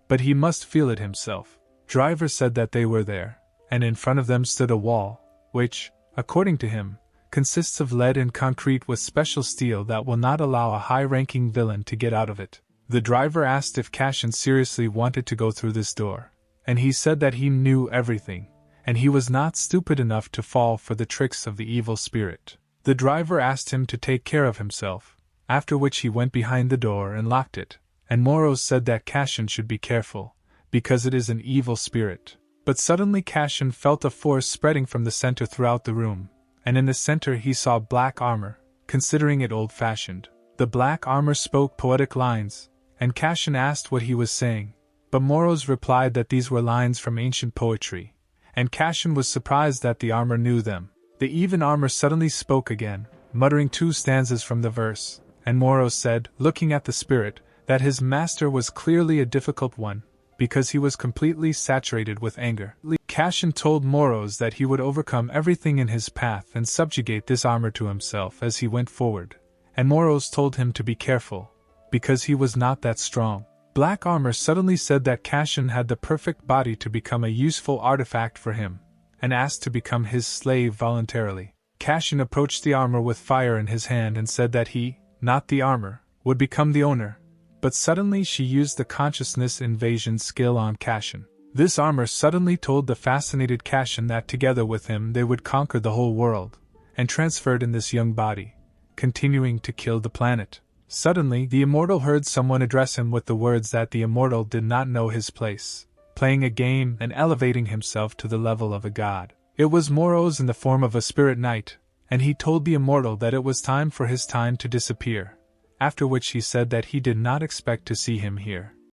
Speaker 1: But he must feel it himself. Driver said that they were there, and in front of them stood a wall, which, according to him, consists of lead and concrete with special steel that will not allow a high-ranking villain to get out of it. The Driver asked if Cashin seriously wanted to go through this door, and he said that he knew everything, and he was not stupid enough to fall for the tricks of the evil spirit. The Driver asked him to take care of himself, after which he went behind the door and locked it, and Moros said that Cashin should be careful, because it is an evil spirit. But suddenly Cashin felt a force spreading from the center throughout the room, and in the center he saw black armor, considering it old-fashioned. The black armor spoke poetic lines, and Cashin asked what he was saying, but Moros replied that these were lines from ancient poetry, and Cashin was surprised that the armor knew them. The even armor suddenly spoke again, muttering 2 stanzas from the verse, and Moros said, looking at the spirit, that his master was clearly a difficult one, because he was completely saturated with anger. Cashin told Moros that he would overcome everything in his path and subjugate this armor to himself as he went forward, and Moros told him to be careful, because he was not that strong. Black armor suddenly said that Cashin had the perfect body to become a useful artifact for him, and asked to become his slave voluntarily. Cashin approached the armor with fire in his hand and said that he, not the armor, would become the owner. But suddenly she used the consciousness invasion skill on Cashin. This armor suddenly told the fascinated Cashin that together with him they would conquer the whole world, and transferred in this young body, continuing to kill the planet. Suddenly the immortal heard someone address him with the words that the immortal did not know his place, playing a game and elevating himself to the level of a god. It was Moros in the form of a spirit knight, and he told the immortal that it was time for his time to disappear, after which he said that he did not expect to see him here.